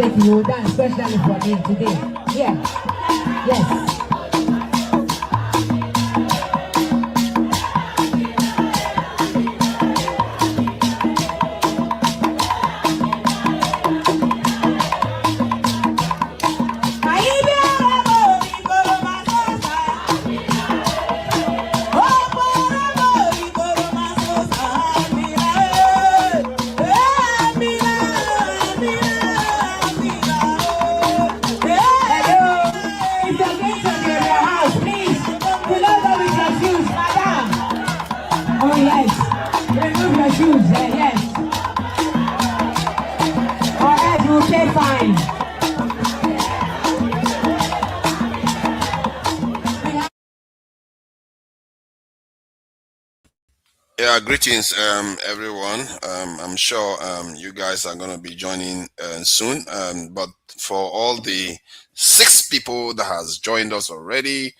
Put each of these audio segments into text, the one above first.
shake, you will dance, especially for me today. Yeah. Yes. Yeah, greetings, everyone. I'm sure you guys are going to be joining soon. But for all the 6 people that has joined us already,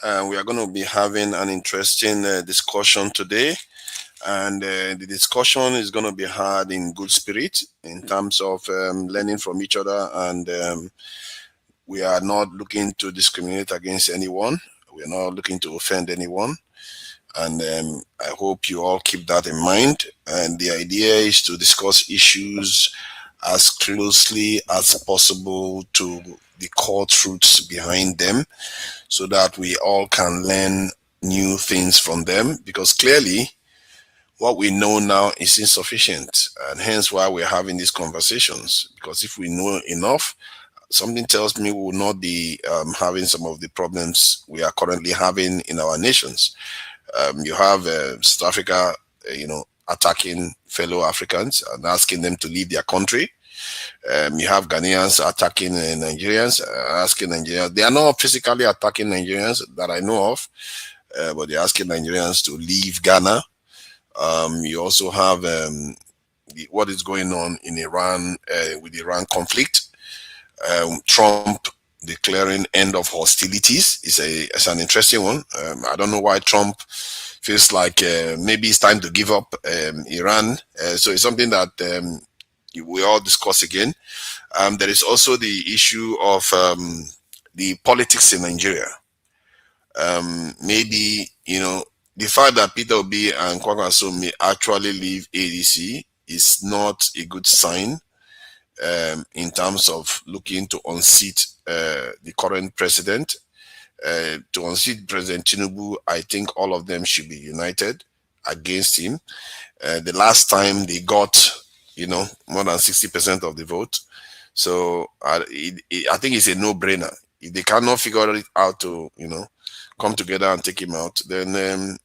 we are going to be having an interesting discussion today. And the discussion is going to be had in good spirit in terms of learning from each other. And we are not looking to discriminate against anyone. We're not looking to offend anyone. And I hope you all keep that in mind. And the idea is to discuss issues as closely as possible to the core truths behind them so that we all can learn new things from them, because clearly what we know now is insufficient, and hence why we're having these conversations. Because if we know enough, something tells me we will not be having some of the problems we are currently having in our nations. You have South Africa, attacking fellow Africans and asking them to leave their country. You have Ghanaians attacking Nigerians, asking Nigerians. They are not physically attacking Nigerians that I know of, but they're asking Nigerians to leave Ghana. You also have what is going on in Iran with the Iran conflict. Trump declaring end of hostilities is an interesting one. I don't know why Trump feels like maybe it's time to give up Iran. So it's something that we all discuss again. There is also the issue of the politics in Nigeria. Maybe, the fact that Peter Obi and Kwakwanso may actually leave ADC is not a good sign in terms of looking to unseat the current president. To unseat President Tinubu, I think all of them should be united against him. The last time they got, more than 60% of the vote. So I think it's a no-brainer. If they cannot figure it out to, come together and take him out, then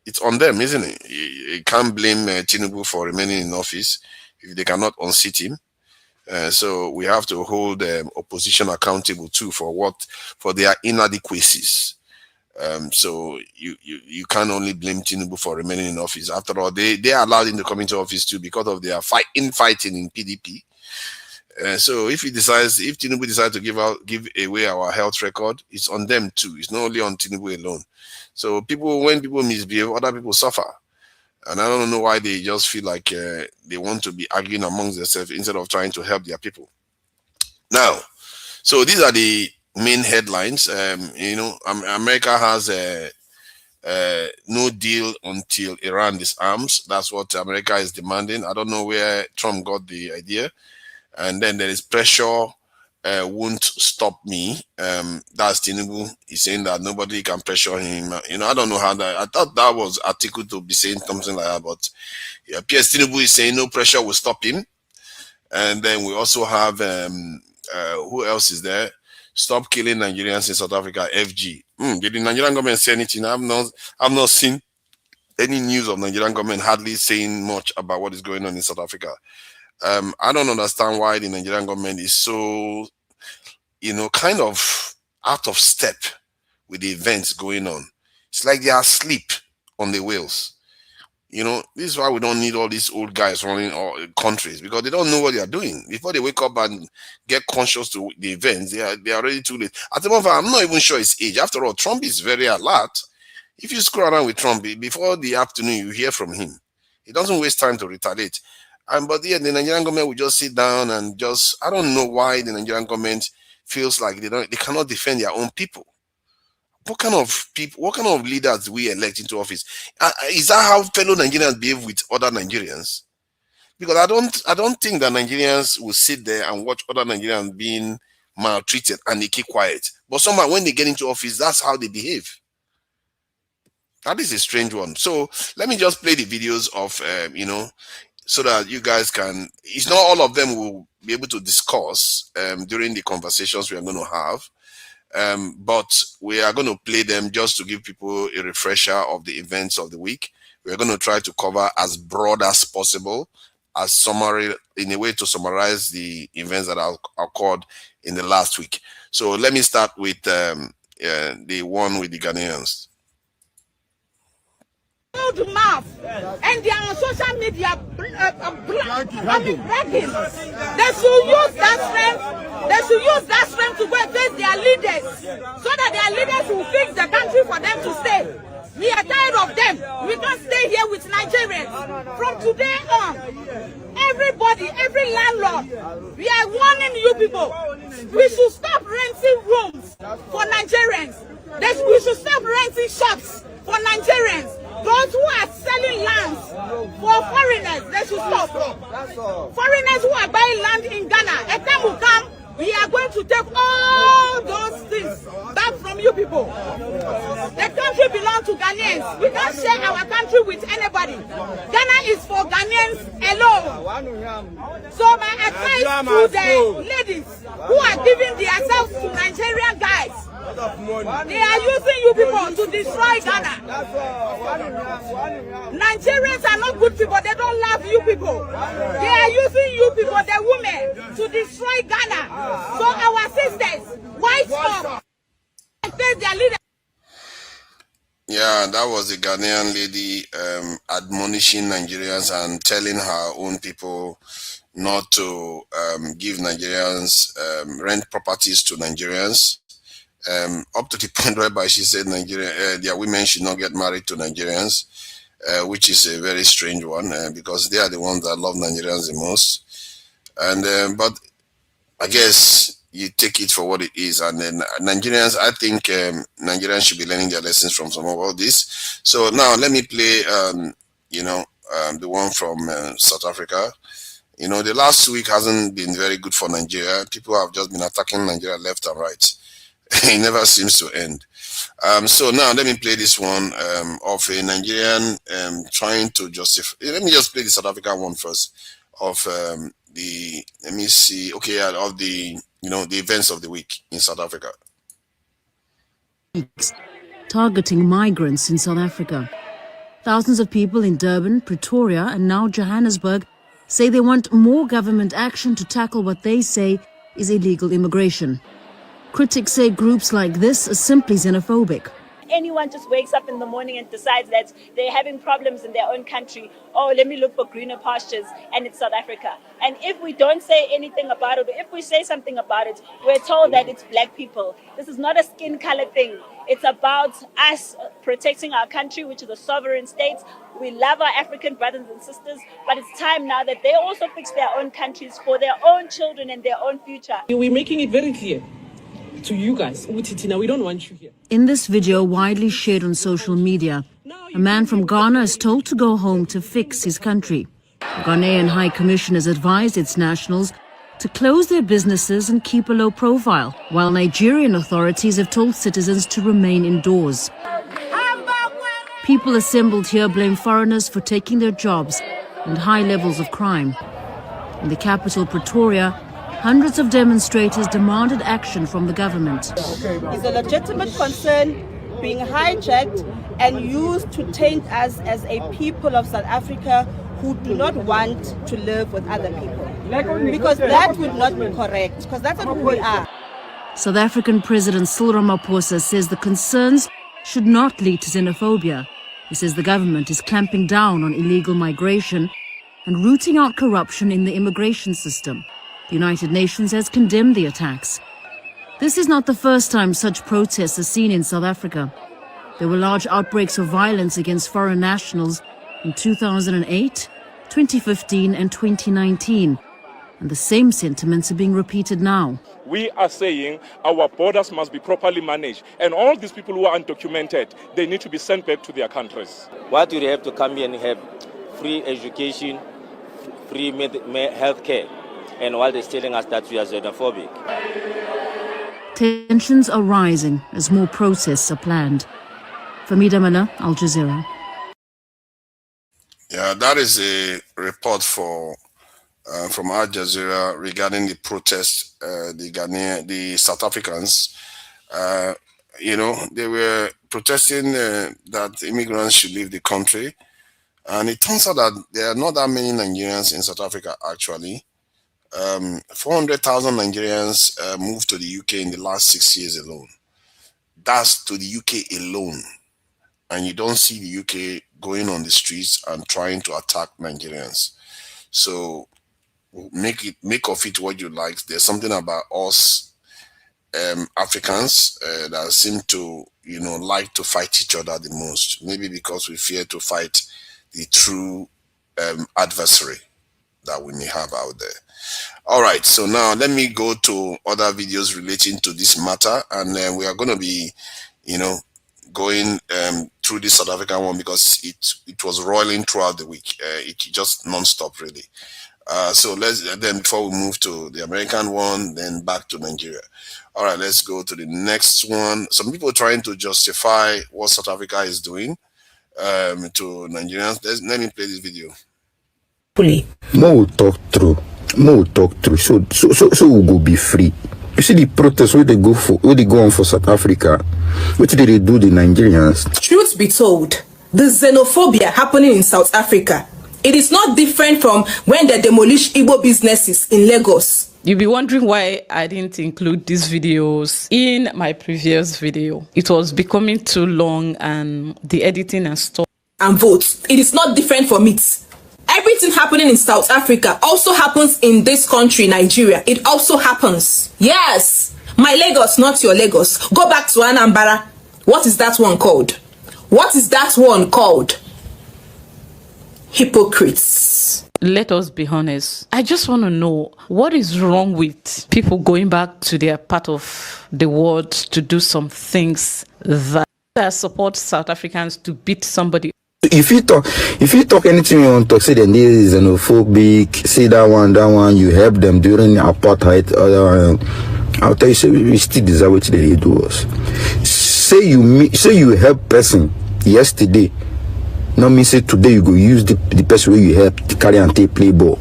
it's on them, isn't it? You can't blame Tinubu for remaining in office if they cannot unseat him. So we have to hold opposition accountable too for their inadequacies. So you can't only blame Tinubu for remaining in office. After all, they allowed him to come into office too because of their fighting in PDP. So if Tinubu decides to give away our health record, it's on them too. It's not only on Tinubu alone. So when people misbehave, other people suffer. And I don't know why they just feel like they want to be arguing amongst themselves instead of trying to help their people. Now, so these are the main headlines. America has no deal until Iran disarms. That's what America is demanding. I don't know where Trump got the idea. And then there is pressure won't stop me. That's Tinubu. He's saying that nobody can pressure him. I don't know how that. I thought that was article to be saying something like that, but yeah, PS Tinubu is saying no pressure will stop him. And then we also have who else is there? Stop killing Nigerians in South Africa. FG. Did the Nigerian government say anything? I've not seen any news of Nigerian government hardly saying much about what is going on in South Africa. I don't understand why the Nigerian government is so, kind of out of step with the events going on. It's like they are asleep on the wheels. This is why we don't need all these old guys running all countries, because they don't know what they are doing. Before they wake up and get conscious to the events, they are already too late. At the moment, I'm not even sure his age. After all, Trump is very alert. If you scroll around with Trump, before the afternoon, you hear from him. He doesn't waste time to retaliate. But yeah, the Nigerian government will just sit down and just, I don't know why the Nigerian government feels like they cannot defend their own people. What kind of people, what kind of leaders do we elect into office? Is that how fellow Nigerians behave with other Nigerians? Because I don't think that Nigerians will sit there and watch other Nigerians being maltreated and they keep quiet. But somehow when they get into office, that's how they behave. That is a strange one. So let me just play the videos of, so that you guys can, it's not all of them will be able to discuss during the conversations we are going to have. But we are going to play them just to give people a refresher of the events of the week. We're going to try to cover as broad as possible, as summary, in a way to summarize the events that have occurred in the last week. So let me start with the one with the Ghanaians. Mouth and they are on social media bragging. They should use that strength. They should use that strength to go against their leaders, so that their leaders will fix the country for them to stay. We are tired of them. We can't stay here with Nigerians. From today on, everybody, every landlord, we are warning you people. We should stop renting rooms for Nigerians. We should stop renting shops for Nigerians. Those who are selling lands for foreigners, they should stop. Foreigners who are buying land in Ghana, a time will come, we are going to take all those things back from you people. The country belongs to Ghanaians. We can't share our country with anybody. Ghana is for Ghanaians alone. So my advice to the ladies who are giving themselves to Nigerian guys, they are using you people to destroy Ghana. Nigerians are not good people. They don't love you people. They are using you people, the women, to destroy Ghana. So our sisters, wise up. Their leader. Yeah, that was the Ghanaian lady admonishing Nigerians and telling her own people not to give Nigerians, rent properties to Nigerians. Up to the point whereby she said their women should not get married to Nigerians, which is a very strange one because they are the ones that love Nigerians the most. And but I guess you take it for what it is. And then Nigerians, I think Nigerians should be learning their lessons from some of all this. So now let me play, the one from South Africa. The last week hasn't been very good for Nigeria. People have just been attacking Nigeria left and right. It never seems to end. So now let me play this one of a Nigerian trying to justify. Let me just play the South African one first of the events of the week in South Africa. Targeting migrants in South Africa. Thousands of people in Durban, Pretoria, and now Johannesburg say they want more government action to tackle what they say is illegal immigration. Critics say groups like this are simply xenophobic. Anyone just wakes up in the morning and decides that they're having problems in their own country. Oh, let me look for greener pastures, and it's South Africa. And if we don't say anything about it, or if we say something about it, we're told that it's black people. This is not a skin color thing. It's about us protecting our country, which is a sovereign state. We love our African brothers and sisters, but it's time now that they also fix their own countries for their own children and their own future. We're making it very clear to you guys, Utitina, we don't want you here. In this video widely shared on social media, a man from Ghana is told to go home to fix his country. The Ghanaian High Commission has advised its nationals to close their businesses and keep a low profile, while Nigerian authorities have told citizens to remain indoors. People assembled here blame foreigners for taking their jobs and high levels of crime. In the capital, Pretoria, hundreds of demonstrators demanded action from the government. It's a legitimate concern being hijacked and used to taint us as a people of South Africa who do not want to live with other people. Because that would not be correct, because that's not who we are. South African President Cyril Ramaphosa says the concerns should not lead to xenophobia. He says the government is clamping down on illegal migration and rooting out corruption in the immigration system. The United Nations has condemned the attacks. This is not the first time such protests are seen in South Africa. There were large outbreaks of violence against foreign nationals in 2008, 2015 and 2019. And the same sentiments are being repeated now. We are saying our borders must be properly managed. And all these people who are undocumented, they need to be sent back to their countries. Why do they have to come here and have free education, free health care, and while they're telling us that we are xenophobic? Tensions are rising as more protests are planned. Famida Mala, Al Jazeera. Yeah, that is a report from Al Jazeera regarding the protest. The South Africans, they were protesting that immigrants should leave the country. And it turns out that there are not that many Nigerians in South Africa, actually. 400,000 Nigerians moved to the UK in the last 6 years alone. That's to the UK alone. And you don't see the UK going on the streets and trying to attack Nigerians. So make of it what you like. There's something about us Africans that seem to, like to fight each other the most. Maybe because we fear to fight the true adversary that we may have out there. All right, so now let me go to other videos relating to this matter, and then we are going to be, going through this South African one because it was roiling throughout the week. It just non-stop, really. So then before we move to the American one, then back to Nigeria. All right, let's go to the next one. Some people trying to justify what South Africa is doing to Nigerians. Let me play this video. More talk through. So we'll go be free. You see the protests where they go on for South Africa. What did they do the Nigerians? Truth be told, the xenophobia happening in South Africa, it is not different from when they demolish Igbo businesses in Lagos. You'll be wondering why I didn't include these videos in my previous video. It was becoming too long and the editing and stuff. And votes. It is not different from it. Everything happening in South Africa also happens in this country, Nigeria. It also happens. Yes. My Lagos, not your Lagos. Go back to Anambra. What is that one called? What is that one called? Hypocrites. Let us be honest. I just want to know what is wrong with people going back to their part of the world to do some things that support South Africans to beat somebody. If you talk anything you want to say, then this is xenophobic, say that one, you help them during apartheid, I'll tell you, say we still deserve what they do us. Say you help person yesterday, not mean say today you go use the person where you help to carry and take play ball.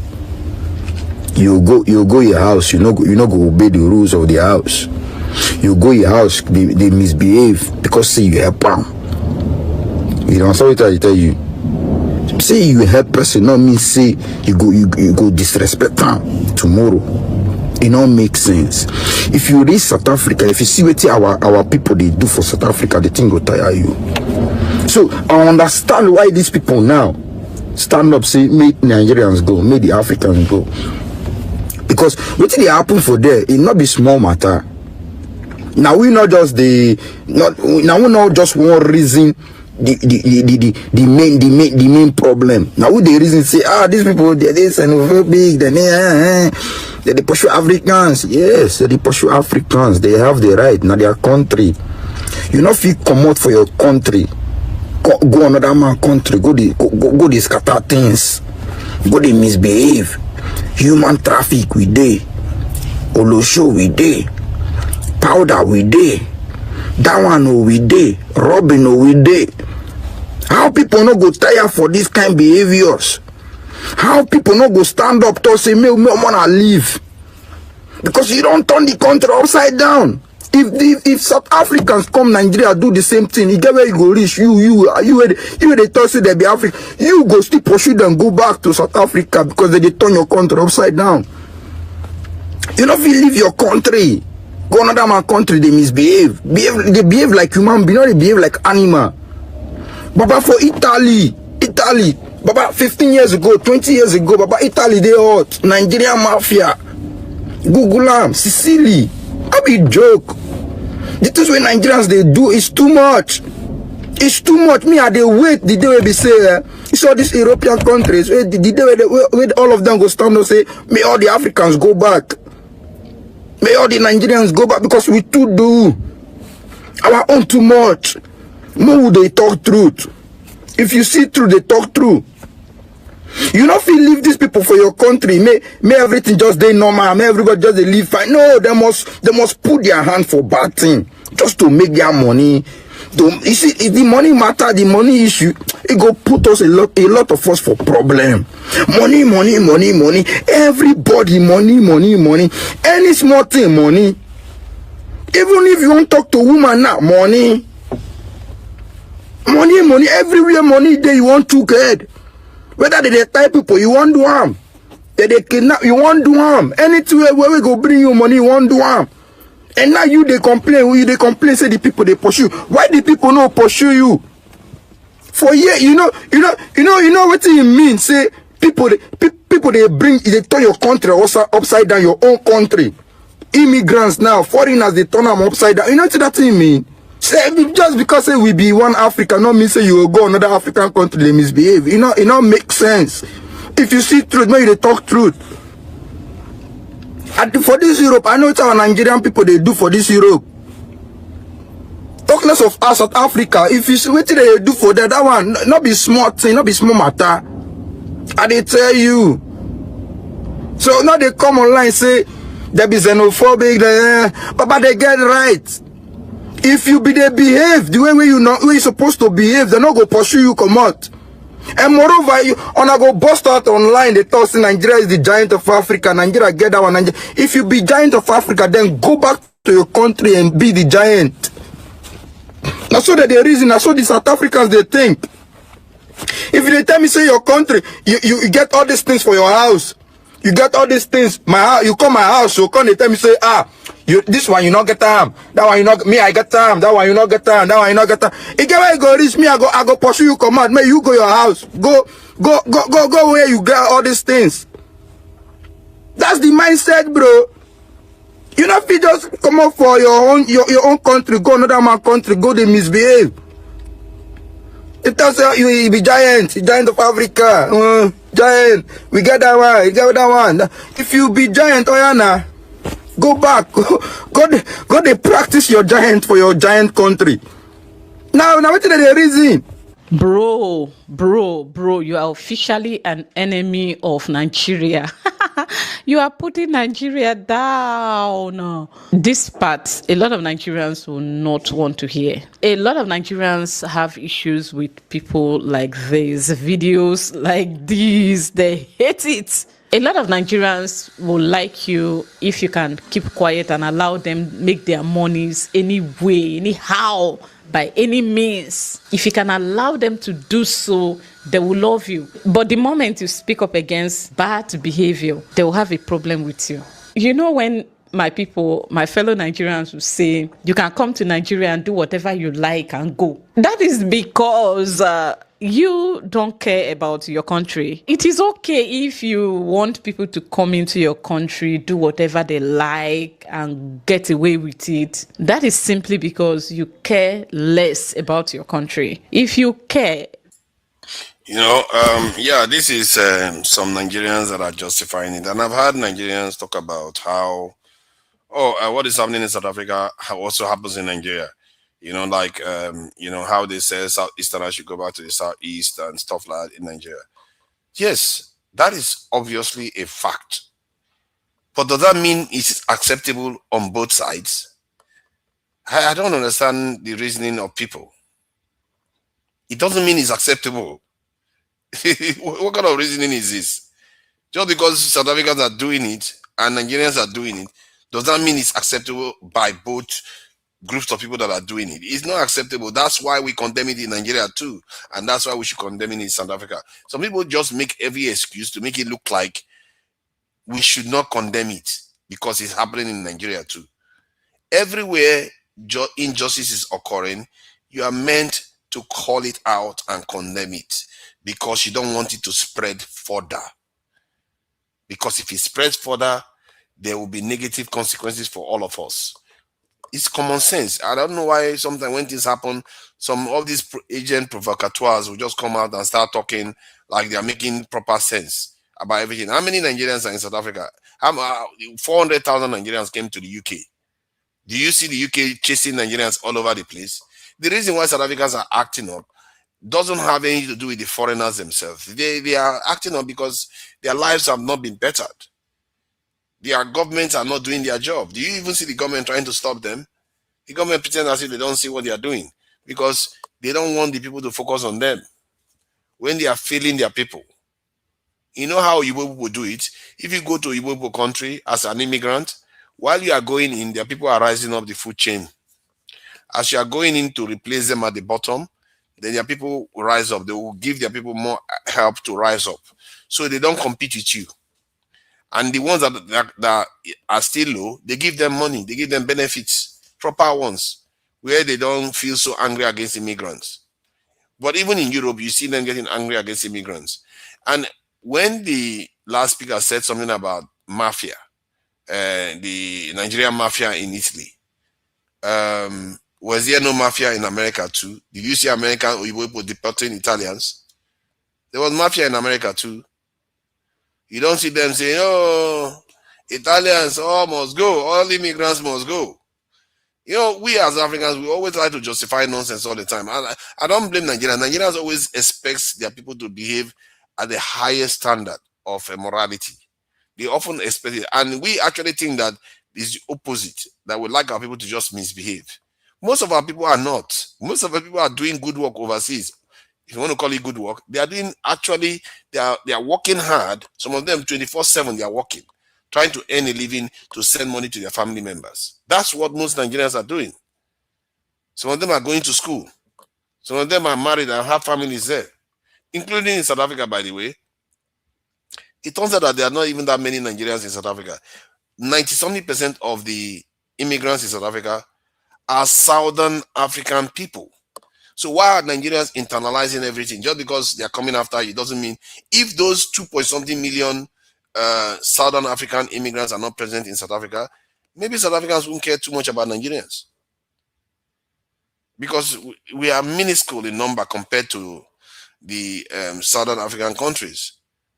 You go your house, you not go obey the rules of the house. You go your house, they misbehave because say you help them. You know, sorry to tell you. Say you help person, not mean say you go disrespect them tomorrow. It don't make sense. If you reach South Africa, if you see what our people they do for South Africa, the thing will tire you. So I understand why these people now stand up, say make Nigerians go, make the Africans go. Because what they happen for there, it not be small matter. Now we not just one reason. The main problem. Now with the reason say, these people they're xenophobic, they pursue Africans. Yes, they pursue Africans. They have the right, now their country. You not feel come out for your country. Go another man country, go the scatter things, go the misbehave. Human traffic we day, Olosho we day, powder we day. That one we day, robbing we day. How people not go tire for this kind of behaviors? How people not go stand up to say me wanna leave? Because you don't turn the country upside down. If South Africans come Nigeria do the same thing, you get where you go reach, you they tell you they be African, you go still pursue them, go back to South Africa because they turn your country upside down. You know if you leave your country. Go another man country, they misbehave. They behave like human beings, they behave like animal. Baba for Italy, Baba 15 years ago, 20 years ago, Baba Italy they hot. Nigerian mafia. Google them, Sicily. I be joke. The things when Nigerians they do is too much. It's too much. Me I they wait the day we be say, see all these European countries, where all of them go stand and say, may all the Africans go back. May all the Nigerians go back because we too do. Our own too much. No, they talk truth. If you see truth, they talk true. You not feel leave these people for your country. May everything just they normal. May everybody just they live fine. No, they must put their hand for bad thing just to make their money. You see, if the money matter, the money issue, it go put us a lot of us for problem. Money. Everybody money. Any small thing, money. Even if you want to talk to woman now, money. Everywhere money there you want to get. Whether they type people, you want do harm. They kidnap, you want do harm. Anywhere where we go bring you money, you want do harm. And now they complain, say the people they pursue. Why the people not pursue you? For years, you know what it means. Say people they turn your country upside down, your own country. Immigrants now, foreigners, they turn them upside down. You know what that thing mean? Say, just because say we be one Africa, not mean say you will go another African country, they misbehave. It not make sense. If you see truth, maybe they talk truth. For this Europe, I know it's our Nigerian people they do for this Europe. Talk less of us, South Africa. If you see what they do for that one, not be smart thing, not be small matter. I they tell you. So now they come online say they be xenophobic, but they get right. If you they behave the way you supposed to behave, they're not go pursue you come out. And moreover, you wanna go bust out online, they talk say Nigeria is the giant of Africa, Nigeria get that one. If you be giant of Africa, then go back to your country and be the giant. That's so that the reason, that's so the South Africans they think. If they tell me say your country, you get all these things for your house. You get all these things, my house, you come my house, you come they tell me say, this one you not get time, that one you not me I get time, that one you not get time, that one you not get time. It get where you go reach me, I go pursue you come out, may you go your house, go where you get all these things. That's the mindset, bro. You know if you just come up for your own country, go another man country, go they misbehave. It tells you be giant of Africa, giant. We get that one, you get that one. If you be giant, Oyana, go back, go they practice your giant for your giant country. Now what is the reason? Bro, you are officially an enemy of Nigeria. You are putting Nigeria down. This part, a lot of Nigerians will not want to hear. A lot of Nigerians have issues with people like this, videos like these. They hate it. A lot of Nigerians will like you if you can keep quiet and allow them make their monies any way, anyhow, by any means. If you can allow them to do so, they will love you. But the moment you speak up against bad behavior, they will have a problem with you. You know when my fellow Nigerians will say, you can come to Nigeria and do whatever you like and go. That is because you don't care about your country. It is okay if you want people to come into your country, do whatever they like and get away with it. That is simply because you care less about your country. If you care, this is some Nigerians that are justifying it. And I've heard Nigerians talk about how, what is happening in South Africa also happens in Nigeria. How they say Southeasterners should go back to the Southeast and stuff like that in Nigeria. Yes, that is obviously a fact. But does that mean it's acceptable on both sides? I don't understand the reasoning of people. It doesn't mean it's acceptable. What kind of reasoning is this? Just because South Africans are doing it and Nigerians are doing it, does that mean it's acceptable by both groups of people that are doing it? It's not acceptable. That's why we condemn it in Nigeria too. And that's why we should condemn it in South Africa. Some people just make every excuse to make it look like we should not condemn it because it's happening in Nigeria too. Everywhere injustice is occurring, you are meant to call it out and condemn it because you don't want it to spread further. Because if it spreads further, there will be negative consequences for all of us. It's common sense. I don't know why sometimes when things happen, some of these agent provocateurs will just come out and start talking like they are making proper sense about everything. How many Nigerians are in South Africa? 400,000 Nigerians came to the UK. Do you see the UK chasing Nigerians all over the place? The reason why South Africans are acting up doesn't have anything to do with the foreigners themselves. They are acting up because their lives have not been bettered. Their governments are not doing their job. Do you even see the government trying to stop them? The government pretends as if they don't see what they are doing because they don't want the people to focus on them when they are failing their people. You know how Igbo people do it? If you go to Igbo people country as an immigrant, while you are going in, their people are rising up the food chain. As you are going in to replace them at the bottom, then their people will rise up. They will give their people more help to rise up. So they don't compete with you. And the ones that are still low, they give them money, they give them benefits, proper ones, where they don't feel so angry against immigrants. But even in Europe, you see them getting angry against immigrants. And when the last speaker said something about mafia, the Nigerian mafia in Italy, was there no mafia in America too? Did you see American people deporting Italians? There was mafia in America too. You don't see them saying, oh, Italians all must go, all immigrants must go. You know, we as Africans, we always try to justify nonsense all the time. I don't blame Nigerians. Nigerians always expect their people to behave at the highest standard of morality. They often expect it. And we actually think that it's the opposite, that we like our people to just misbehave. Most of our people are not. Most of our people are doing good work overseas. If you want to call it good work, they are doing actually, they are working hard. Some of them 24/7, they are working, trying to earn a living to send money to their family members. That's what most Nigerians are doing. Some of them are going to school. Some of them are married and have families there, including in South Africa, by the way. It turns out that there are not even that many Nigerians in South Africa. 90-something% of the immigrants in South Africa are Southern African people. So why are Nigerians internalizing everything? Just because they are coming after you doesn't mean, if those 2-something million Southern African immigrants are not present in South Africa, maybe South Africans won't care too much about Nigerians. Because we are minuscule in number compared to the Southern African countries.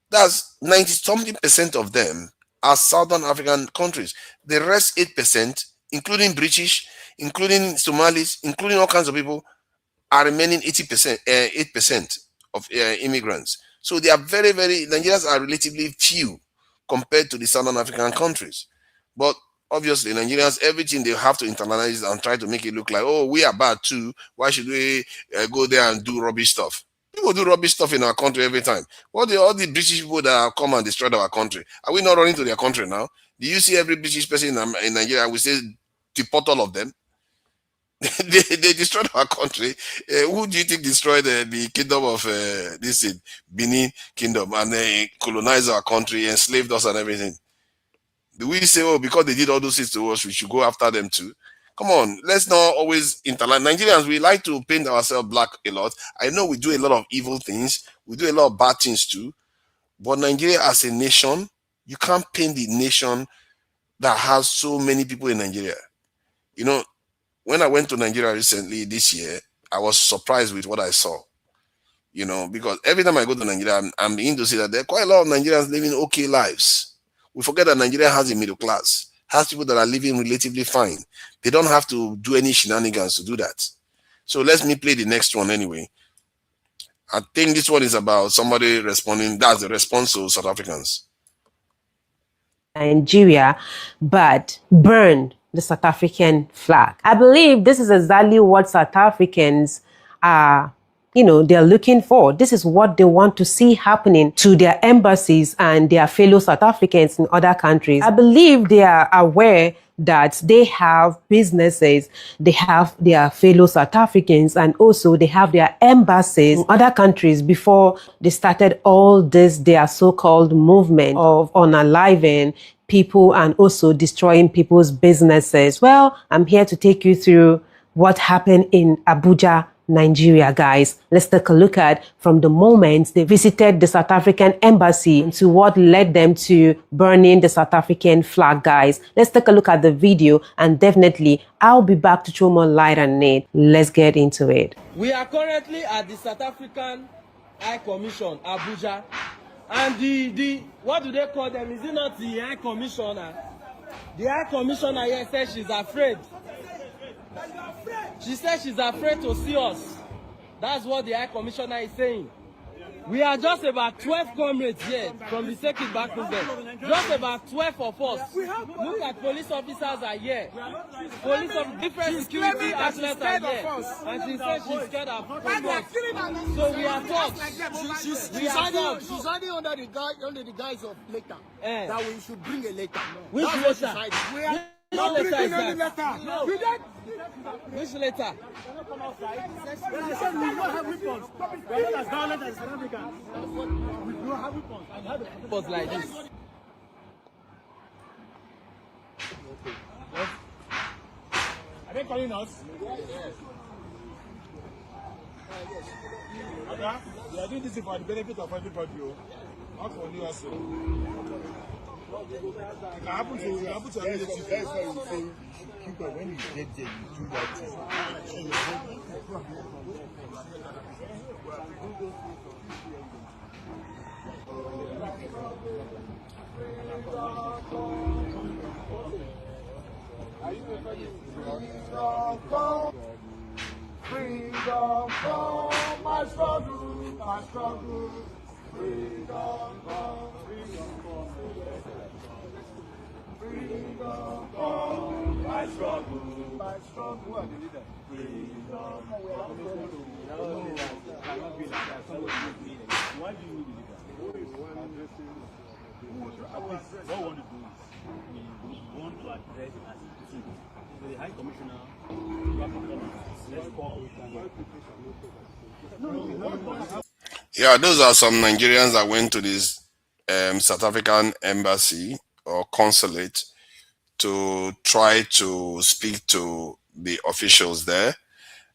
That's 90-something% of them are Southern African countries. The rest 8%, including British, including Somalis, including all kinds of people, are remaining 8% of immigrants. So they are very, Nigerians are relatively few compared to the Southern African countries. But obviously, Nigerians, everything they have to internalize and try to make it look like, oh, we are bad too. Why should we go there and do rubbish stuff? People do rubbish stuff in our country every time. All the British people that come and destroy our country, are we not running to their country now? Do you see every British person in Nigeria? We say deport all of them. they destroyed our country. Who do you think destroyed the kingdom of this Benin kingdom and colonized our country, enslaved us and everything? Do we say, oh, because they did all those things to us, we should go after them too? Come on, let's not always interline. Nigerians, we like to paint ourselves black a lot. I know we do a lot of evil things. We do a lot of bad things too. But Nigeria as a nation, you can't paint the nation that has so many people in Nigeria. You know, when I went to Nigeria recently this year, I was surprised with what I saw. You know, because every time I go to Nigeria, I'm beginning to see that there are quite a lot of Nigerians living okay lives. We forget that Nigeria has a middle class, has people that are living relatively fine. They don't have to do any shenanigans to do that. So let me play the next one anyway. I think this one is about somebody responding. That's the response to South Africans. Nigeria, but burn the South African flag. I believe this is exactly what South Africans are, they're looking for. This is what they want to see happening to their embassies and their fellow South Africans in other countries. I believe they are aware that they have businesses, they have their fellow South Africans, and also they have their embassies in other countries before they started all this, their so-called movement of unaliving people and also destroying people's businesses. Well, I'm here to take you through what happened in Abuja Nigeria, guys. Let's take a look at from the moment they visited the South African embassy to what led them to burning the South African flag, guys. Let's take a look at the video, and definitely I'll be back to throw more light on it. Let's get into it. We are currently at the South African High Commission, Abuja, and the what do they call them? Is it not the High Commissioner? The High Commissioner here says she's afraid. She says she's afraid to see us. That's what the High Commissioner is saying. We are just about 12 comrades here from the circuit back movement. Just about 12 of us. Look at police officers are here. Police of different security outlets are here. And she says she's scared of us. So we are talked. She's hiding under the guise of letter. That we should bring a letter. Which letter? No letter is that. No. Which letter? We don't have weapons. We are not as violent as South Africa. We don't have weapons. And have weapons like this. Are they calling us? Yes. Okay. We are doing this for the benefit of everybody. Not for you also. It can happen to relatives. That's why we say keep it when you get there, you do that thing. Freedom come, my struggle, my struggle. Freedom come, freedom come. Freedom come, my struggle, my struggle. Who are the leaders? Freedom. Why do you need the leader? What we want to do is we want to address as a team. So the High Commissioner, you have to come. Let's call. Yeah, those are some Nigerians that went to this South African embassy or consulate to try to speak to the officials there.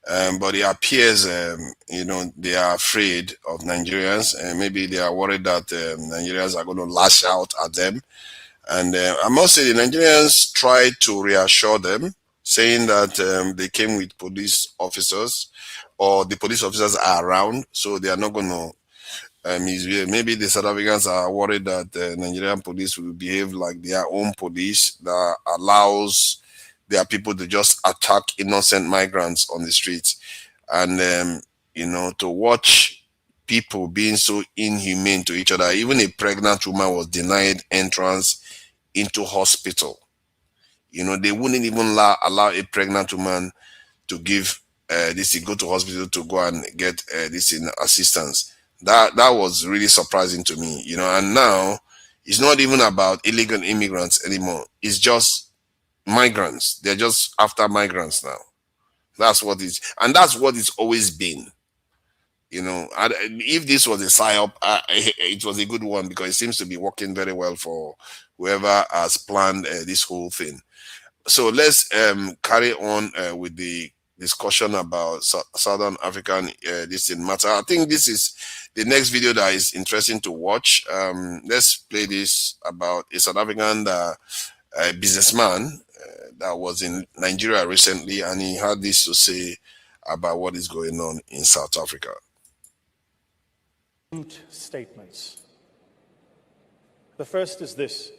But it appears, they are afraid of Nigerians, and maybe they are worried that Nigerians are going to lash out at them. And I must say the Nigerians tried to reassure them, saying that they came with police officers, or the police officers are around, so they are not going to maybe the South Africans are worried that the Nigerian police will behave like their own police that allows their people to just attack innocent migrants on the streets. And, to watch people being so inhumane to each other. Even a pregnant woman was denied entrance into hospital. They wouldn't even allow a pregnant woman to give go to hospital to go and get this assistance. That was really surprising to me, and now it's not even about illegal immigrants anymore. It's just migrants. They're just after migrants now. That's what and that's what it's always been. If this was a psyop, it was a good one, because it seems to be working very well for whoever has planned this whole thing. So let's carry on with the discussion about Southern African matter. I think this is the next video that is interesting to watch. Let's play this about a South African businessman that was in Nigeria recently, and he had this to say about what is going on in South Africa. Statements. The first is this: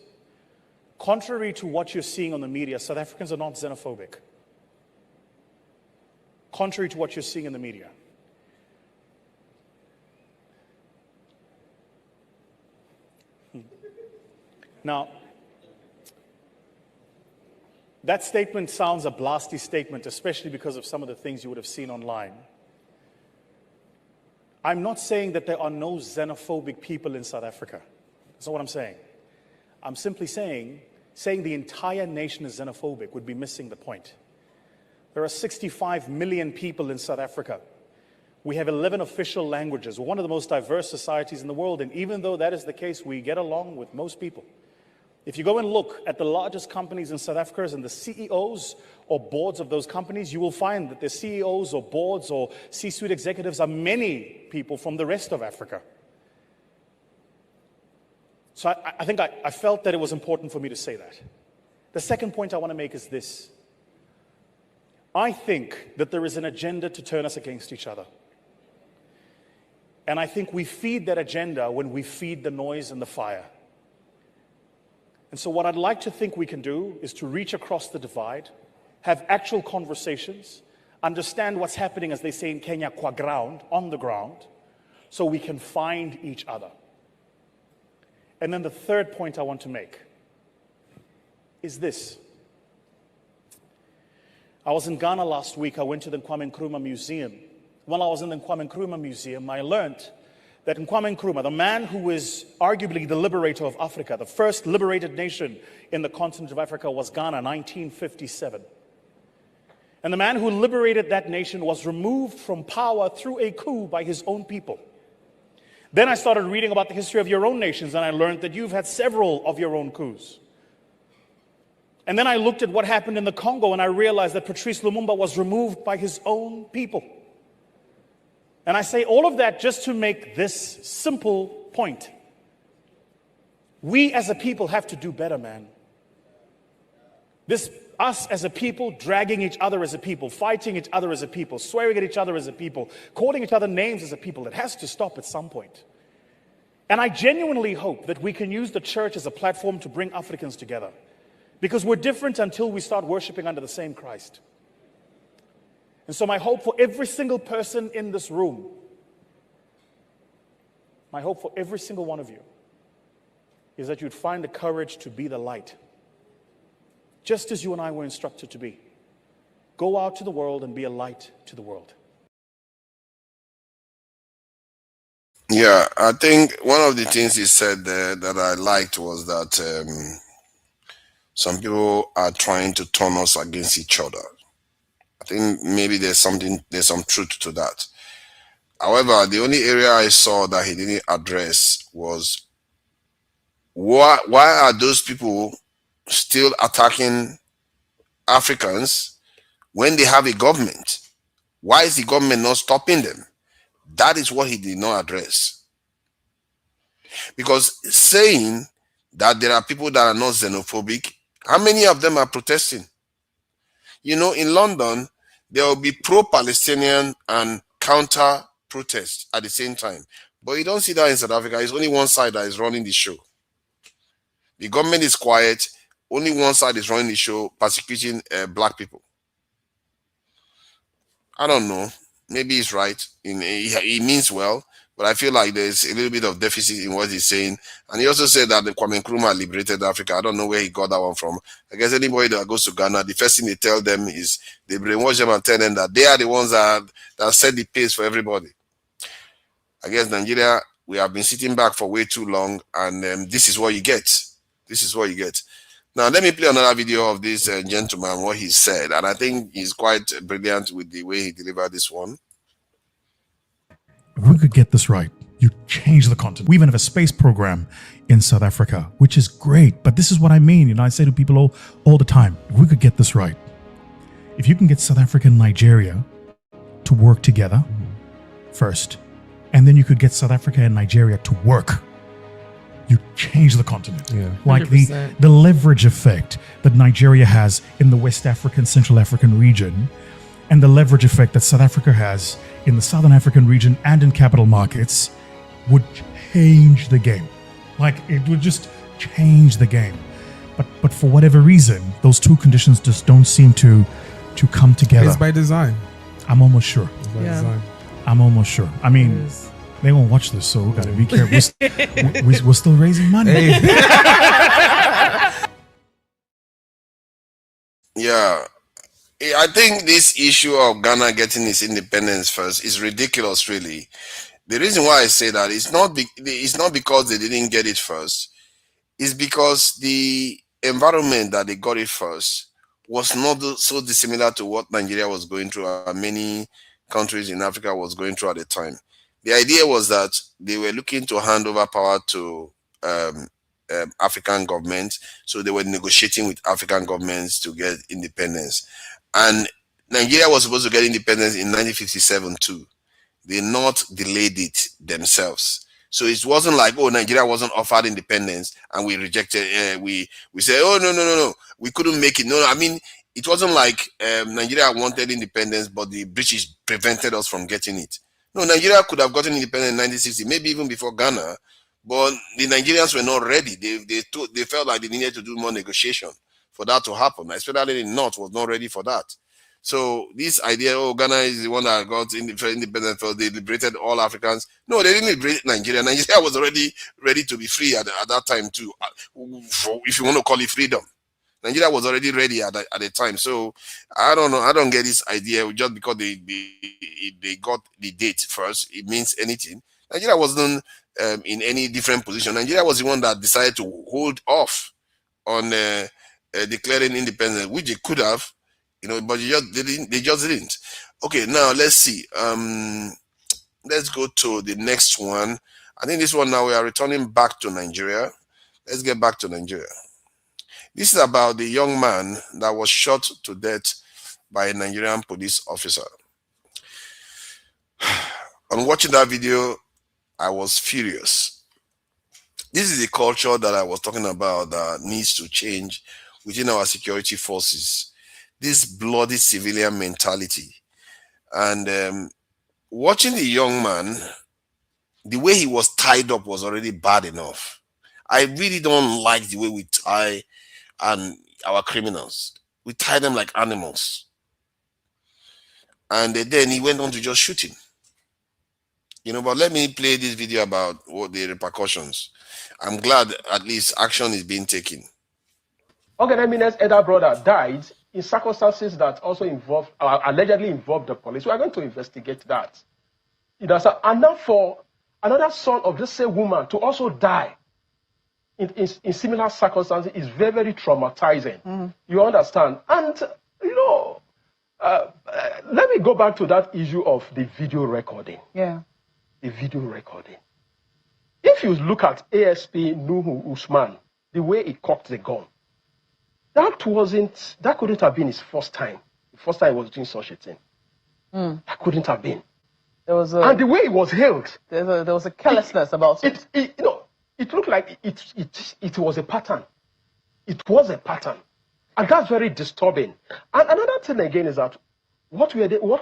contrary to what you're seeing on the media, South Africans are not xenophobic. Contrary to what you're seeing in the media. Now, that statement sounds a blasty statement, especially because of some of the things you would have seen online. I'm not saying that there are no xenophobic people in South Africa. That's not what I'm saying. I'm simply saying the entire nation is xenophobic would be missing the point. There are 65 million people in South Africa. We have 11 official languages. We're one of the most diverse societies in the world, and even though that is the case, we get along with most people. If you go and look at the largest companies in South Africa and the CEOs or boards of those companies, you will find that the CEOs or boards or C-suite executives are many people from the rest of Africa. So I think I felt that it was important for me to say that. The second point I want to make is this. I think that there is an agenda to turn us against each other. And I think we feed that agenda when we feed the noise and the fire. And so what I'd like to think we can do is to reach across the divide, have actual conversations, understand what's happening, as they say in Kenya, kwa ground, on the ground, so we can find each other. And then the third point I want to make is this. I was in Ghana last week. I went to the Kwame Nkrumah Museum. While I was in the Kwame Nkrumah Museum, I learned that Kwame Nkrumah, the man who is arguably the liberator of Africa, the first liberated nation in the continent of Africa was Ghana, 1957. And the man who liberated that nation was removed from power through a coup by his own people. Then I started reading about the history of your own nations, and I learned that you've had several of your own coups. And then I looked at what happened in the Congo, and I realized that Patrice Lumumba was removed by his own people. And I say all of that just to make this simple point. We as a people have to do better, man. Us as a people, dragging each other as a people, fighting each other as a people, swearing at each other as a people, calling each other names as a people, it has to stop at some point. And I genuinely hope that we can use the church as a platform to bring Africans together. Because we're different until we start worshiping under the same Christ. And so my hope for every single person in this room, my hope for every single one of you, is that you'd find the courage to be the light. Just as you and I were instructed to be. Go out to the world and be a light to the world. Yeah, I think one of the things he said there that I liked was that some people are trying to turn us against each other. I think maybe there's some truth to that. However, the only area I saw that he didn't address was why are those people still attacking Africans when they have a government? Why is the government not stopping them? That is what he did not address. Because saying that there are people that are not xenophobic, how many of them are protesting? You know, in London, there will be pro-Palestinian and counter-protest at the same time. But you don't see that in South Africa. It's only one side that is running the show. The government is quiet. Only one side is running the show, persecuting black people. I don't know. Maybe he's right. He means well, but I feel like there's a little bit of deficit in what he's saying. And he also said that the Kwame Nkrumah liberated Africa. I don't know where he got that one from. I guess anybody that goes to Ghana, the first thing they tell them is they brainwash them and tell them that they are the ones that set the pace for everybody. I guess Nigeria, we have been sitting back for way too long, and this is what you get. This is what you get. Now, let me play another video of this gentleman, what he said. And I think he's quite brilliant with the way he delivered this one. If we could get this right, you change the continent. We even have a space program in South Africa, which is great. But this is what I mean. You know, I say to people all the time, if we could get this right, if you can get South Africa and Nigeria to work together first, and then you could get South Africa and Nigeria to work, you change the continent. Yeah, like the leverage effect that Nigeria has in the West African, Central African region, and the leverage effect that South Africa has in the Southern African region and in capital markets would change the game. Like, it would just change the game. But for whatever reason, those two conditions just don't seem to come together. It's by design. I'm almost sure. It's by design. I'm almost sure. I mean, they won't watch this, so we gotta be careful. We're still raising money. Yeah. I think this issue of Ghana getting its independence first is ridiculous, really. The reason why I say that is not because they didn't get it first. It's because the environment that they got it first was not so dissimilar to what Nigeria was going through and many countries in Africa was going through at the time. The idea was that they were looking to hand over power to African governments. So they were negotiating with African governments to get independence. And Nigeria was supposed to get independence in 1957 too. They not delayed it themselves. So it wasn't like, oh, Nigeria wasn't offered independence and we rejected. We said, oh, no, we couldn't make it. No, I mean, it wasn't like Nigeria wanted independence, but the British prevented us from getting it. No, Nigeria could have gotten independence in 1960, maybe even before Ghana, but the Nigerians were not ready. They felt like they needed to do more negotiation for that to happen, especially the North was not ready for that. So this idea, oh, Ghana is the one that got independent, so they liberated all Africans. No, they didn't liberate Nigeria. Nigeria was already ready to be free at that time too, if you want to call it freedom. Nigeria was already ready at the time. So I don't know. I don't get this idea just because they got the date first, it means anything. Nigeria wasn't in any different position. Nigeria was the one that decided to hold off on declaring independence, which they could have, but they just didn't. Okay, now let's see. Let's go to the next one. I think this one now we are returning back to Nigeria. Let's get back to Nigeria. This is about the young man that was shot to death by a Nigerian police officer. On watching that video, I was furious. This is the culture that I was talking about that needs to change within our security forces. This bloody civilian mentality. And watching the young man, the way he was tied up was already bad enough. I really don't like the way we tie and our criminals. We tie them like animals. And then he went on to just shoot him. But let me play this video about what the repercussions. I'm glad at least action is being taken. Ghanaian's elder brother died in circumstances that also allegedly involved the police. We are going to investigate that. And now for another son of this same woman to also die in similar circumstances is very, very traumatizing. You understand? And, let me go back to that issue of the video recording. Yeah. The video recording. If you look at ASP Nuhu Usman, the way he cocked the gun, that couldn't have been his first time. The first time he was doing such a thing. That couldn't have been. And the way it was held. There was a carelessness about it. It looked like it was a pattern. It was a pattern. And that's very disturbing. And another thing again is that what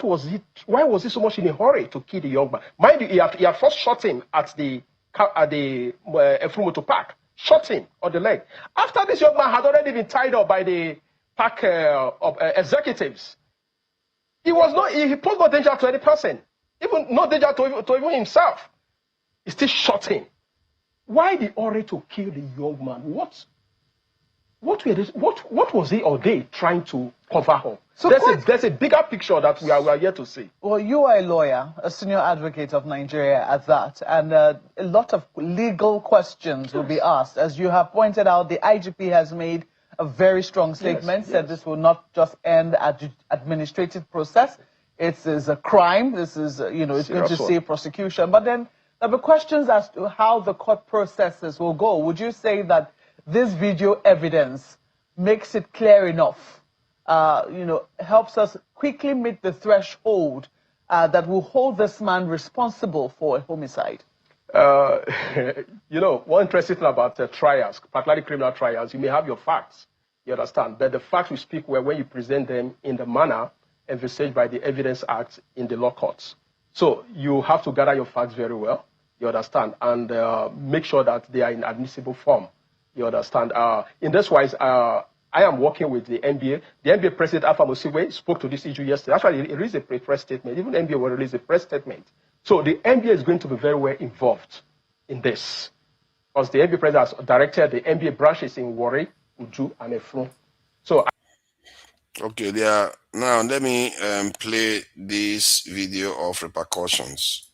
was it? Why was he so much in a hurry to kill the young man? Mind you, he had first shot him at the Efrumoto Park. Shot him on the leg. After this young man had already been tied up by the park executives, he posed no danger to any person, even no danger to even himself. He still shot him. Why the hurry to kill the young man? What was he or they trying to cover up? So there's a bigger picture that we are yet to see. Well, you are a lawyer, a senior advocate of Nigeria at that, and a lot of legal questions will be asked. As you have pointed out, the IGP has made a very strong statement, said this will not just end administrative process. It is a crime. This is, it's going to see prosecution. But then there are questions as to how the court processes will go. Would you say that this video evidence makes it clear enough, helps us quickly meet the threshold that will hold this man responsible for a homicide? One interesting thing about trials, particularly criminal trials, you may have your facts, you understand, but the facts we speak were when you present them in the manner envisaged by the Evidence Act in the law courts. So you have to gather your facts very well, you understand, and make sure that they are in admissible form. You understand? In this wise, I am working with the NBA. The NBA president, Alpha Mosiwe, spoke to this issue yesterday. Actually, he released a press statement. Even NBA will release a press statement. So the NBA is going to be very well involved in this. Because the NBA president has directed the NBA branches in Warri, Uju, and Efru. So, okay, now let me play this video of repercussions.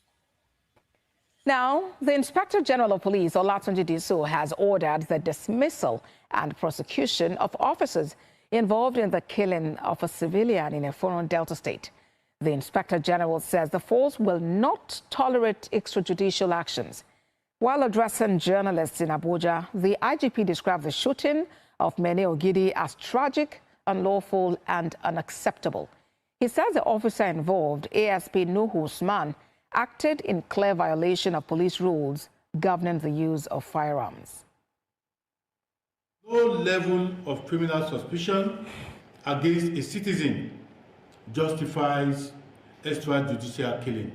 Now, the Inspector General of Police, Olatunji Diso, has ordered the dismissal and prosecution of officers involved in the killing of a civilian in a foreign Delta state. The Inspector General says the force will not tolerate extrajudicial actions. While addressing journalists in Abuja, the IGP described the shooting of Mene Ogidi as tragic, unlawful, and unacceptable. He says the officer involved, ASP Nuhu Usman, acted in clear violation of police rules governing the use of firearms. No level of criminal suspicion against a citizen justifies extrajudicial killing.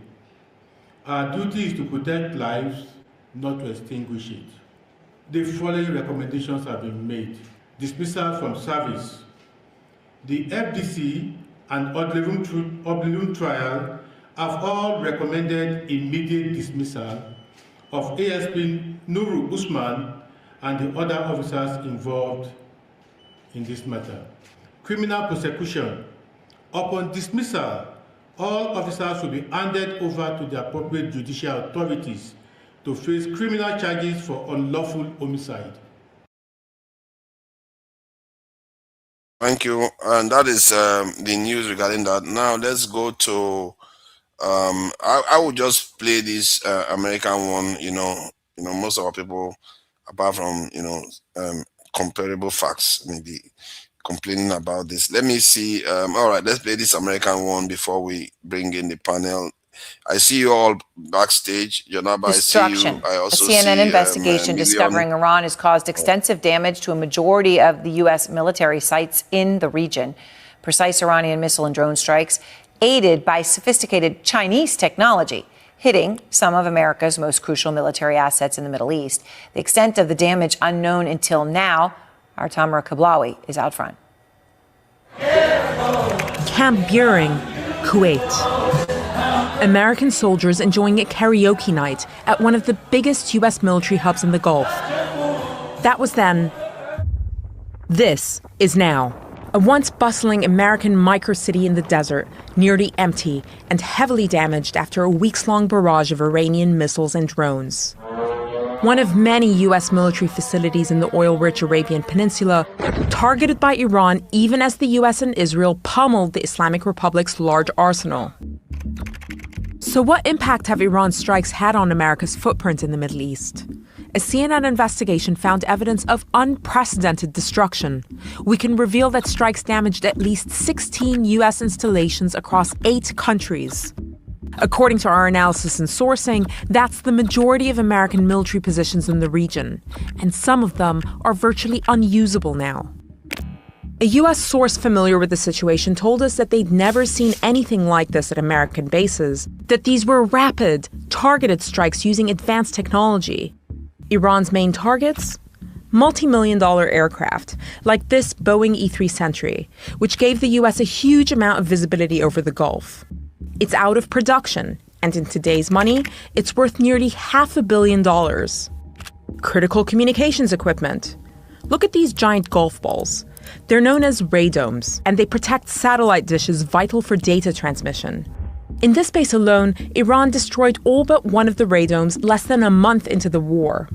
Our duty is to protect lives, not to extinguish it. The following recommendations have been made. Dismissal from service. The FDC and Oblivion Trial have all recommended immediate dismissal of ASP Nuru Usman and the other officers involved in this matter. Criminal prosecution. Upon dismissal, all officers will be handed over to the appropriate judicial authorities to face criminal charges for unlawful homicide. Thank you. And that is the news regarding that. Now let's go to I will just play this American one. You know, most of our people, apart from comparable facts, maybe complaining about this. Let me see. All right, let's play this American one before we bring in the panel. I see you all backstage. Janaba, I see you. I also a CNN see, investigation discovering Iran has caused extensive damage to a majority of the U.S. military sites in the region. Precise Iranian missile and drone strikes, aided by sophisticated Chinese technology, hitting some of America's most crucial military assets in the Middle East. The extent of the damage unknown until now. Our Tamara Kablawi is out front. Camp Buehring, Kuwait. American soldiers enjoying a karaoke night at one of the biggest U.S. military hubs in the Gulf. That was then. This is now. A once bustling American microcity in the desert, nearly empty and heavily damaged after a weeks-long barrage of Iranian missiles and drones. One of many U.S. military facilities in the oil-rich Arabian Peninsula, targeted by Iran even as the U.S. and Israel pummeled the Islamic Republic's large arsenal. So what impact have Iran's strikes had on America's footprint in the Middle East? A CNN investigation found evidence of unprecedented destruction. We can reveal that strikes damaged at least 16 U.S. installations across 8 countries. According to our analysis and sourcing, that's the majority of American military positions in the region, and some of them are virtually unusable now. A U.S. source familiar with the situation told us that they'd never seen anything like this at American bases, that these were rapid, targeted strikes using advanced technology. Iran's main targets? Multi-million-dollar aircraft, like this Boeing E-3 Sentry, which gave the U.S. a huge amount of visibility over the Gulf. It's out of production, and in today's money, it's worth nearly $500 million. Critical communications equipment. Look at these giant golf balls. They're known as radomes, and they protect satellite dishes vital for data transmission. In this base alone, Iran destroyed all but one of the radomes less than a month into the war.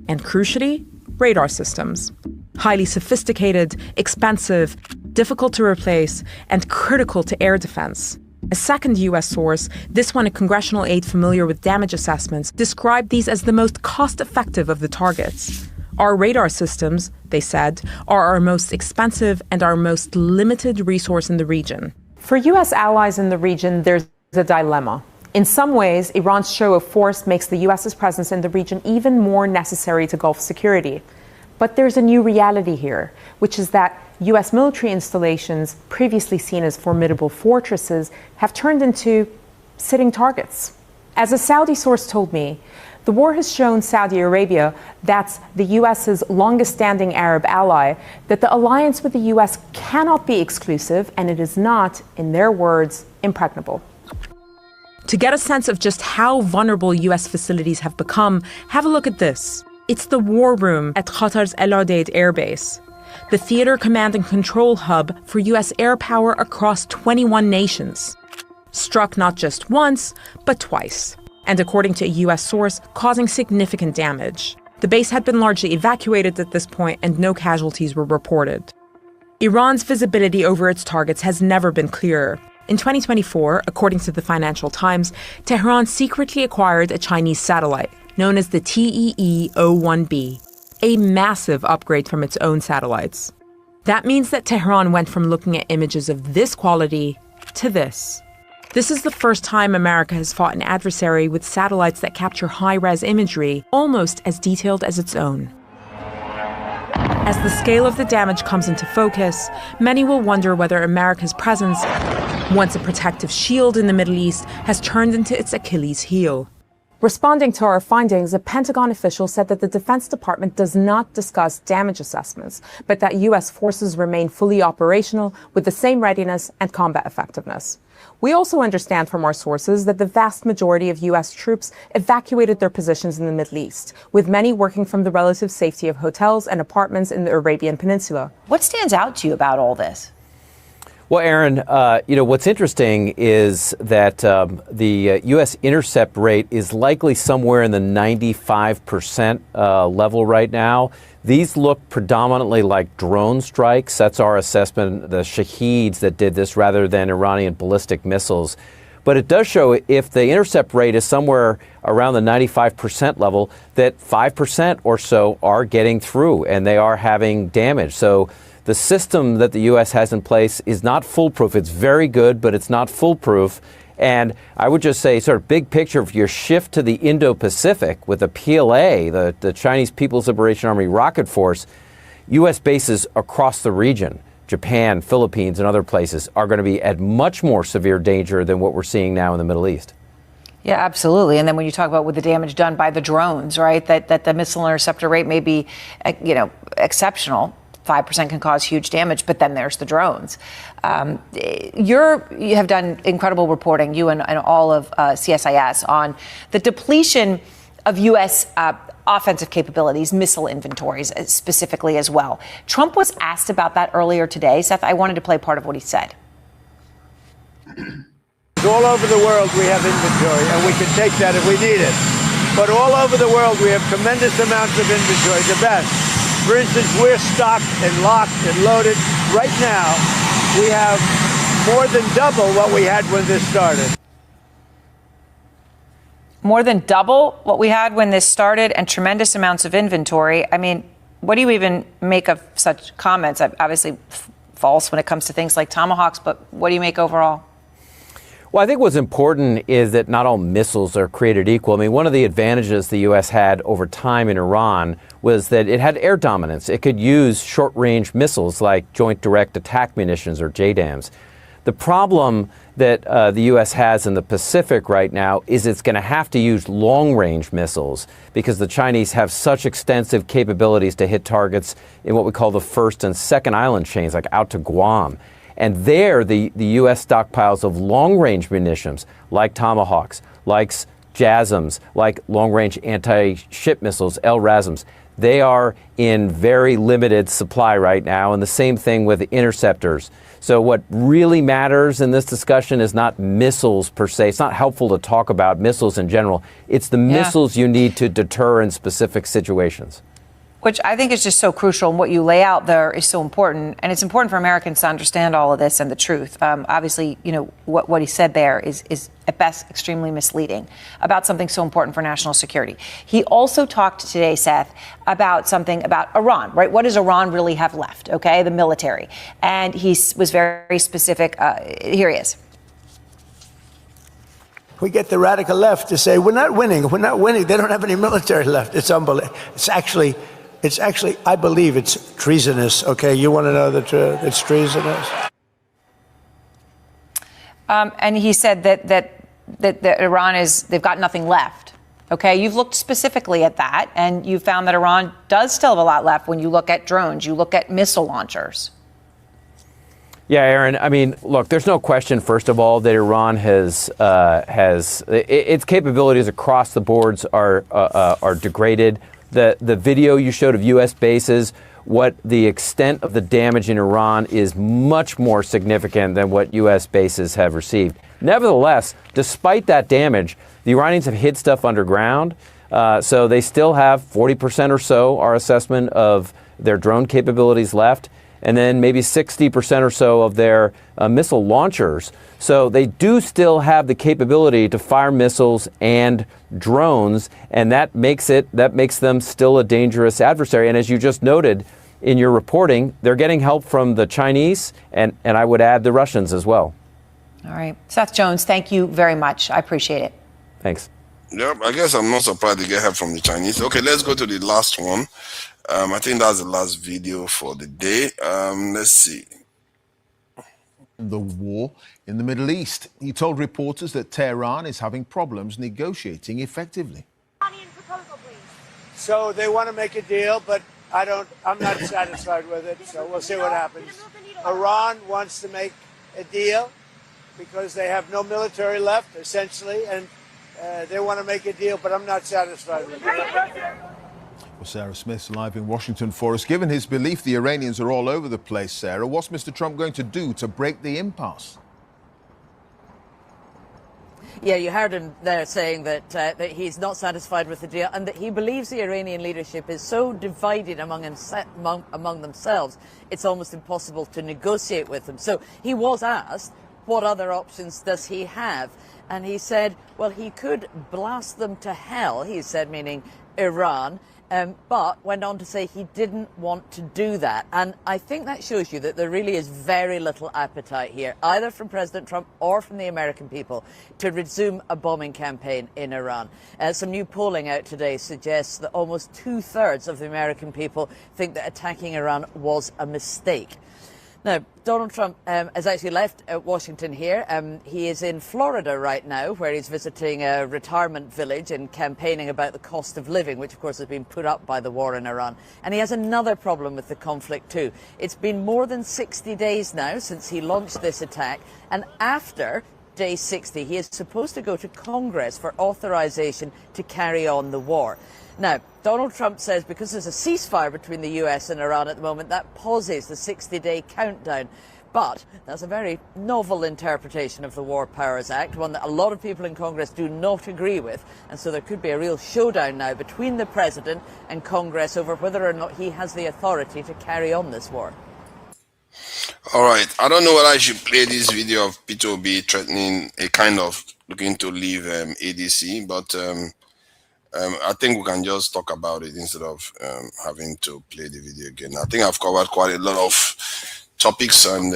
And crucially, radar systems. Highly sophisticated, expensive, difficult to replace, and critical to air defense. A second U.S. source, this one a congressional aide familiar with damage assessments, described these as the most cost-effective of the targets. Our radar systems, they said, are our most expensive and our most limited resource in the region. For U.S. allies in the region, there's a dilemma. In some ways, Iran's show of force makes the U.S.'s presence in the region even more necessary to Gulf security. But there's a new reality here, which is that U.S. military installations, previously seen as formidable fortresses, have turned into sitting targets. As a Saudi source told me, the war has shown Saudi Arabia, that's the U.S.'s longest-standing Arab ally, that the alliance with the U.S. cannot be exclusive, and it is not, in their words, impregnable. To get a sense of just how vulnerable U.S. facilities have become, have a look at this. It's the war room at Qatar's El Udeid Air Base, the theater command and control hub for U.S. air power across 21 nations. Struck not just once, but twice. And according to a U.S. source, causing significant damage. The base had been largely evacuated at this point, and no casualties were reported. Iran's visibility over its targets has never been clearer. In 2024, according to the Financial Times, Tehran secretly acquired a Chinese satellite, known as the TEE-01B, a massive upgrade from its own satellites. That means that Tehran went from looking at images of this quality to this. This is the first time America has fought an adversary with satellites that capture high-res imagery almost as detailed as its own. As the scale of the damage comes into focus, many will wonder whether America's presence, once a protective shield in the Middle East, has turned into its Achilles heel. Responding to our findings, a Pentagon official said that the Defense Department does not discuss damage assessments, but that U.S. forces remain fully operational with the same readiness and combat effectiveness. We also understand from our sources that the vast majority of U.S. troops evacuated their positions in the Middle East, with many working from the relative safety of hotels and apartments in the Arabian Peninsula. What stands out to you about all this? Well, Aaron, what's interesting is that the U.S. intercept rate is likely somewhere in the 95% level right now. These look predominantly like drone strikes. That's our assessment, the Shaheeds that did this rather than Iranian ballistic missiles. But it does show if the intercept rate is somewhere around the 95% level, that 5% or so are getting through and they are having damage. So the system that the U.S. has in place is not foolproof. It's very good, but it's not foolproof. And I would just say, sort of big picture, if your shift to the Indo-Pacific with the PLA, the Chinese People's Liberation Army Rocket Force, U.S. bases across the region, Japan, Philippines, and other places, are going to be at much more severe danger than what we're seeing now in the Middle East. Yeah, absolutely. And then when you talk about with the damage done by the drones, right, that the missile interceptor rate may be, exceptional. 5% can cause huge damage, but then there's the drones. You have done incredible reporting, you and all of CSIS, on the depletion of U.S. Offensive capabilities, missile inventories specifically as well. Trump was asked about that earlier today. Seth, I wanted to play part of what he said. All over the world we have inventory, and we can take that if we need it. But all over the world we have tremendous amounts of inventory, the best. For instance, we're stocked and locked and loaded. Right now, we have more than double what we had when this started. More than double what we had when this started, and tremendous amounts of inventory. I mean, what do you even make of such comments? Obviously false when it comes to things like Tomahawks, but what do you make overall? Well, I think what's important is that not all missiles are created equal. I mean, one of the advantages the U.S. had over time in Iran was that it had air dominance. It could use short-range missiles like Joint Direct Attack Munitions, or JDAMs. The problem that the U.S. has in the Pacific right now is it's going to have to use long-range missiles because the Chinese have such extensive capabilities to hit targets in what we call the first and second island chains, like out to Guam. And there, the U.S. stockpiles of long-range munitions, like Tomahawks, like JASSMs, like long-range anti-ship missiles, LRASMs, they are in very limited supply right now, and the same thing with the interceptors. So what really matters in this discussion is not missiles per se. It's not helpful to talk about missiles in general. It's the missiles you need to deter in specific situations. Which I think is just so crucial, and what you lay out there is so important. And it's important for Americans to understand all of this and the truth. Obviously, what he said there is at best extremely misleading about something so important for national security. He also talked today, Seth, about something about Iran, right? What does Iran really have left? Okay, the military. And he was very specific. Here he is. We get the radical left to say, we're not winning. We're not winning. They don't have any military left. It's unbelievable. It's actually, I believe it's treasonous. Okay, you want to know the truth? It's treasonous. And he said that Iran they've got nothing left. Okay, you've looked specifically at that, and you found that Iran does still have a lot left when you look at drones, you look at missile launchers. Yeah, Aaron, I mean, look, there's no question, first of all, that Iran has its capabilities across the boards are degraded. The video you showed of U.S. bases, what the extent of the damage in Iran is much more significant than what U.S. bases have received. Nevertheless, despite that damage, the Iranians have hid stuff underground, so they still have 40% or so, our assessment, of their drone capabilities left. and then maybe 60% or so of their missile launchers. So they do still have the capability to fire missiles and drones, and that makes them still a dangerous adversary. And as you just noted in your reporting, they're getting help from the Chinese, and I would add the Russians as well. All right. Seth Jones, thank you very much. I appreciate it. Thanks. Yep, I guess I'm not surprised they get help from the Chinese. Okay, let's go to the last one. I think that's the last video for the day. Let's see. The war in the Middle East. He told reporters that Tehran is having problems negotiating effectively. So they want to make a deal, but I'm not satisfied with it. So we'll see what happens. Iran wants to make a deal because they have no military left, essentially, and they want to make a deal, but I'm not satisfied with it. Well, Sarah Smith's live in Washington for us. Given his belief the Iranians are all over the place, Sarah, what's Mr. Trump going to do to break the impasse? Yeah, you heard him there saying that he's not satisfied with the deal and that he believes the Iranian leadership is so divided among themselves, it's almost impossible to negotiate with them. So he was asked, what other options does he have? And he said, well, he could blast them to hell, he said, meaning Iran, but went on to say he didn't want to do that. And I think that shows you that there really is very little appetite here, either from President Trump or from the American people, to resume a bombing campaign in Iran. Some new polling out today suggests that almost 2/3 of the American people think that attacking Iran was a mistake. Now, Donald Trump has actually left Washington here. He is in Florida right now, where he's visiting a retirement village and campaigning about the cost of living, which, of course, has been put up by the war in Iran. And he has another problem with the conflict, too. It's been more than 60 days now since he launched this attack. And after day 60, he is supposed to go to Congress for authorization to carry on the war. Now, Donald Trump says because there's a ceasefire between the US and Iran at the moment, that pauses the 60-day countdown. But that's a very novel interpretation of the War Powers Act, one that a lot of people in Congress do not agree with. And so there could be a real showdown now between the president and Congress over whether or not he has the authority to carry on this war. All right. I don't know whether I should play this video of Peter Obi threatening a kind of looking to leave ADC, but I think we can just talk about it instead of having to play the video again. I think I've covered quite a lot of topics and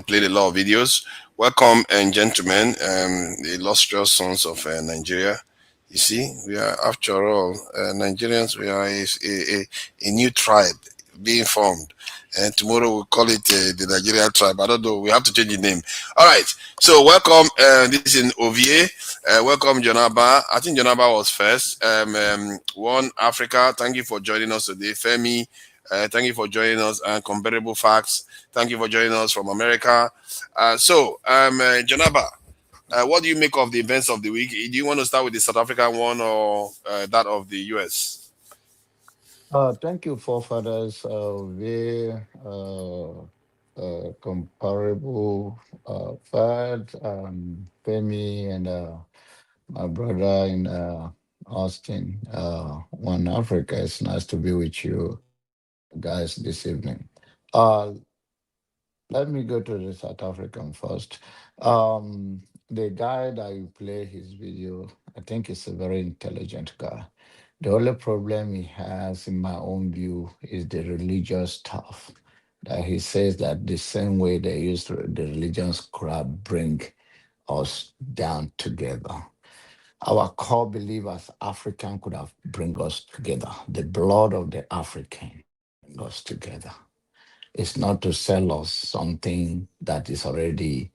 played a lot of videos. Welcome and gentlemen, the illustrious sons of Nigeria. You see, we are, after all, Nigerians. We are a new tribe being formed. And tomorrow we'll call it the Nigerian tribe. I don't know. We have to change the name. All right. So welcome. This is in Ovie. Welcome, Jonaba. I think Jonaba was first. One Africa. Thank you for joining us today. Femi. Thank you for joining us. Comparable Facts. Thank you for joining us from America. Jonaba, what do you make of the events of the week? Do you want to start with the South African one or that of the US? Thank you, forefathers. Very comparable fact. Femi and my brother in Austin, One Africa. It's nice to be with you guys this evening. Let me go to the South African first. The guy that you play his video, I think he's a very intelligent guy. The only problem he has, in my own view, is the religious stuff. That he says that the same way they used the religious crowd bring us down together. Our core belief as African could have bring us together. The blood of the African bring us together. It's not to sell us something that is already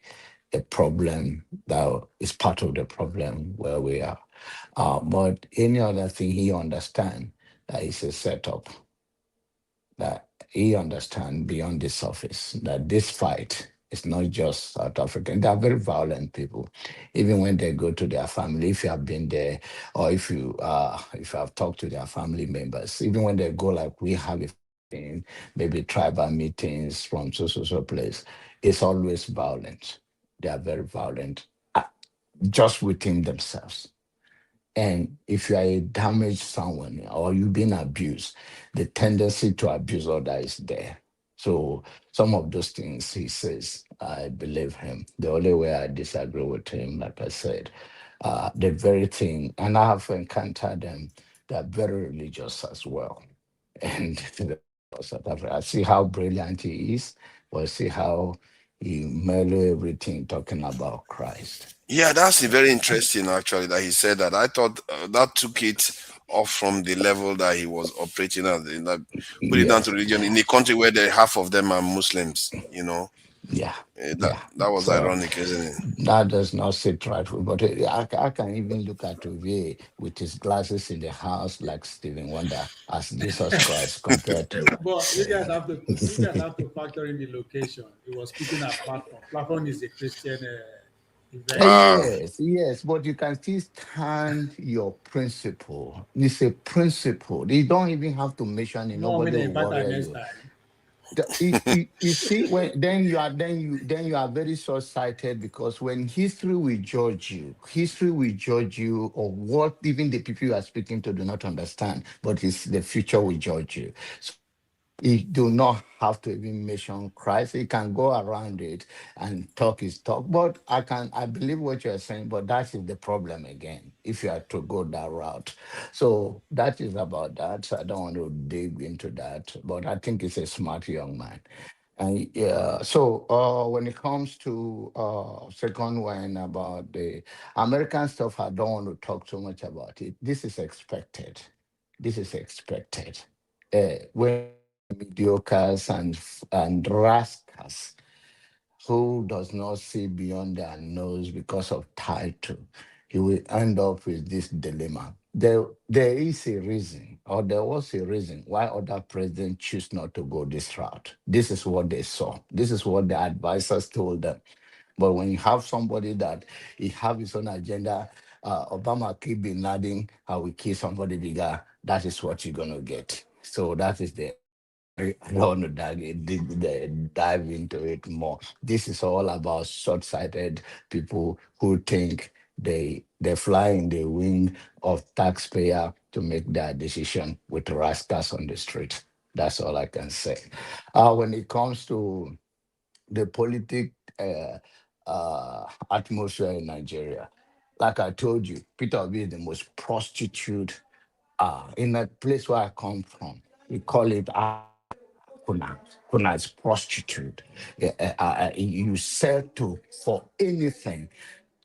a problem, that is part of the problem where we are. But any other thing he understands that is a setup, that he understands beyond the surface, that this fight is not just South African. They are very violent people. Even when they go to their family, if you have been there, or if you have talked to their family members, even when they go, like we have a thing, maybe tribal meetings from so place, it's always violent. They are very violent, just within themselves. And if you are a damaged someone or you've been abused, the tendency to abuse others is there. So some of those things he says, I believe him. The only way I disagree with him, like I said, the very thing, and I have encountered them, they're very religious as well. And South Africa, I see how brilliant he is, but see how he mellow everything talking about Christ. Yeah, that's very interesting actually that he said that. I thought that took it off from the level that he was operating at, put it down to religion in a country where half of them are Muslims, you know. Yeah. That was So ironic, isn't it? that does not sit right with, but I can even look at Ove with his glasses in the house like Stephen Wonder as Jesus Christ compared to. But you guys have to factor in the location. It was speaking at platform. Platform is a Christian event. Yes, but you can still stand your principle. It's a principle. You don't even have to mention it. Nobody will worry you. You see, then you are very short-sighted, because when history will judge you of what even the people you are speaking to do not understand, but it's the future will judge you. So you do not have to even mention Christ. You can go around it and talk his talk. But I believe what you're saying, but that is the problem again, if you are to go that route. So that is about that. So I don't want to dig into that, but I think he's a smart young man. And so when it comes to second one about the American stuff, I don't want to talk too much about it. This is expected. When mediocres and rascals who does not see beyond their nose because of title, he will end up with this dilemma. There is a reason, or there was a reason why other presidents choose not to go this route. This is what they saw. This is what the advisors told them. But when you have somebody that he have his own agenda, Obama keep Bin Laden, I will kill somebody bigger. That is what you're gonna get. So that is I don't want to dive into it more. This is all about short-sighted people who think they fly in the wing of taxpayer to make their decision with rascals on the street. That's all I can say. When it comes to the atmosphere in Nigeria, like I told you, Peter Obi is the most prostitute in a place where I come from. We call it Kuna. Kuna is prostitute. You sell to for anything.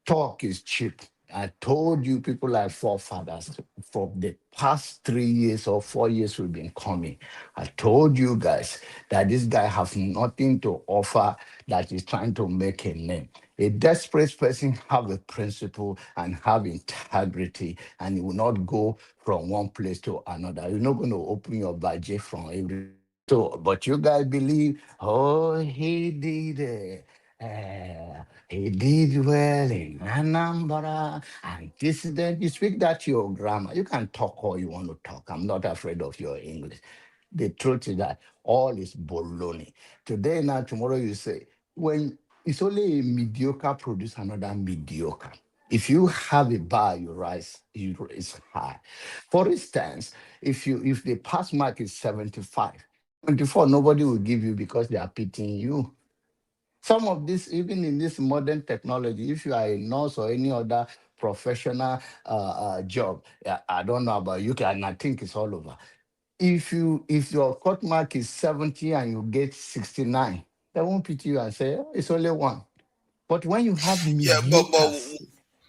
Talk is cheap. I told you people like forefathers for the past 3 years or 4 years we've been coming. I told you guys that this guy has nothing to offer, that is trying to make a name. A desperate person have a principle and have integrity, and he will not go from one place to another. You're not going to open your budget from every. So, but you guys believe, oh, he did well in Anambra, and this, then you speak that your grammar. You can talk all you want to talk. I'm not afraid of your English. The truth is that all is baloney. Today, now, tomorrow, you say, when it's only a mediocre produce another mediocre. If you have a bar, you rise, it's high. For instance, if the pass mark is 75, 24, nobody will give you because they are pitying you. Some of this, even in this modern technology, if you are a nurse or any other professional job, I don't know about UK, and I think it's all over. If your cut mark is 70 and you get 69, they won't pity you and say, oh, it's only one. But when you have mediocres,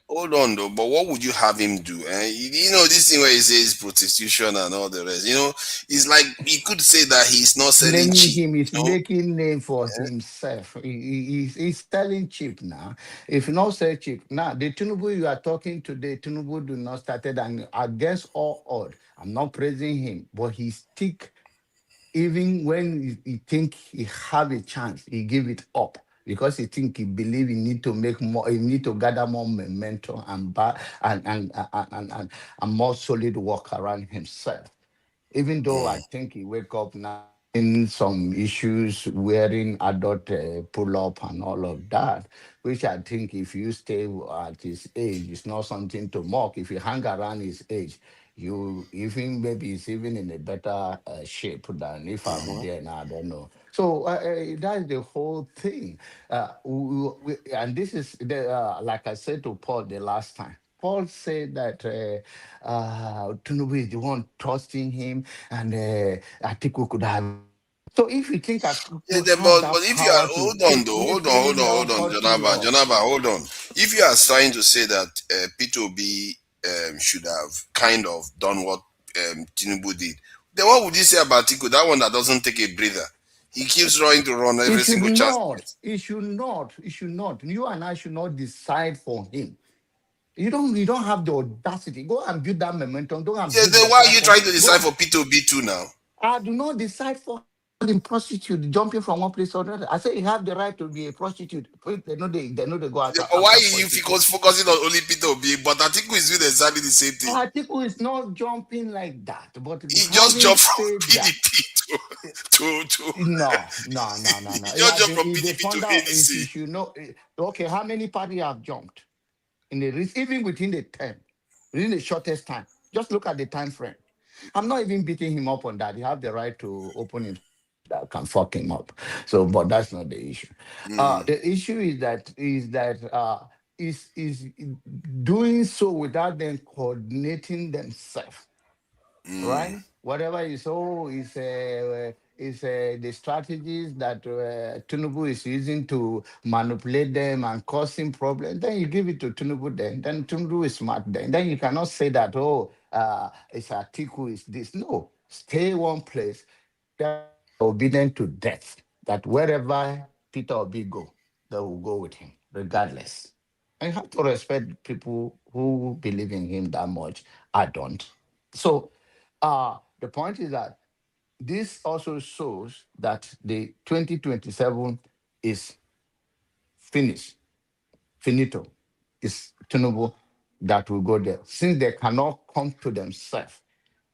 hold on though, but what would you have him do? You know, this thing where he says prostitution and all the rest, you know, it's like he could say that he's not selling cheap. Him is making name for himself. He's selling cheap now. If you not sell cheap, now the Tinubu you are talking today, Tinubu do not started, and against all odds, I'm not praising him, but he stick, even when he think he have a chance, he give it up. Because he think he believe he need to make more, he need to gather more momentum and more solid work around himself. Even though I think he wake up now in some issues, wearing adult pull-up and all of that, which I think if you stay at his age, it's not something to mock. If you hang around his age, you even maybe it's even in a better shape than if I'm there now. I don't know. So that's the whole thing. And this is like I said to Paul the last time. Paul said that Tinubu is the one trusting him, and Atiku could have. So if you think Atiku Yeah, has but that if you are, power to hold on take though, lift hold him on, down, cut him off. Janaba, hold on. If you are trying to say that P2B should have kind of done what Tinubu did, then what would you say about Tiku, that one that doesn't take a breather? He keeps trying to run It every should single chance. not. It should not. It should not. You and I should not decide for him. You don't have the audacity. Go and build that momentum. Go and Yeah, build then the why are you platform. trying to decide for P2B too now? I do not decide for the prostitute jumping from one place to another. I say you have the right to be a prostitute. They know they go after. Yeah, but why are you prostitutes. focusing on only P2B? But Atiku is doing exactly the same thing. Atiku is not jumping like that. But He just jumped from that, PDP to No. He just jumped from PDP to If ADC. you should know, okay, how many parties have jumped in the race, even within the term, within the shortest time? Just look at the time frame. I'm not even beating him up on that. You have the right to open him. That can fuck him up. So, but that's not the issue. The issue is that is doing so without them coordinating themselves, right? Whatever is the strategies that Tinubu is using to manipulate them and causing problems. Then you give it to Tinubu. Then Tinubu is smart. Then you cannot say that it's Atiku is this. No, stay one place. They're obedient to death. That wherever Peter Obi go, they will go with him, regardless. I have to respect people who believe in him that much. I don't. So the point is that this also shows that the 2027 is finished, finito. It's Tinubu that will go there. Since they cannot come to themselves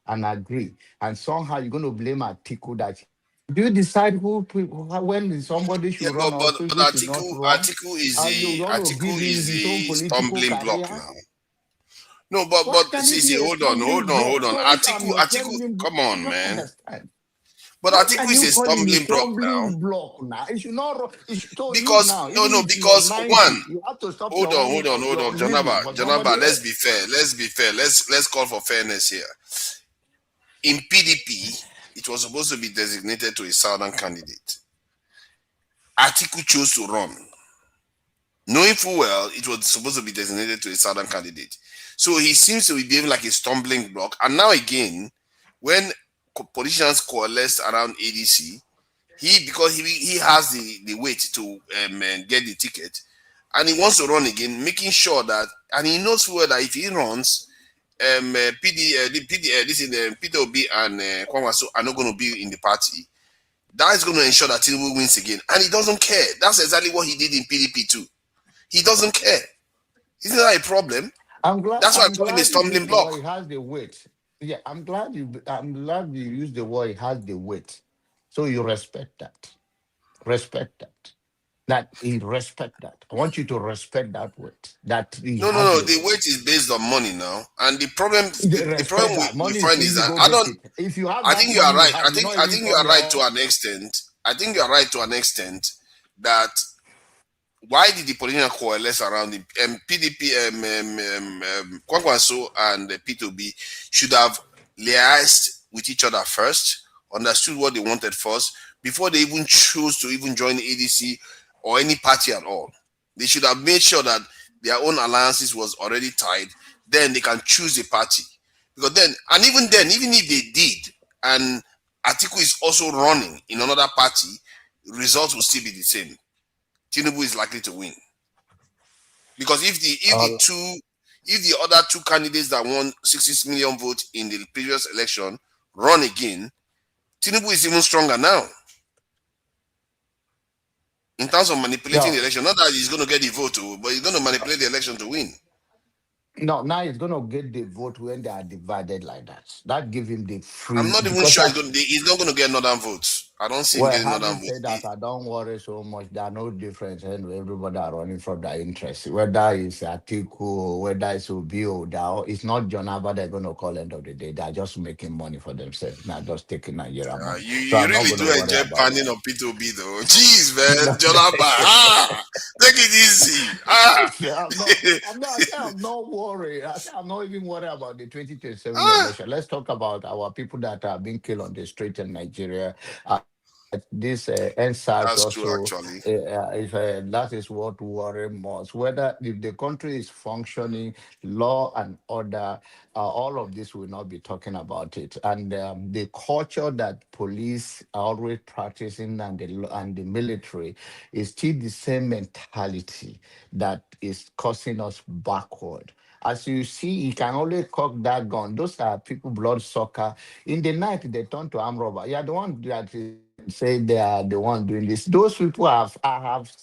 and agree, and somehow you're going to blame Atiku that. Do you decide when somebody should run or who should not run? Atiku is a stumbling block career? now. No, but see, hold on. Atiku, come on, man. But Atiku is a stumbling block now. It should not. Because one. Hold on, Janaba. Let's be fair. Let's call for fairness here. In PDP, it was supposed to be designated to a southern candidate. Atiku chose to run, knowing full well it was supposed to be designated to a southern candidate. So he seems to be behaving like a stumbling block. And now again, when politicians coalesce around ADC, because he has the weight to get the ticket, and he wants to run again, making sure that, and he knows full well that if he runs, Peter Obi and Kwamasu are not going to be in the party. That is going to ensure that Tinubu wins again, and he doesn't care. That's exactly what he did in PDP too. He doesn't care. Isn't that a problem? That's why I'm calling him a stumbling block. He has the weight. Yeah, I'm glad you use the word. He has the weight, so you respect that. Respect that. That he respect that. I want you to respect that weight. That no. The weight is based on money now, and the problem we find is that I don't. If you have, I think you are right. I think you are right to an extent. I think you are right to an extent that why did the politician coalesce around him? PDP, Kwakwanso and P2B should have liaised with each other first, understood what they wanted first, before they even chose to even join the ADC or any party at all. They should have made sure that their own alliances was already tied. Then they can choose a party. Because then, and even then, even if they did, and Atiku is also running in another party, results will still be the same. Tinubu is likely to win. Because if the other two candidates that won 66 million votes in the previous election run again, Tinubu is even stronger now. In terms of manipulating the election, not that he's going to get the vote, but he's going to manipulate the election to win. No, now he's going to get the vote when they are divided like that. That gives him the free. I'm not even sure he's not going to get northern votes. I don't see him Well, getting another having vote. said that, I don't worry so much. There are no difference, and everybody are running from their interests. Whether it's Atiku or whether it's Obi or Dow, it's not John Abba they're going to call end of the day. They're just making money for themselves, not just taking Nigeria money. So You I'm not really going do to worry enjoy about panning that. on P2B though. Jeez, man. Jonathan, take it easy. I say I'm not worried. I say I'm not even worried about the 2027 election. Let's talk about our people that are being killed on the street in Nigeria. This NSAS That's true, also, actually. that is what worry most. Whether if the country is functioning, law and order, all of this will not be talking about it. And the culture that police are always practicing and the military is still the same mentality that is causing us backward. As you see, you can only cock that gun. Those are people blood sucker. In the night, they turn to arm robber. Yeah, the one that say they are the one doing this. Those people I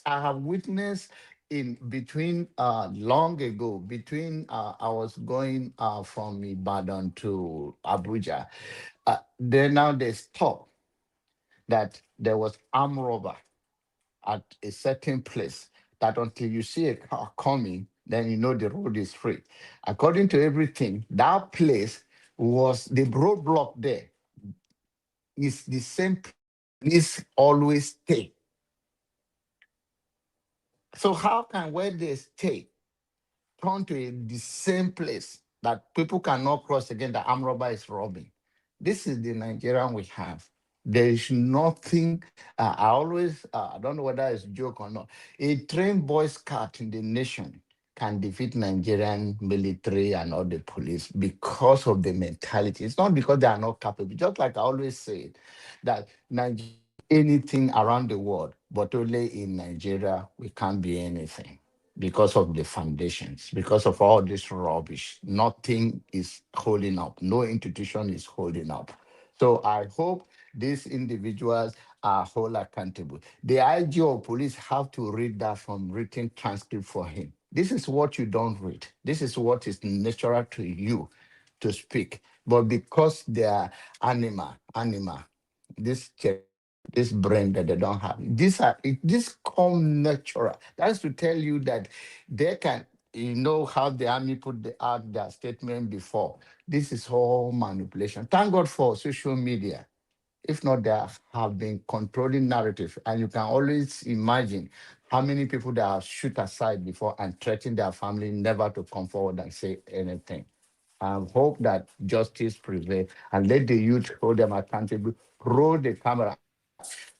have witnessed in between long ago, between I was going from Ibadan to Abuja. Then now they stop that there was arm robber at a certain place, that until you see a car coming, then you know the road is free. According to everything, that place was the roadblock there is the same place always stay. So how can where they stay turn to the same place that people cannot cross again, the armed robber is robbing? This is the Nigerian we have. There is nothing. I always, I don't know whether it's a joke or not. A trained Boy Scout in the nation can defeat Nigerian military and all the police because of the mentality. It's not because they are not capable. Just like I always say, that Nigeria, anything around the world, but only in Nigeria, we can't be anything because of the foundations, because of all this rubbish. Nothing is holding up. No institution is holding up. So I hope these individuals are whole accountable. The IG of police have to read that from written transcript for him. This is what you don't read. This is what is natural to you to speak. But because they are animal, this this brain that they don't have. This come natural. That's to tell you that they can, you know how the army put out their statement before. This is all manipulation. Thank God for social media. If not, they have been controlling narrative. And you can always imagine how many people they have shoot aside before and threaten their family never to come forward and say anything. I hope that justice prevails and let the youth hold them accountable. Roll the camera.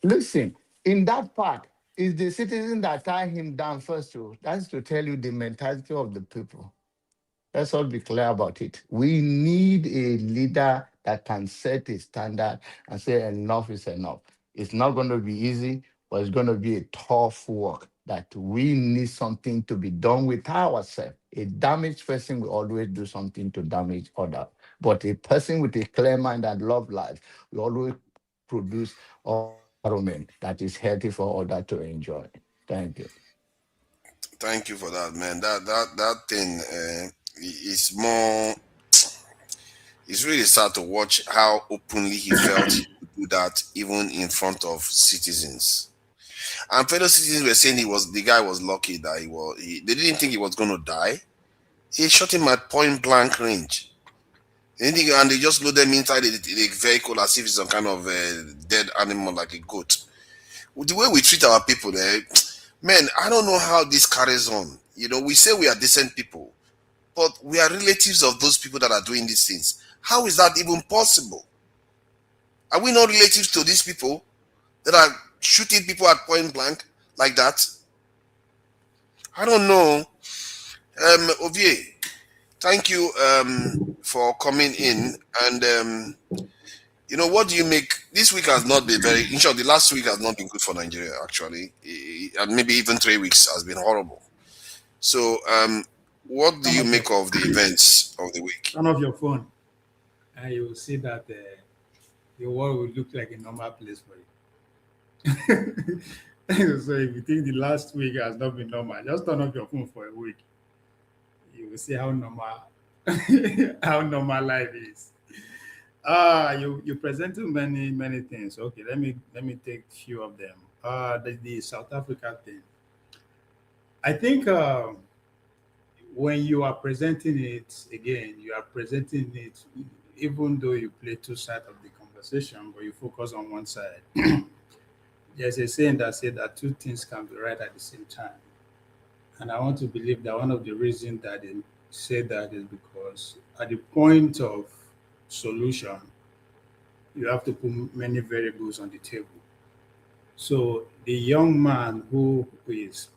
Listen, in that part, is the citizen that tie him down first. That's to tell you the mentality of the people. Let's all be clear about it. We need a leader that can set a standard and say enough is enough. It's not going to be easy, but it's going to be a tough work that we need something to be done with ourselves. A damaged person will always do something to damage others. But a person with a clear mind and love life will always produce an environment that is healthy for others to enjoy. Thank you. Thank you for that, man. That thing is more. It's really sad to watch how openly he felt he could do that, even in front of citizens. And fellow citizens were saying the guy was lucky that they didn't think he was going to die. He shot him at point blank range. And they just load them inside the vehicle as if it's some kind of dead animal like a goat. With the way we treat our people, man, I don't know how this carries on. You know, we say we are decent people, but we are relatives of those people that are doing these things. How is that even possible? Are we not relatives to these people that are shooting people at point blank like that? I don't know. Ovie, thank you for coming in. And you know, what do you make? This week has not been in short, the last week has not been good for Nigeria, actually. And maybe even 3 weeks has been horrible. So, what do you make of the events of the week? Turn off your phone, and you will see that the world will look like a normal place for you. So, if you think the last week has not been normal, just turn off your phone for a week. You will see how normal, how normal life is. You presented many things. Okay, let me take a few of them. The South Africa thing. I think when you are presenting it again, you are presenting it even though you play two sides of the conversation, but you focus on one side. There's a saying that said that two things can be right at the same time. And I want to believe that one of the reasons that they say that is because at the point of solution, you have to put many variables on the table. So the young man who is,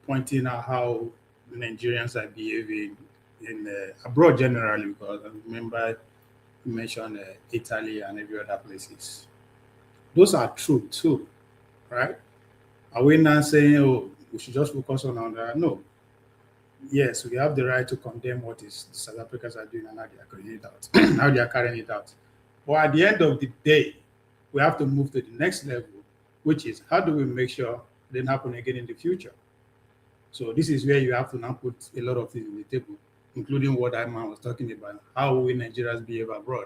pointing out how Nigerians are behaving in abroad generally, because I remember you mentioned Italy and every other places. Those are true too, right? Are we not saying, oh, we should just focus on that? No. Yes, we have the right to condemn what is the South Africans are doing and how they are carrying it out. How they are carrying it out. But at the end of the day, we have to move to the next level, which is how do we make sure it doesn't happen again in the future? So this is where you have to now put a lot of things on the table, including what that man was talking about, how we Nigerians behave abroad.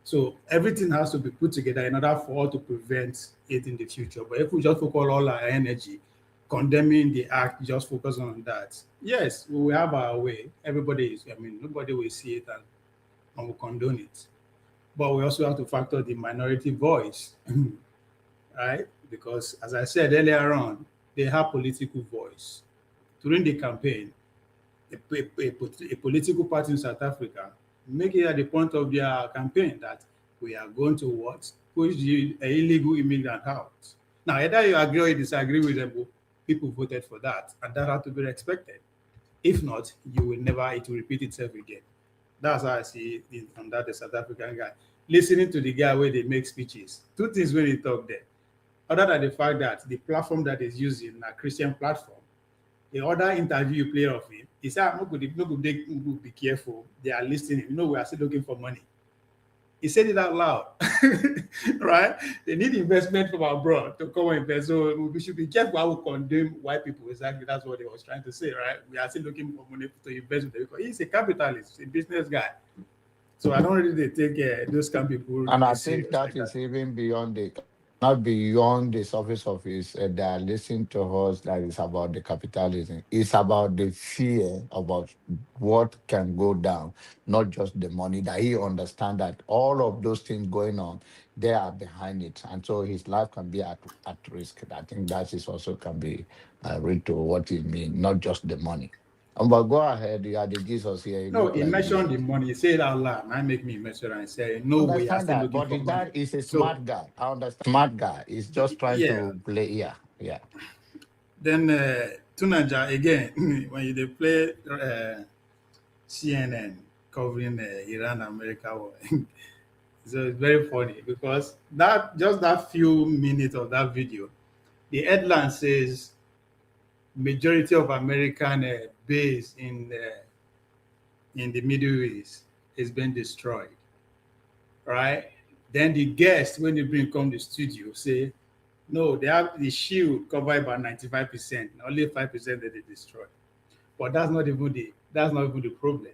So everything has to be put together in order for us to prevent it in the future. But if we just focus all our energy condemning the act, just focus on that, yes, we will have our way. Nobody will see it and will condone it. But we also have to factor the minority voice, right? Because as I said earlier on, they have political voice. During the campaign, a political party in South Africa make it at the point of their campaign that we are going to what? Push the illegal immigrant out. Now, either you agree or you disagree with them, people voted for that, and that had to be expected. If not, it will repeat itself again. That's how I see it from that the South African guy. Listening to the guy where they make speeches. Two things when he talk there. Other than the fact that the platform that is using a Christian platform, the other interview you play of him, he said, no good, be careful. They are listening. We are still looking for money. He said it out loud, right? They need investment from abroad to come and invest. So we should be careful how we condemn white people. Exactly, that's what he was trying to say, right? We are still looking for money to invest with them because he's a capitalist, a business guy. So I don't really take those kind of people. And I think that is even beyond not beyond the surface of his, they are listening to us that is about the capitalism. It's about the fear about what can go down, not just the money, that he understands that all of those things going on, they are behind it. And so his life can be at risk. I think that is also can be read to what it means, not just the money. But go ahead, you are the Jesus here. No, he mentioned the money. He said it out loud. I make me mention and say, no, we are still looking for money. But that is a smart guy. I understand. Smart guy. He's just trying to play. Yeah. Then Tunaja again, when they play CNN covering Iran America war, so it's very funny because that few minutes of that video, the headline says majority of American base in the Middle East is being destroyed, right? Then the guests, when they come to the studio, say, no, they have the shield covered by 95%, only 5% that they destroy. But that's not even the problem.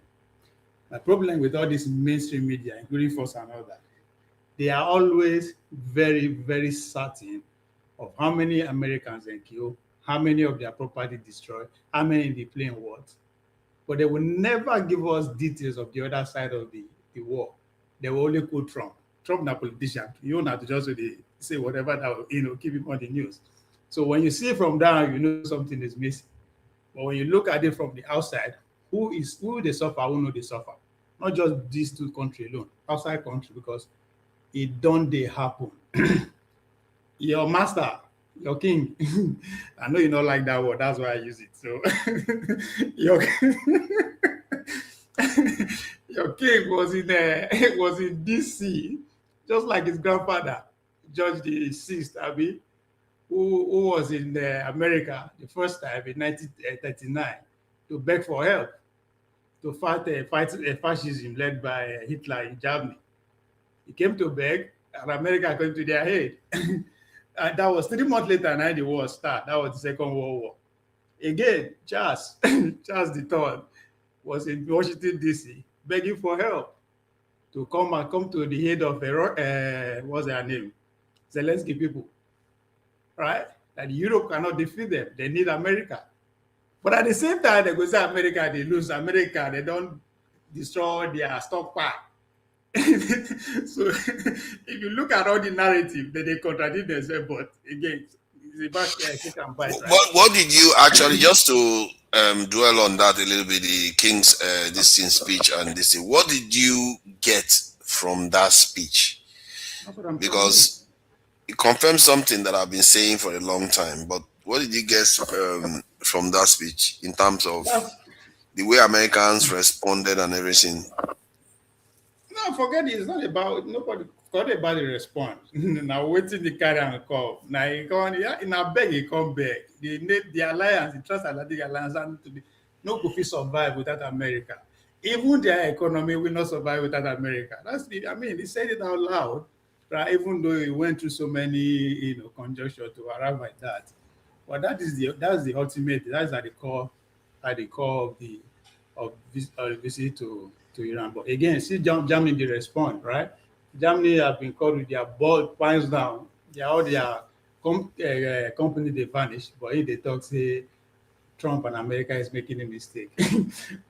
The problem with all this mainstream media, including Fox and all that, they are always very, very certain of how many Americans they kill, how many of their property destroyed, how many they play in what. But they will never give us details of the other side of the war. They will only quote Trump. Trump is a politician. You don't have to just say whatever that will, keep him on the news. So when you see it from down, you know something is missing. But when you look at it from the outside, who they suffer, who know they suffer. Not just these two countries alone, outside country, because it don't they happen. Your master, your king, I know you don't like that word, that's why I use it. So your king was in DC, just like his grandfather, George VI, who was in America the first time in 1939 to beg for help to fight fascism led by Hitler in Germany. He came to beg, and America came to their aid. And that was 3 months later, and the war started. That was the Second World War. Again, Charles III was in Washington, D.C., begging for help. to come to the head of what's their name? Zelensky people, right? That Europe cannot defeat them. They need America. But at the same time, they go say America, they lose America, they don't destroy their stockpile. So if you look at all the narrative, they contradict themselves, but again, it's about kick and bite, right? What did you actually, just to dwell on that a little bit, the King's this thing speech and this thing, what did you get from that speech? Because it confirms something that I've been saying for a long time, but what did you get from that speech in terms of the way Americans responded and everything? No, forget it. It's not about nobody. Forget about the response. Now waiting the carry and come. Now he come. Yeah, in a beg he come back. The alliance, the transatlantic alliance, and to be no could fit survive without America. Even their economy will not survive without America. That's the. I mean, he said it out loud, right? Even though he went through so many, conjuncture to arrive at that. But that's the ultimate. That's at the core of this visit to Iran. But again, see Germany they respond, right? Germany have been called with their bold pants down. All their company they vanish, but if they talk say Trump and America is making a mistake.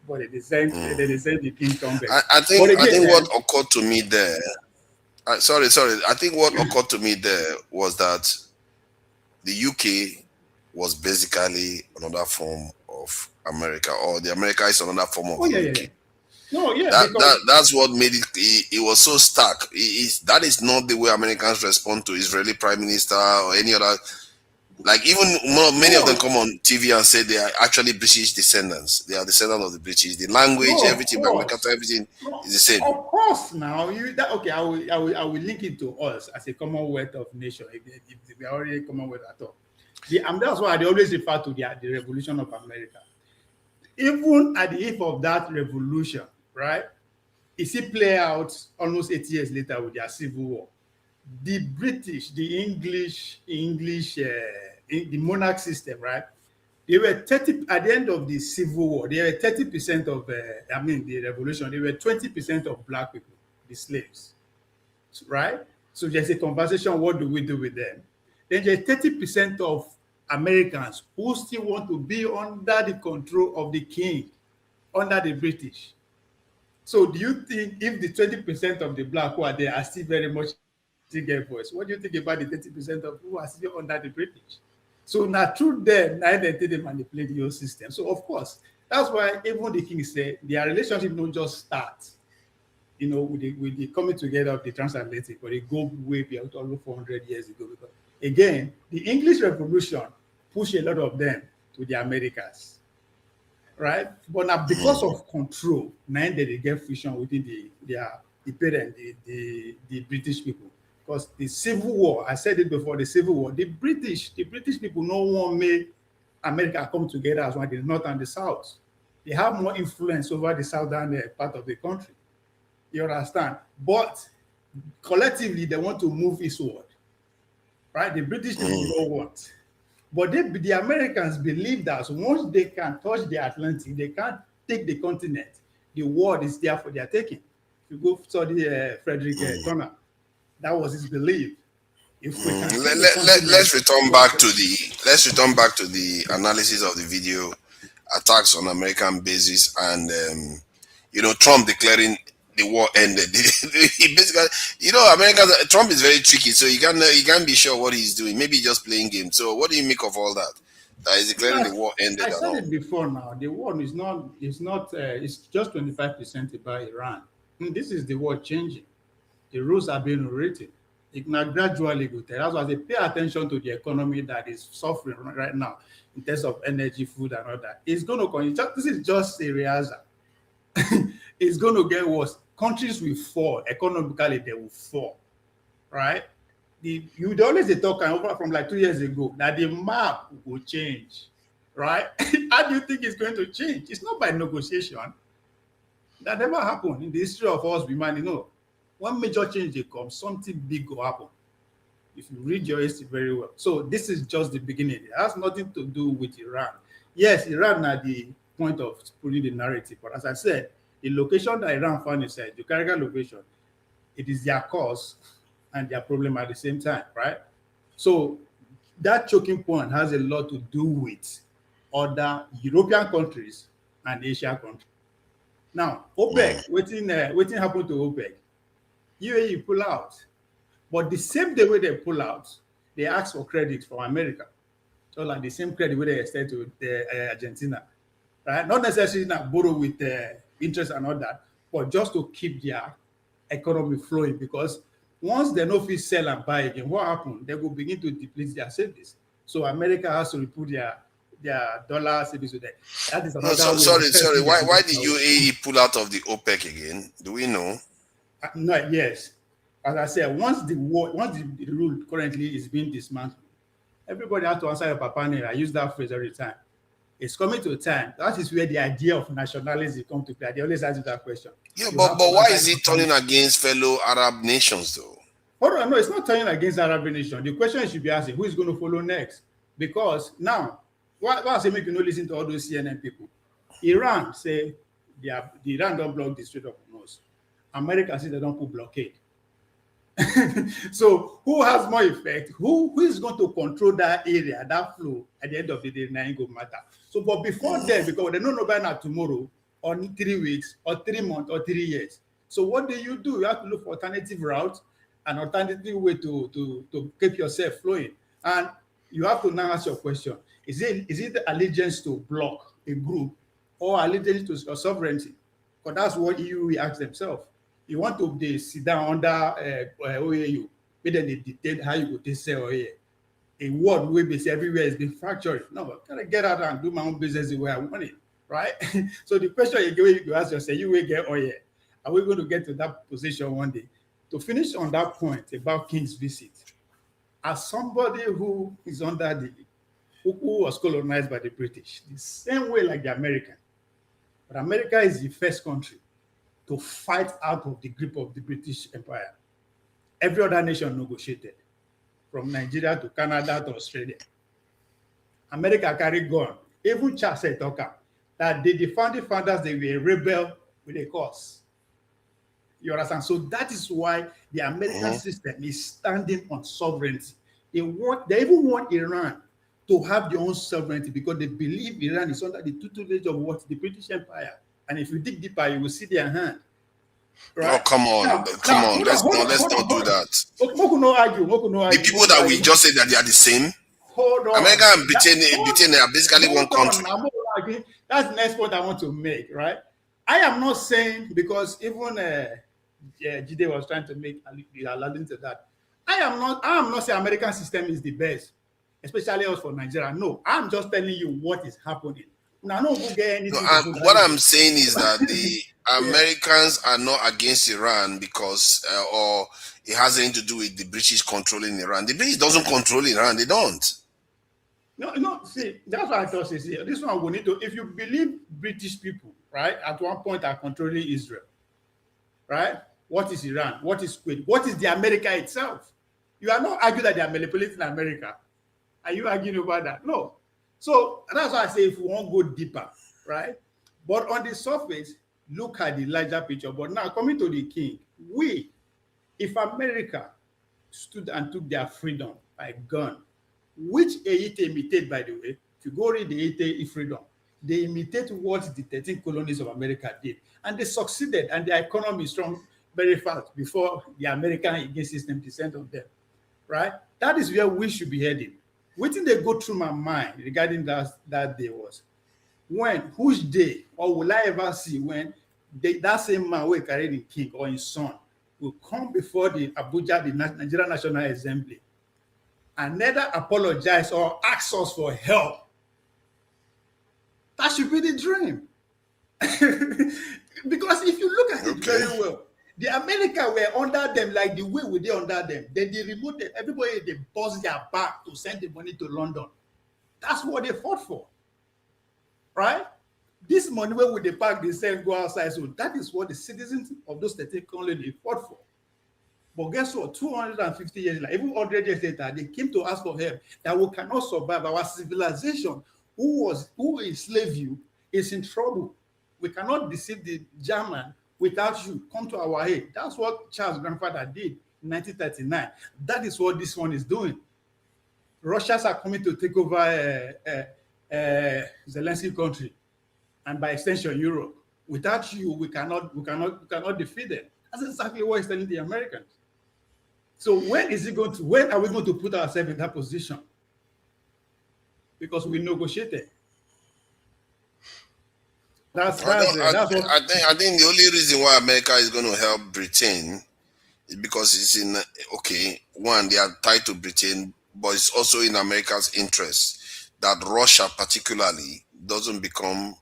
But they send the king come back. I think what occurred to me there. Sorry. I think what occurred to me there was that the UK was basically another form of America, or the America is another form of the UK. Yeah. No, yeah. That's what made it was so stark. That is not the way Americans respond to Israeli prime minister or any other. Like even many of them come on TV and say they are actually British descendants. They are descendants of the British. The language, everything, everything is the same. Of course, now okay. I will link it to us as a Commonwealth of nation. If we are already a Commonwealth at all. That's why they always refer to the Revolution of America. Even at the eve of that revolution, right? You see play out almost 8 years later with their civil war. The British, the English, the monarch system, right? They were 30 at the end of the civil war. They were 30% of the revolution. They were 20% of black people, the slaves, right? So there's a conversation. What do we do with them? Then there's 30% of Americans who still want to be under the control of the king, under the British. So do you think if the 20% of the black who are there are still very much get voice, what do you think about the 30% of who are still under the British? So now through them, now they manipulate the whole system. So of course, that's why even the king said their relationship don't just start, with the coming together of the transatlantic, but they go way beyond almost 400 years ago. Because again, the English Revolution pushed a lot of them to the Americas, right? But now because of control, now they get friction within the parent, the British people. Because the Civil War, I said it before, the Civil War, the British people no one made America come together as one, the North and the South. They have more influence over the southern part of the country. You understand? But collectively, they want to move eastward, right? The British people don't want. But the Americans believe that once they can touch the Atlantic, they can't take the continent. The world is there for their taking. If you go study Frederick Turner, that was his belief. If we can let's return back to the analysis of the video attacks on American bases and Trump declaring the war ended. He basically, Trump is very tricky, so you can't be sure what he's doing. Maybe just playing games. So what do you make of all that? That is declaring the war ended. I said it before. Now the war is not. It's just 25% about Iran. This is the war changing. The rules are being rewritten. It now gradually go there. That's why they pay attention to the economy that is suffering right now in terms of energy, food, and all that. It's going to continue. This is just a rehearsal. It's going to get worse. Countries will fall. Economically, they will fall. Right? You always talk over from like 2 years ago that the map will change. Right? How do you think it's going to change? It's not by negotiation. That never happened in the history of us, one major change they come, something big will happen. If you read your history very well. So this is just the beginning. It has nothing to do with Iran. Yes, Iran at the point of putting the narrative, but as I said, The location that Iran found itself, the geographical location, it is their cause and their problem at the same time, right? So that choking point has a lot to do with other European countries and Asian countries. Now, OPEC, waiting happened to OPEC. UAE pull out. But the same day when they pull out, they ask for credit from America. So like the same credit where they extend to Argentina. Right? Not necessarily not borrow with interest and all that, but just to keep their economy flowing, because once they know if we sell and buy again, what happens? They will begin to deplete their savings. So America has to reput their dollar savings with that. That is another sorry. Why did UAE pull out of the OPEC again? Do we know? No, yes. As I said, once the rule currently is being dismantled, everybody has to answer your papa name. I use that phrase every time. It's coming to a time. That is where the idea of nationalism comes to play. They always ask you that question. Yeah, but why is it turning against fellow Arab nations, though? Hold on, no, it's not turning against Arab nations. The question should be asking, who is going to follow next? Because now, why I say make you not listen to all those CNN people? Iran say the Iran don't block the Strait of Hormuz. America say they don't put blockade. So who has more effect? Who is going to control that area, that flow at the end of the day? It go matter. So, but before then, because they don't know by now tomorrow, or 3 weeks, or 3 months, or 3 years. So what do? You have to look for alternative routes, an alternative way to keep yourself flowing. And you have to now ask your question: Is it allegiance to block a group, or allegiance to your sovereignty? Because that's what EU asks themselves. You want to sit down under OAU, but then they dictate how you go to sell OAU. A world where basically everywhere is being fractured. No, can I get out and do my own business the way I want it, right? So the question you ask yourself, you will get OAU. Are we going to get to that position one day? To finish on that point about King's visit, as somebody who is under who was colonized by the British, the same way like the American, but America is the first country to fight out of the grip of the British Empire. Every other nation negotiated, from Nigeria to Canada to Australia. America carried gun. Even Charles said, that the founding fathers, they were rebel with a cause. You understand? So that is why the American system is standing on sovereignty. They even want Iran to have their own sovereignty because they believe Iran is under the tutelage of what? The British Empire. And if you dig deeper, you will see their hand. Right? Oh, come on. Let's not do that. No argue. The people that we just said that they are the same. Hold on. America and Britain are basically one country. That's the next point I want to make, right? I am not saying, because even Jide was trying to make alluding to that. I am not saying American system is the best, especially us for Nigeria. No, I'm just telling you what is happening. What I'm saying is that the Americans are not against Iran because, or it has anything to do with the British controlling Iran. The British doesn't control Iran. They don't. No. See, that's what I thought. See, this one we need to. If you believe British people, right, at one point are controlling Israel, right? What is Iran? What is Kuwait? What is the America itself? You are not arguing that they are manipulating America. Are you arguing about that? No. So that's why I say if we want to go deeper, right? But on the surface, look at the larger picture. But now coming to the king, if America stood and took their freedom by gun, which Haiti imitate, by the way, if you go read the Haiti freedom, they imitate what the 13 colonies of America did. And they succeeded, and their economy is strong very fast before the American against system descent on them, right? That is where we should be heading. What did they go through my mind regarding that day was, whose day, or will I ever see when that same man who carried the king or his son will come before the Abuja, the Nigerian National Assembly, and neither apologize or ask us for help? That should be the dream. Because if you look at it very well, the America were under them like the way we did under them. Then they removed them. Everybody, they bust their back to send the money to London. That's what they fought for. Right? This money where would they pack, they send, go outside. So that is what the citizens of those 13 colonies fought for. But guess what? 250 years later, even 100 years later, they came to ask for help that we cannot survive. Our civilization, who enslaved you, is in trouble. We cannot deceive the German without you. Come to our aid. That's what Charles' grandfather did in 1939. That is what this one is doing. Russians are coming to take over Zelensky country, and by extension, Europe. Without you, we cannot defeat them. That's exactly what he's telling the Americans. So when are we going to put ourselves in that position? Because we negotiated. I think the only reason why America is going to help Britain is because it's in one, they are tied to Britain, but it's also in America's interest that Russia particularly doesn't become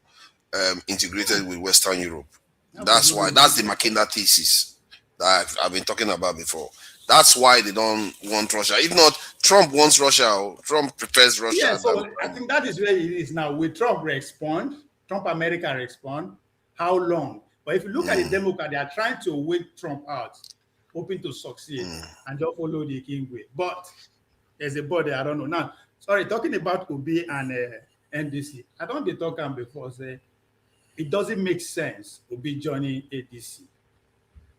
integrated with Western Europe. That's why, that's the Mackinder thesis that I've been talking about before. That's why they don't want Russia. If not, Trump wants Russia. Trump prefers Russia. Yeah, so I think that is where it is now. Will Trump respond? Trump America respond? How long? But if you look at the Democrats, they are trying to wait Trump out, hoping to succeed and just follow the king way. But there's a body, I don't know. Now, sorry, talking about Obi and NDC, I don't be talking before, say, it doesn't make sense Obi joining ADC.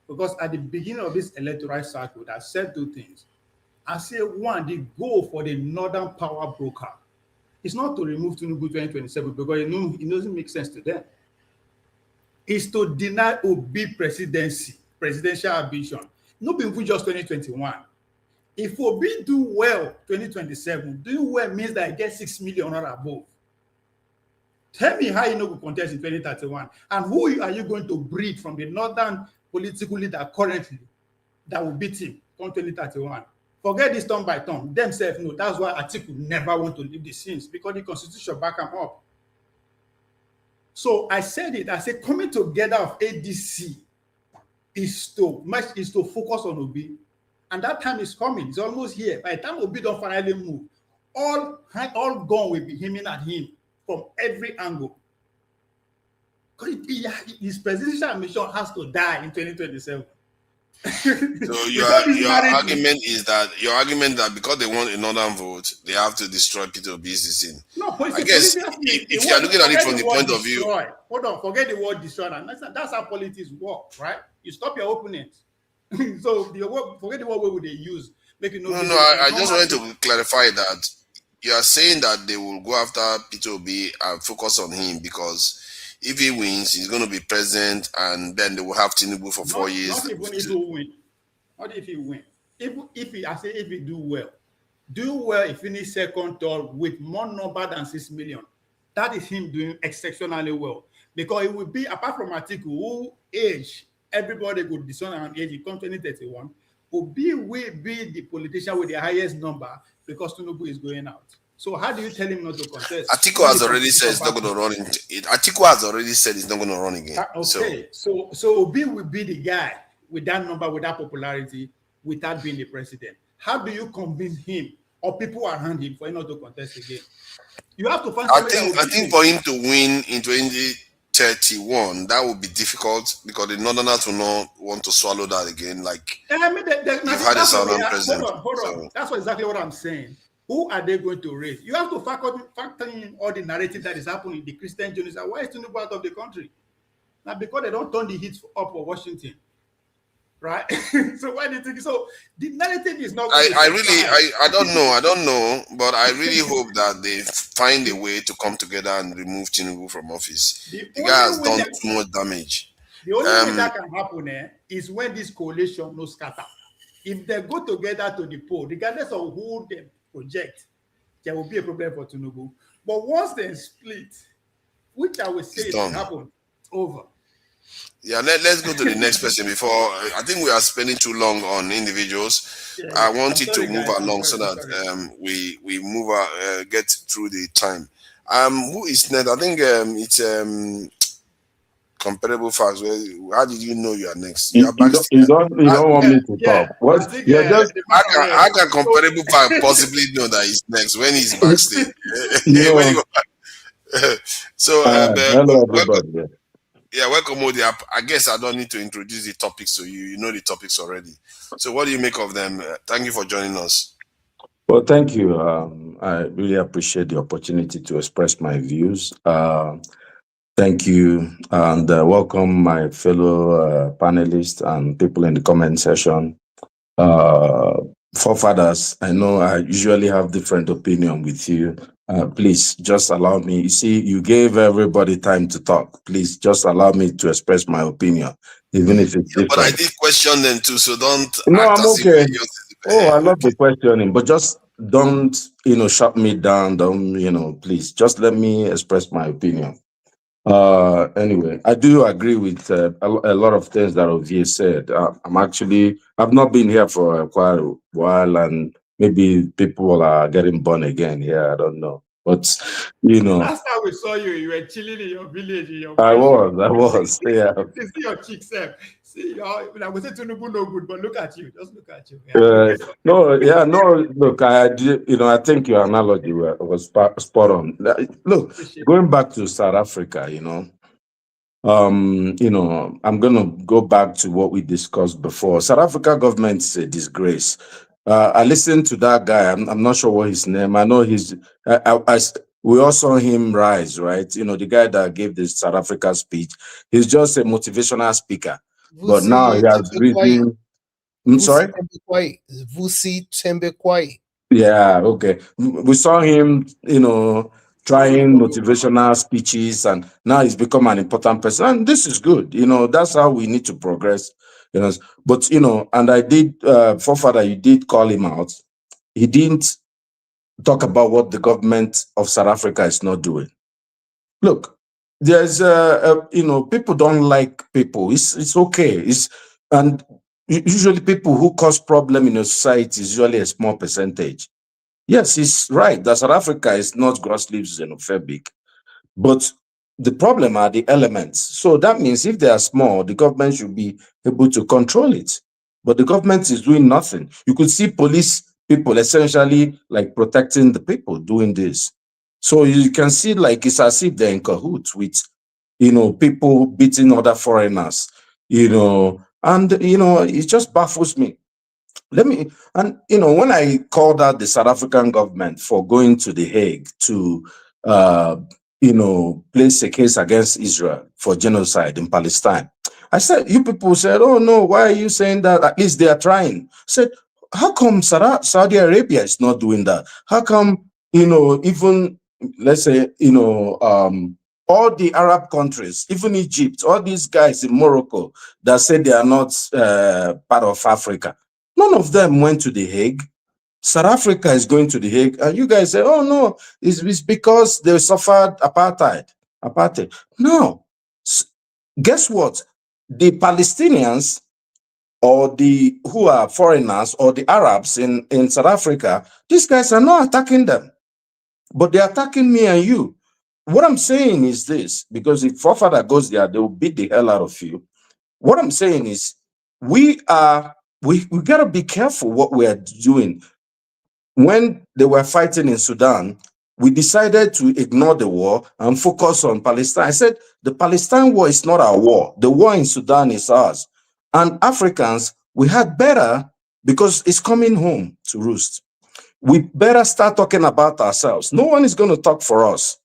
Because at the beginning of this electoral cycle, I said two things. I said, one, the goal for the Northern Power Broker is not to remove Tinubu 2027 because it doesn't make sense to them. It's to deny Obi presidential ambition. Not being just 2021. If Obi do well 2027, doing well means that I get 6 million or above. Tell me how you know we contest in 2031. And who are you going to breed from the Northern political leader currently that will beat him come 2031? Forget this turn by turn. Themselves know. That's why Atiku never want to leave the scenes because the constitution back him up. So I said it. I said coming together of ADC is to focus on Obi, and that time is coming. It's almost here. By the time Obi don't finally move, all gone will be aiming at him from every angle. His presidential mission has to die in 2027. So your argument that because they want a northern vote, they have to destroy Peter Obi's decision. No, I guess if you are looking at it from the point of view, hold on, forget the word destroy. That's how politics work, right? You stop your opponent. So forget the word would they use. I just wanted to clarify that you are saying that they will go after Peter Obi and focus on him because if he wins, he's going to be president, and then they will have Tinubu for 4 years. Not even if he win. Not if he win. If he do well, he finish second, third with more number than 6 million. That is him doing exceptionally well. Because it will be, apart from Atiku, who age, everybody could discern around age, he comes 2031, Obi will be the politician with the highest number because Tinubu is going out. So how do you tell him not to contest? Atiku has already said he's not going to run. Atiku has already said he's not going to run again. Okay, so Obi will be the guy with that number, with that popularity, without being the president. How do you convince him or people around him for him not to contest again? You have to find. I think for him to win in 2031, that would be difficult because the Northerners will not want to swallow that again. Like you've had a Southern president. Hold on. That's exactly what I'm saying. Who are they going to raise? You have to factor in all the narrative that is happening. The Christian journalists are, why is Tinubu out of the country? Now, because they don't turn the heat up for Washington, right? So why do you think so? The narrative is not. I don't know, but I really hope that they find a way to come together and remove Tinubu from office. The guy has done too much damage. The only way that can happen is when this coalition no scatter. If they go together to the poll, regardless of who they project, there will be a problem for Tinubu. But once they split, which I will say will happen, over. Yeah, let's go to the next person before. I think we are spending too long on individuals. Yeah, I want it to move along so that we move get through the time. Who is next? I think it's comparable facts. How did you know you are next? You don't want me to talk. How can comparable facts possibly know that he's next when he's backstage? So hello everybody. Welcome, Modi. I guess I don't need to introduce the topics to you. You know the topics already. So what do you make of them? Thank you for joining us. Well, thank you. I really appreciate the opportunity to express my views. Thank you, and welcome my fellow panelists and people in the comment section. Forefathers, I know I usually have different opinion with you. Please just allow me. You see, you gave everybody time to talk. Please just allow me to express my opinion, even if it's different. But I did question them too, so don't No, act I'm as okay. if Oh, I love the questioning, but just don't, shut me down. Don't, please, just let me express my opinion. Anyway, I do agree with a lot of things that Ovie said. I've not been here for quite a while, and maybe people are getting born again here. I don't know, but Last time we saw you, you were chilling in your village, in your I was, yeah. You see your cheeks, see, I would say Tinubu no good, but look at you, just look at you. Look, I think your analogy was spot on. Look, going back to South Africa, I'm going to go back to what we discussed before. South Africa government is a disgrace. I listened to that guy. I'm not sure what his name. I know we all saw him rise, right? The guy that gave the South Africa speech. He's just a motivational speaker. But now he has risen. I'm sorry? Vusi Tembekwai. Yeah, okay. We saw him, trying motivational speeches, and now he's become an important person. And this is good. That's how we need to progress. But, and I did, forefather, you did call him out. He didn't talk about what the government of South Africa is not doing. Look, there's, people don't like people. It's okay. And usually people who cause problem in a society is usually a small percentage. Yes, he's right that South Africa is not grossly xenophobic, but the problem are the elements. So that means if they are small, the government should be able to control it. But the government is doing nothing. You could see police people essentially like protecting the people doing this. So you can see like it's as if they're in cahoots with, people beating other foreigners, and, it just baffles me. When I called out the South African government for going to The Hague to, place a case against Israel for genocide in Palestine, I said, you people said, oh no, why are you saying that? At least they are trying. I said, how come Saudi Arabia is not doing that? How come, even, let's say, all the Arab countries, even Egypt, all these guys in Morocco that say they are not part of Africa, none of them went to The Hague. South Africa is going to The Hague, and you guys say, oh no, it's because they suffered apartheid. No. Guess what? The Palestinians or who are foreigners or the Arabs in South Africa, these guys are not attacking them, but they're attacking me and you. What I'm saying is this, because if forefather goes there, they will beat the hell out of you. What I'm saying is we got to be careful what we are doing. When they were fighting in Sudan, we decided to ignore the war and focus on Palestine. I said, the Palestine war is not our war. The war in Sudan is ours. And Africans, we had better, because it's coming home to roost. We better start talking about ourselves. No one is going to talk for us.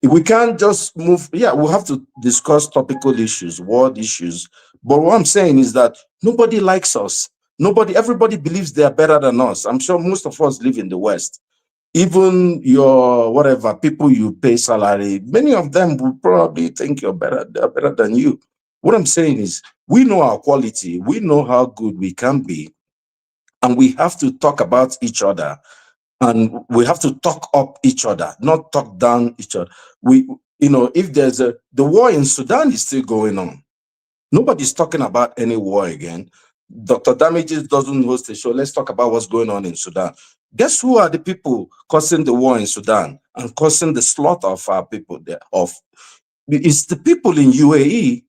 We can't just move. Yeah, we'll have to discuss topical issues, world issues. But what I'm saying is that nobody likes us. Everybody believes they are better than us. I'm sure most of us live in the West. Even your people you pay salary, many of them will probably think they're better than you. What I'm saying is we know our quality, we know how good we can be, and we have to talk about each other. And we have to talk up each other, not talk down each other. If there's the war in Sudan is still going on. Nobody's talking about any war again. Dr. Damages doesn't host a show. Let's talk about what's going on in Sudan. Guess who are the people causing the war in Sudan and causing the slaughter of our people there? It's the people in UAE.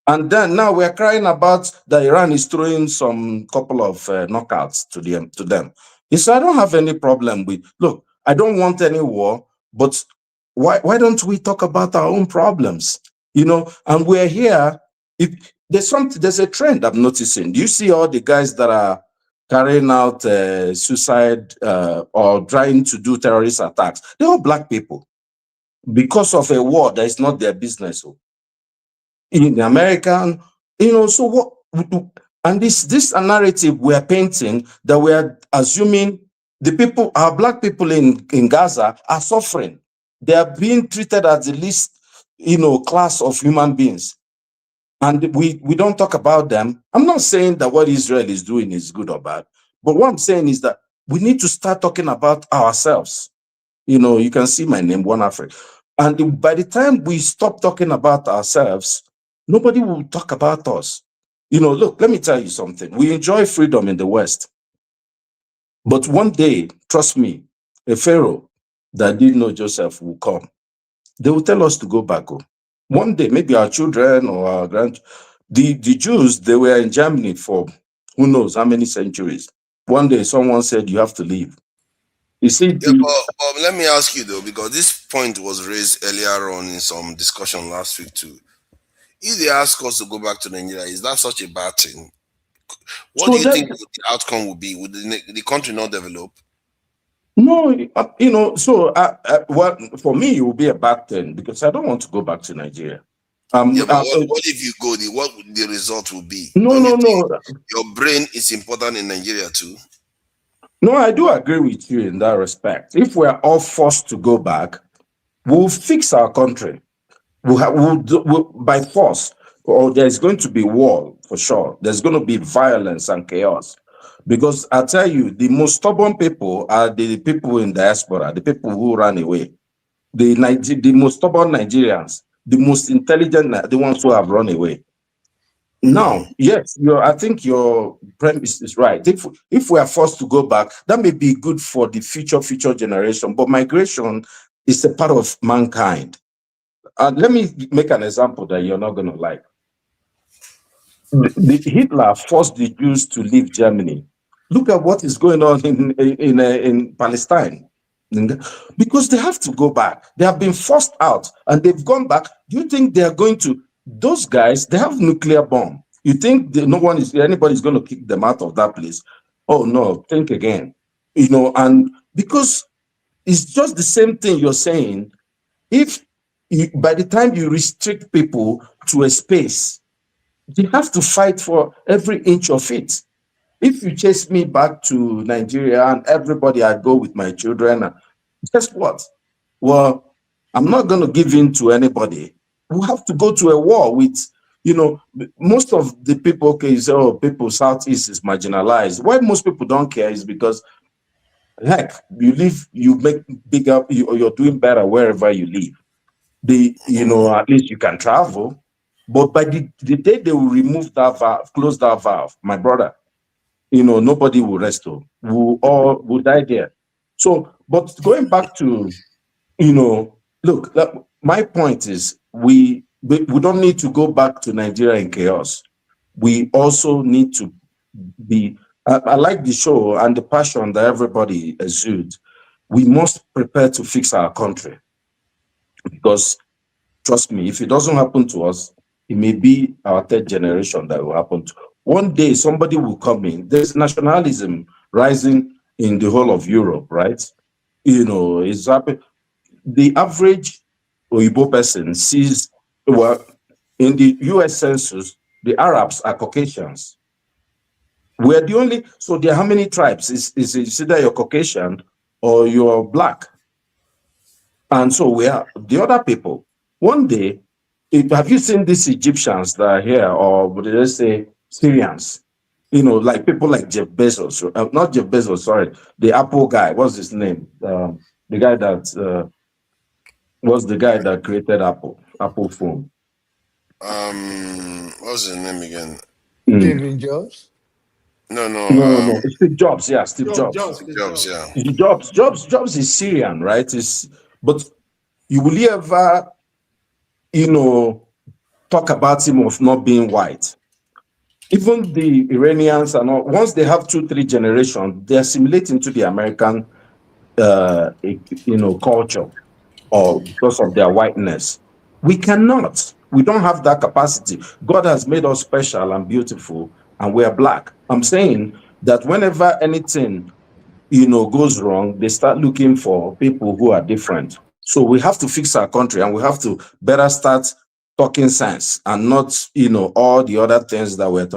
And then now we're crying about that Iran is throwing some couple of knockouts to them. He said, I don't have any problem with, look, I don't want any war, but why don't we talk about our own problems? And we're here. If there's a trend I'm noticing. Do you see all the guys that are carrying out suicide or trying to do terrorist attacks? They're all black people. because of a war that is not their business. In the American, so what? And this narrative we are painting, that we are assuming the people, our black people in Gaza are suffering. They are being treated as the least, class of human beings. And we don't talk about them. I'm not saying that what Israel is doing is good or bad, but what I'm saying is that we need to start talking about ourselves. You can see my name, One Africa. And by the time we stop talking about ourselves, nobody will talk about us. Look, let me tell you something. We enjoy freedom in the West. But one day, trust me, a Pharaoh that didn't know Joseph will come. They will tell us to go back home. One day, maybe our children or our the Jews, they were in Germany for who knows how many centuries. One day, someone said, you have to leave. You see, but let me ask you though, because this point was raised earlier on in some discussion last week too. If they ask us to go back to Nigeria, is that such a bad thing? What do you think the outcome would be? Would the country not develop? No, well, for me, it will be a bad thing because I don't want to go back to Nigeria. But what if you go? What would the result will be? No. Your brain is important in Nigeria too. No, I do agree with you in that respect. If we're all forced to go back, we'll fix our country. We'll by force, or there's going to be war for sure. There's going to be violence and chaos. Because I tell you, the most stubborn people are the people in diaspora, the people who ran away. The most stubborn Nigerians, the most intelligent, the ones who have run away. Now, yes, I think your premise is right. If we are forced to go back, that may be good for the future generation. But migration is a part of mankind. Let me make an example that you're not going to like. Hitler forced the Jews to leave Germany. Look at what is going on in Palestine. Because they have to go back. They have been forced out and they've gone back. Do you think they are going to? Those guys, they have nuclear bomb. You think anybody's going to kick them out of that place? Oh no, think again. And because it's just the same thing you're saying. By the time you restrict people to a space, you have to fight for every inch of it. If you chase me back to Nigeria and everybody, I go with my children, guess what? Well, I'm not going to give in to anybody. We have to go to a war with, most of the people, people Southeast is marginalized. Why most people don't care is because, heck, you make bigger, you're doing better wherever you live. At least you can travel. But by the day they will remove that valve, close that valve, my brother, nobody will rest. We'll die there. So, but going back to, look, my point is we don't need to go back to Nigeria in chaos. We also need to be, I like the show and the passion that everybody exudes. We must prepare to fix our country. Because, trust me, if it doesn't happen to us, it may be our third generation that will happen to. One day, somebody will come in. There's nationalism rising in the whole of Europe, right? It's happening. The average Oyibo person sees, well, in the US census, the Arabs are Caucasians. We're the only, so there are how many tribes? It's either you're Caucasian or you're Black. And so we are the other people. One day, have you seen these Egyptians that are here, or would they say Syrians? Like people like Jeff Bezos, not Jeff Bezos, sorry, the Apple guy. What's his name? The guy that was the guy that created Apple phone. What's his name again? Steve Jobs. No. Steve Jobs, yeah, Steve Jobs. Jobs is Syrian, right? But you will ever, talk about him of not being white. Even the Iranians and all, once they have 2-3 generations, they assimilate into the American, culture, or because of their whiteness. We cannot. We don't have that capacity. God has made us special and beautiful, and we are Black. I'm saying that whenever anything, goes wrong, they start looking for people who are different. So we have to fix our country, and we have to better start talking sense and not, all the other things that we're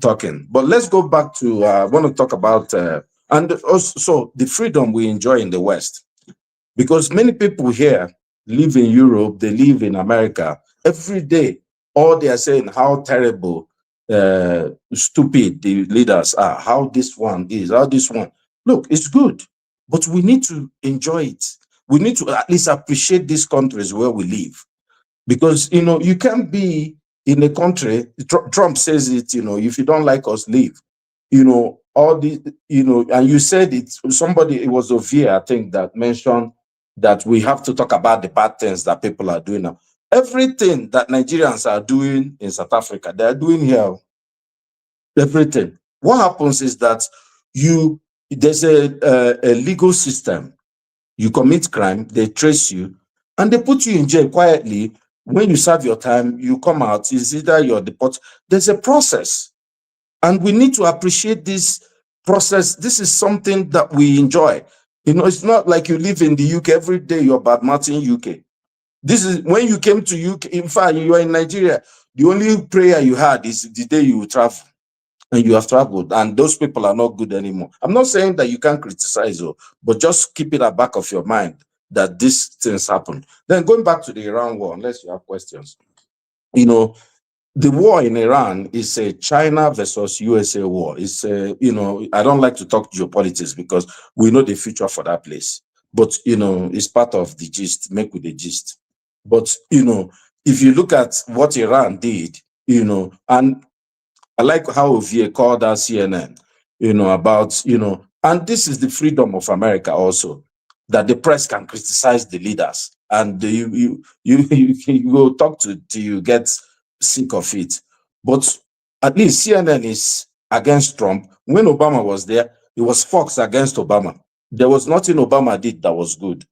talking. But let's go back to, I want to talk about, and also the freedom we enjoy in the West. Because many people here live in Europe, they live in America. Every day, all they are saying how terrible, stupid the leaders are, how this one is, how this one. Look, it's good, but we need to enjoy it. We need to at least appreciate these countries where we live. Because, you can't be in a country, Trump says it, if you don't like us, leave. All the, and you said it, it was Ovia, I think, that mentioned that we have to talk about the bad things that people are doing now. Everything that Nigerians are doing in South Africa, they are doing here. Everything. What happens is that there's a legal system. You commit crime, they trace you, and they put you in jail quietly. When you serve your time, you come out, it's either you're deported. There's a process. And we need to appreciate this process. This is something that we enjoy. It's not like you live in the UK, every day you're bad Martin UK. This is when you came to UK, in fact, you are in Nigeria, the only prayer you had is the day you travel, and you have traveled, and those people are not good anymore. I'm not saying that you can't criticize, but just keep it at the back of your mind that these things happen. Then going back to the Iran war, unless you have questions, the war in Iran is a China versus USA war. It's I don't like to talk geopolitics because we know the future for that place. But, it's part of the gist, make with the gist. But, if you look at what Iran did, and I like how Ovie called out CNN, about, and this is the freedom of America also, that the press can criticize the leaders. And you go talk to you get sick of it. But at least CNN is against Trump. When Obama was there, it was Fox against Obama. There was nothing Obama did that was good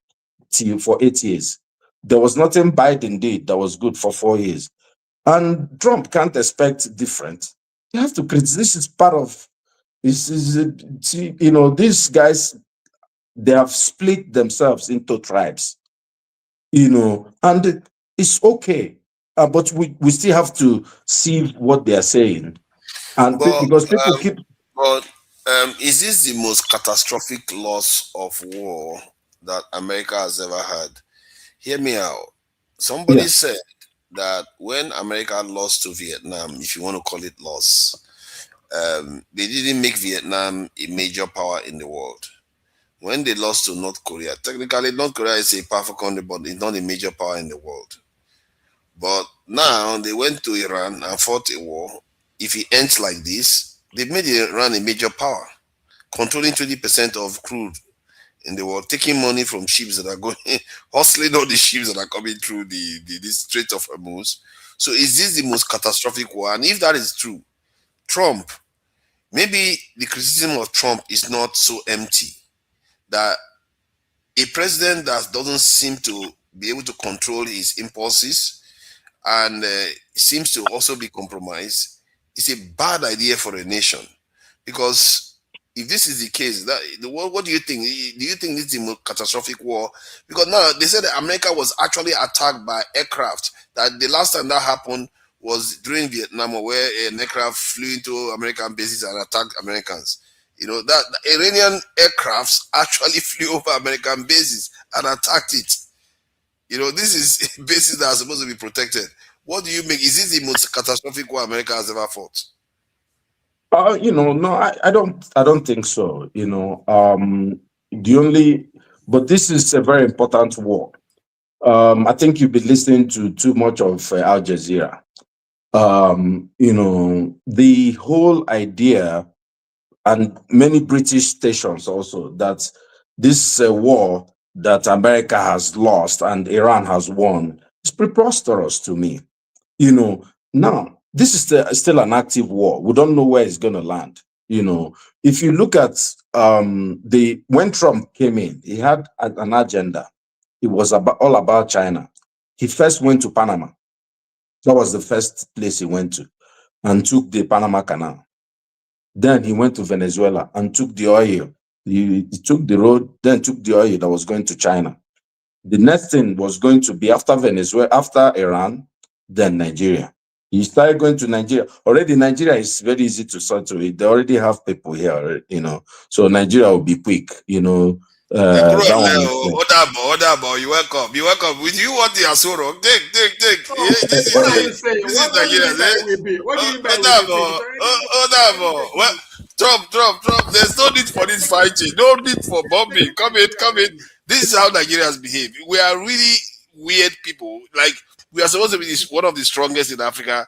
for 8 years. There was nothing Biden did that was good for 4 years. And Trump can't expect different. You have to criticize. This is part of this. These guys, they have split themselves into tribes. And it's okay. But we still have to see what they are saying, and because people keep. But is this the most catastrophic loss of war that America has ever had? Hear me out. Somebody said that when America lost to Vietnam, if you want to call it loss, they didn't make Vietnam a major power in the world. When they lost to North Korea, technically North Korea is a powerful country, but it's not a major power in the world. But now they went to Iran and fought a war. If it ends like this, they've made Iran a major power, controlling 20% of crude in the world, taking money from ships that are going, hustling all the ships that are coming through this Strait of Hormuz. So is this the most catastrophic war? And if that is true, Trump, maybe the criticism of Trump is not so empty, that a president that doesn't seem to be able to control his impulses and seems to also be compromised, it's a bad idea for a nation. Because if this is the case, what do you think? Do you think this is the most catastrophic war? Because now they said that America was actually attacked by aircraft. That the last time that happened was during Vietnam, where an aircraft flew into American bases and attacked Americans. That the Iranian aircrafts actually flew over American bases and attacked it. This is bases that are supposed to be protected. What do you make? Is this the most catastrophic war America has ever fought? No, I don't think so. But this is a very important war. I think you've been listening to too much of Al Jazeera. The whole idea, and many British stations also, that this war that America has lost and Iran has won is preposterous to me. Now, this is still an active war. We don't know where it's going to land. If you look at when Trump came in, he had an agenda. It was all about China. He first went to Panama. That was the first place he went to, and took the Panama Canal. Then he went to Venezuela and took the oil. He took the road, then took the oil that was going to China. The next thing was going to be after Venezuela, after Iran, then Nigeria. He started going to Nigeria. Already Nigeria is very easy to sort of it. They already have people here, you know. So Nigeria will be quick, you know. That one is Odabo, you welcome. You welcome. With you want the Asoro? Take. What are you saying? What do you mean by we be? What do you mean by Odabo. Well, Trump. There's no need for this fighting. No need for bombing. Come in. This is how Nigerians behave. We are really weird people. Like, we are supposed to be one of the strongest in Africa,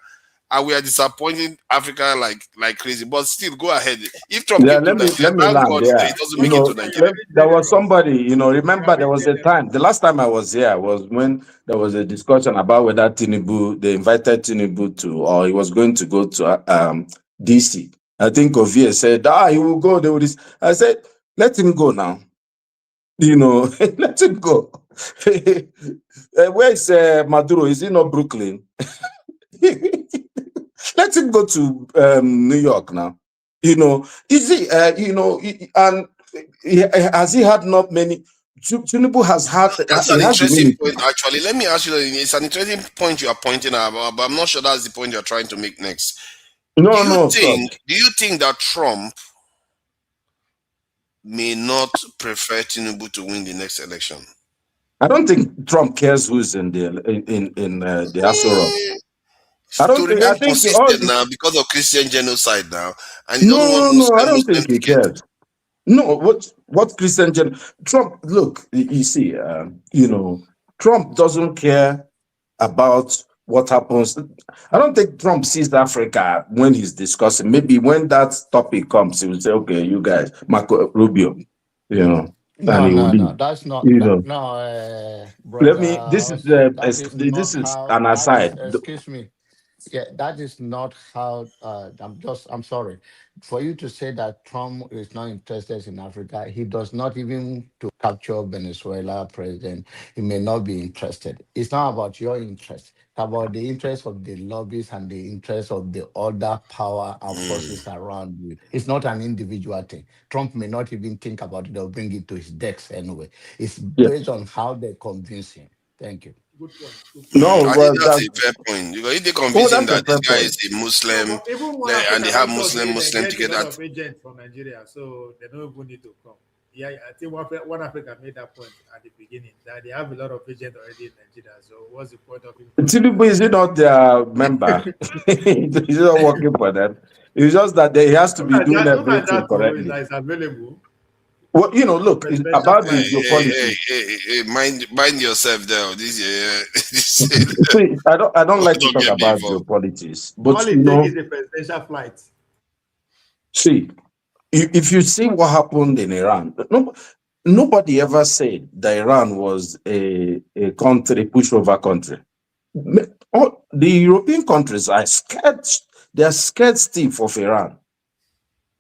and we are disappointing Africa like crazy. But still, go ahead. If Trump came to Nigeria, thank God it doesn't make it to Nigeria. There was somebody, you know, remember there was a time, the last time I was here was when there was a discussion about whether Tinubu, they invited Tinubu to, or he was going to go to DC. I think Ovie said, he will go. They will. I said, let him go now. You know, let him go. Where is Maduro? Is he not Brooklyn? Let him go to New York now. You know, is he? You know, and has he had not many? Tinubu has had. That's an interesting point, actually. Let me ask you. It's an interesting point you are pointing out, but I'm not sure that's the point you're trying to make next. Do you think that Trump may not prefer Tinubu to win the next election? I don't think Trump cares who's in the Asoro. I don't think. I think now because of Christian genocide now, and I don't think he cares. No, what Christian Trump? Look, you see, you know, Trump doesn't care about what happens. I don't think Trump sees Africa when he's discussing. Maybe when that topic comes, he will say, "Okay, you guys, Marco Rubio," you know. No, that's not. Let me. This is an aside. Excuse me. Yeah, that is not how. I'm sorry. For you to say that Trump is not interested in Africa, he does not even to capture Venezuela president. He may not be interested. It's not about your interest. It's about the interest of the lobbies and the interest of the other power and forces around you. It's not an individual thing. Trump may not even think about it. They'll bring it to his decks anyway. It's based on how they convince him. Thank you. Good point. No, I think that's a fair point. Because if they convince him that this guy is a Muslim, and they have Muslim together. Of agents from Nigeria, so they don't even need to come. Yeah, I think one Africa made that point at the beginning that they have a lot of agents already in Nigeria. So what's the point of him? Tinubu is not their member. He's not working for them. It's just that he has to be doing everything correctly. That is available. Well, you know, look, it's about the geopolitics. Mind yourself there. See, I don't like to talk about geopolitics, but all it takes is a presidential flight. See, if you see what happened in Iran, nobody ever said that Iran was a country, pushover country. All the European countries are scared. They are scared stiff of Iran.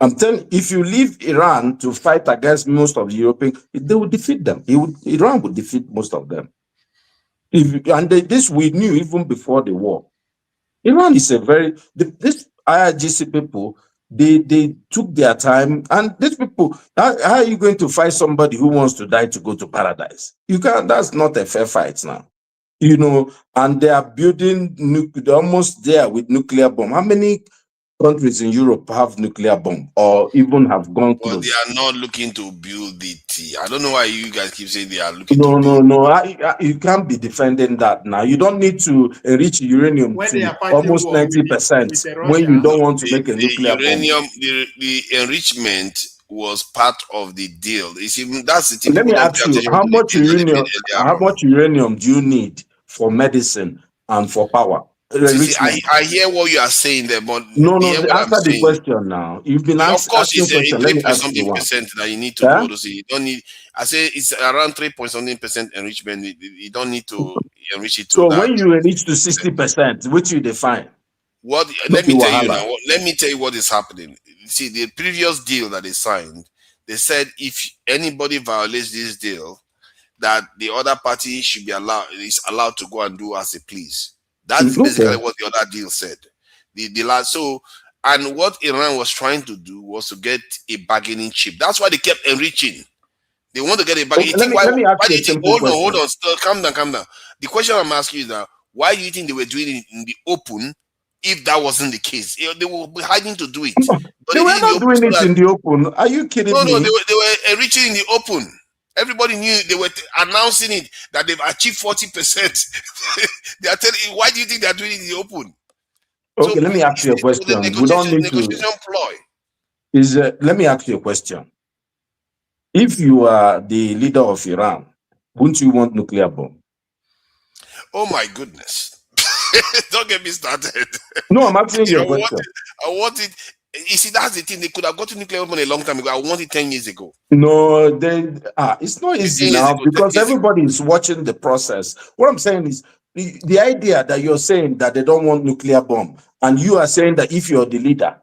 I'm telling you, if you leave Iran to fight against most of the European, they will defeat them. Iran would defeat most of them. This we knew even before the war. Iran is this IRGC people, they took their time, and these people, how are you going to fight somebody who wants to die to go to paradise? You can't. That's not a fair fight now. You know, and they are building, they're almost there with nuclear bomb. How many countries in Europe have nuclear bomb or even have gone close? Well, they are not looking to build it. I don't know why you guys keep saying they are looking No. You can't be defending that now. You don't need to enrich uranium to almost 90% when you don't want to make a nuclear bomb. The enrichment was part of the deal. That's the thing. Let me ask you, how much uranium do you need for medicine and for power? See, I hear what you are saying there, but answer the question now. You've been asking. Of course, it's a 3% that you need to go to see. You don't need. I say it's around 3% enrichment. You don't need to enrich it. So when you enrich to 60%, which you define? Let me tell you now. Let me tell you what is happening. See, the previous deal that they signed, they said if anybody violates this deal, that the other party is allowed to go and do as they please. That's basically what the other deal said. And what Iran was trying to do was to get a bargaining chip. That's why they kept enriching. They want to get it back. Okay, let me ask Why do you a you think? simple Hold on, question. hold on. Calm down, calm down. The question I'm asking is that why do you think they were doing it in the open if that wasn't the case? They were hiding to do it. But They they were did it in the not open doing so it that in the open. Are you kidding no, me? they were enriching in the open. Everybody knew they were announcing it that they've achieved 40%. They are telling you, why do you think they are doing it in the open? Okay, So let me ask you a it was a question. We don't need to. negotiation ploy. Let me ask you a question. If you are the leader of Iran, wouldn't you want nuclear bomb? Oh my goodness. Don't get me started. No, I'm asking you a question. I want it. You see, that's the thing. They could have gotten nuclear weapon a long time ago. I want it 10 years ago. No, it's not easy now because everybody is watching the process. What I'm saying is the idea that you're saying that they don't want nuclear bomb, and you are saying that if you're the leader,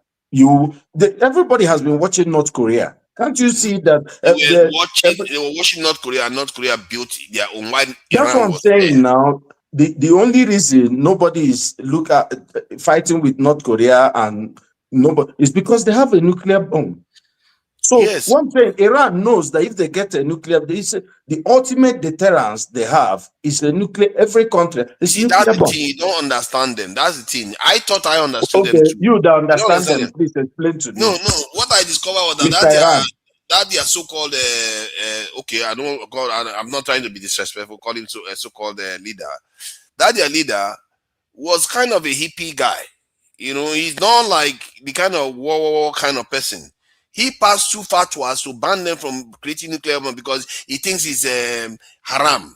everybody has been watching North Korea. Can't you see that? They were watching North Korea, and North Korea built their own. While That's Iran what I'm was saying there. now. The only reason nobody is fighting with North Korea and nobody is because they have a nuclear bomb. So yes. One thing, Iran knows that if they get a nuclear, the ultimate deterrence they have is a nuclear. Every country is See, nuclear that's the bomb. thing. You don't understand them. That's the thing. I thought I understood them. Okay, you don't understand understand them. Please explain to me. No. What I discovered was that Mr. Iran. that their so-called okay, I'm not trying to be disrespectful. Call him so-called leader. That their leader was kind of a hippie guy. You know, he's not like the kind of war kind of person. He passed too far to us to ban them from creating nuclear bomb because he thinks it's haram.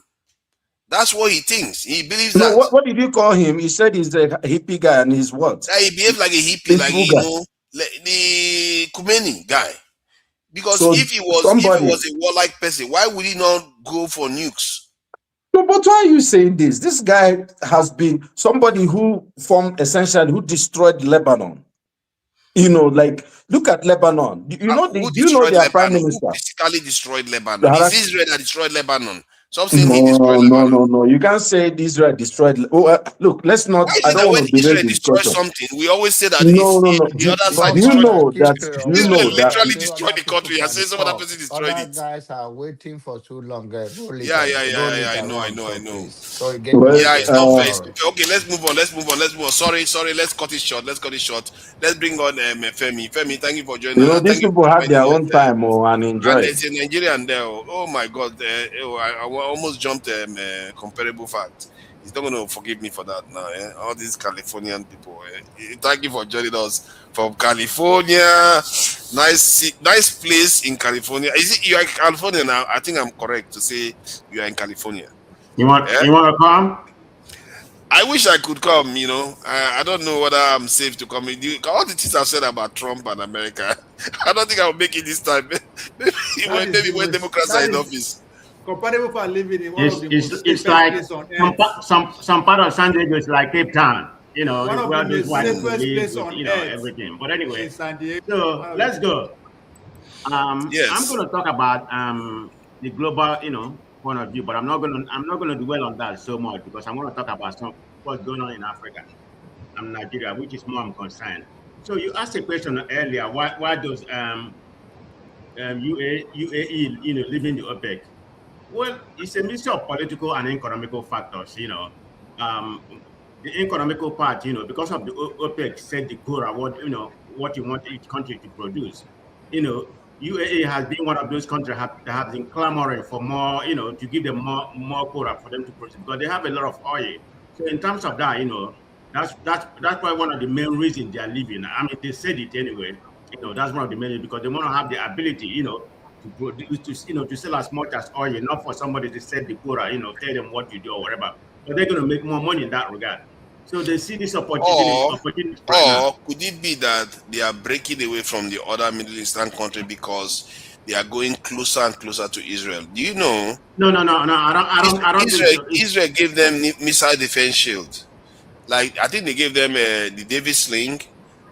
That's what he thinks. He believes that. What did you call him? He said he's a hippie guy and he's what? He behaved like a hippie, like the Khomeini guy. Because if he was a warlike person, why would he not go for nukes? No, but why are you saying this? This guy has been somebody who destroyed Lebanon. You know, like look at Lebanon. Do you know their prime minister? Who physically destroyed Lebanon? It's Israel that destroyed Lebanon. So I'm saying he destroyed Lebanon. No. You can't say Israel destroyed. Look, let's not. Why is I don't want to Israel destroys something, we always say that no. the other side. Do you know that? Israel literally destroyed the country and say some other person destroyed it. Guys are waiting for too long. Yeah. I know. So it's not fair. Okay, let's move on. Sorry. Let's cut it short. Let's bring on Femi. Femi, thank you for joining. You know, these people have their own time and enjoy. And there's a Nigerian there. Oh my God! I almost jumped comparable fact. He's not going to forgive me for that now. All these Californian people. Thank you for joining us from California. Nice place in California. Is it you are in California now? I think I'm correct to say you are in California. You want to come? I wish I could come. You know, I don't know whether I'm safe to come. All the things I've said about Trump and America, I don't think I'll make it this time. maybe when Democrats are in office. Comparable for living in one of the most it's like some part of San Diego is like Cape Town. You know, one of the safest places on earth. Everything. But anyway, so let's go. Yes. I'm going to talk about the global, point of view, but I'm not going to dwell on that so much because I'm going to talk about what's going on in Africa and Nigeria, which is more I'm concerned. So you asked a question earlier: why does UAE leaving the OPEC? Well, it's a mixture of political and economical factors. The economical part, because of the OPEC set the quota, what you want each country to produce. UAE has been one of those countries that have been clamoring for more, to give them more quota for them to produce because they have a lot of oil. So in terms of that, that's why one of the main reasons they are leaving. I mean, they said it anyway. That's one of the main reasons because they want to have the ability, to produce, to sell as much as oil, not for somebody to set the quota, tell them what to do or whatever. But they're going to make more money in that regard. So they see this opportunity. Or could it be that they are breaking away from the other Middle Eastern country because they are going closer and closer to Israel? Do you know? No. I don't think so. Israel gave them missile defense shield. Like I think they gave them the Davis sling,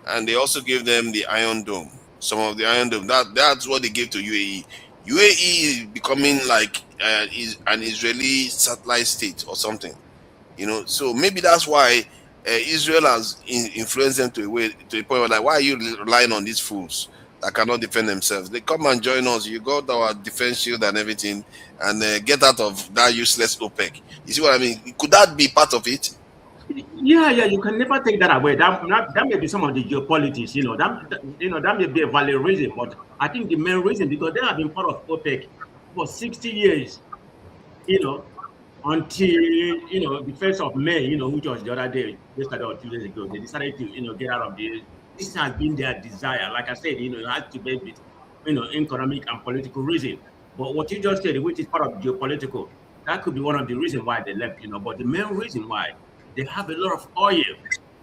and they also gave them the Iron Dome. Some of the Iron Dome. That's what they gave to UAE. UAE is becoming like is an Israeli satellite state or something. So maybe that's why Israel has influenced them to a point where like, why are you relying on these fools that cannot defend themselves. They come and join us. You got our defense shield and everything, and get out of that useless OPEC. You see what I mean? Could that be part of it? Yeah, you can never take that away. That may be some of the geopolitics, that may be a valid reason. But I think the main reason, because they have been part of OPEC for 60 years, until the 1st of May, which was the other day, yesterday or 2 days ago, they decided to get out of the. This has been their desire. Like I said, it has to be with economic and political reason. But what you just said, which is part of geopolitical, that could be one of the reasons why they left. But the main reason why, they have a lot of oil.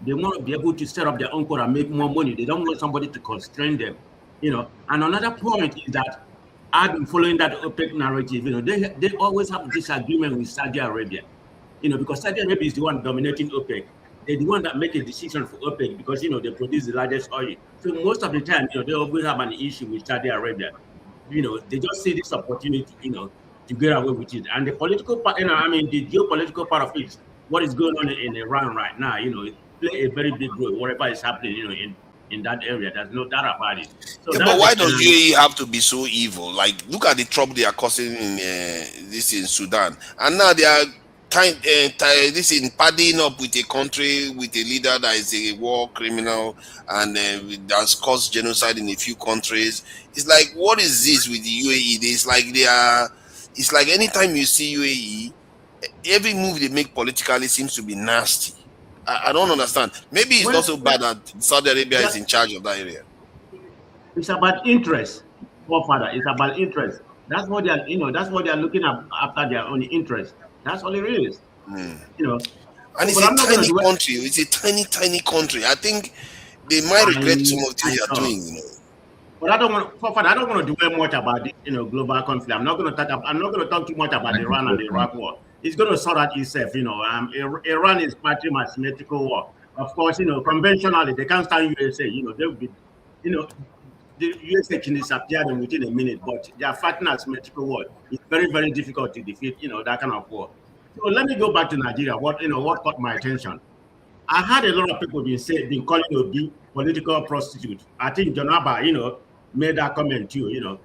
They want to be able to set up their own core and make more money. They don't want somebody to constrain them. And another point is that I've been following that OPEC narrative. They always have disagreement with Saudi Arabia. Because Saudi Arabia is the one dominating OPEC. They're the one that make a decision for OPEC because they produce the largest oil. So most of the time, they always have an issue with Saudi Arabia. They just see this opportunity, to get away with it. And the political part, the geopolitical part of it, what is going on in Iran right now, it play a very big role. Whatever is happening, in that area, there's no doubt about it. So yeah, but why does UAE have to be so evil? Like, look at the trouble they are causing in Sudan, and now they are padding up with a country with a leader that is a war criminal and that's caused genocide in a few countries. It's like, what is this with the UAE? It's like anytime you see UAE, every move they make politically seems to be nasty. I don't understand. Maybe it's not so bad that Saudi Arabia is in charge of that area. It's about interest, Father. It's about interest. That's what they are. That's what they are looking at after their own interest. That's all it is. And it's a tiny country. It's a tiny country. I think they might regret some of the things they are doing. But I don't want to dwell much about this, global conflict. I'm not going to talk too much about Iran and the Iraq war. It's going to sort out itself. Iran is fighting a symmetrical war. Of course, conventionally they can't stand USA. They will be, the USA can disappear them within a minute. But they are fighting a symmetrical war. It's very, very difficult to defeat, that kind of war. So let me go back to Nigeria. What caught my attention? I had a lot of people been calling Obi political prostitute. I think John Abba, made that comment too.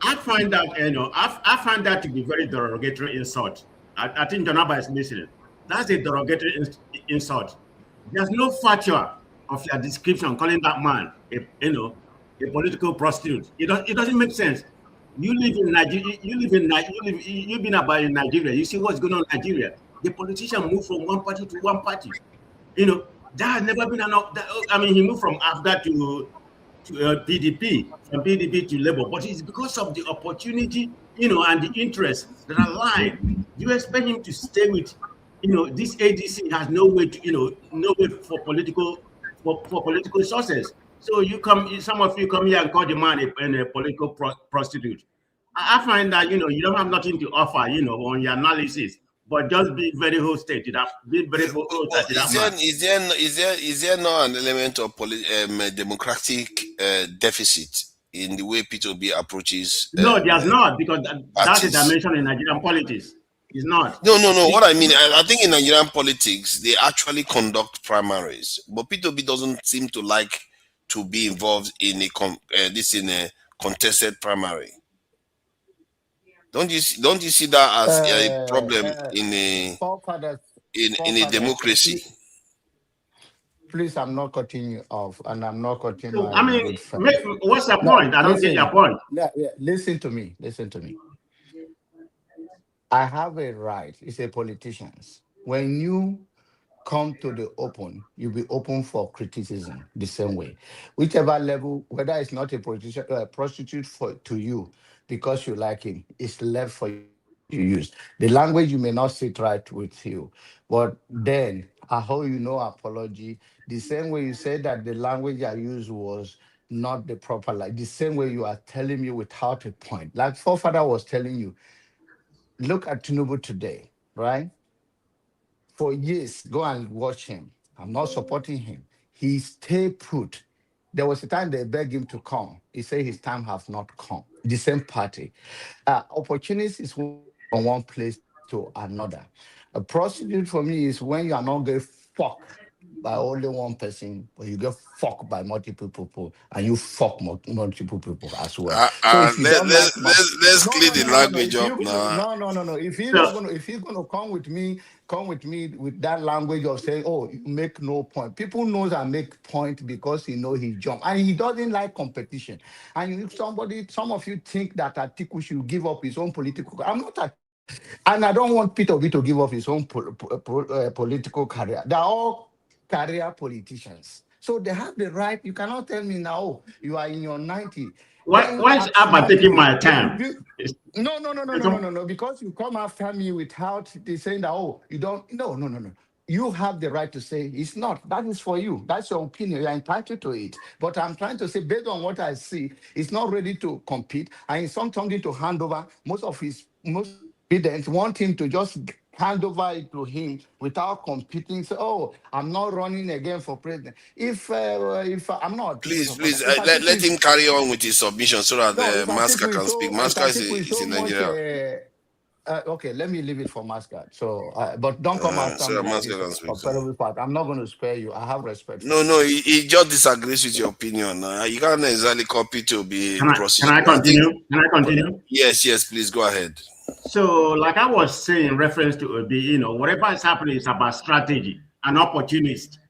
I find that I find that to be very derogatory insult. I think John Abba is listening. That's a derogatory insult. There's no fatwa of your description calling that man a political prostitute. It doesn't make sense. You live in Nigeria. You've been about in Nigeria. You see what's going on in Nigeria. The politician moved from one party to one party. That has never been enough. He moved from AFDA to PDP, from PDP to Labour, but it's because of the opportunity, and the interests that are lying. You expect him to stay with, this ADC has no way to, no way for political sources. So some of you come here and call the man a political prostitute. I find that, you don't have nothing to offer, on your analysis. But just be very hosted to that. Be very hosted to that. Is there not an element of democratic deficit in the way P2B approaches? No, there's not, because that's a dimension in Nigerian politics. It's not. No. What I mean, I think in Nigerian politics they actually conduct primaries, but P2B doesn't seem to like to be involved in a contested primary. Don't you see that as a problem in a democracy? Please, I'm not cutting you off, and I'm not cutting. What's the point? I don't get your point. Yeah. Listen to me. I have a right. It's a politicians. When you come to the open, you'll be open for criticism the same way. Whichever level, whether it's not a politician, a prostitute to you, because you like him, it's left for you to use. The language you may not sit right with you, but then I hope apology. The same way you said that the language I used was not the proper, like the same way you are telling me without a point. Like forefather was telling you, look at Tinubu today, right? For years, go and watch him. I'm not supporting him. He stayed put. There was a time they begged him to come. He said his time has not come. The same party. Opportunities is from one place to another. A prostitute for me is when you are not going fuck by only one person, but you get fucked by multiple people, and you fuck multiple people as well. So if you don't like my Let's clear the language up now. no. If he's gonna come with me with that language of saying, oh, you make no point. People knows I make point because he know he jump. And he doesn't like competition. And some of you think that Atiku should give up his own political. I'm not and I don't want Peter Obi to give up his own political career. They're all career politicians. So they have the right. You cannot tell me now, oh, you are in your 90. Why is Abba taking my time? No. Because you come after me without saying that, oh, you don't. No. You have the right to say it's not. That is for you. That's your opinion. You're entitled to it. But I'm trying to say, based on what I see, it's not ready to compete. And it's something to hand over. Most students want him to just hand over it to him without competing. So, oh, I'm not running again for president. If I'm not, please, let him carry on with his submission so that Masca can speak. Masca is in Nigeria. Okay, let me leave it for Masca. So, but don't come after me. I'm not going to spare you. I have respect. No, he just disagrees with your opinion. You can't exactly copy to be. Can I continue? Yes, please go ahead. So, like I was saying in reference to Obi, whatever is happening is about strategy and opportunist,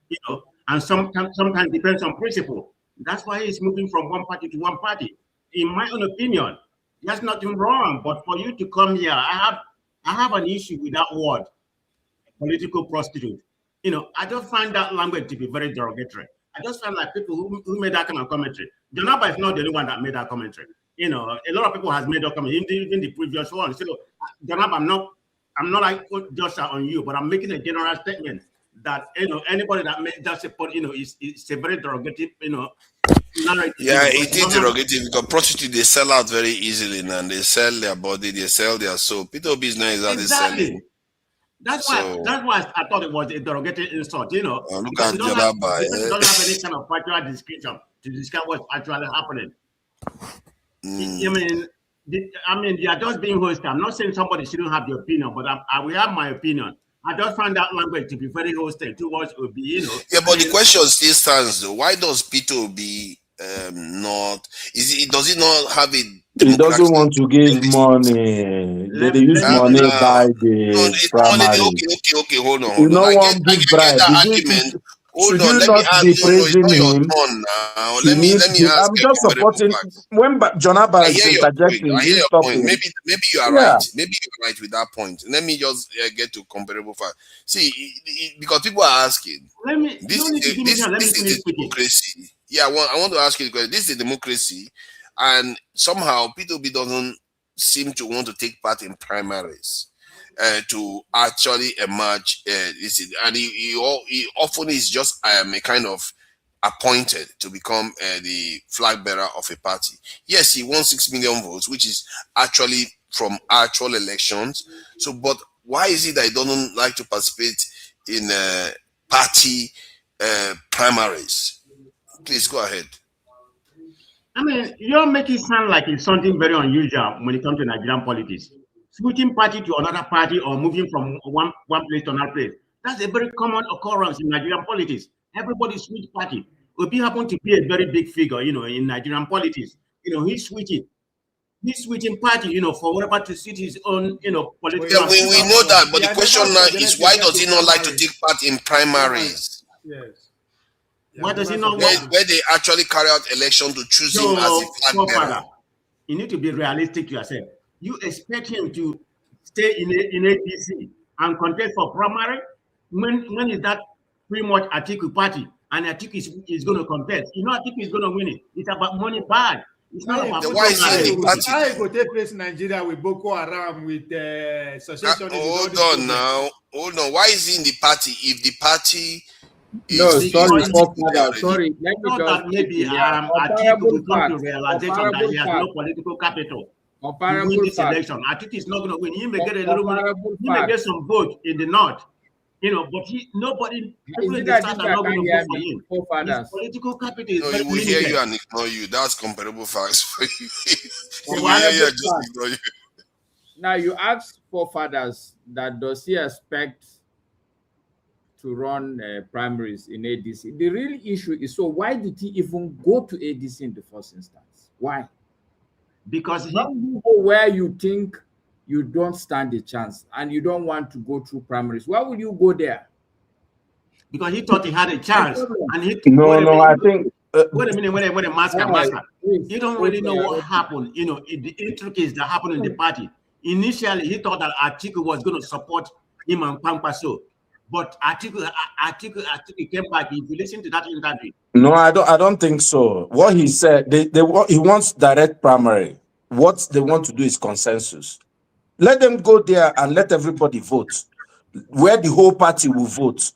and sometimes depends on principle. That's why he's moving from one party to one party. In my own opinion, there's nothing wrong. But for you to come here, I have an issue with that word, political prostitute. I just find that language to be very derogatory. I just find like people who made that kind of commentary. Jonaba is not the only one that made that commentary. A lot of people has made that comment, even the previous one. So, Jonab, I'm not like just on you, but I'm making a general statement that anybody that made that support, is a very derogative, narrative. Yeah, it is derogative because prostitutes they sell out very easily, and they sell their body, they sell their soul. People business is exactly selling. That's why I thought it was a derogatory insult. Look at Jonaba. It doesn't have any kind of factual description to describe what's actually happening. I mean, they are just being hostile. I'm not saying somebody shouldn't have the opinion, but I will have my opinion. I just find that language to be very hostile towards Obi. Yeah, but the question still stands though. Why does Peter Obi not? Does he not have a? He doesn't want to give money. They use money by the primary. Okay, hold on. You know one big bribe. Hold on, let me ask you. Let me ask. I'm just supporting when Jonaba is interjecting. I hear your point. Maybe you are right. Maybe you're right with that point. Let me just get to comparable fact. See, because people are asking. This is democracy. Yeah, I want to ask you the question. This is a democracy, and somehow P2B doesn't seem to want to take part in primaries. To actually emerge, and he often is just a kind of appointed to become the flag bearer of a party. Yes, he won 6 million votes, which is actually from actual elections. So, but why is it that he doesn't like to participate in party primaries? Please go ahead. I mean, you're making it sound like it's something very unusual when it comes to Nigerian politics. Switching party to another party or moving from one place to another place. That's a very common occurrence in Nigerian politics. Everybody switch party. Obi happened to be a very big figure, in Nigerian politics. He's switching party, for whatever to suit his own, political. Yeah, we know that, but the question now is why does he not like to take part in primaries? Yes. Why does he not where they actually carry out election to choose him as a flag bearer? You need to be realistic to yourself. You expect him to stay in APC and contest for primary? When is that pretty much Atiku party? And Atiku is going to contest. Atiku is going to win it. It's about money bag. It's not about why is he in the party? How it will take place in Nigeria with Boko Haram, with secession? Hold on. Why is he in the party if the party is... No, sorry. Let me just... Maybe Atiku will come to realization that he has no political capital. Win this election. I think he's not going to win. He may get a little money. He may get some vote in the north, but nobody. People in the south are not going to vote for him. His political capital is very limited. Hear you and ignore you. That's comparable facts for you. He will hear you and just ignore you. Now you ask forefathers that does he expect to run primaries in ADC. The real issue is, so why did he even go to ADC in the first instance? Why? Because why would you go where you think you don't stand a chance and you don't want to go through primaries? Why would you go there? Because he thought he had a chance, and he I think. Wait a minute, master. You don't really know what happened. You know, the intricacies that happened in the party. Initially, he thought that Atiku was going to support him and Kwankwaso, but Atiku came back. If you listen to that interview. No, I don't think so. What he said, he wants direct primary. What they want to do is consensus. Let them go there and let everybody vote, where the whole party will vote.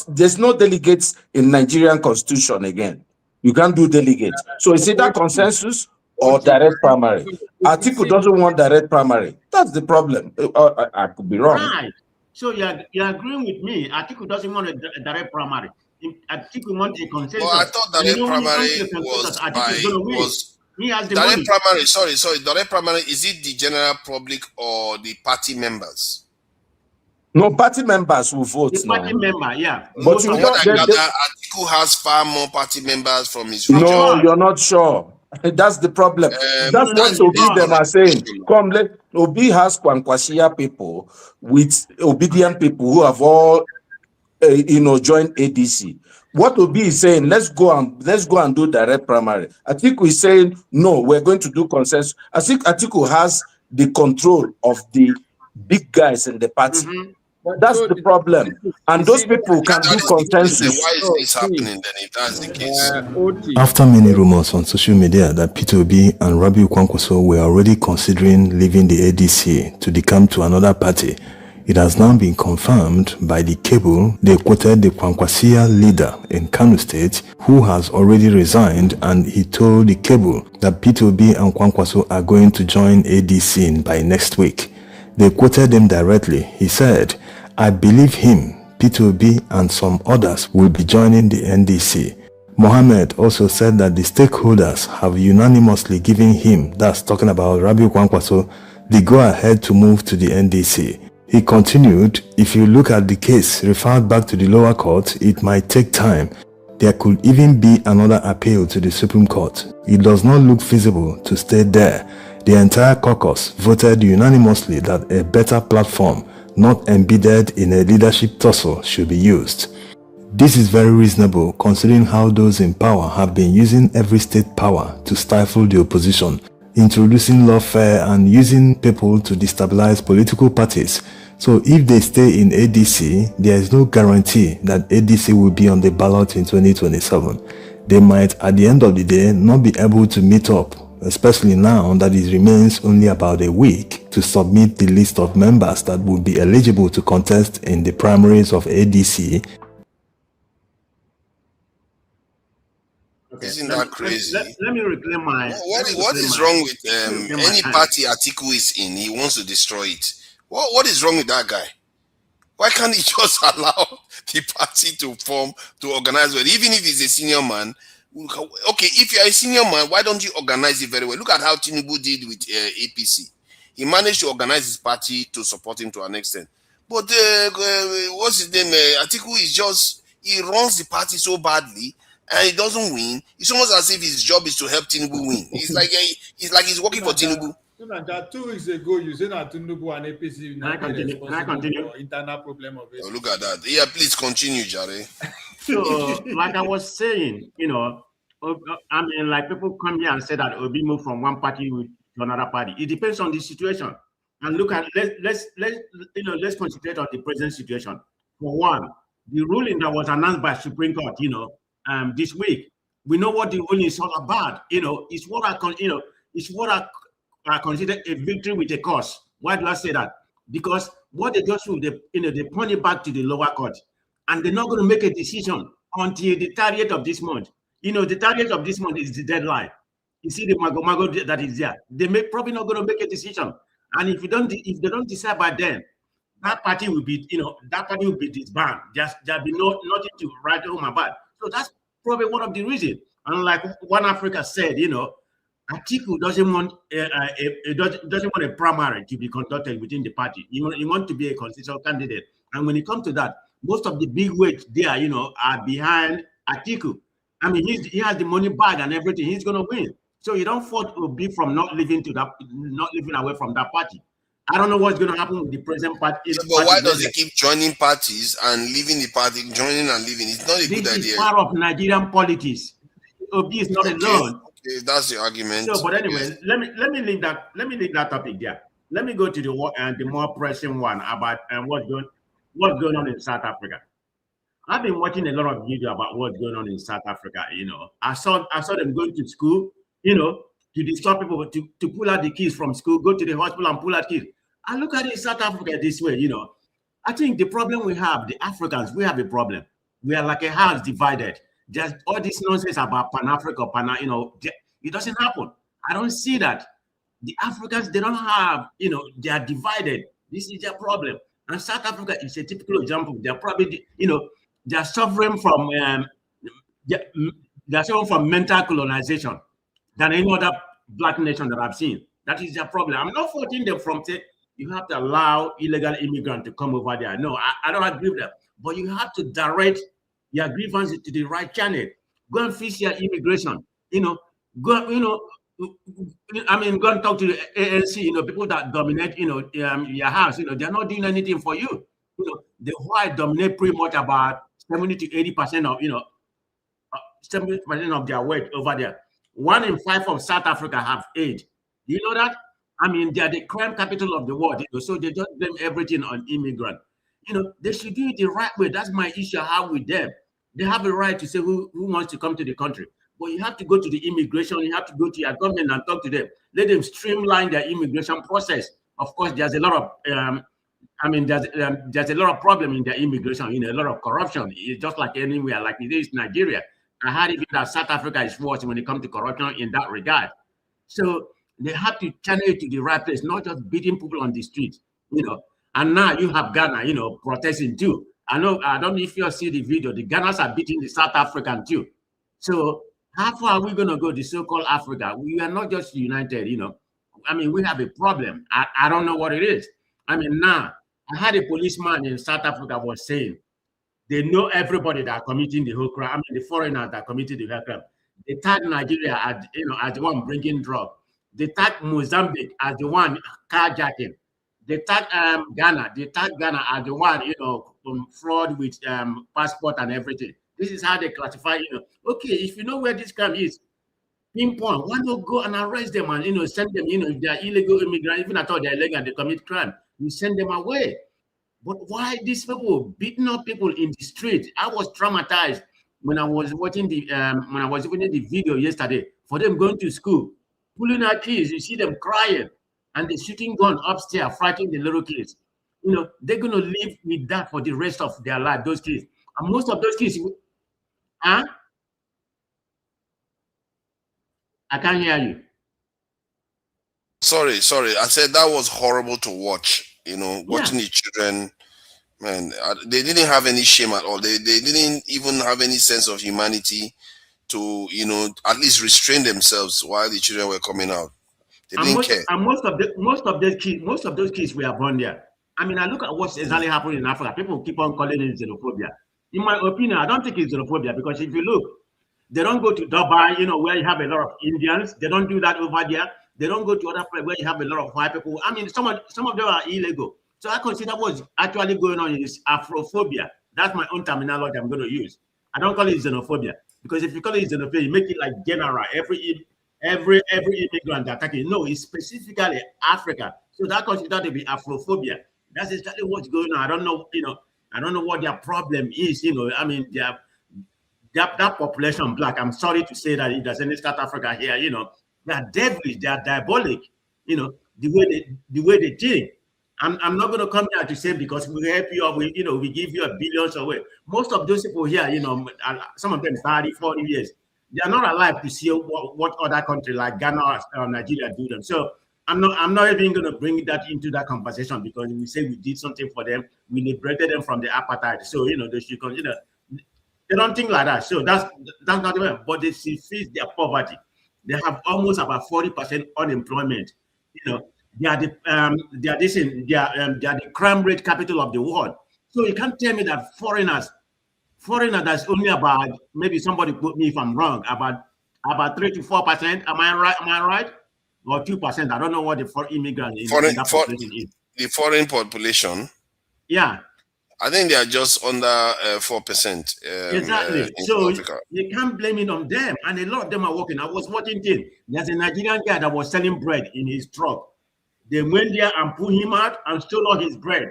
There's no delegates in Nigerian constitution again. You can't do delegates. So it's either consensus or direct primary. Atiku doesn't want direct primary. That's the problem. I could be wrong. Right. So you're agreeing with me. Atiku doesn't want a direct primary. Atiku wants a consensus. Well, I thought direct primary was direct primary. Sorry. Direct primary, is it the general public or the party members? No, party members will vote. The party member, yeah. But you know, Atiku has far more party members from his region. No, you're not sure. That's the problem. That's what Obi them are saying. Come, Obi has Kwankwasia people with obedient people who have all, joined ADC. What Obi is saying, let's go and do direct primary. Atiku is saying, no, we're going to do consensus. I think Atiku has the control of the big guys in the party. That's the problem. And those people can do consensus. Why is this happening then if that's the case? After many rumors on social media that Peter Obi and Rabiu Kwankwaso were already considering leaving the ADC to decamp to another party, it has now been confirmed by the cable they quoted the Kwankwasia leader in Kano State, who has already resigned, and he told the cable that Peter Obi and Kwankwaso are going to join ADC by next week. They quoted him directly. He said, "I believe him, Peter Obi and some others will be joining the NDC." Mohammed also said that the stakeholders have unanimously given him, that's talking about Rabiu Kwankwaso, the go-ahead to move to the NDC. He continued, "If you look at the case referred back to the lower court, it might take time. There could even be another appeal to the Supreme Court. It does not look feasible to stay there." The entire caucus voted unanimously that a better platform, not embedded in a leadership tussle, should be used. This is very reasonable considering how those in power have been using every state power to stifle the opposition, introducing lawfare and using people to destabilize political parties. So if they stay in ADC, there is no guarantee that ADC will be on the ballot in 2027. They might, at the end of the day, not be able to meet up, especially now that it remains only about a week to submit the list of members that will be eligible to contest in the primaries of ADC. Okay. Isn't that crazy? Let me reclaim my... What is wrong with any party Atiku is in? He wants to destroy it. What is wrong with that guy? Why can't he just allow the party to organize well? Even if he's a senior man, okay, if you're a senior man, why don't you organize it very well? Look at how Tinubu did with APC. He managed to organize his party to support him to an extent. But what's his name? Atiku is just, he runs the party so badly and he doesn't win. It's almost as if his job is to help Tinubu win. It's like he's working for Tinubu. That 2 weeks ago, you said that Tinubu and APC Can I continue? for internal problem of it. Oh, look at that. Yeah, please continue, Jare. So, like I was saying, I mean, like people come here and say that Obi moved from one party to another party. It depends on the situation. And look at let's concentrate on the present situation. For one, the ruling that was announced by Supreme Court, this week, we know what the ruling is all about. It's what I consider a victory with a cause. Why do I say that? Because what they just do, they point it back to the lower court, and they're not going to make a decision until the 30th of this month. The 30th of this month is the deadline. You see the mago that is there. They probably not going to make a decision, and if they don't decide by then, that party will be disbanded. There'll be nothing to write home about. So that's probably one of the reasons. And like One Africa said, Atiku doesn't want a primary to be conducted within the party. He wants to be a constitutional candidate. And when it comes to that, most of the big weights there, you know, are behind Atiku. I mean, he has the money bag and everything. He's going to win. So you don't fault Obi from not living away from that party. I don't know what's going to happen with the present party. Yeah, but why does he keep joining parties and leaving the party, joining and leaving? It's not a good idea. This is part of Nigerian politics. Obi is not alone. Okay, that's the argument. So, but anyway, let me leave that topic there. Let me go to the more pressing one about what's going on in South Africa. I've been watching a lot of video about what's going on in South Africa. You know, I saw them going to school, you know, to disturb people, to pull out the kids from school, go to the hospital and pull out kids. I look at it in South Africa this way, you know. I think the problem we have, the Africans, we have a problem. We are like a house divided. Just all this nonsense about Pan-Africa, you know, it doesn't happen. I don't see that. The Africans, they don't have, you know, they are divided. This is their problem. And South Africa is a typical example. They're probably, you know, they're suffering from mental colonization than any other black nation that I've seen. That is their problem. I'm not faulting them from saying you have to allow illegal immigrants to come over there. No, I don't agree with that. But you have to direct your grievances to the right channel. Go and fix your immigration. You know, go and talk to the ANC. You know, people that dominate, you know, your house. You know, they're not doing anything for you. You know, the white dominate pretty much about 70 to 80% of, you know, 70% of their weight over there. 1 in 5 of South Africa have AIDS. Do you know that? I mean, they are the crime capital of the world, you know, so they just blame everything on immigrants. You know, they should do it the right way. That's my issue I have with them. They have a right to say who wants to come to the country. But you have to go to the immigration, you have to go to your government and talk to them. Let them streamline their immigration process. Of course, there's a lot of, there's a lot of problem in their immigration, you know, a lot of corruption. It's just like anywhere, like it is Nigeria. I heard even that South Africa is worse when it comes to corruption in that regard. So they have to channel it to the right place, not just beating people on the street, you know. And now you have Ghana, you know, protesting too. I don't know if you see the video, the Ghanaians are beating the South African too. So how far are we going to go, the so-called Africa? We are not just united, you know. I mean, we have a problem. I don't know what it is. I mean, now, I had a policeman in South Africa was saying, they know everybody that are committing the whole crime. I mean, the foreigners that committed the whole crime. They tag Nigeria as, you know, as the one bringing drugs. They tag Mozambique as the one carjacking. They tag Ghana. They tag Ghana as the one, you know, fraud with passport and everything. This is how they classify, you know. Okay, if you know where this crime is, pinpoint, why not go and arrest them and, you know, send them, you know, if they are illegal immigrants, even at all they're illegal and they commit crime, you send them away. But why these people beating up people in the street? I was traumatized when I was watching the video yesterday for them going to school, pulling out kids. You see them crying and the shooting gun upstairs, fighting the little kids. You know, they're gonna live with that for the rest of their life, those kids. And most of those kids, I can't hear you. Sorry. I said that was horrible to watch. You know, watching the children, man, they didn't have any shame at all. They didn't even have any sense of humanity to, you know, at least restrain themselves while the children were coming out. They didn't care. And most of those kids were born there. I mean, I look at what's exactly happening in Africa. People keep on calling it xenophobia. In my opinion, I don't think it's xenophobia, because if you look, they don't go to Dubai, you know, where you have a lot of Indians. They don't do that over there. They don't go to other places where you have a lot of white people. I mean, some of them are illegal. So I consider what's actually going on is Afrophobia. That's my own terminology I'm going to use. I don't call it xenophobia, because if you call it xenophobia, you make it like general. Every immigrant attacking. No, it's specifically Africa. So that considered to be Afrophobia. That's exactly what's going on. I don't know, you know, I don't know what their problem is. You know, I mean, that population black. I'm sorry to say that if there's any South Africa here, you know, they are devilish, they are diabolic, you know, the way they think. I'm not going to come here to say because we help you or we give you billions away. Most of those people here, you know, some of them 30, 40 years, they are not alive to see what other country like Ghana or Nigeria do them. So I'm not even going to bring that into that conversation, because we say we did something for them, we liberated them from the apartheid. So, you know, they should consider. They don't think like that. So that's not the way. But they see face their poverty. They have almost about 40% unemployment. You know, they are the crime rate capital of the world. So you can't tell me that foreigner that's only about, maybe somebody quote me if I'm wrong, about 3 to 4%. Am I right? Or 2%? I don't know what the foreign immigrants in that population is. The foreign population. Yeah. I think they are just under 4%. Exactly. In So South Africa. you can't blame it on them. And a lot of them are working. I was watching things. There's a Nigerian guy that was selling bread in his truck. They went there and pulled him out and stole all his bread.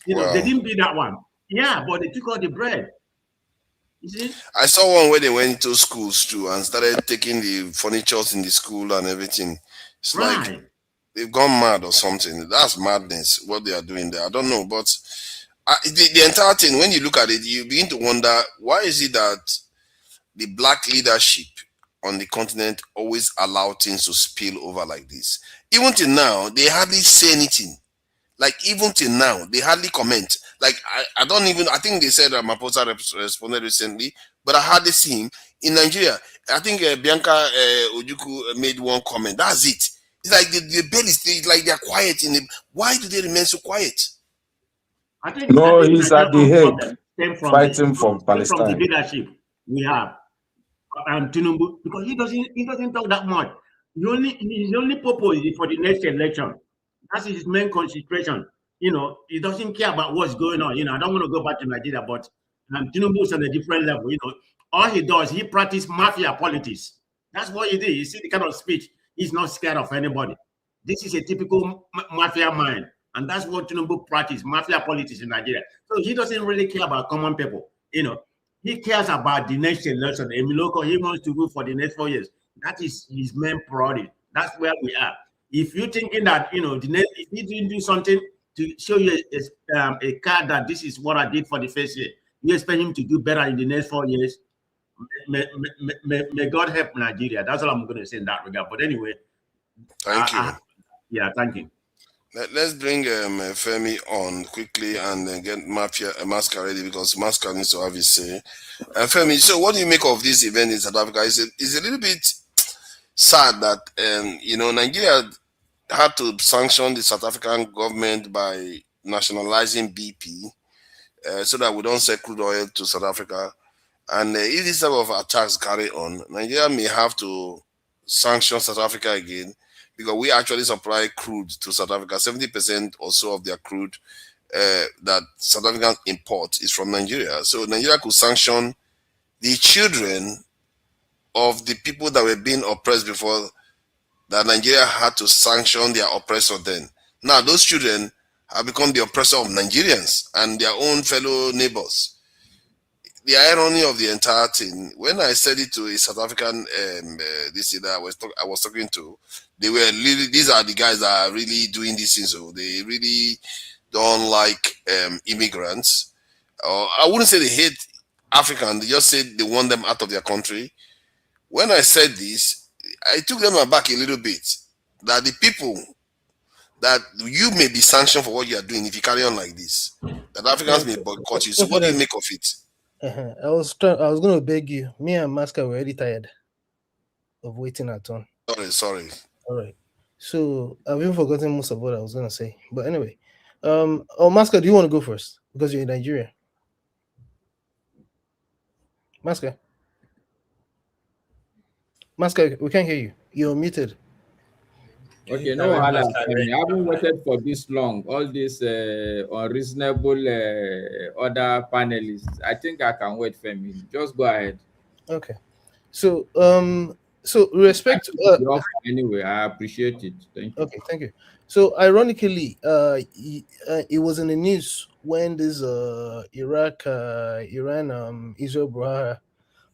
You know, they didn't beat that one. Yeah, but they took all the bread. You see? I saw one where they went to schools too and started taking the furnitures in the school and everything. It's like they've gone mad or something. That's madness, what they are doing there. I don't know, but the entire thing, when you look at it, you begin to wonder, why is it that the black leadership on the continent always allow things to spill over like this? Even till now, they hardly say anything. Like, even till now, they hardly comment. Like, I think they said that Maposa responded recently, but I hardly see him. In Nigeria, I think Bianca Ojukwu made one comment. That's it. It's like the belly stage, like they're quiet. Why do they remain so quiet? I think he's at the Hague fighting for Palestine. From the leadership we have, and Tinubu, because he doesn't talk that much. His only purpose is for the next election. That's his main concentration. You know, he doesn't care about what's going on. You know, I don't want to go back to Nigeria, but Tinubu is on a different level. You know, all he does, he practices mafia politics. That's what he did. You see the kind of speech. He's not scared of anybody. This is a typical mafia mind. And that's what Tinubu practices, mafia politics in Nigeria. So he doesn't really care about common people. You know, he cares about the next election. Emiloko, he wants to go for the next 4 years. That is his main priority. That's where we are. If you're thinking that, you know, if he didn't do something to show you a card that this is what I did for the first year, you expect him to do better in the next 4 years. May God help Nigeria. That's all I'm going to say in that regard. But anyway, thank you. Thank you. Let's bring Femi on quickly and then get Masca ready, because Masca needs to have his say. Femi, so what do you make of this event in South Africa? It's a little bit sad that you know, Nigeria had to sanction the South African government by nationalizing BP so that we don't sell crude oil to South Africa. And if this type of attacks carry on, Nigeria may have to sanction South Africa again, because we actually supply crude to South Africa. 70% or so of their crude that South Africans import is from Nigeria. So Nigeria could sanction the children of the people that were being oppressed before, that Nigeria had to sanction their oppressor then. Now those children have become the oppressor of Nigerians and their own fellow neighbors. The irony of the entire thing, when I said it to a South African that I was talking to, they were really, these are the guys that are really doing these things. So they really don't like immigrants. I wouldn't say they hate Africans, they just said they want them out of their country. When I said this, I took them aback a little bit, that the people that you may be sanctioned for what you are doing if you carry on like this, that Africans may boycott you. So what do you make of it? I was going to beg you. Me and Masca were already tired of waiting our turn. Sorry. All right. So I've even forgotten most of what I was going to say. But anyway, Masca, do you want to go first? Because you're in Nigeria. Masca, we can't hear you. You're muted. Okay, no, I haven't waited for this long. All these unreasonable other panelists. I think I can wait for me. Just go ahead. Okay. So respect. Anyway, I appreciate it. Thank you. Okay, thank you. So ironically, it was in the news when this Iran Israel Brahara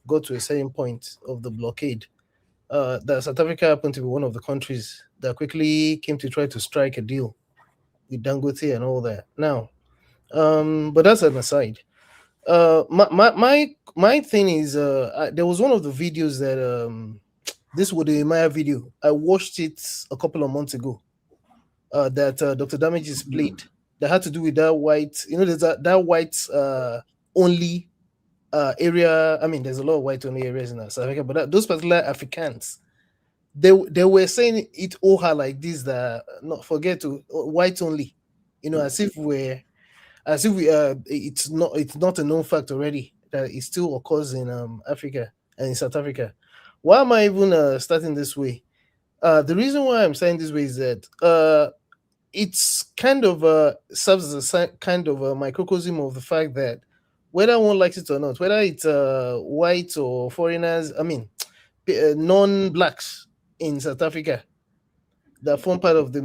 got to a certain point of the blockade. That South Africa happened to be one of the countries that quickly came to try to strike a deal with Dangote and all that. Now, but that's an aside. My thing is, there was one of the videos that this was the Maya video. I watched it a couple of months ago. That Dr. Damages played. That had to do with that white. You know, there's that white only area. I mean, there's a lot of white only areas in South Africa, but those particular Africans, they were saying it all like this, that not forget to white only, you know, as if as if it's not a known fact already that it still occurs in Africa and in South Africa. Why am I even starting this way? The reason why I'm saying this way is that it's kind of serves as a kind of a microcosm of the fact that whether one likes it or not, whether it's white or foreigners, I mean, non-blacks in South Africa that form part of the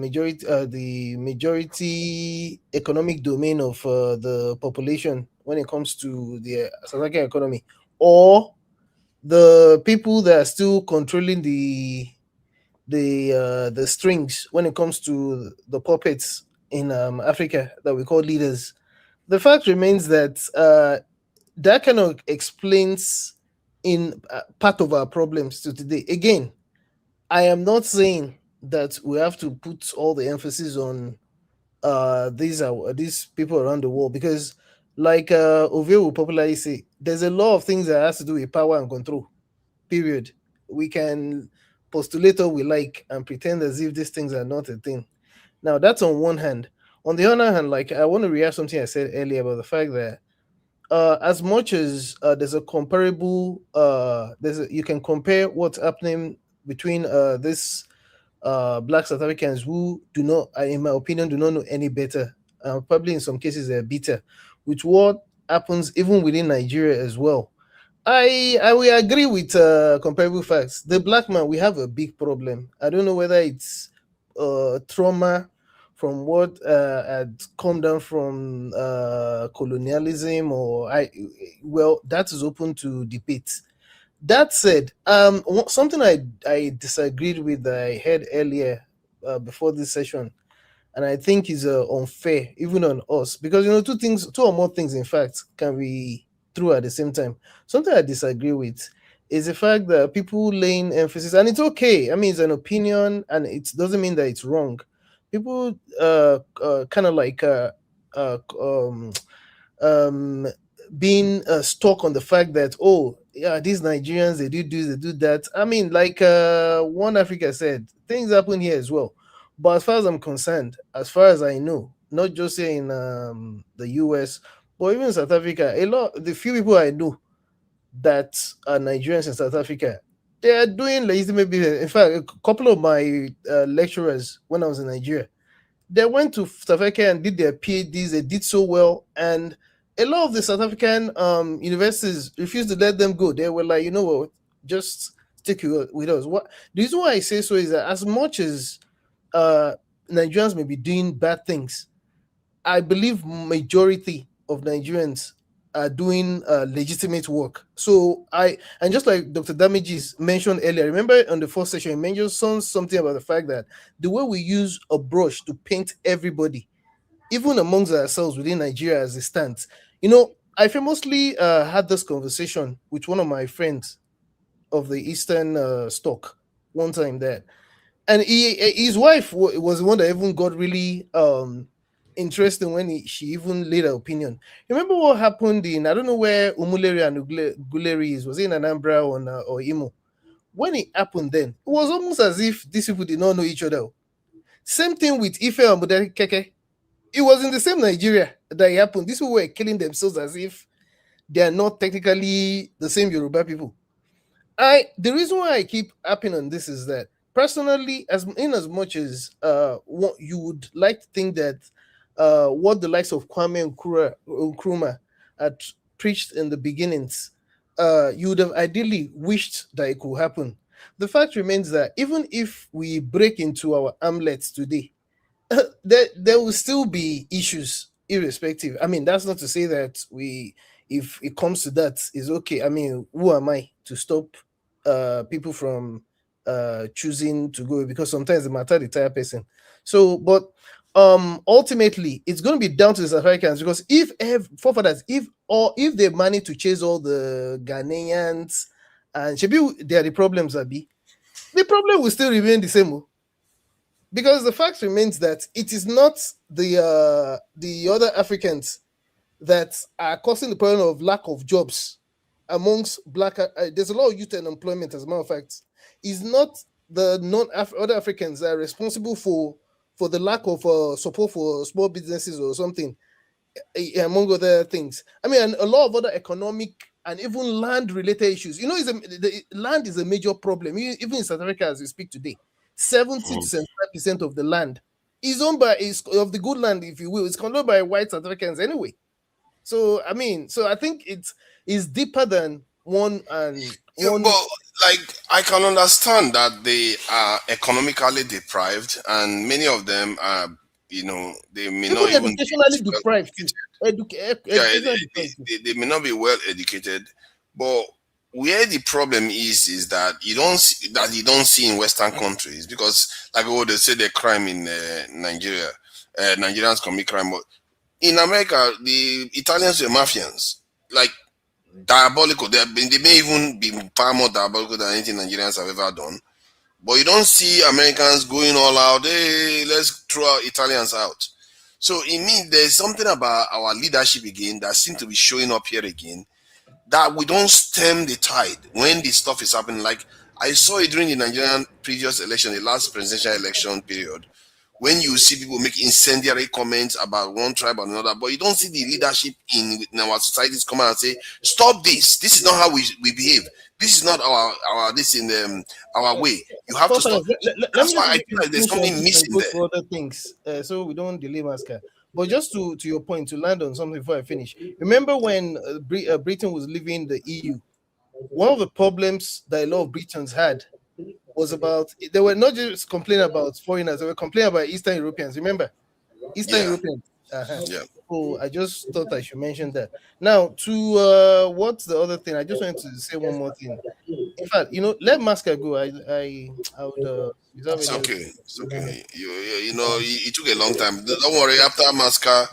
majority economic domain of the population when it comes to the South African economy, or the people that are still controlling the strings when it comes to the puppets in Africa that we call leaders. The fact remains that that kind of explains in part of our problems to today. Again, I am not saying that we have to put all the emphasis on these people around the world, because like Ovio will popularly say, there's a lot of things that has to do with power and control, period. We can postulate all we like and pretend as if these things are not a thing. Now, that's on one hand. On the other hand, like, I want to react something I said earlier about the fact that as much as there's a comparable, you can compare what's happening between this Black South Africans who do not, in my opinion, do not know any better. Probably in some cases they're bitter, with what happens even within Nigeria as well. I will agree with comparable facts. The black man, we have a big problem. I don't know whether it's trauma from what had come down from colonialism, or that is open to debate. That said, something I disagreed with that I heard earlier before this session, and I think is unfair even on us, because two or more things in fact can be true at the same time. Something I disagree with is the fact that people laying emphasis, and it's okay. I mean, it's an opinion, and it doesn't mean that it's wrong. People kind of like being stuck on the fact that, oh yeah, these Nigerians, they do this, they do that. I mean, like One Africa said, things happen here as well. But as far as I'm concerned, as far as I know, not just here in the US, but even in South Africa, the few people I know that are Nigerians in South Africa, they are doing legitimate business. In fact, a couple of my lecturers, when I was in Nigeria, they went to South Africa and did their PhDs. They did so well, and a lot of the South African universities refused to let them go. They were like, you know what, just stick with us. The reason why I say so is that as much as Nigerians may be doing bad things, I believe majority of Nigerians are doing legitimate work. So and just like Dr. Damages mentioned earlier, remember on the first session, he mentioned something about the fact that the way we use a brush to paint everybody, even amongst ourselves within Nigeria as it stands. I famously had this conversation with one of my friends of the Eastern stock one time there. And his wife was the one that even got really interested when she even laid her opinion. Remember what happened in, I don't know where Umuleri and Guleri is, was it in Anambra or Imo? When it happened then, it was almost as if these people did not know each other. Same thing with Ife and Keke. It was in the same Nigeria that it happened. These people were killing themselves as if they are not technically the same Yoruba people. The reason why I keep harping on this is that personally, as much as what you would like to think that what the likes of Kwame Nkrumah had preached in the beginnings, you would have ideally wished that it could happen. The fact remains that even if we break into our armlets today, there will still be issues irrespective. I mean, that's not to say that if it comes to that, is okay. I mean, who am I to stop people from choosing to go? Because sometimes they matter the entire person. So, but ultimately, it's going to be down to the South Africans, because if they manage to chase all the Ghanaians, and there are the problems, the problem will still remain the same. Because the fact remains that it is not the other Africans that are causing the problem of lack of jobs amongst black. There's a lot of youth unemployment, as a matter of fact. It's not the other Africans that are responsible for the lack of support for small businesses or something. among other things. I mean, and a lot of other economic and even land-related issues. You know, the land is a major problem. Even in South Africa, as we speak today, 70 to 75% of the land is owned by of the good land, if you will. It's controlled by white South Africans anyway. So I mean, so I think it's deeper than one and one. But like I can understand that they are economically deprived, and many of them are, you know, they may not even be educationally deprived. They may not be well educated, but where the problem is that you don't see in Western countries, because like they say the crime in Nigeria, Nigerians commit crime, but in America the Italians were mafians, like diabolical. They may even be far more diabolical than anything Nigerians have ever done. But you don't see Americans going all out, hey, let's throw our Italians out. So it means there's something about our leadership again that seems to be showing up here again, that we don't stem the tide when this stuff is happening. Like I saw it during the Nigerian previous election, the last presidential election period, when you see people make incendiary comments about one tribe or another, but you don't see the leadership in our societies come out and say, stop this. This is not how we behave. This is not our way. You have to stop. That's why I feel like there's something missing there. For other things, so we don't delay Masca. But just to your point, to land on something before I finish. Remember when Britain was leaving the EU? One of the problems that a lot of Britons had was about, they were not just complaining about foreigners, they were complaining about Eastern Europeans. Remember? Eastern Europeans. Yeah. So I just thought I should mention that. Now, to what's the other thing? I just wanted to say one more thing. In fact, let Masca go. I would. It's okay. It's okay. It took a long time. Don't worry. After Masca,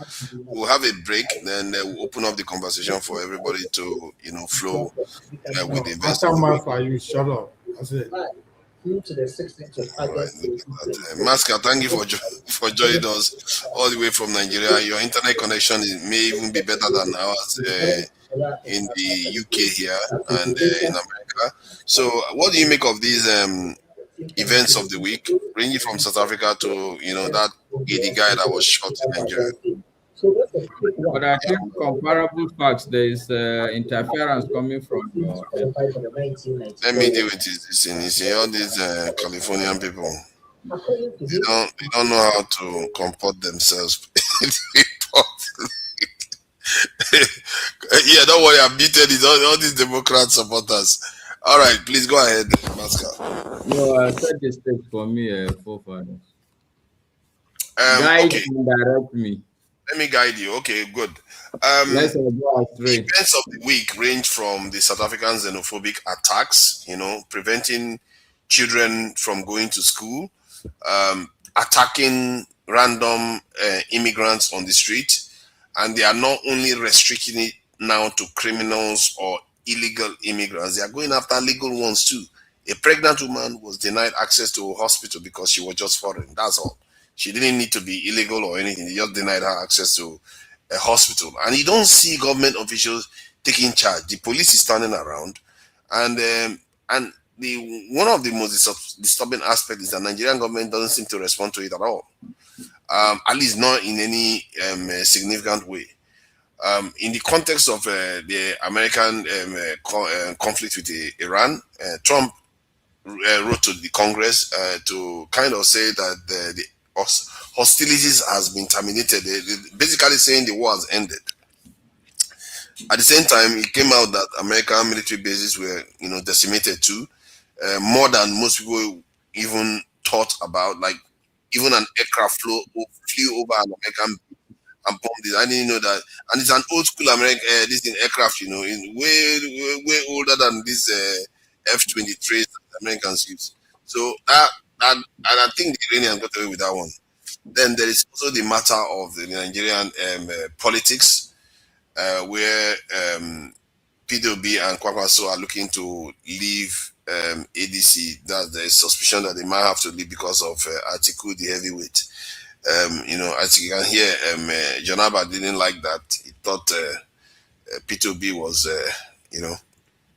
we'll have a break. Then we'll open up the conversation for everybody to flow with the investors. After Masca, you shut up. That's it. To the 16th of August. Masca, thank you for joining us all the way from Nigeria. Your internet connection may even be better than ours in the UK here and in America. So, what do you make of these events of the week, ranging from South Africa to that giddy guy that was shot in Nigeria? But I think comparable facts, there is interference coming from. Let me deal with this. You see, all these Californian people, they don't know how to comport themselves. Yeah, don't worry, I'm muted. It's all these Democrat supporters. All right, please go ahead, Masca. No, set the stage for me, forefathers. Guide and direct me. Let me guide you. Okay, good. Let's go straight. Events of the week range from the South African xenophobic attacks, preventing children from going to school, attacking random immigrants on the street, and they are not only restricting it now to criminals or illegal immigrants, they are going after legal ones too. A pregnant woman was denied access to a hospital because she was just foreign. That's all. She didn't need to be illegal or anything. They just denied her access to a hospital. And you don't see government officials taking charge. The police is standing around. And one of the most disturbing aspects is that the Nigerian government doesn't seem to respond to it at all. At least not in any significant way. In the context of the American conflict with Iran, Trump wrote to the Congress to kind of say that the hostilities has been terminated, basically saying the war has ended. At the same time, it came out that American military bases were, decimated too, more than most people even thought about. Like even an aircraft flew over an American and bombed it. I didn't know that, and it's an old school American aircraft, way older than this F-23s that Americans use. So and I think the Iranians got away with that one. Then there is also the matter of the Nigerian politics, where PWB and Kwakwaso are looking to leave ADC. That there is suspicion that they might have to leave because of Atiku, the heavyweight. As you can hear, Janaba didn't like that. He thought PWB was,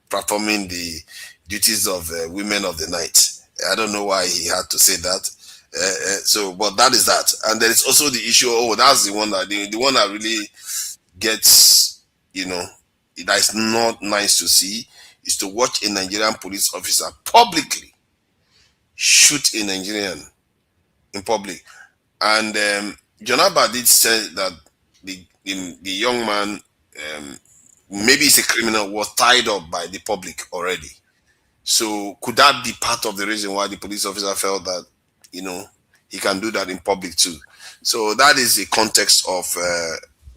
performing the duties of women of the night. I don't know why he had to say that. So, but that is that. And there is also the issue. Oh, that's the one that the one that really gets, that is not nice to see, is to watch a Nigerian police officer publicly shoot a Nigerian in public. And Jonaba did say that the young man, maybe he's a criminal, was tied up by the public already. So could that be part of the reason why the police officer felt that, he can do that in public too? So that is the context of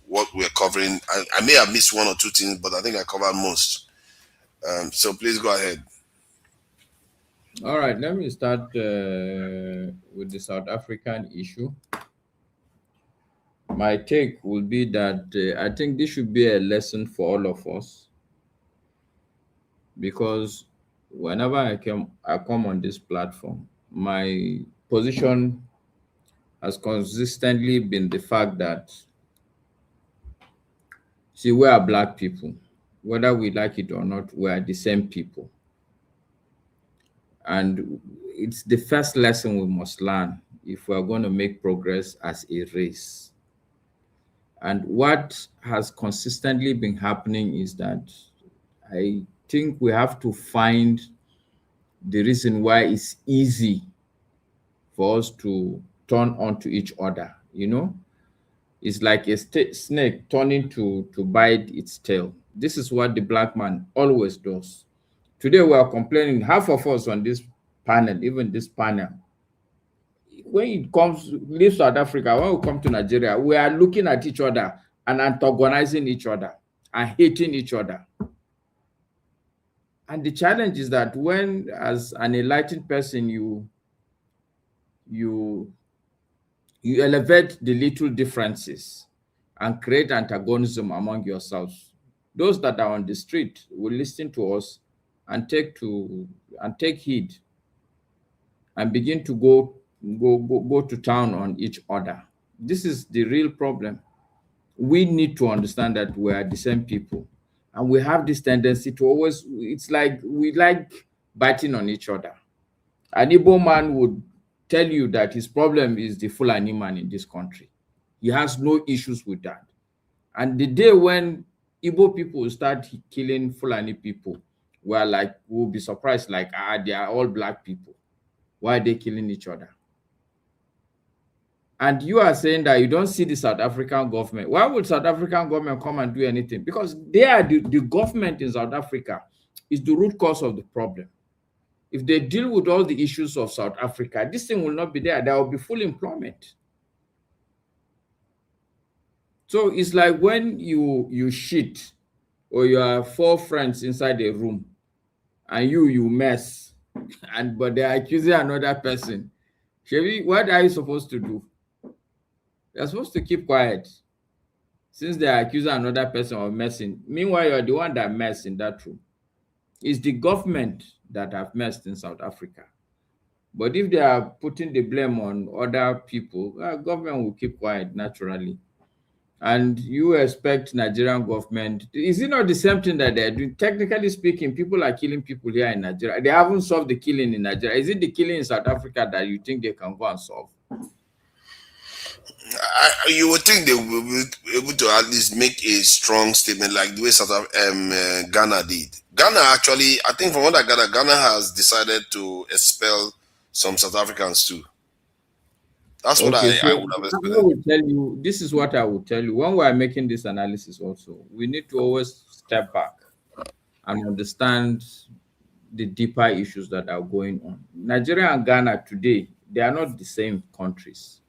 what we're covering. I may have missed one or two things, but I think I covered most. So please go ahead. All right, let me start with the South African issue. My take will be that I think this should be a lesson for all of us, because whenever I come on this platform, my position has consistently been the fact that, see, we are Black people. Whether we like it or not, we are the same people. And it's the first lesson we must learn if we are going to make progress as a race. And what has consistently been happening is that I think we have to find the reason why it's easy for us to turn onto each other. It's like a snake turning to bite its tail. This is what the Black man always does. Today we are complaining, half of us on this panel, even this panel, when it comes, leave South Africa, when we come to Nigeria, we are looking at each other and antagonizing each other and hating each other. And the challenge is that when, as an enlightened person, you elevate the little differences and create antagonism among yourselves, those that are on the street will listen to us and take heed and begin to go to town on each other. This is the real problem. We need to understand that we are the same people, and we have this tendency to always, it's like we like biting on each other. An Igbo man would tell you that his problem is the Fulani man in this country. He has no issues with that. And the day when Igbo people start killing Fulani people, we'll be surprised, like, they are all Black people. Why are they killing each other? And you are saying that you don't see the South African government. Why would South African government come and do anything? Because they are the government in South Africa is the root cause of the problem. If they deal with all the issues of South Africa, this thing will not be there. There will be full employment. So it's like when you shit, or you have 4 friends inside a room, and you mess, but they are accusing another person. Shebi, what are you supposed to do? You're supposed to keep quiet, since they are accusing another person of messing. Meanwhile, you're the one that messed in that room. It's the government that have messed in South Africa. But if they are putting the blame on other people, government will keep quiet naturally. And you expect Nigerian government, is it not the same thing that they're doing? Technically speaking, people are killing people here in Nigeria. They haven't solved the killing in Nigeria. Is it the killing in South Africa that you think they can go and solve? You would think they will be able to at least make a strong statement like the way Ghana did. Ghana actually, I think from what I gather, Ghana has decided to expel some South Africans too. That's what I would have expected. This is what I would tell you. When we are making this analysis also, we need to always step back and understand the deeper issues that are going on. Nigeria and Ghana today, they are not the same countries.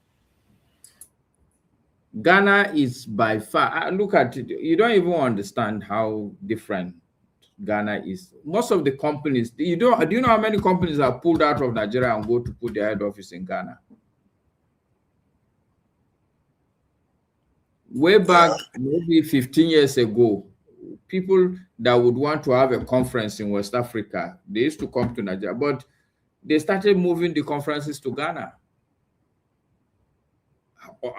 Ghana is by far, look at it, you don't even understand how different Ghana is. Most of the companies, do you know how many companies are pulled out of Nigeria and go to put their head office in Ghana? Way back, maybe 15 years ago, people that would want to have a conference in West Africa, they used to come to Nigeria, but they started moving the conferences to Ghana.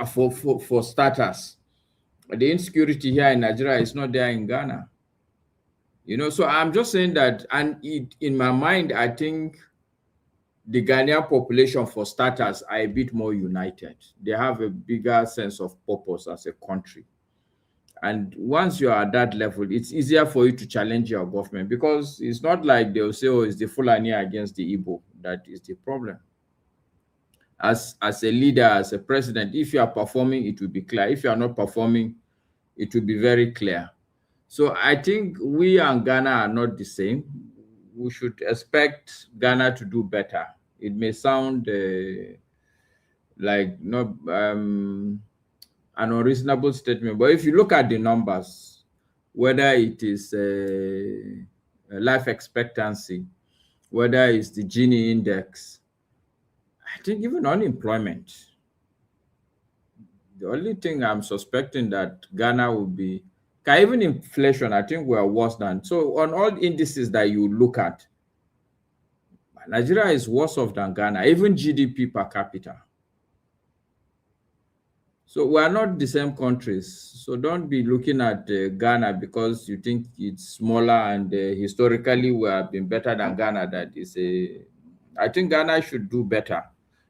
For starters, the insecurity here in Nigeria is not there in Ghana. So I'm just saying that, and in my mind, I think the Ghanaian population, for starters, are a bit more united. They have a bigger sense of purpose as a country. And once you are at that level, it's easier for you to challenge your government, because it's not like they'll say, oh, it's the Fulani against the Igbo. That is the problem. As a leader, as a president, if you are performing, it will be clear. If you are not performing, it will be very clear. So I think we and Ghana are not the same. We should expect Ghana to do better. It may sound like not an unreasonable statement, but if you look at the numbers, whether it is life expectancy, whether it's the Gini index, I think even unemployment, the only thing I'm suspecting that Ghana will be, even inflation, I think we are worse than. So on all indices that you look at, Nigeria is worse off than Ghana, even GDP per capita. So we are not the same countries. So don't be looking at Ghana because you think it's smaller and historically we have been better than Ghana. I think Ghana should do better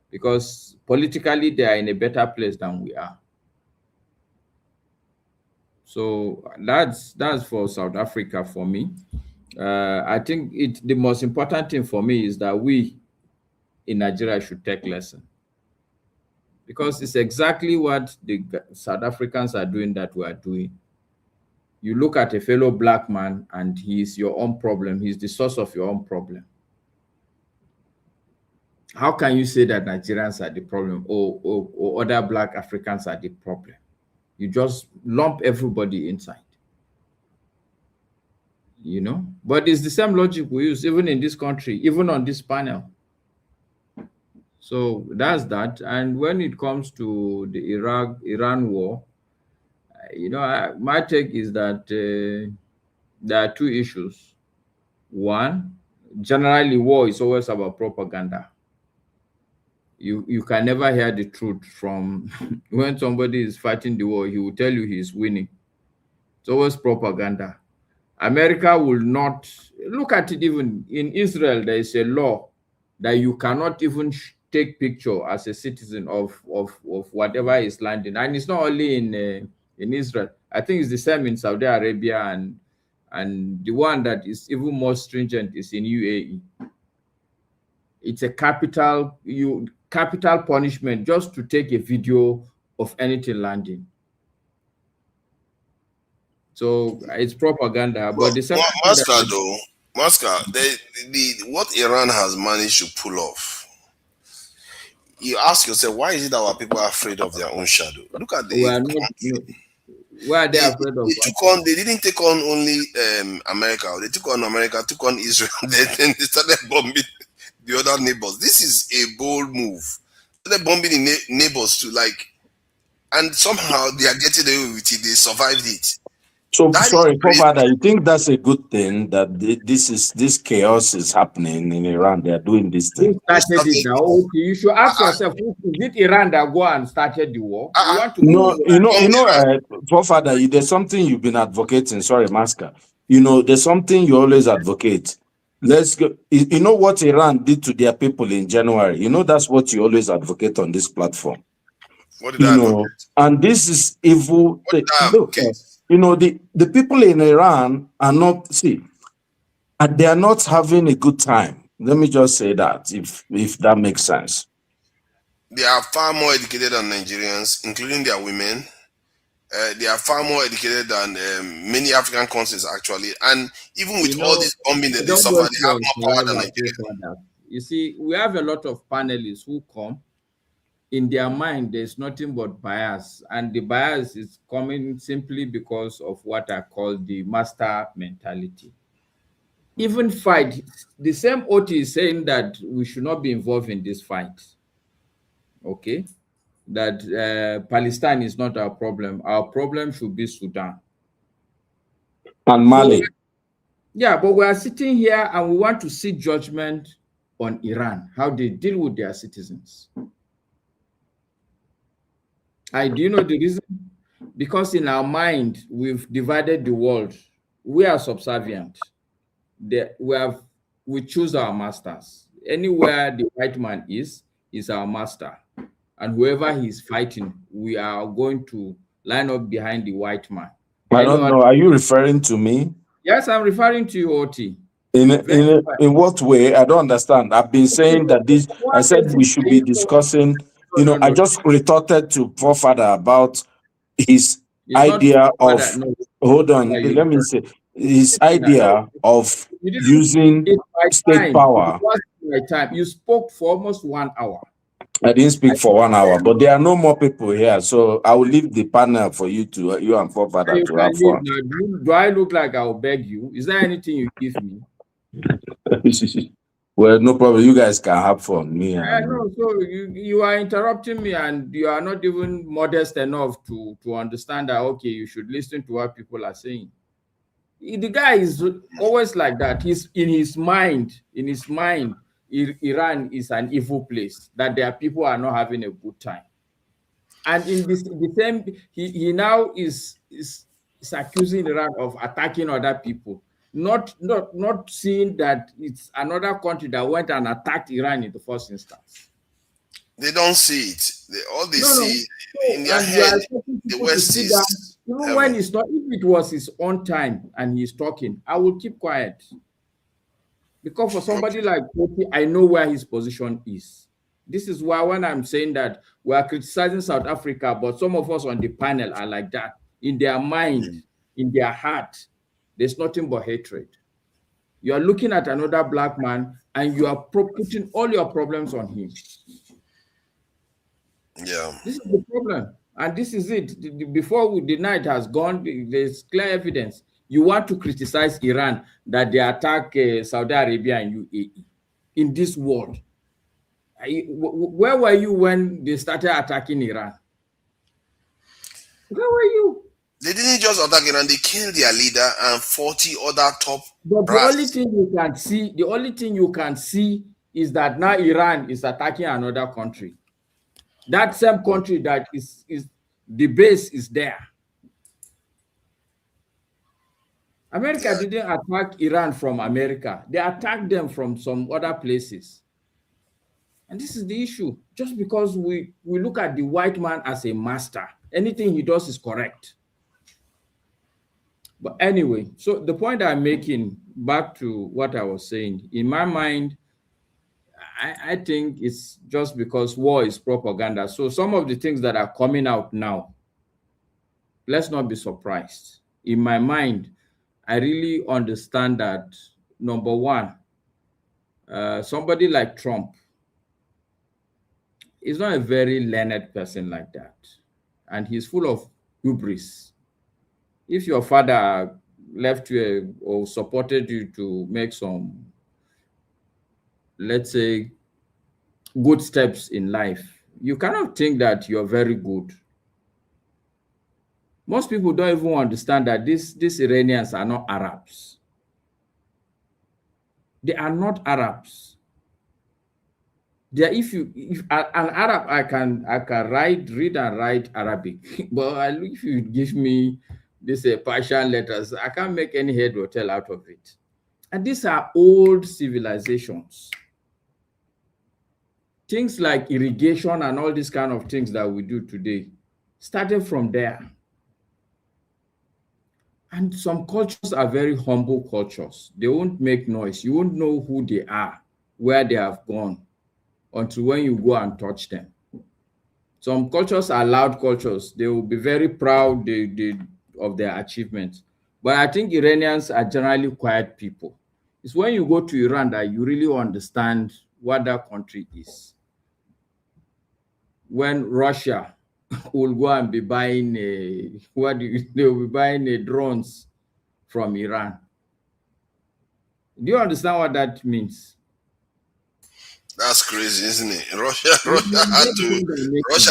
because politically they are in a better place than we are. So that's for South Africa for me. I think the most important thing for me is that we in Nigeria should take lesson, because it's exactly what the South Africans are doing that we are doing. You look at a fellow black man and he's your own problem. He's the source of your own problem. How can you say that Nigerians are the problem or other black Africans are the problem? You just lump everybody inside. You know, but it's the same logic we use even in this country, even on this panel. So that's that. And when it comes to the Iran war, you know, my take is that there are two issues. One, generally war is always about propaganda. You can never hear the truth from when somebody is fighting the war, he will tell you he's winning. It's always propaganda. America will not look at it. Even in Israel, there is a law that you cannot even take picture as a citizen of whatever is landing, and it's not only in Israel. I think it's the same in Saudi Arabia, and the one that is even more stringent is in UAE. It's a capital punishment just to take a video of anything landing. So it's propaganda. But the second what Iran has managed to pull off, you ask yourself, why is it that our people are afraid of their own shadow? Look at the why are they afraid of? They didn't take on only America. They took on America, took on Israel. Then they started bombing the other neighbors. This is a bold move. They're bombing the neighbors too, and somehow they are getting away with it. They survived it. So sorry, Father, you think that's a good thing that this chaos is happening in Iran? They are doing this thing. Who started it now? Okay, you should ask yourself: is it Iran that go and started the war? Father, there's something you've been advocating. Sorry, Masker. You know, there's something you always advocate. Let's go. You know what Iran did to their people in January? You know that's what you always advocate on this platform. What did I advocate? And this is evil. You know, the people in Iran are not, they are not having a good time. Let me just say that, if that makes sense. They are far more educated than Nigerians, including their women. They are far more educated than many African countries, actually. And even with all this bombing that they suffer, they have more power than Nigeria. You see, we have a lot of panelists who come. In their mind, there's nothing but bias, and the bias is coming simply because of what I call the master mentality. Even fight, the same OT is saying that we should not be involved in this fight. Okay, that Palestine is not our problem. Our problem should be Sudan and Mali. So, yeah, but we are sitting here and we want to seek judgment on Iran, how they deal with their citizens. Do you know the reason? Because in our mind, we've divided the world. We are subservient. We choose our masters. Anywhere the white man is our master. And whoever he's fighting, we are going to line up behind the white man. I don't know. Are you referring to me? Yes, I'm referring to you, Oti. In what way? I don't understand. I've been saying that this. I said we should be discussing. I just retorted to forefather about his idea of. Hold on. Let me say his idea of using state power. You spoke for almost 1 hour. I didn't speak for 1 hour, but there are no more people here, so I will leave the panel for you and forefather to have fun. Do I look like I'll beg you? Is there anything you give me? Well, no problem. You guys can have fun. Me, I know. So you are interrupting me, and you are not even modest enough to understand that. Okay, you should listen to what people are saying. The guy is always like that. He's in his mind. Iran is an evil place, that their people are not having a good time. And in the same, he now is accusing Iran of attacking other people, not seeing that it's another country that went and attacked Iran in the first instance. They don't see it. All they see in their head, the West is even when it's not, if it was his own time and he's talking, I will keep quiet. Because for somebody like Kofi, I know where his position is. This is why when I'm saying that we are criticizing South Africa, but some of us on the panel are like that. In their mind, in their heart, there's nothing but hatred. You are looking at another black man and you are putting all your problems on him. Yeah. This is the problem. And this is it. Before the night has gone, there's clear evidence. You want to criticize Iran that they attack Saudi Arabia and UAE in this world. Where were you when they started attacking Iran? Where were you? They didn't just attack Iran, they killed their leader and 40 other top But brass. the only thing you can see is that now Iran is attacking another country. That same country that is the base is there. America didn't attack Iran from America. They attacked them from some other places. And this is the issue. Just because we look at the white man as a master, anything he does is correct. But anyway, so the point I'm making, back to what I was saying, in my mind, I think it's just because war is propaganda. So some of the things that are coming out now, let's not be surprised. In my mind, I really understand that, number one, somebody like Trump is not a very learned person like that. And he's full of hubris. If your father left you or supported you to make some, let's say, good steps in life, you cannot think that you're very good. Most people don't even understand that these Iranians are not Arabs. They are not Arabs. They are, if an Arab, I can read and write Arabic, but if you give me this Persian letters, I can't make any head or tail out of it. And these are old civilizations. Things like irrigation and all these kind of things that we do today started from there. And some cultures are very humble cultures. They won't make noise. You won't know who they are, where they have gone, until when you go and touch them. Some cultures are loud cultures. They will be very proud of their achievements. But I think Iranians are generally quiet people. It's when you go to Iran that you really understand what that country is. When Russia will go and be buying they will be buying drones from Iran. Do you understand what that means? That's crazy, isn't it? Russia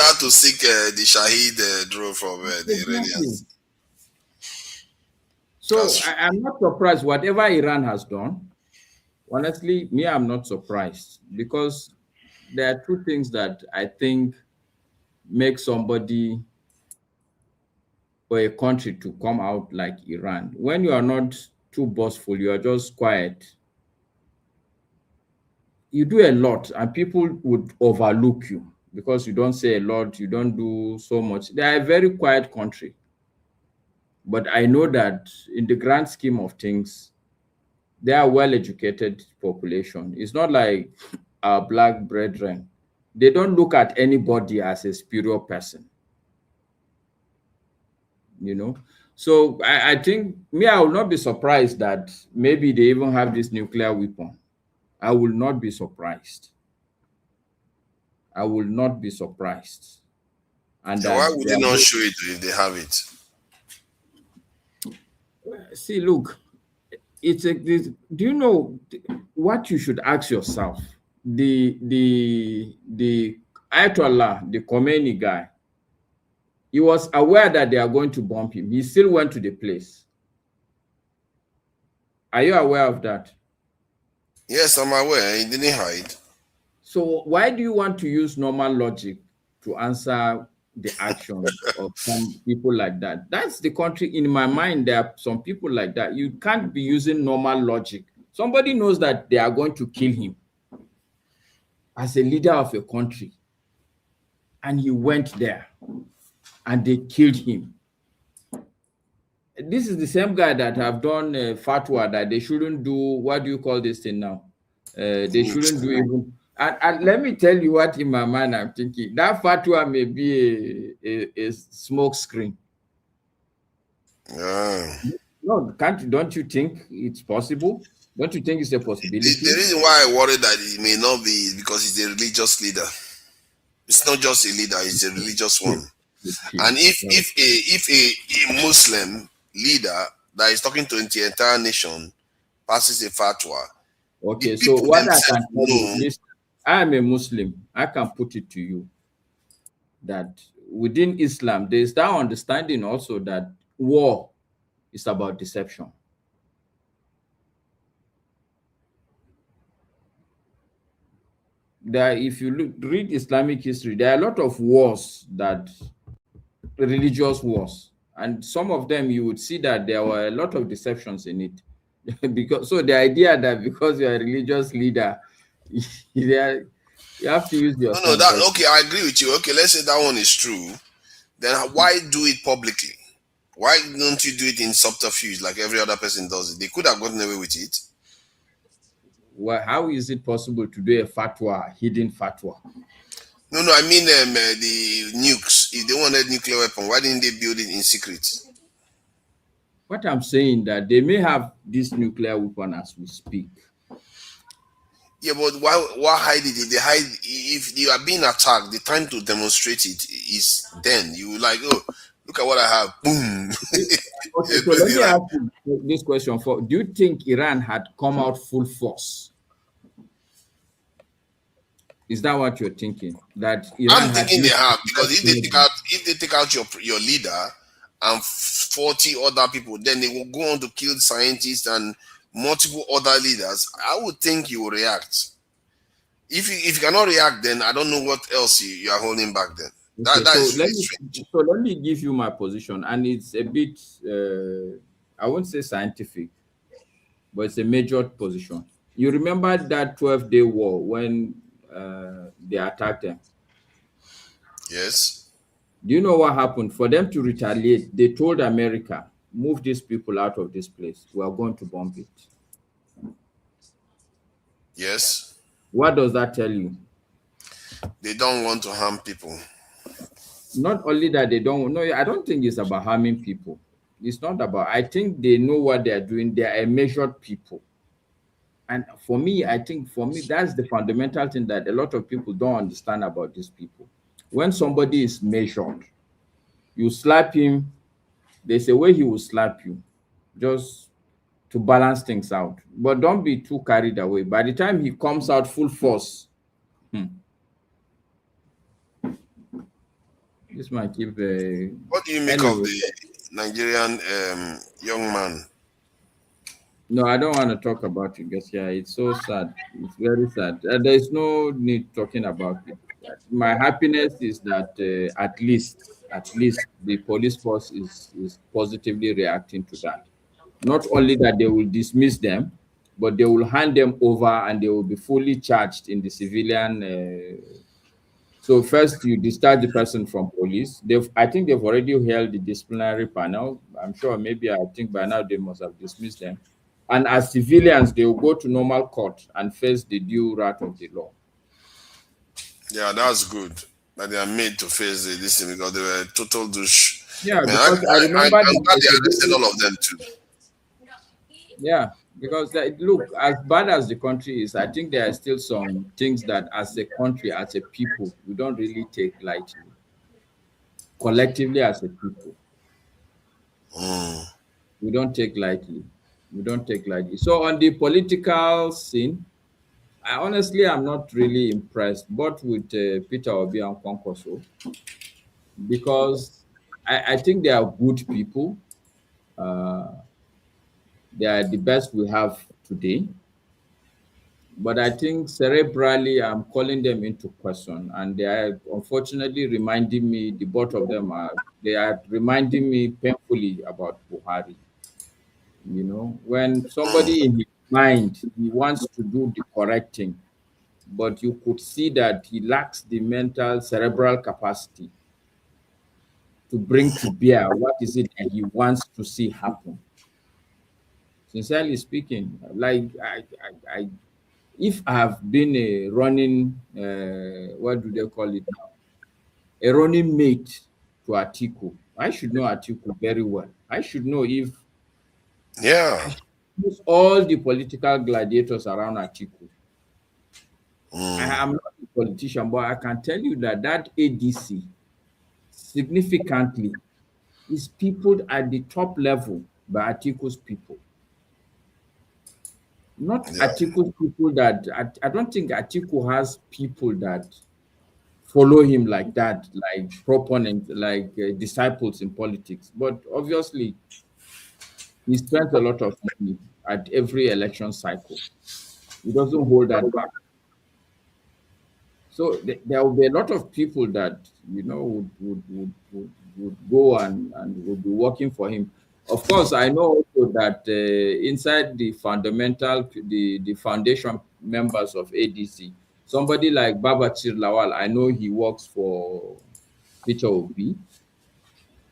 had to seek the Shahid drone from the Iranians. So I'm not surprised. Whatever Iran has done, honestly, me, I'm not surprised, because there are two things that I think make somebody or a country to come out like Iran. When you are not too boastful, you are just quiet. you do a lot and people would overlook you because you don't say a lot, you don't do so much. They are a very quiet country. But I know that in the grand scheme of things, they are well-educated population. It's not like our black brethren. They don't look at anybody as a superior person. You know? So I think, I will not be surprised that maybe they even have this nuclear weapon. I will not be surprised. I will not be surprised. And so why would they not show it if they have it? See, look, do you know what you should ask yourself? The Ayatollah, the Khomeini guy, he was aware that they are going to bomb him. He still went to the place. Are you aware of that? Yes, I'm aware. He didn't hide. So why do you want to use normal logic to answer the actions of some people like that? That's the country. In my mind, there are some people like that. You can't be using normal logic. Somebody knows that they are going to kill him as a leader of a country, and he went there and they killed him. This is the same guy that have done fatwa that they shouldn't do, what do you call this thing now? They shouldn't do even. And let me tell you what in my mind I'm thinking. That fatwa may be a smoke screen. No, don't you think it's possible? Don't you think it's a possibility? The reason why I worry that it may not be is because he's a religious leader. It's not just a leader; it's a religious one. And if a Muslim leader that is talking to the entire nation passes a fatwa, okay. So what I can tell you, I am a Muslim. I can put it to you that within Islam, there is that understanding also that war is about deception. If you read Islamic history, there are a lot of wars, religious wars, and some of them you would see that there were a lot of deceptions in it. So the idea that because you're a religious leader, you have to use your okay, I agree with you. Okay, let's say that one is true. Then why do it publicly? Why don't you do it in subterfuge like every other person does it? They could have gotten away with it. Well, how is it possible to do a fatwa, hidden fatwa? No, I mean the nukes. If they wanted nuclear weapon, why didn't they build it in secret? What I'm saying that they may have this nuclear weapon as we speak. Yeah, but why hide it? If they hide, if you are being attacked, the time to demonstrate it is then. You like, oh, look at what I have. Boom. Okay, so let me ask you this question: do you think Iran had come out full force? Is that what you're thinking? That Iran I'm thinking they have, because if they take out your leader and 40 other people, then they will go on to kill scientists and multiple other leaders. I would think you will react. If you cannot react, then I don't know what else you are holding back then. Okay, so let me give you my position, and it's a bit, I won't say scientific, but it's a measured position. You remember that 12-day war when they attacked them? Yes. Do you know what happened? For them to retaliate, they told America, move these people out of this place. We are going to bomb it. Yes. What does that tell you? They don't want to harm people. Not only that, they don't. No, I don't think it's about harming people. It's not about. I think they know what they are doing. They are a measured people. And for me, I think that's the fundamental thing that a lot of people don't understand about these people. When somebody is measured, you slap him, there's a way he will slap you, just to balance things out. But don't be too carried away. By the time he comes out full force, this might give a... What do you make of the Nigerian young man? No, I don't want to talk about it because it's so sad. It's very sad. There's no need talking about it. My happiness is that at least the police force is positively reacting to that. Not only that they will dismiss them, but they will hand them over and they will be fully charged in the civilian. So first you discharge the person from police. I think they've already held the disciplinary panel. I'm sure I think by now they must have dismissed them. And as civilians, they will go to normal court and face the due wrath of the law. Yeah, that's good. That they are made to face this thing because they were total douche. Yeah, Man, because I remember I'm glad they arrested all of them too. Yeah, because look, as bad as the country is, I think there are still some things that as a country, as a people, we don't really take lightly. Collectively as a people. We don't take lightly. We don't take lightly. So on the political scene, I honestly am not really impressed, both with Peter Obi and Kwankwaso, because I think they are good people. They are the best we have today. But I think cerebrally, I'm calling them into question, and they are unfortunately reminding me, the both of them they are reminding me painfully about Buhari. You know, when somebody in his mind, he wants to do the correct thing, but you could see that he lacks the mental cerebral capacity to bring to bear what is it that he wants to see happen. Sincerely speaking, like if I have been a running, what do they call it now? A running mate to Atiku, I should know Atiku very well. I should know if all the political gladiators around Atiku. I am not a politician, but I can tell you that ADC significantly is peopled at the top level by Atiku's people. Not Atiku's people that I don't think Atiku has people that follow him like that, like proponents, like disciples in politics. But obviously, he spends a lot of money at every election cycle. He doesn't hold that back. So there will be a lot of people that, you know, would go and would be working for him. Of course, I know also that inside the the foundation members of ADC, somebody like Babachir Lawal, I know he works for Peter Obi.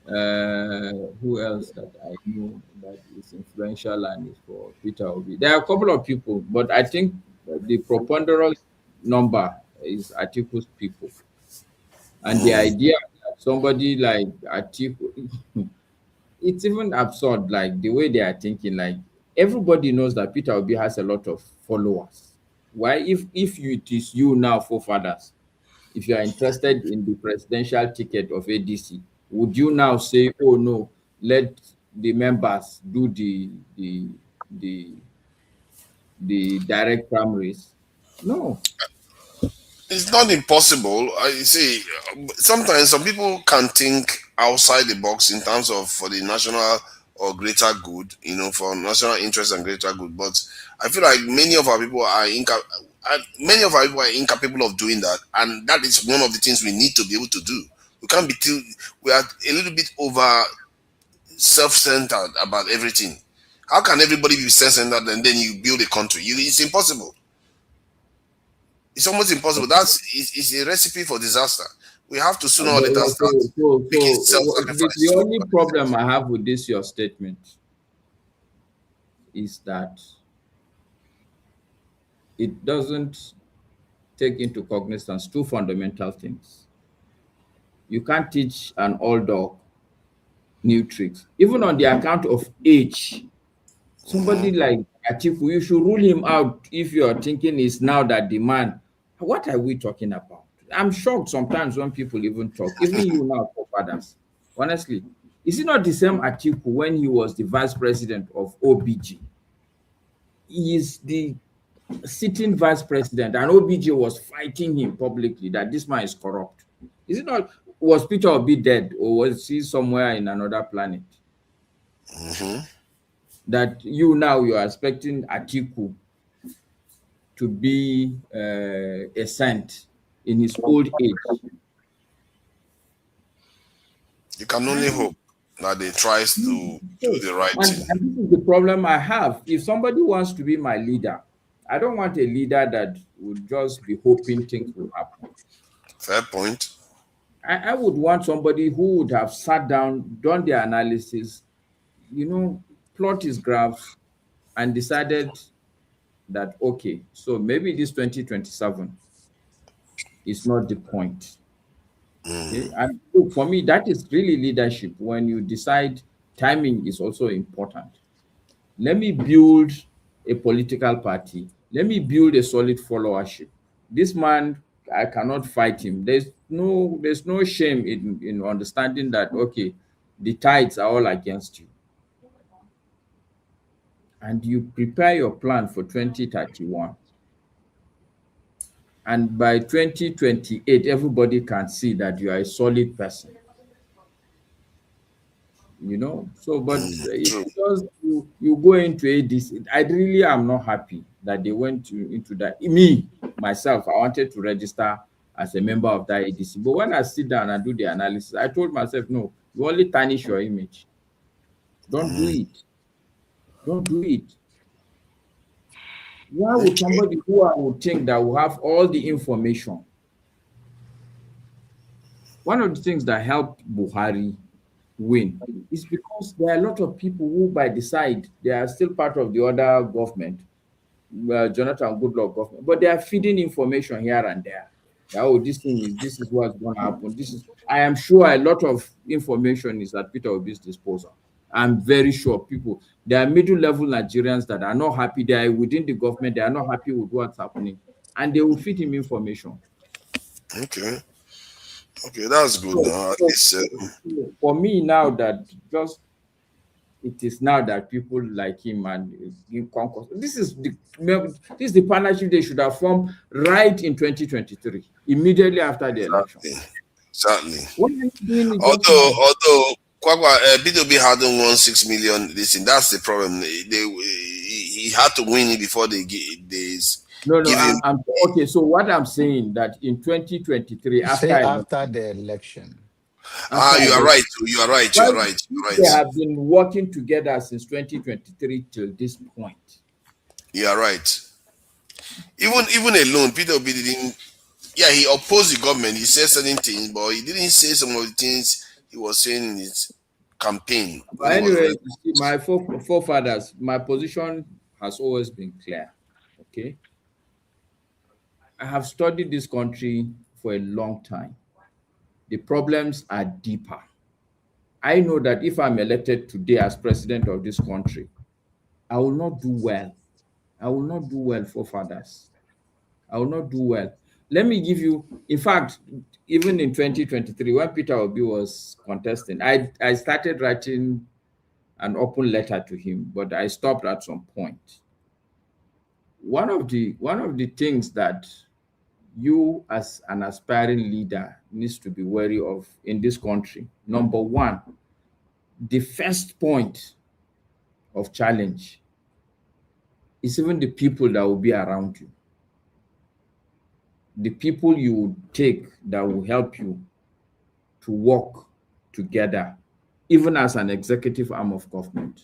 Who else that I know that is influential and is for Peter Obi? There are a couple of people, but I think the preponderant number is Atiku's people. And the idea that somebody like Atiku, it's even absurd, like the way they are thinking, like everybody knows that Peter Obi has a lot of followers. Why, if it is you now, forefathers, if you are interested in the presidential ticket of ADC, would you now say, oh no, let the members do the direct primaries? No. It's not impossible. I see. Sometimes some people can think outside the box in terms of for the national or greater good, you know, for national interest and greater good. But I feel like many of our people are incapable of doing that, and that is one of the things we need to be able to do. We can't be we are a little bit over self-centered about everything. How can everybody be self-centered and then you build a country? It's impossible. It's almost impossible. It's a recipe for disaster. We have to sooner or later start making self-sacrifice. The only problem I have with your statement is that it doesn't take into cognizance two fundamental things. You can't teach an old dog new tricks, even on the account of age. Somebody like Atiku, you should rule him out if your thinking is now that the man. What are we talking about? I'm shocked sometimes when people even talk, even you now, fathers. Honestly, is it not the same Atiku when he was the vice president of OBG? He is the sitting vice president, and OBG was fighting him publicly that this man is corrupt. Is it not? Was Peter Obi dead, or was he somewhere in another planet? That you are expecting Atiku to be a saint in his old age. You can only hope. that they tries to do the right thing. And this is the problem I have. If somebody wants to be my leader, I don't want a leader that would just be hoping things will happen. Fair point. I would want somebody who would have sat down, done the analysis, plot his graphs, and decided that, okay, so maybe this 2027 is not the point. Okay? And look, for me, that is really leadership when you decide timing is also important. Let me build a political party. Let me build a solid followership. This man, I cannot fight him. There's no shame in understanding that, okay, the tides are all against you. And you prepare your plan for 2031. And by 2028, everybody can see that you are a solid person. So, but because you go into ADC, I really am not happy that they went into that. Me, myself, I wanted to register as a member of that ADC. But when I sit down and do the analysis, I told myself, no, you only tarnish your image. Don't do it. Don't do it. Why would somebody who I would think that will have all the information? One of the things that helped Buhari win is because there are a lot of people who, by the side, they are still part of the other government, Jonathan Goodluck government, but they are feeding information here and there. Oh, this is what's going to happen. I am sure a lot of information is at Peter Obi's disposal. I'm very sure there are middle-level Nigerians that are not happy. They are within the government. They are not happy with what's happening, and they will feed him information. Okay, that's good. Now, at least, for me now that it is now that people like him and this is the partnership they should have formed right in 2023, immediately after the election. Exactly. Although BWB hadn't won 6 million. Listen, that's the problem. He had to win it before they No, okay. So what I'm saying that in 2023, after the election. You are right. You are right. They have been working together since 2023 till this point. You are right. Even alone, Peter Obi didn't. Yeah, he opposed the government. He said certain things, but he didn't say some of the things he was saying in his campaign. But anyway, my forefathers, my position has always been clear. Okay, I have studied this country for a long time. The problems are deeper. I know that if I'm elected today as president of this country, I will not do well. I will not do well, forefathers. I will not do well. Let me give you, in fact, even in 2023, when Peter Obi was contesting, I started writing an open letter to him, but I stopped at some point. One of the things that you as an aspiring leader needs to be wary of in this country, number one, the first point of challenge is even the people that will be around you. The people you would take that will help you to work together, even as an executive arm of government.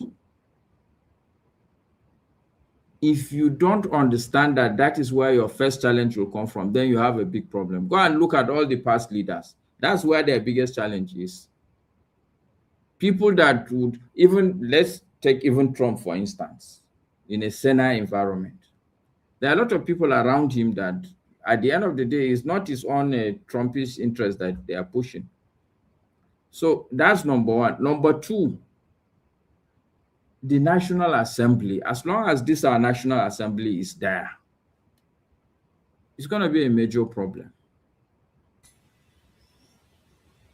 If you don't understand that that is where your first challenge will come from, then you have a big problem. Go and look at all the past leaders. That's where their biggest challenge is. People that would let's take even Trump, for instance, in a saner environment. There are a lot of people around him that at the end of the day, it's not his own Trumpish interest that they are pushing. So that's number one. Number two, the National Assembly. As long as this our National Assembly is there, it's going to be a major problem.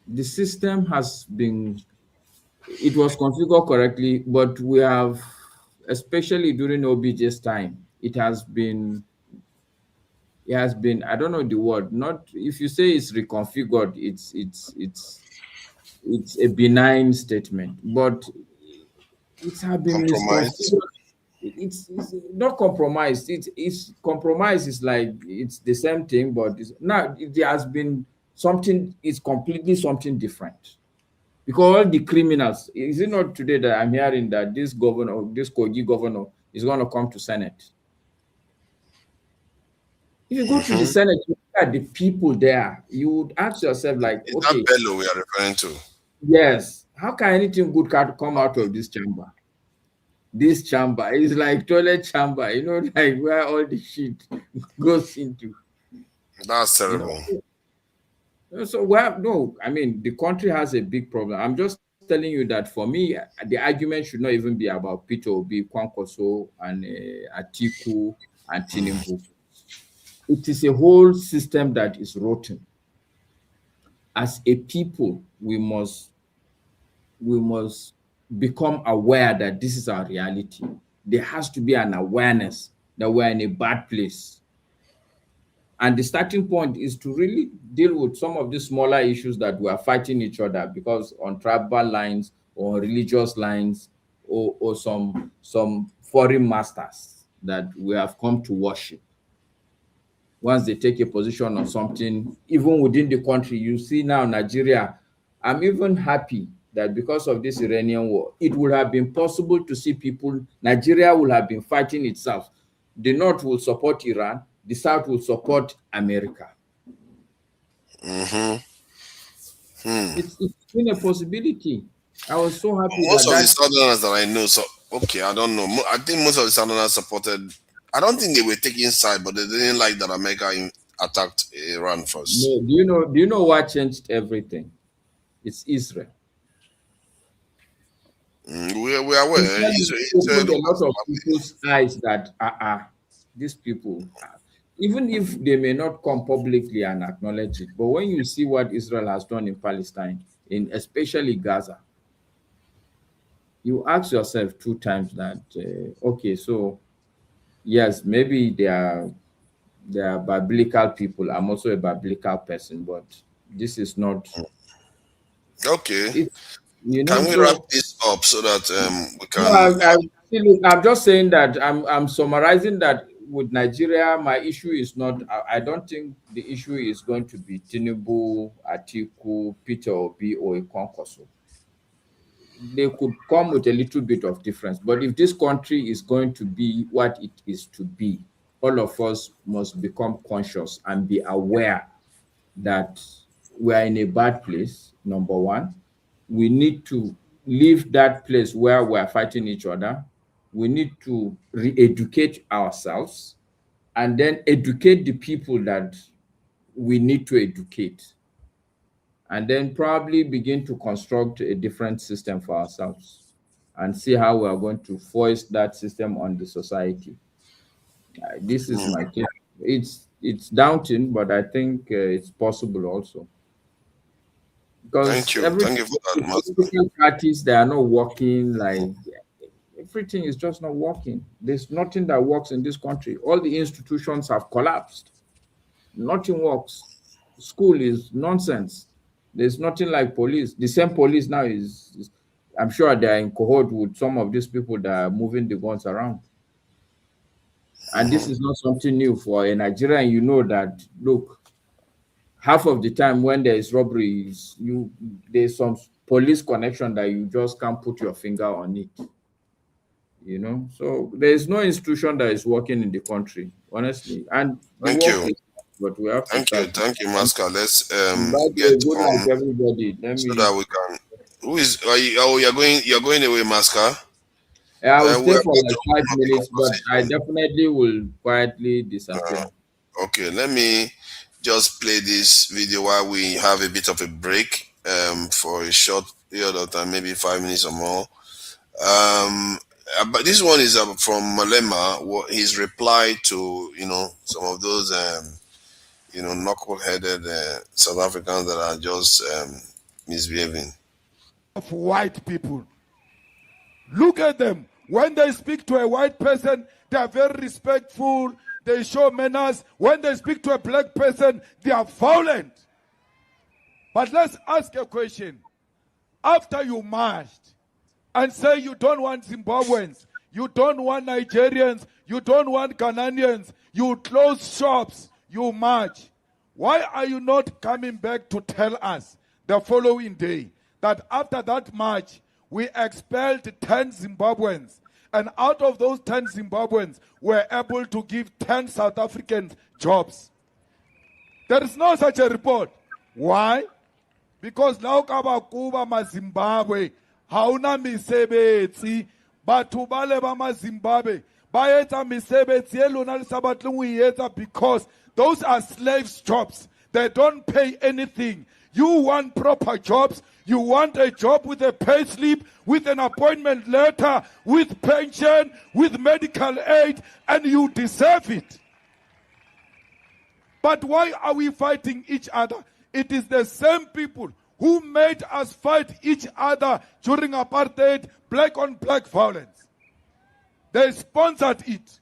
The system it was configured correctly, but we have, especially during OBJ's time, it has been, I don't know the word, not, if you say it's reconfigured, it's a benign statement, but it has been compromised. It's not compromised. It's compromise is like it's the same thing, but now there has been something. It's completely something different. Because all the criminals, is it not today that I'm hearing that this governor, this Kogi governor, is going to come to Senate? If you go to the Senate, you look at the people there, you would ask yourself, like, Is okay, that Bello we are referring to? yes, how can anything good come out of this chamber? This chamber is like toilet chamber, you know, like where all the shit goes into. That's terrible. You know? So we have I mean, the country has a big problem. I'm just telling you that for me, the argument should not even be about Peter Obi, Kwankwaso, and Atiku, and Tinubu. It is a whole system that is rotten. As a people, we must become aware that this is our reality. There has to be an awareness that we're in a bad place. And the starting point is to really deal with some of the smaller issues that we are fighting each other, because on tribal lines or religious lines or some foreign masters that we have come to worship. Once they take a position on something, even within the country, you see now Nigeria, I'm even happy that because of this Iranian war, it would have been possible to see people, Nigeria will have been fighting itself. The North will support Iran, the South will support America. It's been a possibility. I was so happy. Most of the Southerners that I know, so okay, I don't know. I think most of the Southerners supported. I don't think they were taking side, but they didn't like that America attacked Iran first. No, do you know what changed everything? It's Israel. We are aware. Israel opened a lot of people's eyes that these people, even if they may not come publicly and acknowledge it, but when you see what Israel has done in Palestine, in especially Gaza, you ask yourself 2 times that okay, so yes, maybe they are biblical people. I'm also a biblical person, but this is not okay. You know, can we wrap this up so that we can? No, I'm just saying that I'm summarizing that with Nigeria, my issue is not. I don't think the issue is going to be Tinubu, Atiku, Peter Obi, or Kwankwaso. They could come with a little bit of difference, but if this country is going to be what it is to be, all of us must become conscious and be aware that we are in a bad place. Number one, we need to leave that place where we are fighting each other. We need to re-educate ourselves and then educate the people that we need to educate, and then probably begin to construct a different system for ourselves and see how we are going to foist that system on the society. This is my take. It's daunting, but I think it's possible also. Because thank you for that, political parties, they are not working. Like everything is just not working. There's nothing that works in this country. All the institutions have collapsed. Nothing works. School is nonsense. There's nothing like police. The same police now is I'm sure they are in cohort with some of these people that are moving the guns around. And this is not something new for a Nigerian. You know that, look, half of the time when there is robberies, there's some police connection that you just can't put your finger on it. You know, so there is no institution that is working in the country, honestly. And thank you. But we have to thank you, Masca. Let's get on everybody. So that we can. Who is? You're going away, Masca? Yeah, I will stay for like 5 minutes, but I definitely will quietly disappear. Okay, let me just play this video while we have a bit of a break for a short period of time, maybe 5 minutes or more. But this one is from Malema. His reply to some of those knuckle-headed South Africans that are just misbehaving. Of white people, look at them. When they speak to a white person, they are very respectful. They show manners. When they speak to a black person, they are violent. But let's ask a question. After you marched and say you don't want Zimbabweans, you don't want Nigerians, you don't want Ghanaians, you close shops, you march. Why are you not coming back to tell us the following day that after that march, we expelled 10 Zimbabweans. And out of those 10 Zimbabweans, we're able to give 10 South Africans jobs. There is no such a report. Why? Because now Kuba ma Zimbabwe, hauna misebetsi, batho bale ba ma Zimbabwe, ba etsa misebetsi e lona le sa batleng ho e etsa because those are slaves' jobs. They don't pay anything. You want proper jobs. You want a job with a pay slip, with an appointment letter, with pension, with medical aid, and you deserve it. But why are we fighting each other? It is the same people who made us fight each other during apartheid, black on black violence. They sponsored it.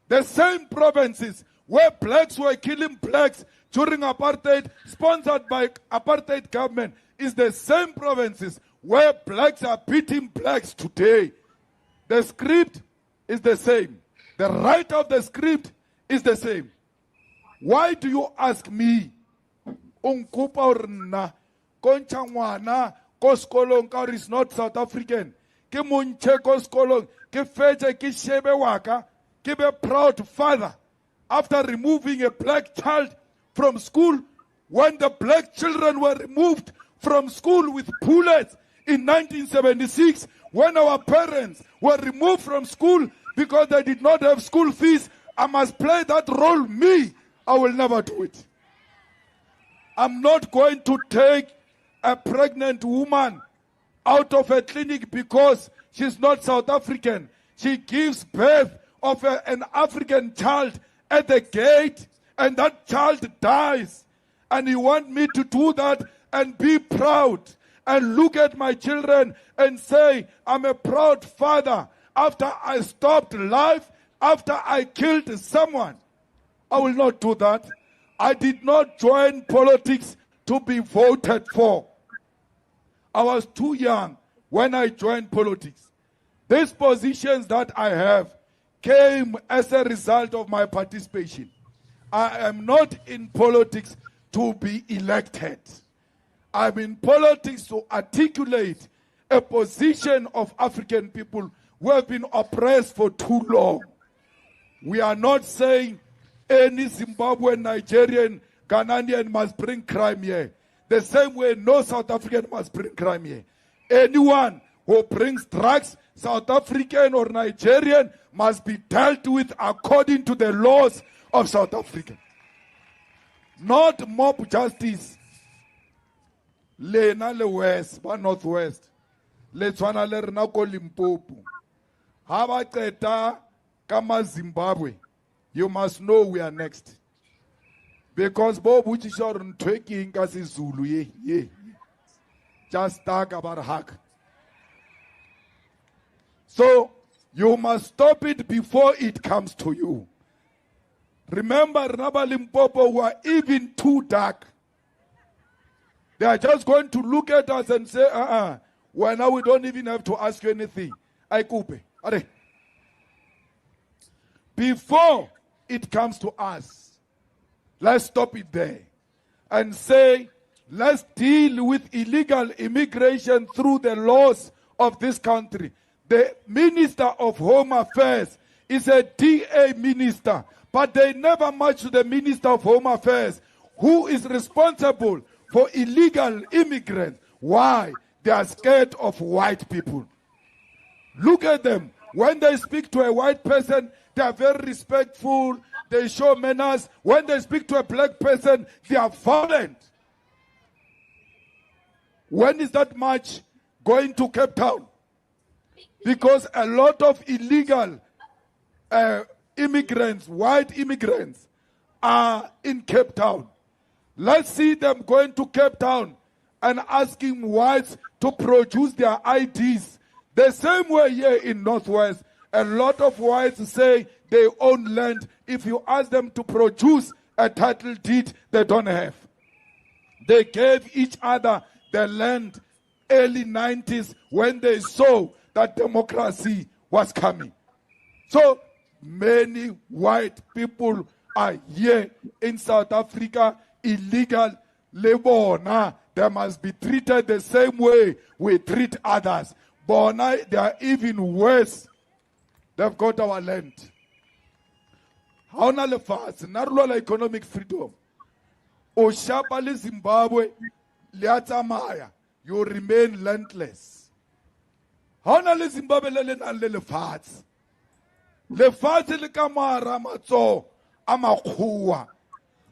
The same provinces where blacks were killing blacks during apartheid, sponsored by apartheid government, is the same provinces where blacks are beating blacks today. The script is the same. The writer of the script is the same. Why do you ask me? Unkupa orna, koncha ngwana, koskolong ka is not South African. Ke munche koskolong, ke feje ke shebe waka, ke be proud father. After removing a black child from school, when the black children were removed from school with bullets in 1976, when our parents were removed from school because they did not have school fees, I must play that role. Me, I will never do it. I'm not going to take a pregnant woman out of a clinic because she's not South African. She gives birth of an African child at the gate, and that child dies. And you want me to do that and be proud and look at my children and say, I'm a proud father after I stopped life, after I killed someone. I will not do that. I did not join politics to be voted for. I was too young when I joined politics. These positions that I have came as a result of my participation. I am not in politics to be elected. I'm in politics to articulate a position of African people who have been oppressed for too long. We are not saying any Zimbabwean, Nigerian, Ghanaian must bring crime here. The same way no South African must bring crime here. Anyone who brings drugs, South African or Nigerian, must be dealt with according to the laws of South Africa. Not mob justice. Lena le west, but northwest. Le tshwana le rena ko Limpopo. Ha ba qeta kama Zimbabwe. You must know we are next. Because Bob Uchishor and Tweking kasi Zulu ye. Just talk about hack. So you must stop it before it comes to you. Remember, Naba Limpopo were even too dark. They are just going to look at us and say, well, now we don't even have to ask you anything. I coupe. Before it comes to us, let's stop it there and say, let's deal with illegal immigration through the laws of this country. The Minister of Home Affairs is a DA minister, but they never match to the Minister of Home Affairs, who is responsible for illegal immigrants. Why? They are scared of white people. Look at them. When they speak to a white person, they are very respectful. They show manners. When they speak to a black person, they are violent. When is that march going to Cape Town? Because a lot of illegal immigrants, white immigrants, are in Cape Town. Let's see them going to Cape Town and asking whites to produce their IDs. The same way here in Northwest, a lot of whites say they own land. If you ask them to produce a title deed, they don't have. They gave each other the land early 90s when they saw that democracy was coming. So many white people are here in South Africa, illegal labor. they must be treated the same way we treat others. But now they are even worse. They've got our land. How na le fast, narulwa economic freedom. O shapa le Zimbabwe, liatamaya, you remain landless. How na le Zimbabwe le fast? Le fast le kamara matso amakhuwa.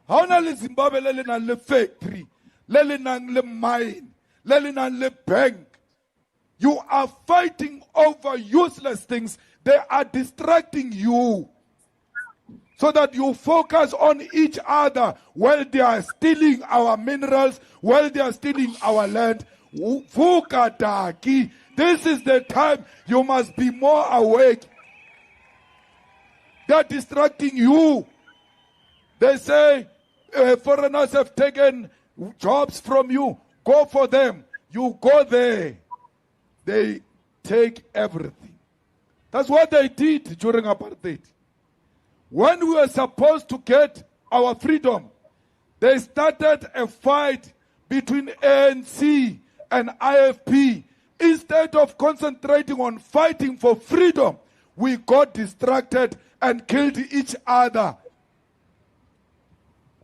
How na le Zimbabwe le factory, le mine, le bank. You are fighting over useless things. They are distracting you so that you focus on each other while they are stealing our minerals, while they are stealing our land. Fukataki. This is the time you must be more awake. They are distracting you. They say foreigners have taken jobs from you. Go for them. You go there. They take everything. That's what they did during apartheid. When we were supposed to get our freedom, they started a fight between ANC and IFP. Instead of concentrating on fighting for freedom, we got distracted and killed each other.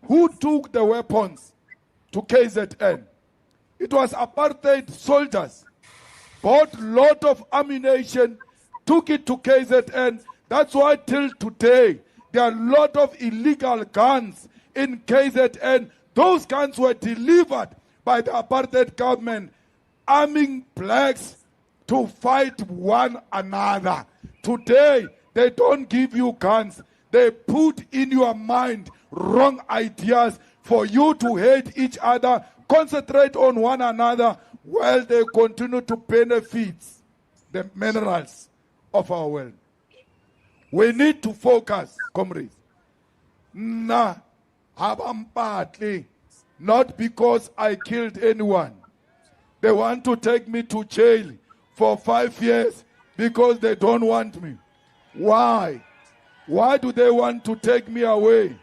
Who took the weapons to KZN? It was apartheid soldiers. Bought a lot of ammunition, took it to KZN. That's why till today, there are a lot of illegal guns in KZN. Those guns were delivered by the apartheid government, arming blacks to fight one another. Today, they don't give you guns. They put in your mind wrong ideas for you to hate each other, concentrate on one another, while they continue to benefit the minerals of our world. We need to focus, comrades. Not because I killed anyone. They want to take me to jail for 5 years because they don't want me. Why? Why do they want to take me away?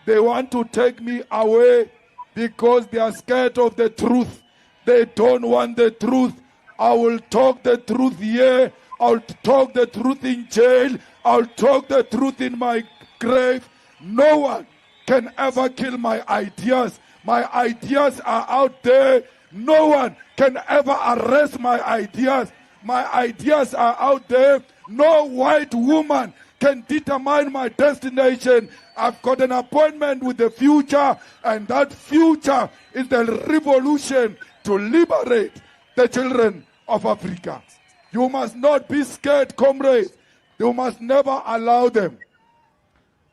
They want to take me away because they are scared of the truth. They don't want the truth. I will talk the truth here. I'll talk the truth in jail. I'll talk the truth in my grave. No one can ever kill my ideas. My ideas are out there. No one can ever arrest my ideas. My ideas are out there. No white woman can determine my destination. I've got an appointment with the future, and that future is the revolution to liberate the children of Africa. You must not be scared, comrades. You must never allow them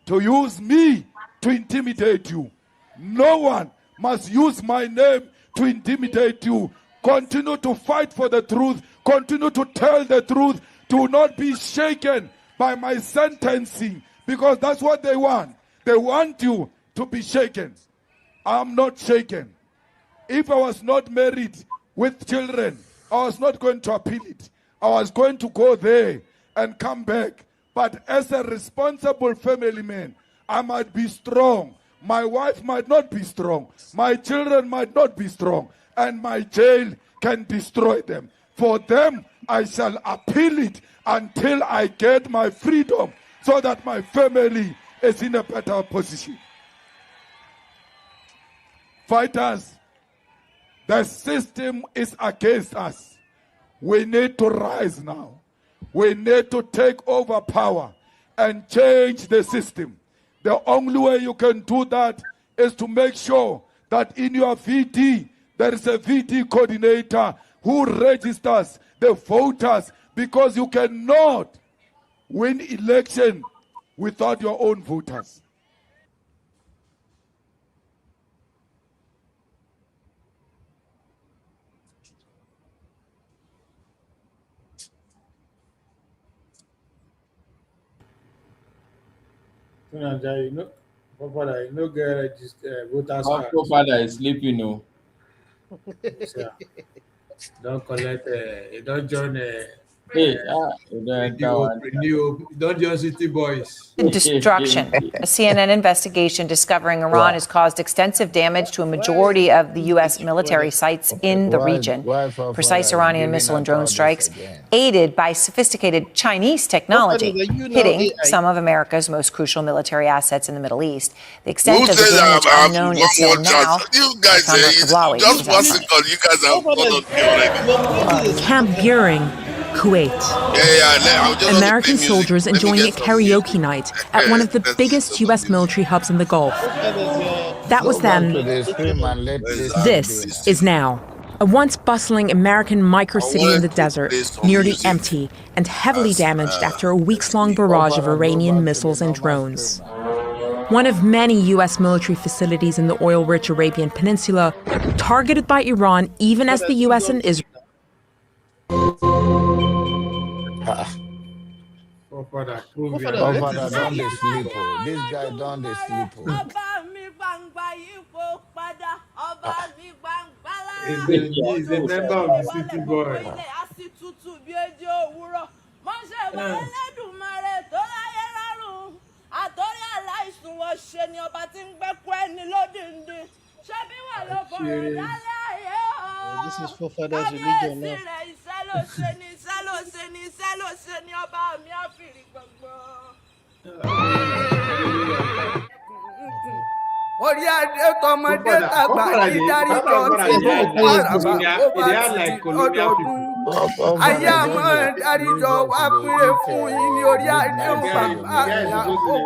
to use me to intimidate you. No one must use my name to intimidate you. Continue to fight for the truth. Continue to tell the truth. Do not be shaken by my sentencing, because that's what they want. They want you to be shaken. I'm not shaken. If I was not married with children, I was not going to appeal it. I was going to go there and come back. But as a responsible family man, I might be strong. My wife might not be strong. My children might not be strong. And my jail can destroy them. For them, I shall appeal it until I get my freedom, so that my family is in a better position. Fighters, the system is against us. We need to rise now. We need to take over power and change the system. The only way you can do that is to make sure that in your VT, there is a VT coordinator who registers the voters, because you cannot win election without your own voters. You know, Papa, you know, get voters Our card. father is sleeping, So, don't collect. You don't join Hey, Don't just city boys. Destruction. A CNN investigation discovering Iran has caused extensive damage to a majority of the U.S. military sites in the region. Precise Iranian missile and drone strikes, aided by sophisticated Chinese technology, hitting some of America's most crucial military assets in the Middle East. The extent of the damage unknown until now. You guys, just 1 second. You guys have followed me already. Camp Buehring, Kuwait. American soldiers enjoying a karaoke night at one of the biggest U.S. military hubs in the Gulf. That was then. This is now. A once bustling American microcity in the desert, nearly empty and heavily damaged after a weeks-long barrage of Iranian missiles and drones. One of many U.S. military facilities in the oil-rich Arabian Peninsula, targeted by Iran even as the U.S. and Israel. Father, don't they sleep. This guy don't they sleep. He's a member of the city boy. This is for father's religion now. Orí adé tọmọdé tàgbà dídarí jọ tí ó àràbà ó bá ti ọdọọdún. Ayé àmọ́ dáríjọ wá péré fún yín ní orí adé ń bàbá àgbà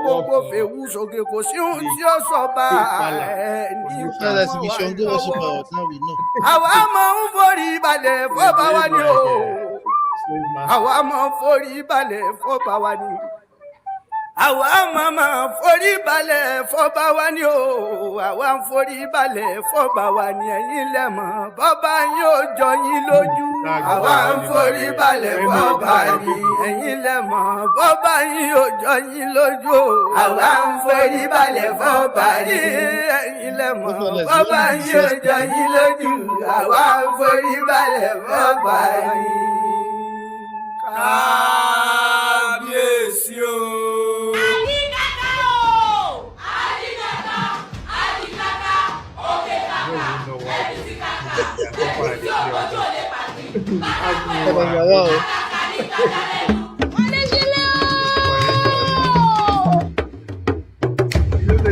gbogbo fèwú sókè kò sí ohun tí ó sọ bá ẹ ní ìfọwọ́. Àwa máa ń forí balẹ̀ fọ́ba wa ni o. Àwa máa ń forí balẹ̀ fọ́ba wa ni. Àwa máa forí balẹ̀ fọ́ba wa ni o. Àwa ń forí balẹ̀ fọ́ba wa ni ẹ̀yin lẹ mọ̀ bọ́ba yín ò jọ yín lójú. Àwa ń forí balẹ̀ fọ́ba ni ẹ̀yin lẹ mọ̀ bọ́ba yín ò jọ yín lójú. Àwa ń forí balẹ̀ fọ́ba ni ẹ̀yin lẹ mọ̀ bọ́ba yín ò jọ yín lójú. Àwa ń forí balẹ̀ fọ́ba ni. Kábíyèsí o.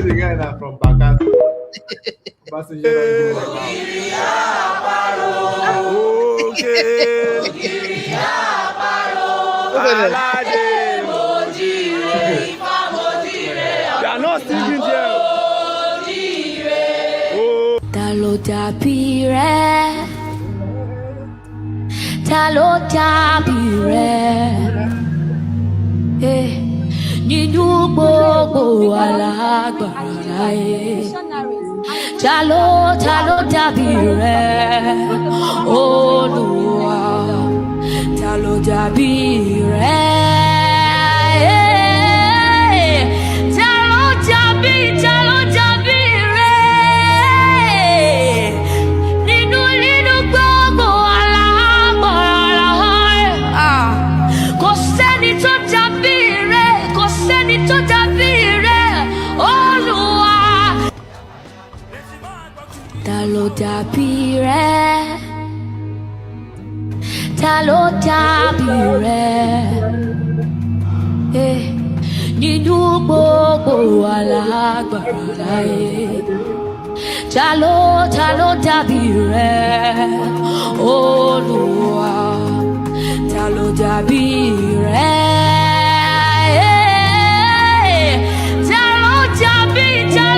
The guy that from Bakas. They are not singing there. Ta ló dàbí rẹ̀? Ta ló dàbí rẹ̀? Nínú gbogbo alágbára ayé. Ta ló dàbí rẹ̀? Olúwa. Ta ló dàbí rẹ̀? Ta ló dàbí rẹ̀? Nínú gbogbo alágbára ayé. Kò sẹ́ni tó dàbí rẹ̀, kò sẹ́ni tó dàbí rẹ̀, Olúwa. Ta ló dàbí rẹ̀? Ta ló dàbí rẹ̀? Nínú gbogbo alágbára ayé. Ta ló dàbí rẹ̀? Olúwa. Ta ló dàbí rẹ̀? Ta ló dàbí rẹ̀?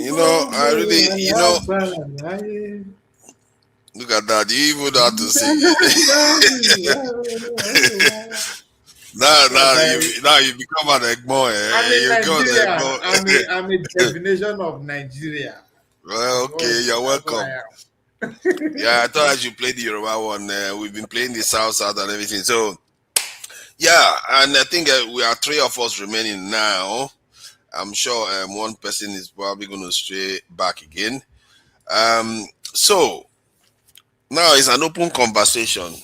You know, I really, look at that. You even know how to sing. Now you become an Ekpenyong. I'm a definition of Nigeria. Well, okay, you're welcome. Yeah, I thought I should play the Yoruba one. We've been playing the South and everything. So, yeah, and I think we are 3 of us remaining now. I'm sure one person is probably going to stray back again. So now it's an open conversation.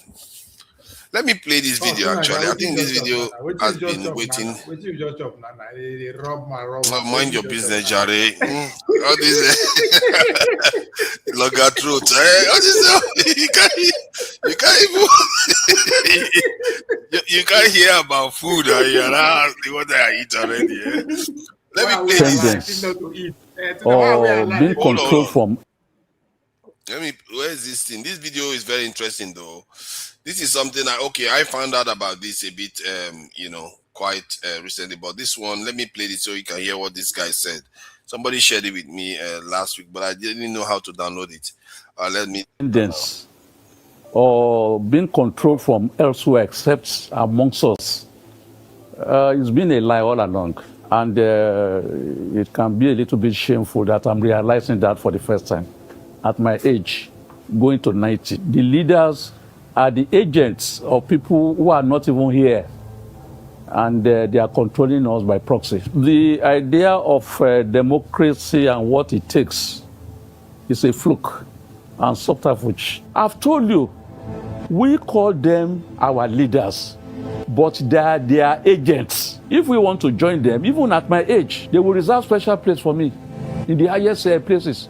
Let me play this video. Actually, I think this video has been waiting. Mind your business, Jare. All this longer throat. You can't hear about food. You're asking what I eat already. Let me play this. Or being controlled from. Where is this thing? This video is very interesting, though. This is something I found out about this a bit, quite recently. But this one, let me play it so you can hear what this guy said. Somebody shared it with me last week, but I didn't know how to download it. Let me. Or being controlled from elsewhere, except amongst us. It's been a lie all along. And it can be a little bit shameful that I'm realizing that for the first time. At my age, going to 90, the leaders are the agents of people who are not even here, and they are controlling us by proxy. The idea of democracy and what it takes is a fluke and subterfuge. I've told you, we call them our leaders, but they are their agents. If we want to join them, even at my age, they will reserve special place for me in the highest places.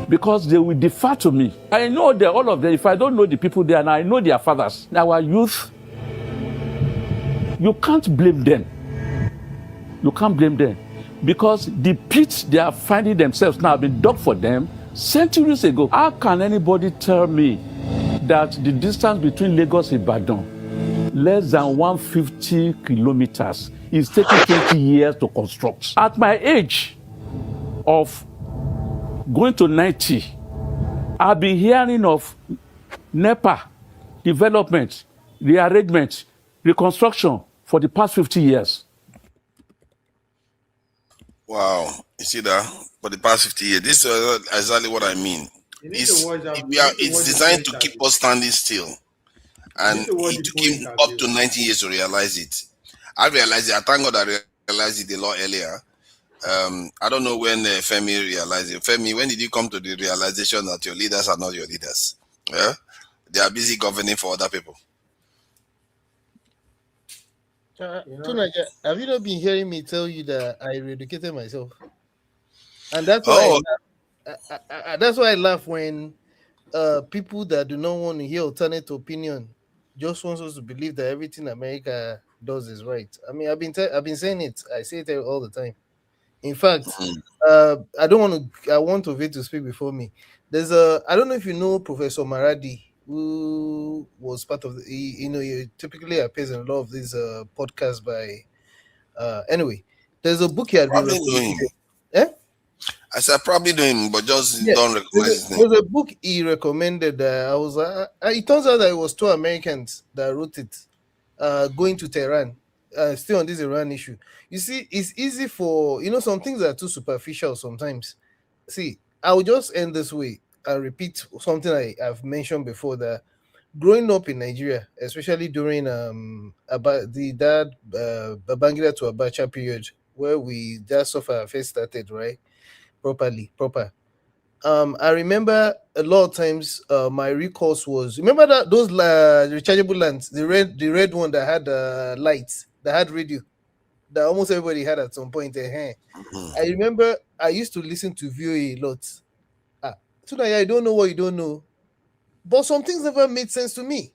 Because they will defer to me. I know all of them. If I don't know the people there, and I know their fathers, our youth, you can't blame them. You can't blame them. Because the pits they are finding themselves now have been dug for them centuries ago. How can anybody tell me that the distance between Lagos and Ibadan, less than 150 kilometers, is taking 20 years to construct? At my age of going to 90, I'll be hearing of NEPA, development, rearrangement, reconstruction for the past 50 years. Wow. You see that? For the past 50 years. This is exactly what I mean. It's designed to keep us standing still. And it took him up to 90 years to realize it. I realized it. I thank God I realized it a lot earlier. I don't know when Femi realized it. Femi, when did you come to the realization that your leaders are not your leaders? Yeah? They are busy governing for other people. Tunaja, have you not been hearing me tell you that I re-educated myself? And that's why that's why I laugh when people that do not want to hear alternate opinion just want us to believe that everything America does is right. I mean, I've been saying it. I say it all the time. In fact, I want Ovie to speak before me. There's I don't know if you know Professor Maradi, who was part of he typically appears in a lot of these podcasts by anyway. There's a book he had probably doing. I said probably doing, but just don't recognize his name. There's a book he recommended. It turns out that it was 2 Americans that wrote it, going to Tehran. Still on this Iran issue. You see, it's easy for, some things are too superficial sometimes. See, I will just end this way and repeat something I've mentioned before, that growing up in Nigeria, especially during the Babangida to Abacha period, where that suffer first started, right? Proper. I remember a lot of times my recourse was, remember that those rechargeable lamps, the red one that had lights, that had radio, that almost everybody had at some point. I remember I used to listen to VOA a lot. Tonight I don't know what you don't know, but some things never made sense to me.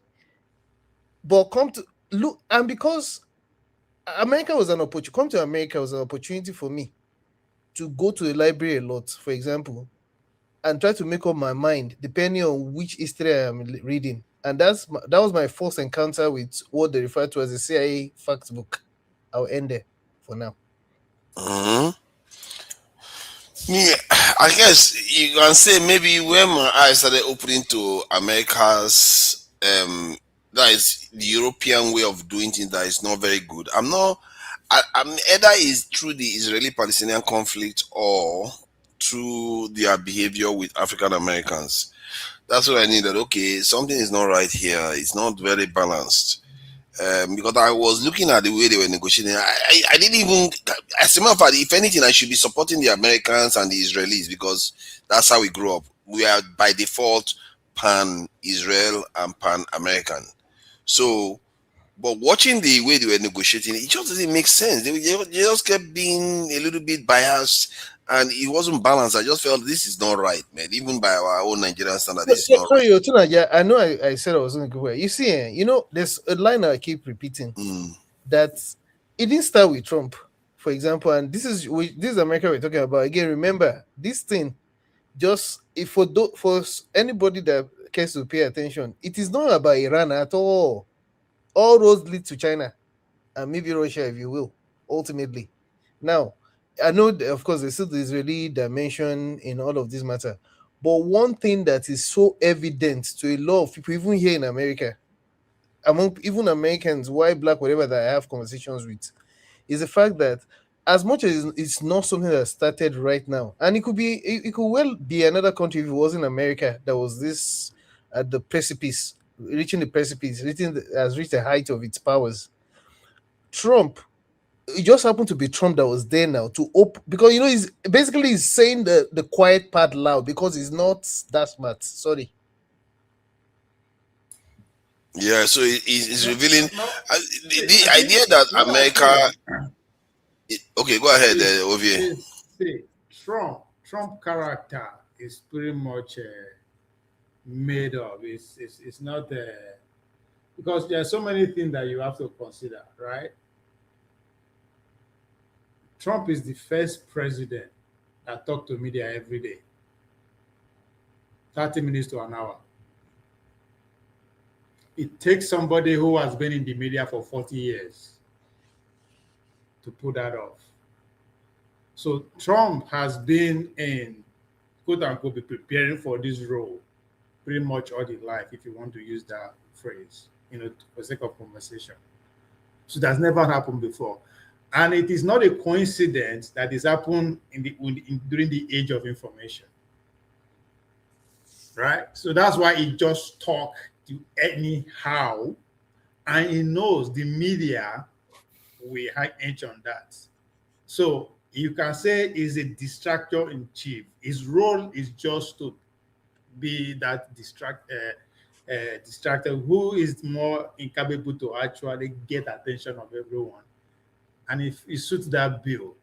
But come to look, and because America was an opportunity, come to America was an opportunity for me to go to the library a lot, for example, and try to make up my mind depending on which history I am reading. And that was my first encounter with what they refer to as the CIA fact book. I'll end there for now. Yeah, I guess you can say maybe when my eyes started opening to America's, that is the European way of doing things that is not very good. I'm either is through the Israeli-Palestinian conflict or through their behavior with African Americans. That's what I need. That okay, something is not right here. It's not very balanced. because I was looking at the way they were negotiating. I didn't even, as a matter of fact, if anything, I should be supporting the Americans and the Israelis because that's how we grew up. We are by default pan-Israel and pan-American. So, but watching the way they were negotiating, it just doesn't make sense. They just kept being a little bit biased and it wasn't balanced. I just felt this is not right, man. Even by our own Nigerian standard, this is not right. Sorry, I know I said I was going to go here. You see, you know, there's a line I keep repeating that it didn't start with Trump, for example, and this is America we're talking about. Again, remember, this thing, just if for anybody that cares to pay attention, it is not about Iran at all. All roads lead to China and maybe Russia, if you will, ultimately. Now, I know, of course, there's still the Israeli dimension in all of this matter. But one thing that is so evident to a lot of people, even here in America, among even Americans, white, black, whatever that I have conversations with, is the fact that as much as it's not something that started right now, and it could well be another country if it wasn't America that was this at the precipice, reaching the precipice, has reached the height of its powers. Trump, it just happened to be Trump that was there now to because, you know, he's saying the quiet part loud because he's not that smart. Sorry. Yeah, so he's revealing the idea that America. Okay, go ahead, Ovie. See, Trump character is pretty much made up. It's not because there are so many things that you have to consider, right? Trump is the first president that talked to media every day, 30 minutes to an hour. It takes somebody who has been in the media for 40 years to pull that off. So Trump has been in, quote unquote, be preparing for this role pretty much all his life, if you want to use that phrase, you know, for the sake of conversation. So that's never happened before. And it is not a coincidence that this happened during the age of information, right? So that's why he just talk to anyhow, and he knows the media will hinge on that. So you can say he's a distractor in chief. His role is just to be that distractor who is more incapable to actually get attention of everyone. And if he suits that bill.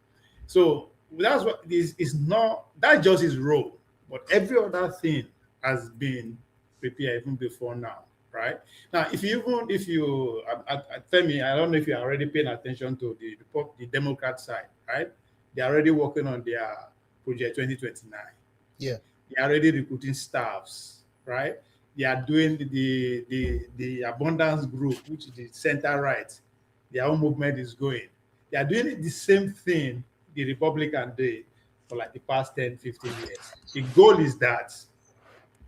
So that's what this is not, that's just his role. But every other thing has been prepared even before now, right? Now, if you tell me, I don't know if you're already paying attention to the Democrat side, right? They're already working on their project 2029. Yeah. They're already recruiting staffs, right? They are doing the abundance group, which is the center right. Their own movement is going. They are doing the same thing the Republican did for like the past 10, 15 years. The goal is that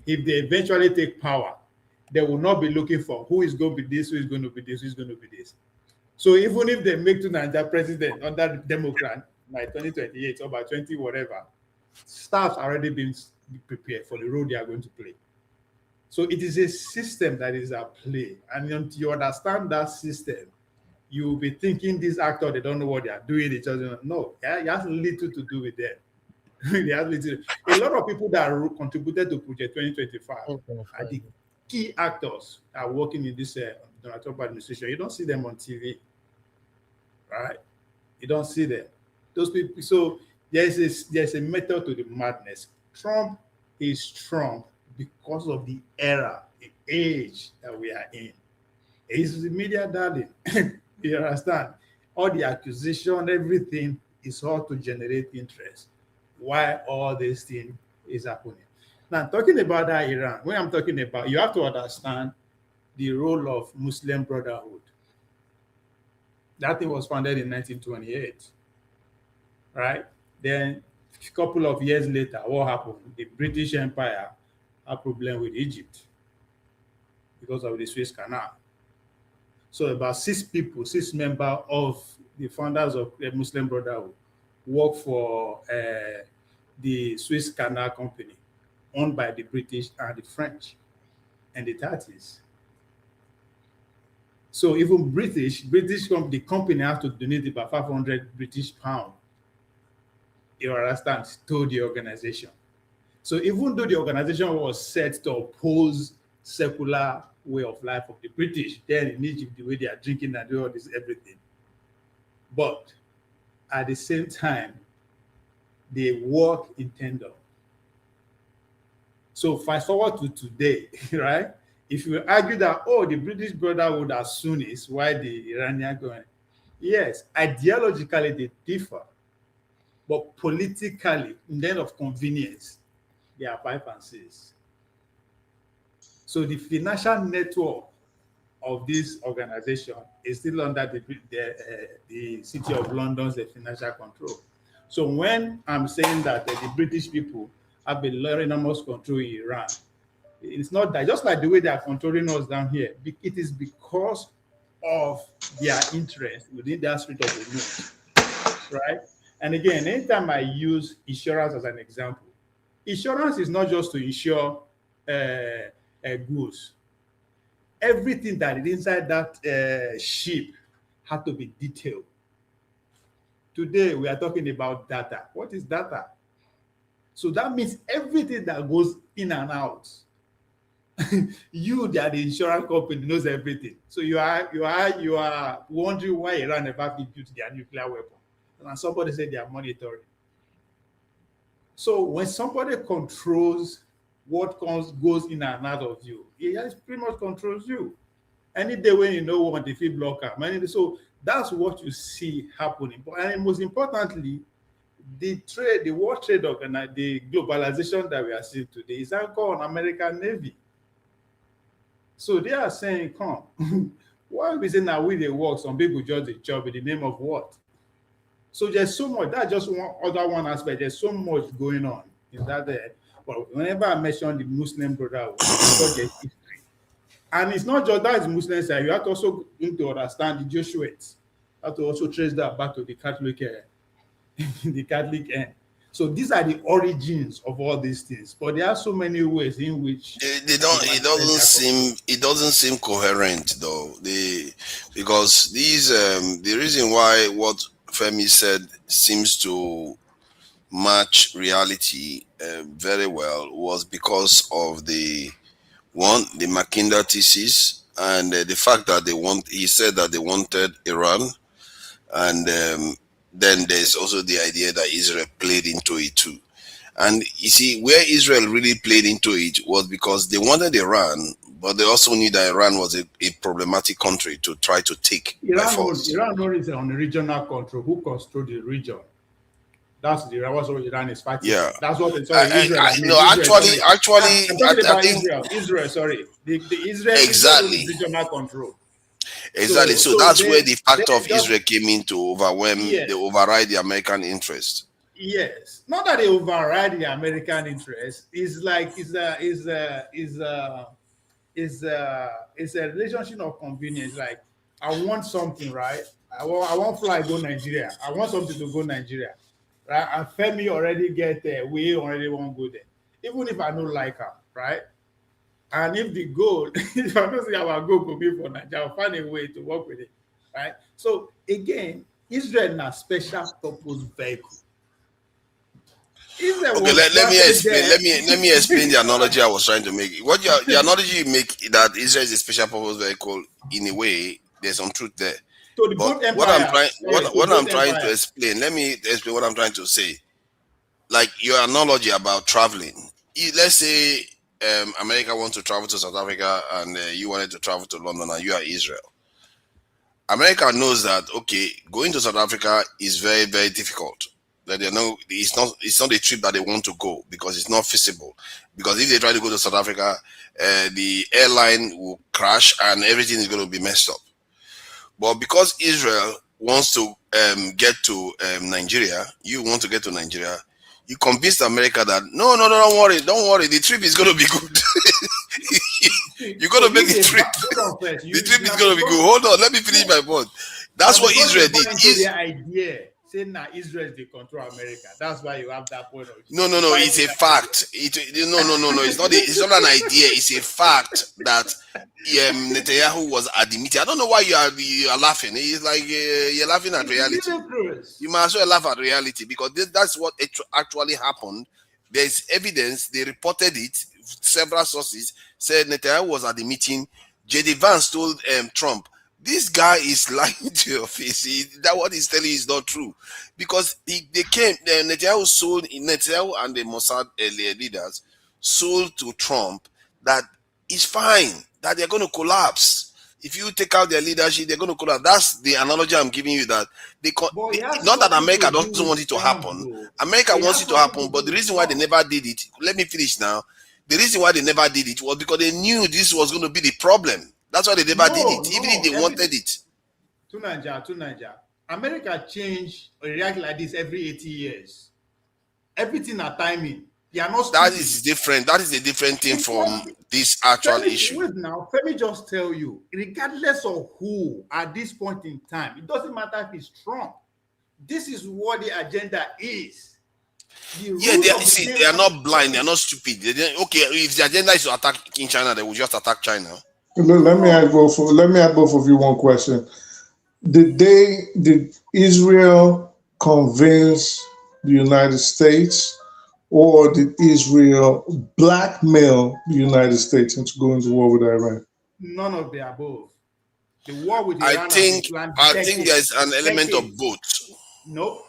if they eventually take power, they will not be looking for who is going to be this, who is going to be this, who is going to be this. So even if they make Nigeria president under the Democrat by 2028 or by 20 whatever, staff's already been prepared for the role they are going to play. So it is a system that is at play. And until you understand that system, you will be thinking these actors, they don't know what they are doing. They just don't know. It has little to do with them. A lot of people that contributed to Project 2025 are the key actors that are working in this Donald Trump administration. You don't see them on TV, right? You don't see them. Those people. So there's a method to the madness. Trump is Trump because of the era, the age that we are in. He's the media darling. You understand? All the accusation, everything is all to generate interest. Why all this thing is happening. Now, talking about that Iran, when I'm talking about, you have to understand the role of Muslim Brotherhood. That thing was founded in 1928, right? Then a couple of years later, what happened? The British Empire had a problem with Egypt because of the Suez Canal. So about 6 members of the founders of the Muslim Brotherhood work for the Suez Canal Company, owned by the British and the French in the 30s. So even the company has to donate about 500 British pounds, you understand, to the organization. So even though the organization was set to oppose secular way of life of the British, then in Egypt, the way they are drinking and doing all this, everything. But at the same time, they work in tandem. So fast forward to today, right? If you argue that, oh, the British Brotherhood are Sunnis, why the Iranian going? Yes, ideologically they differ, but politically, in the end of convenience, they are 5 and 6. So the financial network of this organization is still under the City of London's financial control. So when I'm saying that the British people have enormous control in Iran, it's not that, just like the way they are controlling us down here, it is because of their interest within that Strait of Hormuz, right? And again, anytime I use insurance as an example, insurance is not just to insure goods. Everything that is inside that ship had to be detailed. Today, we are talking about data. What is data? So that means everything that goes in and out. You, that the insurance company, knows everything. So you are wondering why Iran never built their nuclear weapon. And somebody said they are monitoring. So when somebody controls what goes in and out of you, he pretty much controls you. Any day when you know what, if you block up. So that's what you see happening. And most importantly, the World Trade Organization, the globalization that we are seeing today is anchored on American Navy. So they are saying, come, why we say now we they work, some people just a job in the name of what? So there's so much, that's just one aspect. There's so much going on in that there. But whenever I mention the Muslim Brotherhood, because there's history. And it's not just that Muslim side, you have to also need to understand the Jesuits. You have to also trace that back to the Catholic the Catholic end. So these are the origins of all these things. But there are so many ways in which it doesn't seem coherent though. Because these the reason why what Femi said seems to match reality very well was because of the Mackinder thesis and the fact that he said that they wanted Iran, and then there's also the idea that Israel played into it too. And you see, where Israel really played into it was because they wanted Iran, but they also knew that Iran was a problematic country to try to take by force. Iran is on the regional control. Who controls the region? That's what Iran is fighting. Yeah, that's what it's Israel. I think Israel. Sorry, the Israel exactly regional control. Exactly. So that's where the factor of Israel came in to overwhelm, they override the American interest. Yes, not that they override the American interest. It's like it's a relationship of convenience. Like I want something, right? I want fly go Nigeria. I want something to go Nigeria, right? And Femi already get there. We already won't go there, even if I don't like her, right? And if the goal, if I don't see our goal could be for Nigeria, I'll find a way to work with it, right? So again, Israel is a special purpose vehicle. Okay, let me explain the analogy I was trying to make. The analogy you make that Israel is a special purpose vehicle, in a way, there's some truth there. So but what I'm trying to explain, let me explain what I'm trying to say. Like your analogy about traveling. Let's say America wants to travel to South Africa and you wanted to travel to London and you are Israel. America knows that, okay, going to South Africa is very, very difficult. That they know it's not a trip that they want to go because it's not feasible. Because if they try to go to South Africa, the airline will crash and everything is going to be messed up. But because Israel wants to get to Nigeria, you want to get to Nigeria, you convinced America that no, don't worry, the trip is going to be good. You're going to make the trip. The trip is going to be good. Hold on, let me finish my point. That's what Israel did. saying that Israel is the control America. That's why you have that point of view. No. It's a fact. No. It's not an idea. It's a fact that Netanyahu was admitted. I don't know why you are laughing. It's like you're laughing at reality. You might as well laugh at reality because that's what actually happened. There's evidence. They reported it. Several sources said Netanyahu was at the meeting. J.D. Vance told Trump, this guy is lying to your face. That what he's telling you is not true. Because Netanyahu and the Mossad leaders sold to Trump that it's fine, that they're going to collapse. If you take out their leadership, they're going to collapse. That's the analogy I'm giving you, that not that America doesn't want it to happen. America wants it to happen, but the reason why they never did it, let me finish now. The reason why they never did it was because they knew this was going to be the problem. That's why they never did it, even if they wanted it. To Nigeria. America change or react like this every 80 years. Everything are timing. They are not. That is different. That is a different thing from this actual issue. Wait now, let me just tell you, regardless of who at this point in time, it doesn't matter if it's Trump. This is what the agenda is. They are not blind. They are not stupid. If the agenda is to attack in China, they will just attack China. Let me ask both of you one question. Did Israel convince the United States, or did Israel blackmail the United States into going to war with Iran? None of the above. The war with Iran. I think there's an element of both. No.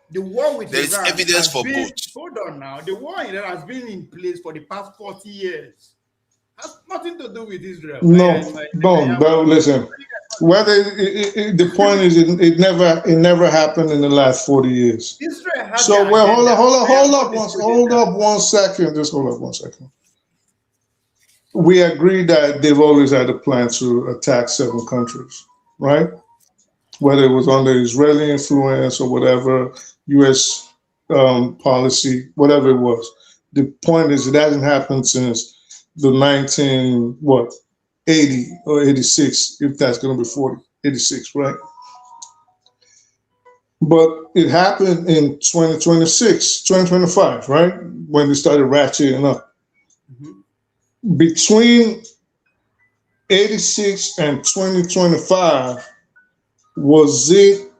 The war with Iran. There's evidence for both. Hold on now. The war in Iran has been in place for the past 40 years. Has nothing to do with Israel. No, listen. Whether the point is, it never happened in the last 40 years. Israel has hold up one second. Just hold up 1 second. We agree that they've always had a plan to attack 7 countries, right? Whether it was under Israeli influence or whatever, U.S. policy, whatever it was. The point is, it hasn't happened since the 80 or 86, if that's going to be 86, right? But it happened in 2025, right? When they started ratcheting up. Mm-hmm. Between 86 and 2025, was it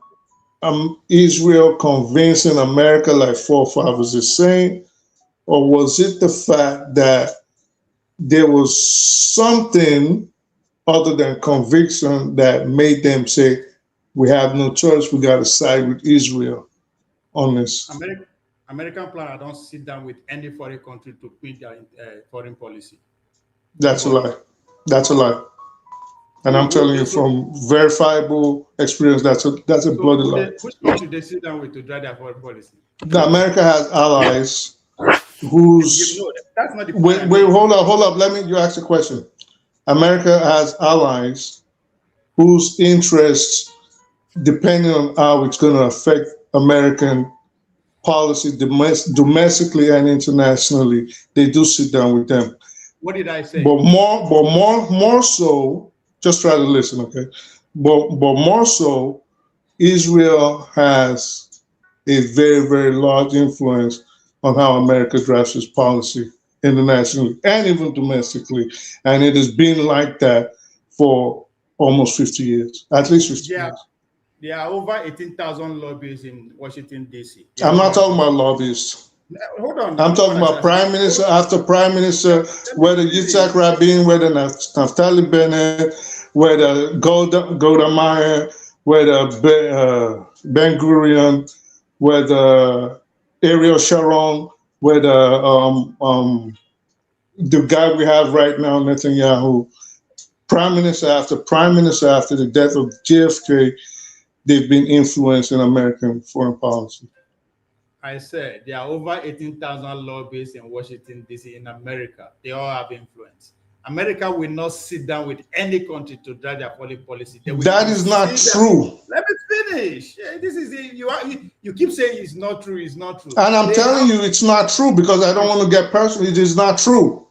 Israel convincing America, like 4 or 5 was just saying, or was it the fact that there was something other than conviction that made them say, we have no choice, we got to side with Israel on this? American plan, I don't sit down with any foreign country to quit their foreign policy. That's a lie. That's a lie. And I'm telling you from verifiable experience, that's a bloody lie. Which country they sit down with to drive their foreign policy? America has allies whose... That's not the point. Wait, hold up. You ask a question. America has allies whose interests, depending on how it's going to affect American policy domestically and internationally, they do sit down with them. What did I say? But more so, just try to listen, okay? But more so, Israel has a very, very large influence on how America drafts its policy internationally and even domestically. And it has been like that for almost 50 years, at least 50 years. There are over 18,000 lobbyists in Washington, D.C. I'm not talking about lobbyists. Hold on. I'm talking about prime minister after prime minister, whether Yitzhak Rabin, whether Naftali Bennett, whether Golda Meir, whether Ben Gurion, whether Ariel Sharon, whether the guy we have right now, Netanyahu, prime minister after the death of JFK, they've been influencing American foreign policy. I said there are over 18,000 lobbyists in Washington, D.C. in America. They all have influence. America will not sit down with any country to drive their foreign policy. That is not true. Let me finish. This is you keep saying it's not true. It's not true. And I'm telling you, it's not true because I don't want to get personal. It is not true.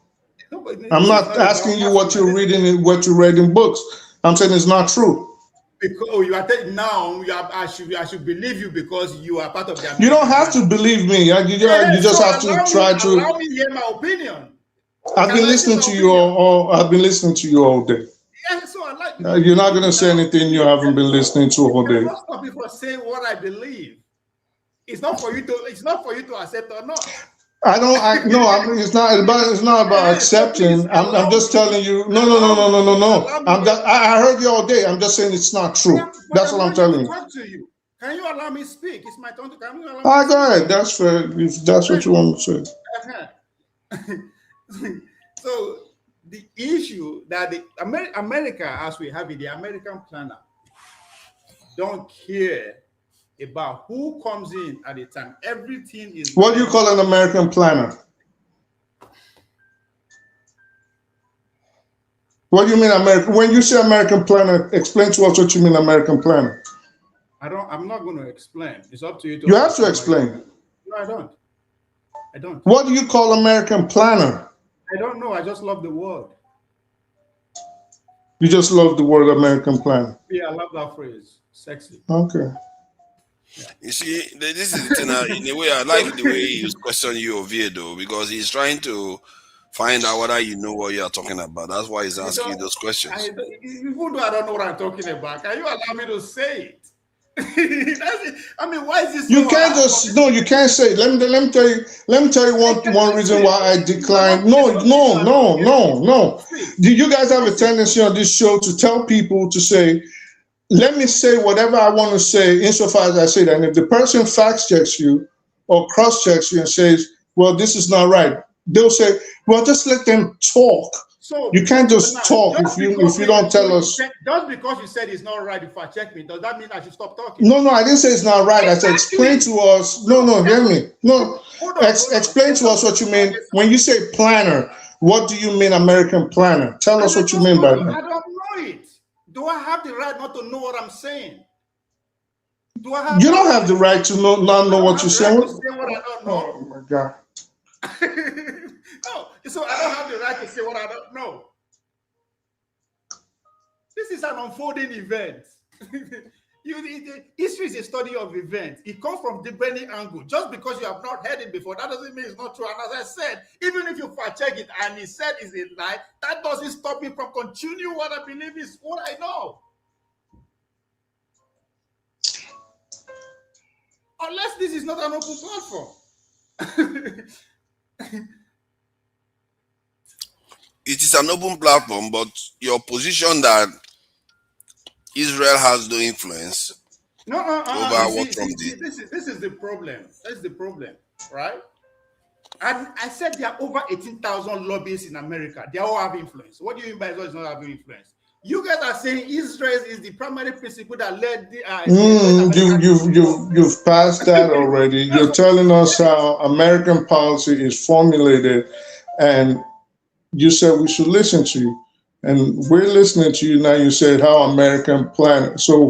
I'm not asking you what you're reading, what you read in books. I'm saying it's not true. Because you are now, I should believe you because you are part of the. You don't have to believe me. You just have to try to. Allow me hear my opinion. I've been listening to you all. I've been listening to you all day. Yeah, so I like. You're not going to say anything you haven't been listening to all day. Most of people say what I believe. It's not for you to. It's not for you to accept or not. It's not about accepting. I'm just telling you. No. I heard you all day. I'm just saying it's not true. That's what I'm telling you. Talk to you. Can you allow me speak? It's my turn to come. Go ahead. That's fair. If that's what you want to say. So the issue that the America, as we have it, the American planner, don't care about who comes in at the time. Everything is. What do you call an American planner? What do you mean American? When you say American planner, explain to us what you mean American planner. I'm not going to explain. It's up to you to. You have to explain. No, I don't. What do you call American planner? I don't know. I just love the word. You just love the word American planner. Yeah, I love that phrase. Sexy. Okay. You see, this is the thing. In a way, I like the way he's questioning you, Oviedo, because he's trying to find out whether you know what you are talking about. That's why he's asking you those questions. Even though I don't know what I'm talking about, can you allow me to say it? I mean, why is this? You can't just you can't say it. Let me tell you one reason why I declined. No. You guys have a tendency on this show to tell people to say, let me say whatever I want to say insofar as I say that. And if the person fact checks you or cross checks you and says, well, this is not right, they'll say, well, just let them talk. So you can't just talk if you don't tell us. Just because you said it's not right, if I check me, does that mean I should stop talking? No, I didn't say it's not right. I said explain to us. No, hear me. No, explain to us what you mean when you say planner. What do you mean American planner? Tell us what you mean by that. I don't know it. Do I have the right not to know what I'm saying? You don't have the right to not know what you're saying. Say what I don't know. Oh my God. No, so I don't have the right to say what I don't know. This is an unfolding event. History is a study of events. It comes from different angles. Just because you have not heard it before, that doesn't mean it's not true. And as I said, even if you fact check it and he said it's a lie, that doesn't stop me from continuing what I believe is what I know. Unless this is not an open platform. It is an open platform, but your position that Israel has no influence over what Trump did. This is the problem. That's the problem, right? And I said there are over 18,000 lobbyists in America. They all have influence. What do you mean by Israel is not having influence? You guys are saying Israel is the primary principle that led the. You've passed that already. You're telling us how American policy is formulated, and you said we should listen to you, and we're listening to you now. You said how American planet. So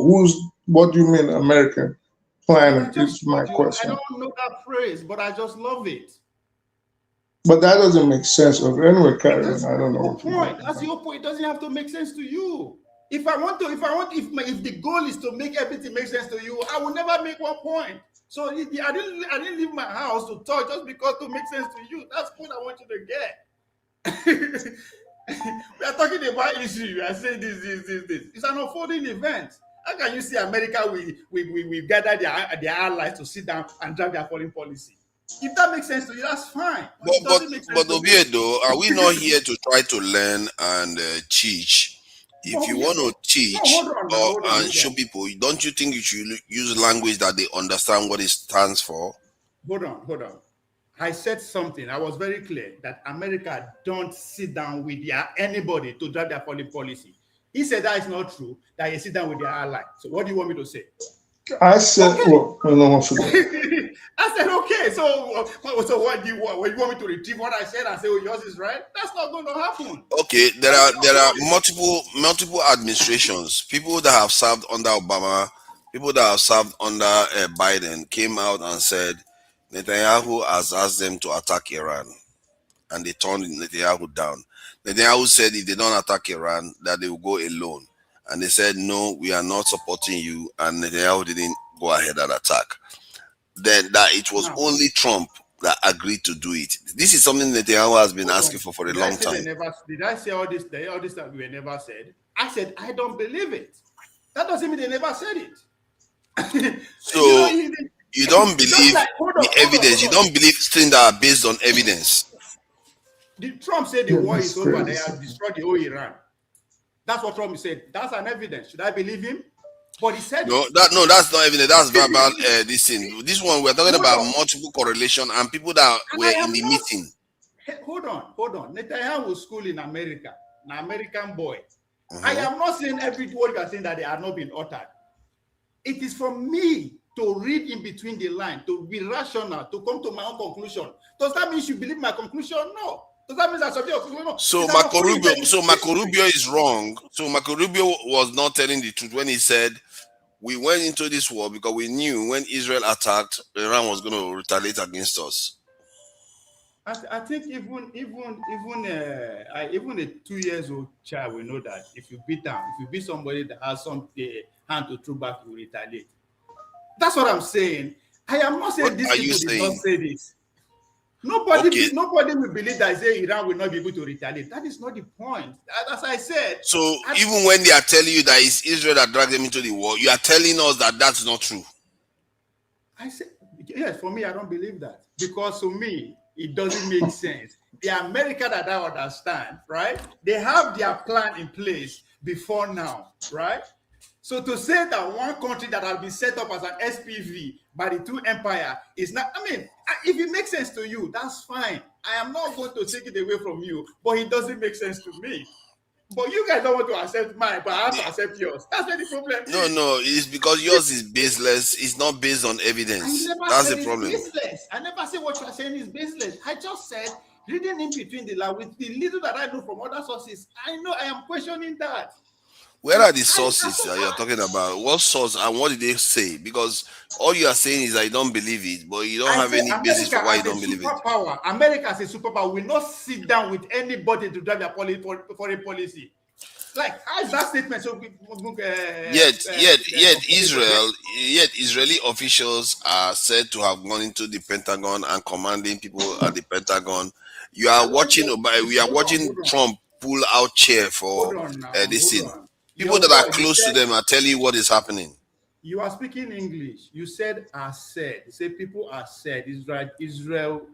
what do you mean American planet? Is my question. I don't know that phrase, but I just love it. But that doesn't make sense. Anyway, Karen, I don't know. That's your point. It doesn't have to make sense to if the goal is to make everything make sense to you, I will never make one point. So I didn't leave my house to talk just because to make sense to you. That's the point I want you to get. We are talking about issue. You are saying this. It's an unfolding event. How can you see America? We gather their allies to sit down and drive their foreign policy. If that makes sense to you, that's fine. But Oviedo, are we not here to try to learn and teach? If you want to teach and show people, don't you think you should use language that they understand what it stands for? Hold on. I said something. I was very clear that America don't sit down with anybody to drive their foreign policy. He said that is not true, that you sit down with their ally. So what do you want me to say? I said, okay. I said, okay. So what do you want? You want me to retrieve what I said and say, oh, yours is right? That's not going to happen. Okay, there are multiple administrations. People that have served under Obama, people that have served under Biden came out and said Netanyahu has asked them to attack Iran, and they turned Netanyahu down. Netanyahu said if they don't attack Iran, that they will go alone. and they said, no, we are not supporting you, and Netanyahu didn't go ahead and attack. Then that it was only Trump that agreed to do it. This is something Netanyahu has been asking for a long time. Did I say all this that we never said? I said, I don't believe it. That doesn't mean they never said it. So you don't believe the evidence. You don't believe things that are based on evidence. Trump said the war is over. They have destroyed the whole Iran. That's what Trump said. That's an evidence. Should I believe him? But he said that's not evidence. That's verbal. This thing. This one we're talking about multiple correlation and people that were in the meeting. Hold on. Netanyahu was school in America, an American boy. I am not saying every word you are saying that they are not being uttered. It is for me to read in between the line, to be rational, to come to my own conclusion. Does that mean you believe my conclusion? No. Does that mean that's your conclusion? No. So Marco Rubio is wrong. So Marco Rubio was not telling the truth when he said we went into this war because we knew when Israel attacked, Iran was going to retaliate against us. I think even a 2-year-old child will know that if you beat somebody that has some hand to throw back, you retaliate. That's what I'm saying. I am not saying this people did not say this. Nobody will believe that say Iran will not be able to retaliate. That is not the point. As I said. So even when they are telling you that it's Israel that dragged them into the war, you are telling us that that's not true. I said yes. For me, I don't believe that because to me it doesn't make sense. The America that I understand, right? They have their plan in place before now, right? So to say that one country that has been set up as an SPV by the two empires is not, I mean, if it makes sense to you, that's fine. I am not going to take it away from you, but it doesn't make sense to me. But you guys don't want to accept mine, but I have to accept yours. That's where the problem is. No, it's because yours is baseless. It's not based on evidence. That's the problem. Baseless. I never said what you are saying is baseless. I just said, reading in between the line with the little that I know from other sources, I know I am questioning that. Where are the sources that you're talking about? What source and what did they say? Because all you are saying is I don't believe it, but you don't have any basis for why you don't believe it. America as a superpower will not sit down with anybody to drive their foreign policy. Like, how is that statement? So, yet Israeli officials are said to have gone into the Pentagon and commanding people at the Pentagon. We are watching Trump pull out chair for this thing. People that are close to them are telling you what is happening. You are speaking English. You said "are said." You say people are said. Israel.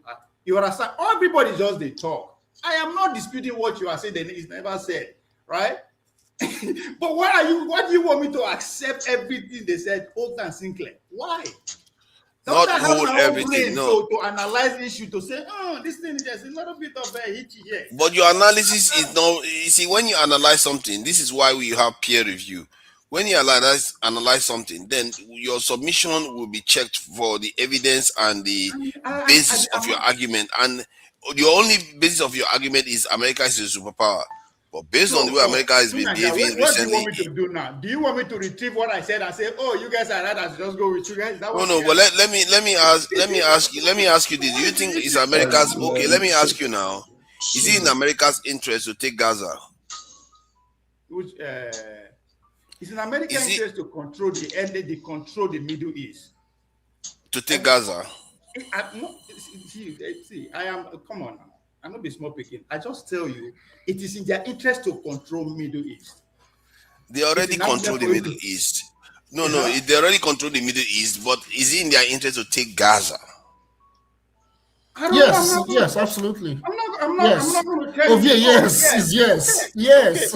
You understand? Everybody just they talk. I am not disputing what you are saying. It's never said, right? But why do you want me to accept everything they said, Oak and Sinclair? Why? Not hold everything, no. To analyze issue, to say, oh, this thing is just a little bit of a hitchy here. But your analysis is not, you see, when you analyze something, this is why we have peer review. When you analyze something, then your submission will be checked for the evidence and the basis of your argument. And your only basis of your argument is America is a superpower. But based on the way America has been behaving recently, what do you want me to do now? Do you want me to retrieve what I said and say, "Oh, you guys are right, I just go with you guys"? No. But let me ask you this: do you think it's America's okay? Let me ask you now: is it in America's interest to take Gaza? It's in America's interest to control the Middle East. To take Gaza. I am. Come on now. I'm not be small picking. I just tell you, it is in their interest to control Middle East. They already control the Middle East. No, they already control the Middle East, but is it in their interest to take Gaza? Yes, absolutely. I'm not going to tell you. Yes.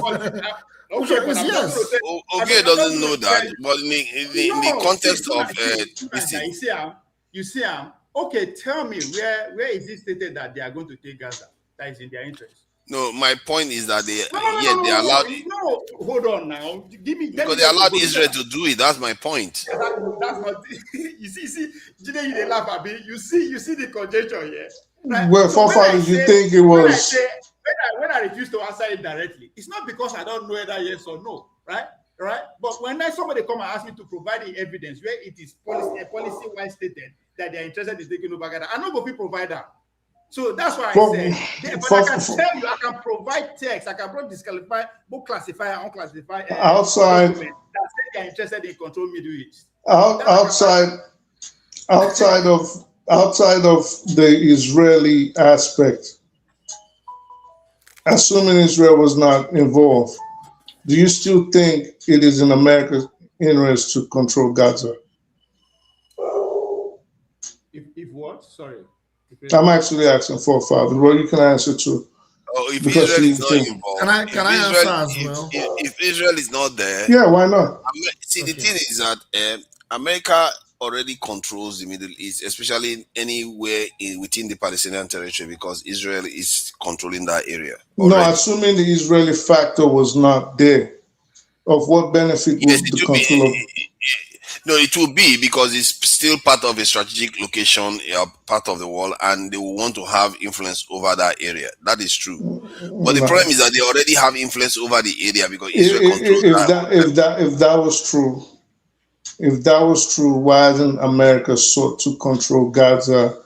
Okay, doesn't know that, but in the context of this you see, okay, tell me where is it stated that they are going to take Gaza? That is in their interest. No, my point is that they allowed. No, hold on now. Because they allowed Israel to do it. That's my point. That's not. You see, Jide, you laugh at me. You see the conjecture here. Right? Well, forefathers, you think it was. When I refuse to answer it directly, it's not because I don't know whether yes or no, right? But when somebody come and ask me to provide the evidence where it is policy-wise stated that they are interested in taking over Gaza, I know go provide that. So that's why I said, but I can tell you, I can provide text, I can both disqualify, both classify and unclassified outside documents that say they are interested in control Middle East. Outside of the Israeli aspect, assuming Israel was not involved, do you still think it is in America's interest to control Gaza? If what? Sorry. I'm actually asking for Father. Well, you can answer too. Oh, if because Israel is not involved, Can I answer as well? If Israel is not there, yeah, why not? See, the thing is that America already controls the Middle East, especially anywhere within the Palestinian territory, because Israel is controlling that area. Already. No, assuming the Israeli factor was not there, of what benefit would the control of? No, it will be because it's still part of a strategic location, part of the world, and they will want to have influence over that area. That is true. But the problem is that they already have influence over the area because Israel controls if that was true, why hasn't America sought to control Gaza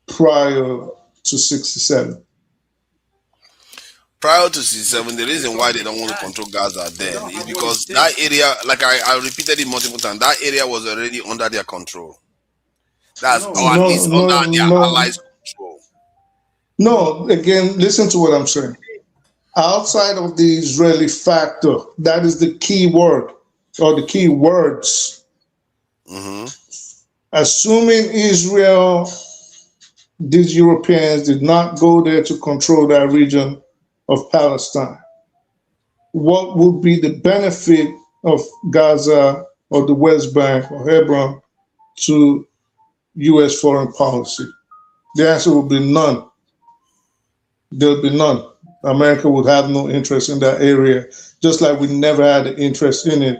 prior to 67? Prior to 67, the reason why they don't want to control Gaza then is because that area, like I repeated it multiple times, that area was already under their control. That's or at least under their allies' control. No, again, listen to what I'm saying. Outside of the Israeli factor, that is the key word or the key words. Mm-hmm. Assuming Israel, these Europeans did not go there to control that region of Palestine, what would be the benefit of Gaza or the West Bank or Hebron to U.S. foreign policy? The answer would be none. There would be none. America would have no interest in that area, just like we never had an interest in it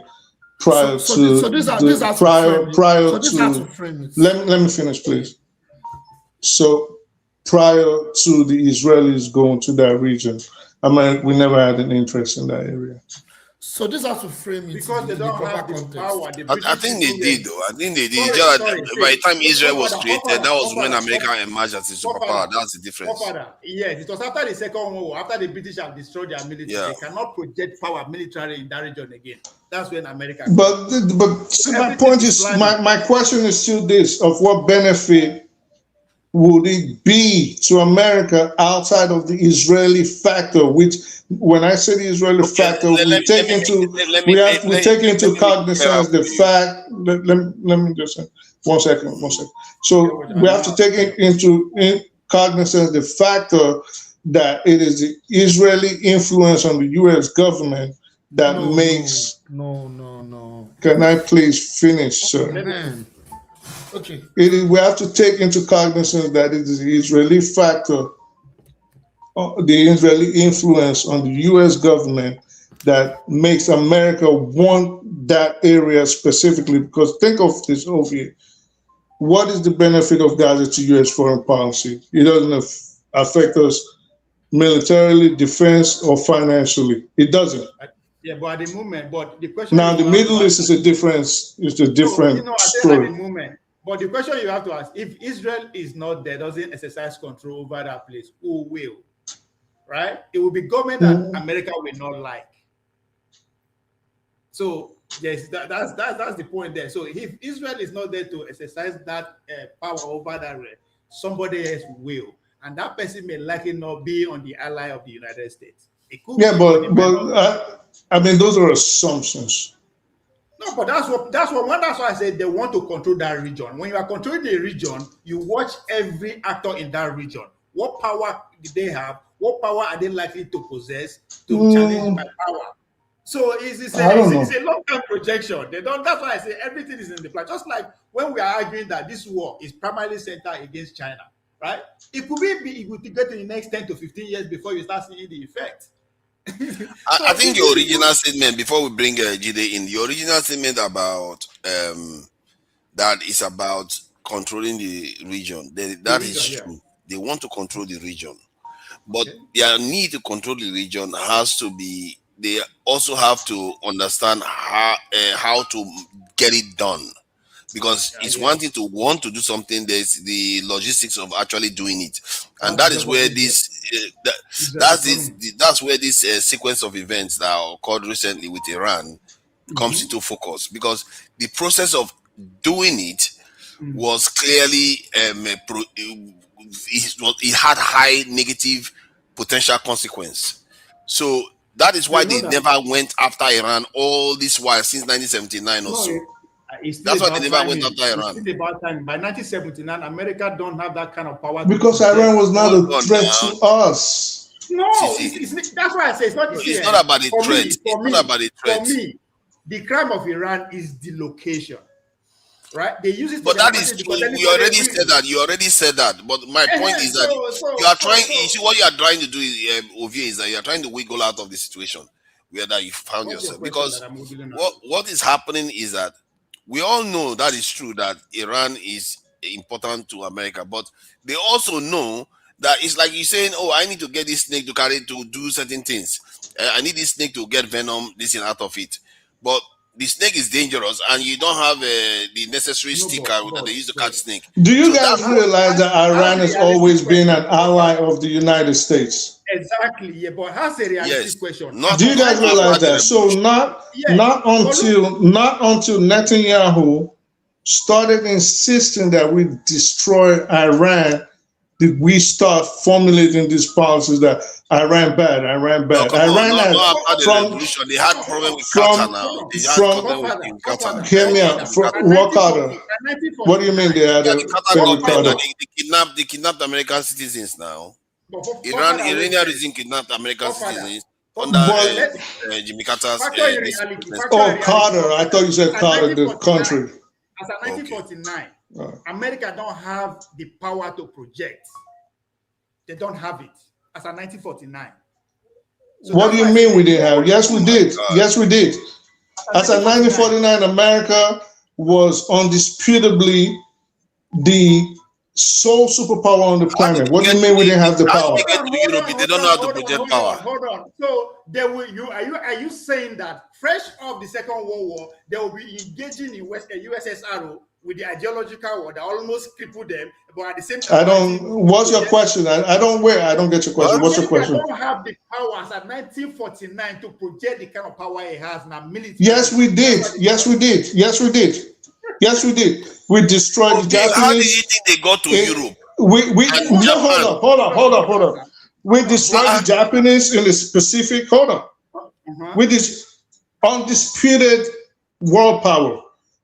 prior to. Let me finish, please. So prior to the Israelis going to that region, we never had an interest in that area. So this has to frame it because they don't have the power. I think they did, though. I think they did. By the time Israel was created, that was when America emerged as a superpower. That's the difference. Yes, it was after the Second World War, after the British have destroyed their military. Yeah. They cannot project power militarily in that region again. That's when America. But see, my point is, my question is still this: of what benefit would it be to America outside of the Israeli factor? Which, when I say the Israeli factor, we take into cognizance the fact. Let me just say 1 second. So we have to take into cognizance the factor that it is the Israeli influence on the U.S. government that makes. No. Can I please finish, sir? Okay. We have to take into cognizance that it is the Israeli factor, the Israeli influence on the U.S. government that makes America want that area specifically. Because think of this over here. What is the benefit of Gaza to U.S. foreign policy? It doesn't affect us militarily, defense, or financially. It doesn't. Yeah, but at the moment, the question now the Middle East is a different story. At the moment. But the question you have to ask, if Israel is not there, doesn't exercise control over that place, who will? Right? It will be government that America will not like. So yes, that's the point there. So if Israel is not there to exercise that power over that, somebody else will, and that person may likely not be on the ally of the United States. It could I mean, those are assumptions. No, but that's why I said they want to control that region. When you are controlling the region, you watch every actor in that region. What power do they have? What power are they likely to possess to challenge my power? So it's a long-term projection. That's why I say everything is in the plan. Just like when we are arguing that this war is primarily centered against China, right? It could it would get to the next 10 to 15 years before you start seeing the effect. I think your original statement, before we bring Jide in, the original statement about that is about controlling the region. That is true. They want to control the region, but their need to control the region has to be. They also have to understand how to get it done. because it's one thing to want to do something. There's the logistics of actually doing it, and that is where this that's where this sequence of events that occurred recently with Iran comes into focus, because the process of doing it was clearly it had high negative potential consequence. So that is why they never went after Iran all this while since 1979 or so. That's why they never went after Iran. It's about time. By 1979, America don't have that kind of power. Because Iran was not a threat to us. No, that's why I say it's not. It's not about the threat. It's not about the threat. For me, the crime of Iran is the location. Right? They use it. But that is true. You already said that. You already said that. But my point is that you are trying. You see, what you are trying to do, Ovie, is that you are trying to wiggle out of the situation where that you found yourself. Because what is happening is that we all know that is true, that Iran is important to America, but they also know that it's like you saying, "Oh, I need to get this snake to do certain things. I need this snake to get venom, this and out of it." But the snake is dangerous, and you don't have the necessary sticker that they use to catch snake. Do you guys realize that Iran has always been an ally of the United States? Exactly, yeah. But that's a realistic question. Do you guys realize that? So not until Netanyahu started insisting that we destroy Iran did we start formulating these policies that Iran bad. They had problem with Qatar now. Hear me out. What Qatar? What do you mean they had They kidnapped American citizens now. Iranian regime kidnapped American citizens under Jimmy Carter's. Carter. I thought you said Carter, the country. As of 1949. America don't have the power to project. They don't have it. As of 1949. So what do you mean we didn't have? Yes, we did. Yes, we did. As of 1949, America was undisputably the sole superpower on the planet. What do you mean we didn't have the power? They don't know how to project power. Hold on. So are you saying that fresh off the Second World War, they will be engaging in USSR with the ideological war that almost crippled them, but at the same time, what's your question? I don't get your question. What's your question? They don't have the powers at 1949 to project the kind of power it has now. Military. Yes, we did. Yes, we did. Yes, we did. Yes, we did. We destroyed the Japanese. How did you think they got to Europe? Hold up. We destroyed the Japanese in the Pacific. Hold on. With this undisputed world power.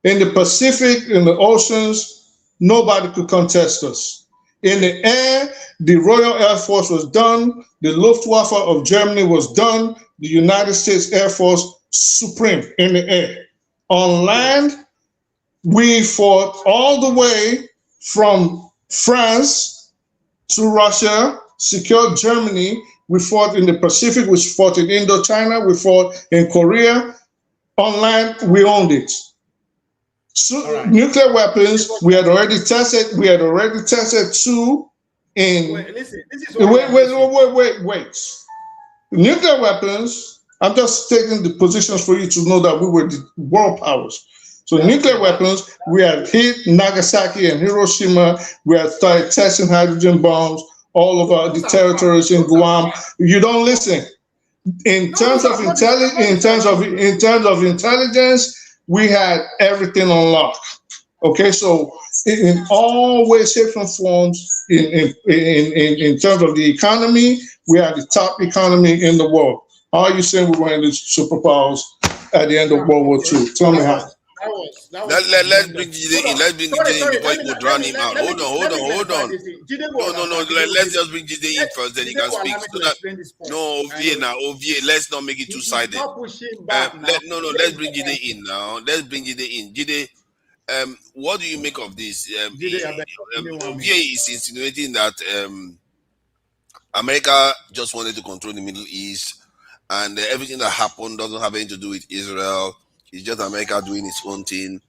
In the Pacific, in the oceans, nobody could contest us. In the air, the Royal Air Force was done. The Luftwaffe of Germany was done. The United States Air Force supreme in the air. On land, we fought all the way from France to Russia, secured Germany. We fought in the Pacific. We fought in Indochina. We fought in Korea. On land, we owned it. So nuclear weapons, we had already tested 2 in. Wait. Nuclear weapons, I'm just taking the positions for you to know that we were the world powers. So nuclear weapons, we had hit Nagasaki and Hiroshima. We had started testing hydrogen bombs all over the territories in Guam. You don't listen. In terms of intelligence, we had everything on lock. Okay, so in all ways, shapes, and forms, in terms of the economy, we are the top economy in the world. How are you saying we were in the superpowers at the end of World War II? Tell me how. Let's bring Jide in. Let's bring Jide in before you drown him out. Hold on. No. Let's just bring Jide in first, then you can speak. So that, Ovie, let's not make it two-sided. Let's bring Jide in now. Let's bring Jide in. Jide, what do you make of this? Ovie is insinuating that America just wanted to control the Middle East, and everything that happened doesn't have anything to do with Israel. It's just America doing its own thing.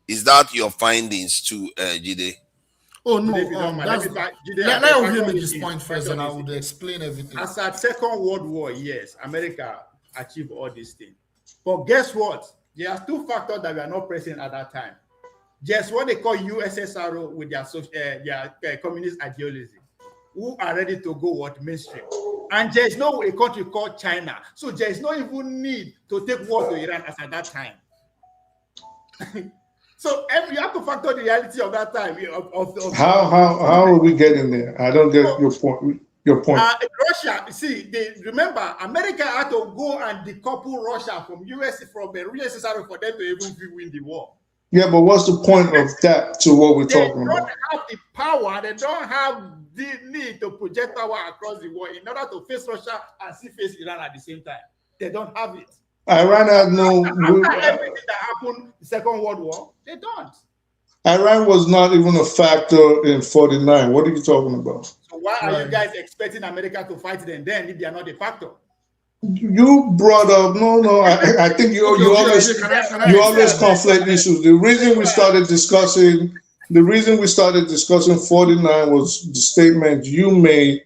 Is that your findings too, Jide? Oh no, let me make this point first, and I would explain everything. As at Second World War, yes, America achieved all these things. But guess what? There are 2 factors that were not present at that time. just what they call USSR with their communist ideology, who are ready to go what mainstream. And there's no a country called China. So there's no even need to take war to Iran as at that time. So you have to factor the reality of that time. How are we getting there? I don't get your point. Russia, see, remember, America had to go and decouple Russia from USSR for them to even win the war. Yeah, but what's the point of that to what we're talking about? They don't have the power, they don't have the need to project power across the world in order to face Russia and still face Iran at the same time. They don't have it. Iran had no... After everything that happened in the Second World War, they don't. Iran was not even a factor in 49. What are you talking about? So why are you guys expecting America to fight them then if they are not a factor? You brought up I think you always conflate issues. The reason we started discussing 49 was the statement you made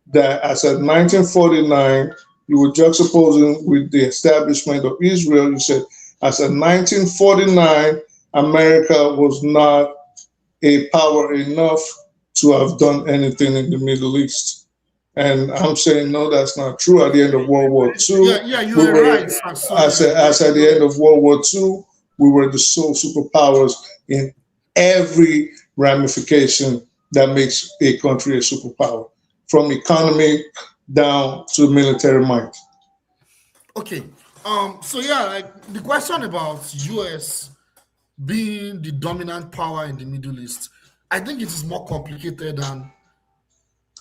that as of 1949 you were juxtaposing with the establishment of Israel. You said as of 1949 America was not a power enough to have done anything in the Middle East. And I'm saying, no, that's not true. At the end of World War II, you're right. As at the end of World War II, we were the sole superpowers in every ramification that makes a country a superpower, from economy down to military might. Okay. So like the question about US being the dominant power in the Middle East, I think it is more complicated than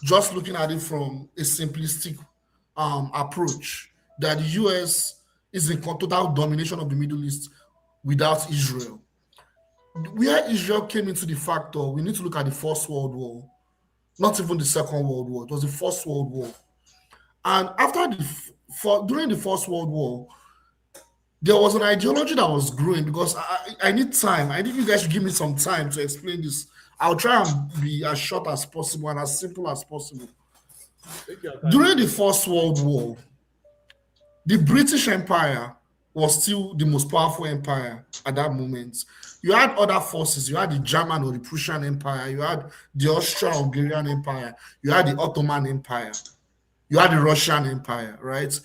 just looking at it from a simplistic approach that the US is in total domination of the Middle East without Israel. Where Israel came into the factor, we need to look at the First World War, not even the Second World War. It was the First World War. And during the First World War, there was an ideology that was growing because I need time. I think you guys should give me some time to explain this. I'll try and be as short as possible and as simple as possible. During the First World War, the British Empire was still the most powerful empire at that moment. You had other forces. You had the German or the Prussian Empire. You had the Austro-Hungarian Empire. You had the Ottoman Empire. You had the Russian Empire, right?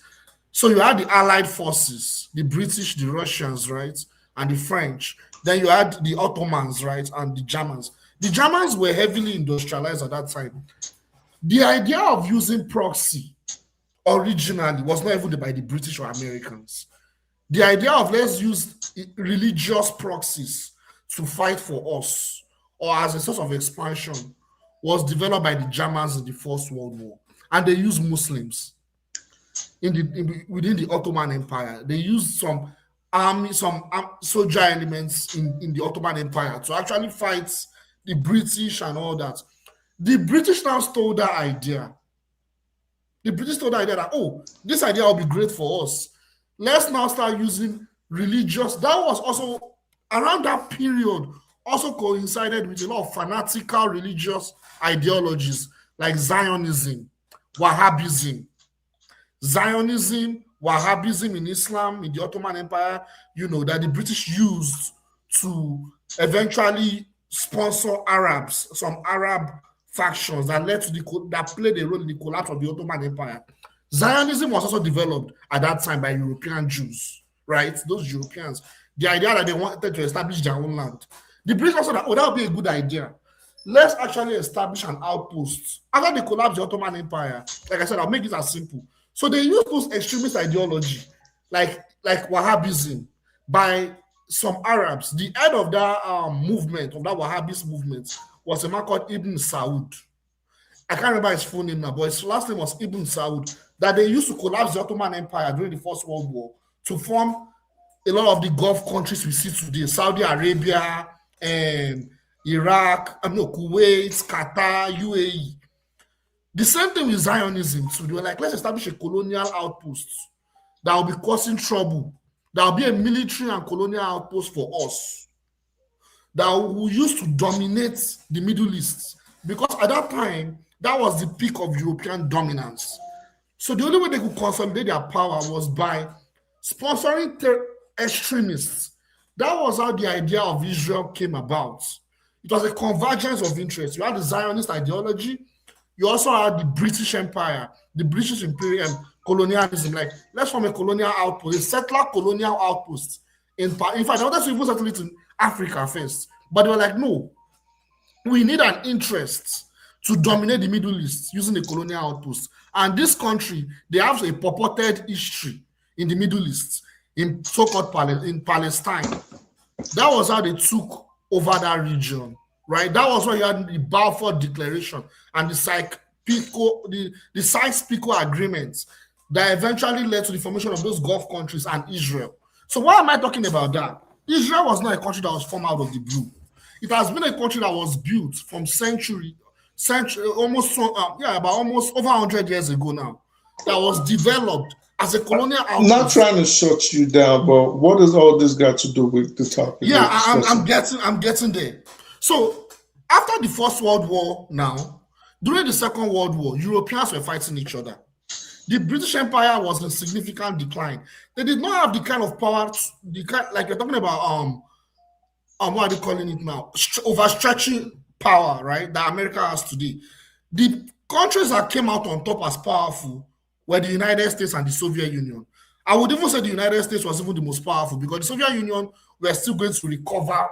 So you had the Allied forces, the British, the Russians, right? And the French. Then you had the Ottomans, right? And the Germans. The Germans were heavily industrialized at that time. The idea of using proxy originally was not even by the British or Americans. The idea of let's use religious proxies to fight for us or as a source of expansion was developed by the Germans in the First World War. And they used Muslims within the Ottoman Empire. They used some soldier elements in the Ottoman Empire to actually fight the British and all that. The British now stole that idea. The British stole the idea that, oh, this idea will be great for us. Let's now start using religious. That was also, around that period, also coincided with a lot of fanatical religious ideologies like Zionism, Wahhabism. Zionism, Wahhabism in Islam, in the Ottoman Empire, that the British used to eventually sponsor Arabs, some Arab factions that played a role in the collapse of the Ottoman Empire. Zionism was also developed at that time by European Jews, right? Those Europeans. The idea that they wanted to establish their own land. The British also that would be a good idea. Let's actually establish an outpost. After they collapsed the Ottoman Empire, like I said, I'll make it as simple. So they used those extremist ideology, like Wahhabism, by some Arabs. The head of that movement, of that Wahhabist movement, was a man called Ibn Saud. I can't remember his full name now, but his last name was Ibn Saud. That they used to collapse the Ottoman Empire during the First World War to form a lot of the Gulf countries we see today, Saudi Arabia, and Iraq, Kuwait, Qatar, UAE. The same thing with Zionism. So they were like, let's establish a colonial outpost that will be causing trouble. That will be a military and colonial outpost for us that will use to dominate the Middle East. Because at that time, that was the peak of European dominance. So the only way they could consolidate their power was by sponsoring extremists That was how the idea of Israel came about. It was a convergence of interests. You had the Zionist ideology. You also had the British Empire, the British imperium, colonialism. Like, let's form a colonial outpost, a settler colonial outpost. In fact, they wanted to even settle it in Africa first. But they were like, no, we need an interest to dominate the Middle East using a colonial outpost. And this country, they have a purported history in the Middle East, in so-called Palestine. That was how they took over that region, right? That was why you had the Balfour Declaration and the Sykes-Picot agreements that eventually led to the formation of those Gulf countries and Israel. So why am I talking about that? Israel was not a country that was formed out of the blue. It has been a country that was built from almost over 100 years ago now, that was developed as a colonial outpost. I'm not trying to shut you down, but what does all this got to do with the topic? Yeah, I'm getting there. So after the First World War now, during the Second World War, Europeans were fighting each other. The British Empire was in significant decline. They did not have the kind of power, like you're talking about, what are they calling it now? Overstretching power, right? That America has today. The countries that came out on top as powerful were the United States and the Soviet Union. I would even say the United States was even the most powerful because the Soviet Union were still going to recover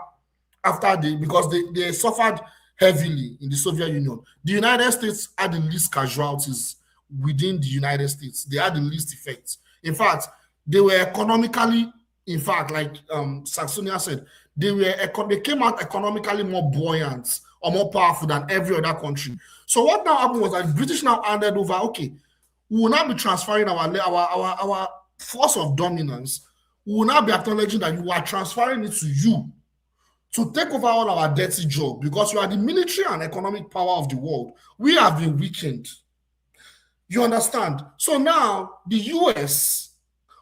because they suffered heavily in the Soviet Union. The United States had the least casualties within the United States. They had the least effects. In fact, they were economically, like Saxonia said, they came out economically more buoyant or more powerful than every other country. So what now happened was that the British now handed over, okay, we will now be transferring our force of dominance. We will now be acknowledging that you are transferring it to you to take over all our dirty job because you are the military and economic power of the world. We have been weakened. You understand? So now the US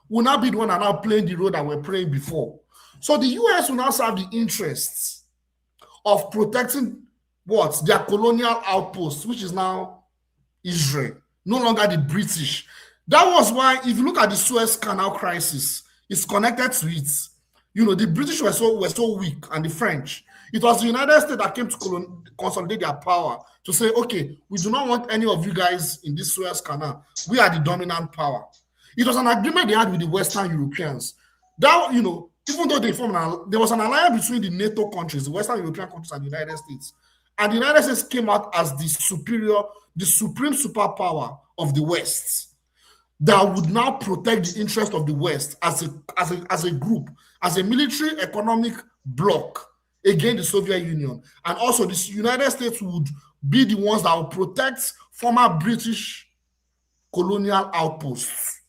will now be the one that now playing the role that we're playing before. So the US will now serve the interests of protecting what? Their colonial outpost, which is now Israel, no longer the British. That was why, if you look at the Suez Canal crisis, it's connected to it. You know, the British were so weak, and the French. It was the United States that came to consolidate their power to say, okay, we do not want any of you guys in this Suez Canal. We are the dominant power. It was an agreement they had with the Western Europeans. That, you know, even though there was an alliance between the NATO countries, the Western European countries, and the United States. And the United States came out as the supreme superpower of the West that would now protect the interest of the West as a group, as a military economic bloc against the Soviet Union. And also the United States would be the ones that would protect former British colonial outposts.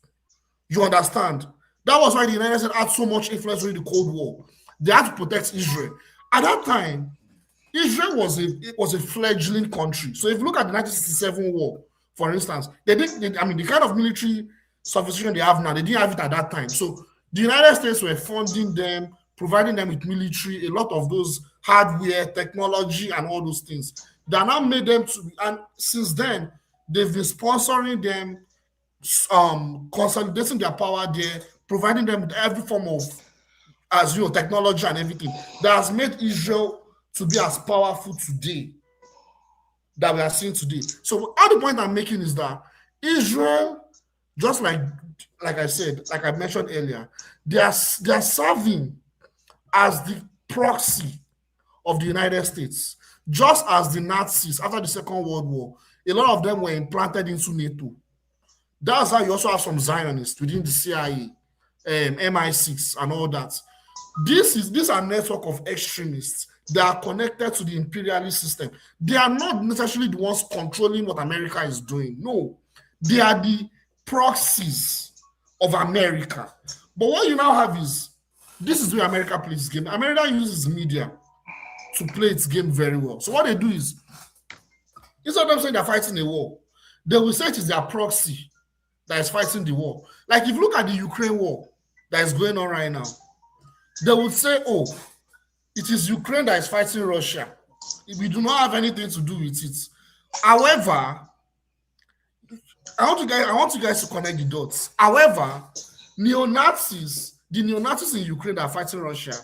You understand? That was why the United States had so much influence during the Cold War. They had to protect Israel. At that time, Israel was a fledgling country. So if you look at the 1967 war, for instance, the kind of military sophistication they have now, they didn't have it at that time. So the United States were funding them, providing them with military, a lot of those hardware, technology, and all those things. That now made them and since then, they've been sponsoring them, consolidating their power there, providing them with every form of, technology and everything that has made Israel to be as powerful today that we are seeing today. So, the point I'm making is that Israel, just like I said, like I mentioned earlier, they are serving as the proxy of the United States, just as the Nazis after the Second World War. A lot of them were implanted into NATO. That's how you also have some Zionists within the CIA, MI6, and all that. These are a network of extremists that are connected to the imperialist system. They are not necessarily the ones controlling what America is doing. No, they are the proxies of America. But what you now have is, this is where America plays its game. America uses media to play its game very well. So what they do is, instead of them saying they're fighting a war, they will say it is their proxy that is fighting the war. Like if you look at the Ukraine war that is going on right now, they would say, oh, it is Ukraine that is fighting Russia. We do not have anything to do with it. However, I want you guys to connect the dots. However, the neo-Nazis in Ukraine that are fighting Russia,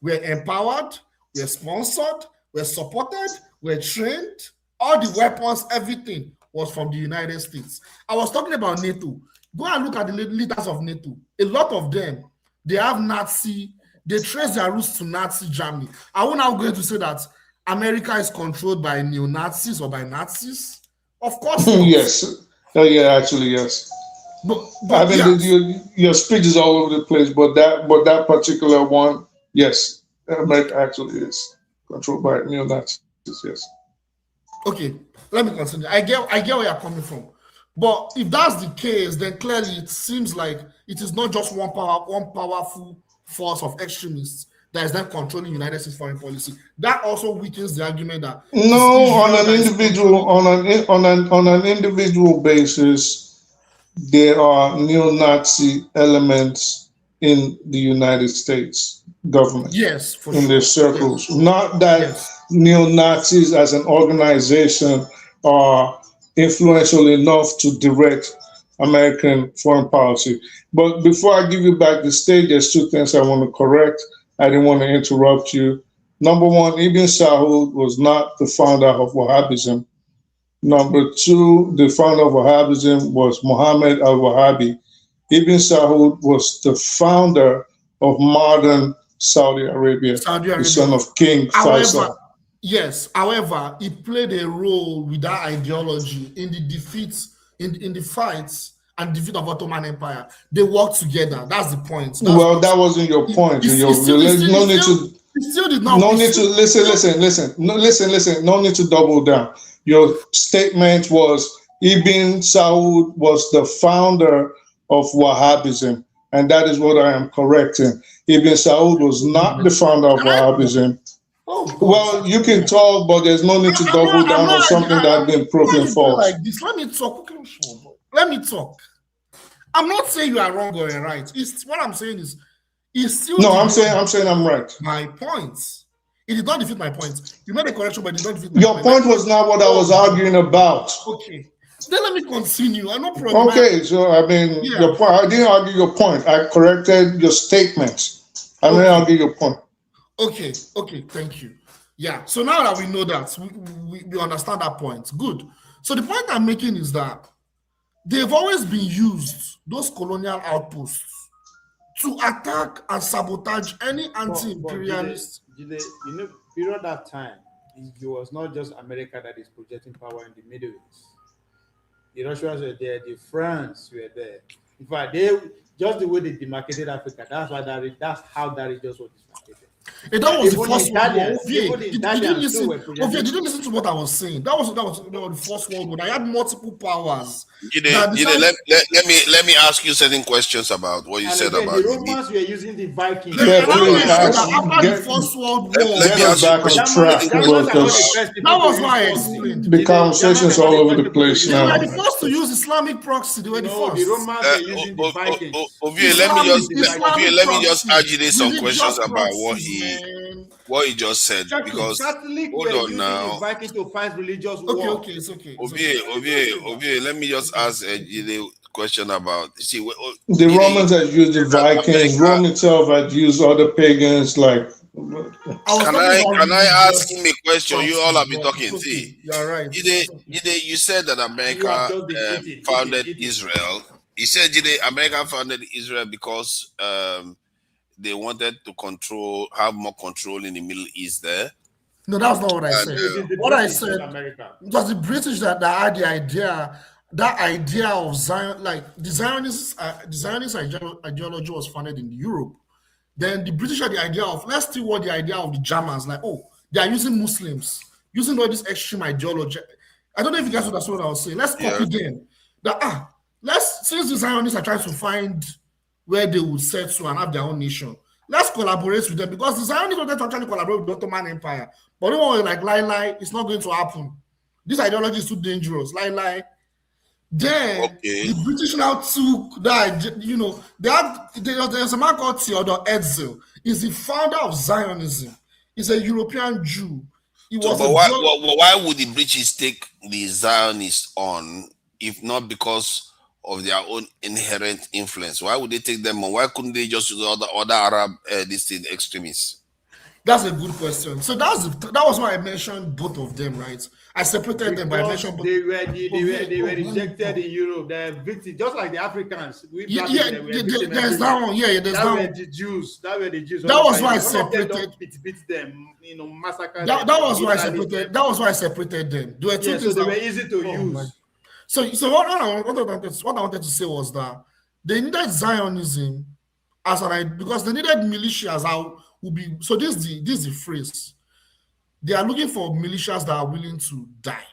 We're empowered, we're sponsored, we're supported, we're trained. All the weapons, everything was from the United States. I was talking about NATO. Go and look at the leaders of NATO. A lot of them, they have Nazi, they trace their roots to Nazi Germany. Are we now going to say that America is controlled by neo-Nazis or by Nazis? Of course not. Yes. Yeah, actually, yes. But I mean, yes. your speech is all over the place, but that particular one, yes, America actually is controlled by neo-Nazis, yes. Okay, let me continue. I get where you're coming from. But if that's the case, then clearly it seems like it is not just one powerful force of extremists that is then controlling United States foreign policy. That also weakens the argument that no, on an individual basis, there are neo-Nazi elements in the United States government. Yes, for in sure. their circles. Yes. Not that neo-Nazis as an organization are influential enough to direct American foreign policy. But before I give you back the stage, there's two things I want to correct. I didn't want to interrupt you. Number one, Ibn Saud was not the founder of Wahhabism. Number two, the founder of Wahhabism was Muhammad al-Wahhabi. Ibn Saud was the founder of modern Saudi Arabia, the son of King Faisal. Yes, however, he played a role with that ideology in the defeats, in the fights and defeat of Ottoman Empire. They worked together. That's the point. That wasn't your point. No need to double down. Your statement was Ibn Saud was the founder of Wahhabism, and that is what I am correcting. Ibn Saud was not the founder of Wahhabism. Well, you can talk, but there's no need to double down on something that has been proven false. Like this. Let me talk. Let me talk. I'm not saying you are wrong or you're right. What I'm saying is, still. No, I'm saying I'm right. My point. It did not defeat my point. You made a correction, but it did not defeat my point. Your point was not what I was arguing about. Okay. Then let me continue. I no problem. Okay, so I mean, your point. I didn't argue your point. I corrected your statements. I didn't argue your point. Okay, thank you. Yeah, so now that we know that, we understand that point. Good. So the point I'm making is that they've always been used, those colonial outposts, to attack and sabotage any anti-imperialist. Period that time, it was not just America that is projecting power in the Middle East. The Russians were there, the France were there. In fact, just the way they demarcated Africa, that's how that region was demarcated. That was the first World War. Did you listen to what I was saying? That was the First World War. I had multiple powers. Let me ask you certain questions about what you said about the Romans were using the Vikings. After the First World War, let me ask you that was why I explained. The conversation's all over the place now. They were the first to use Islamic proxy. They were the first. The Romans were using the Vikings. Let me just ask you some questions about what he just said, because hold on now. Okay, it's okay. Ovie, let me just ask the question about the Romans had used the Vikings. Rome itself had used other pagans. Like, can I ask him a question? You all have been talking. See, you're right. You said that America founded Israel. He said America founded Israel because they wanted to have more control in the Middle East there. No, that's not what I said. What I said was the British that had that idea of Zion, like the Zionist ideology was founded in Europe. Then the British had the idea of, let's see what the idea of the Germans, like, they are using Muslims, using all this extreme ideology. I don't know if you guys understand what I was saying. Let's copy them. Since the Zionists are trying to find where they would settle and have their own nation, let's collaborate with them, because the Zionists wanted to actually collaborate with the Ottoman Empire. But they were like, lie, it's not going to happen. This ideology is too dangerous. Lie. Then the British now took that, there's a man called Theodore Herzl. He's the founder of Zionism. He's a European Jew. Why would the British take the Zionists on if not because of their own inherent influence? Why would they take them on? Why couldn't they just use other Arab extremists? That's a good question. So that was why I mentioned both of them, right? I separated them, but I mentioned both. They were rejected in Europe. They're victims, just like the Africans. There's that one. Yeah, there's that one. The Jews. That were the Jews. That was why I separated. Beat them, massacre. That was why I separated. That was why I separated them. There were two things. So they were easy to use. So what I wanted to say was that they needed Zionism because they needed militias. So this is the phrase. They are looking for militias that are willing to die.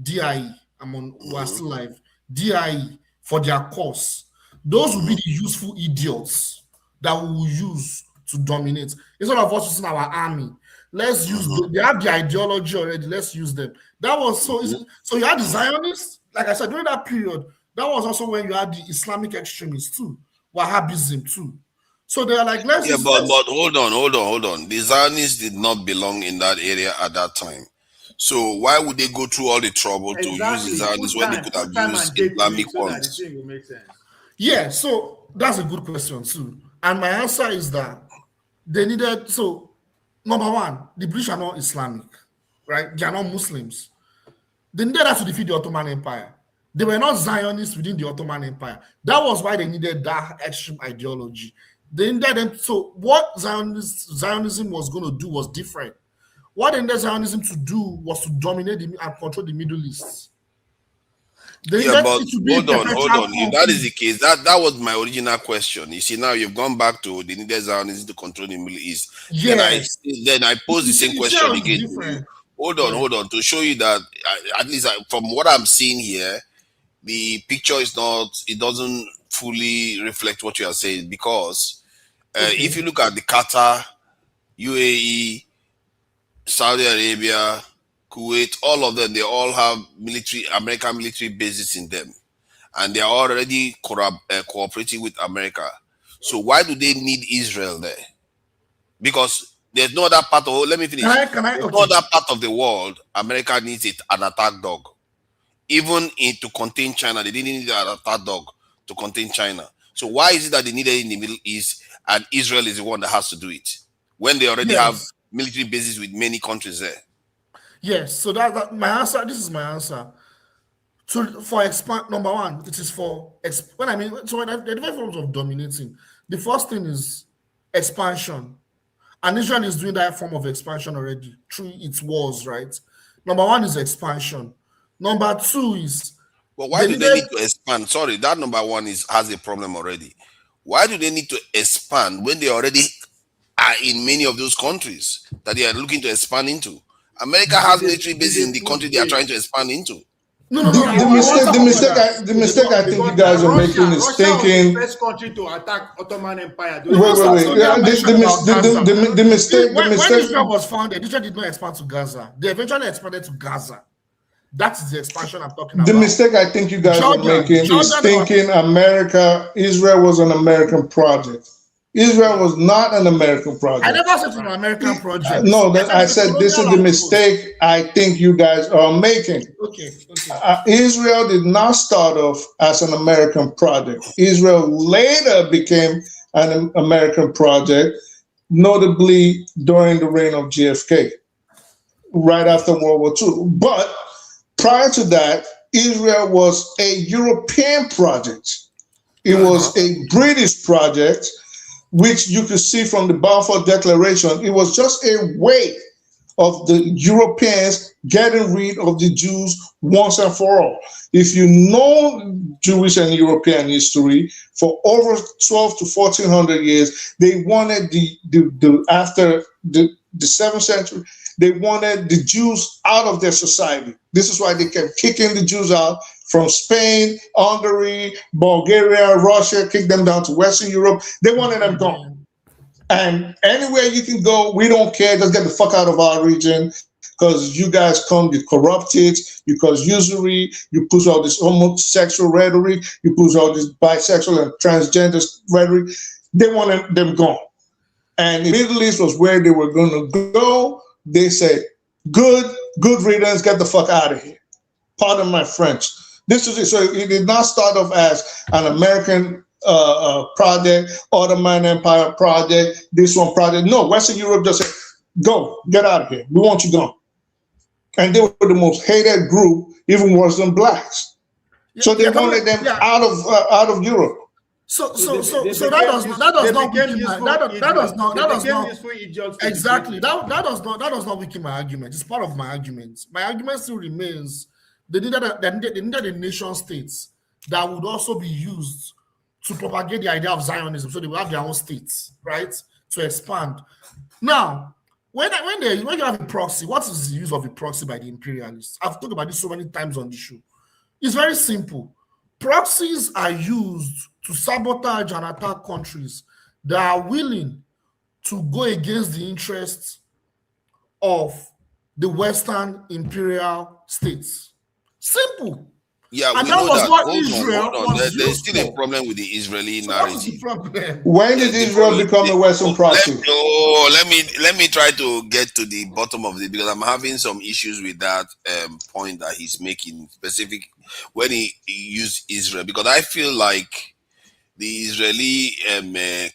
DIE, who are still alive. DIE for their cause. Those will be the useful idiots that we will use to dominate. Instead of us using our army, let's use they have the ideology already. Let's use them. That was so you had the Zionists, like I said, during that period. That was also when you had the Islamic extremists too, Wahhabism too. So they are like, but hold on. The Zionists did not belong in that area at that time. So why would they go through all the trouble to use the Zionists when they could have used Islamic ones? Yeah, so that's a good question too. And my answer is that they needed, so number one, the British are not Islamic, right? They are not Muslims. They needed that to defeat the Ottoman Empire. They were not Zionists within the Ottoman Empire. That was why they needed that extreme ideology. They needed them. So what Zionism was going to do was different. What they needed Zionism to do was to dominate and control the Middle East. But hold on. If that is the case, that was my original question. You see, now you've gone back to the needed Zionism to control the Middle East. Yes. Then I pose the same question again. Hold on. To show you that, at least from what I'm seeing here, the picture is not, it doesn't fully reflect what you are saying, because if you look at the Qatar, UAE, Saudi Arabia, Kuwait, all of them, they all have American military bases in them, and they are already cooperating with America. So why do they need Israel there? Because there's no other part of, let me finish. There's no other part of the world America needs an attack dog. Even to contain China, they didn't need an attack dog to contain China. So why is it that they need it in the Middle East and Israel is the one that has to do it, when they already have military bases with many countries there? Yes, so that my answer. This is my answer. For expand, number one, it is for when there are different forms of dominating. The first thing is expansion, and Israel is doing that form of expansion already through its wars, right? Number one is expansion. Number two is. But why do they need to expand? Sorry, that number one has a problem already. Why do they need to expand when they already are in many of those countries that they are looking to expand into? America has military bases in the country they are trying to expand into. The mistake I think you guys are making is thinking. The first country to attack Ottoman Empire. The mistake. When Israel was founded, Israel did not expand to Gaza. They eventually expanded to Gaza. That is the expansion I'm talking about. The mistake I think you guys are making is thinking Israel was an American project. Israel was not an American project. I never said it was an American project. No, I said this is the mistake I think you guys are making. Okay. Israel did not start off as an American project. Israel later became an American project, notably during the reign of JFK, right after World War II. But prior to that, Israel was a European project. It was a British project, which you could see from the Balfour Declaration. It was just a way of the Europeans getting rid of the Jews once and for all. If you know Jewish and European history, for over 12 to 1400 years, they wanted after the 7th century, they wanted the Jews out of their society. This is why they kept kicking the Jews out from Spain, Hungary, Bulgaria, Russia, kicked them down to Western Europe. They wanted them gone. And anywhere you can go, we don't care. Just get the fuck out of our region, because you guys come, you corrupt it, you cause usury, you push all this homosexual rhetoric, you push all this bisexual and transgender rhetoric. They wanted them gone. And the Middle East was where they were going to go. They said, good riddance, get the fuck out of here. Pardon my French. This is it. So it did not start off as an American project, Ottoman Empire project, this one project. No, Western Europe just said, Go, get out of here. We want you gone. And they were the most hated group, even worse than blacks. So they wanted them out of Europe. So that does not weaken my argument. It's part of my argument. My argument still remains. They needed a nation states that would also be used to propagate the idea of Zionism, so they will have their own states, right, to expand. Now, when you have a proxy, what is the use of a proxy by the imperialists? I've talked about this so many times on the show. It's very simple. Proxies are used to sabotage and attack countries that are willing to go against the interests of the Western imperial states. Simple. Yeah, and we that know was that. what Hold Israel on. was There's still a problem with the Israeli narrative. When did Israel become a Western proxy? Let me try to get to the bottom of it, because I'm having some issues with that point that he's making, specific when he used Israel, because I feel like the Israeli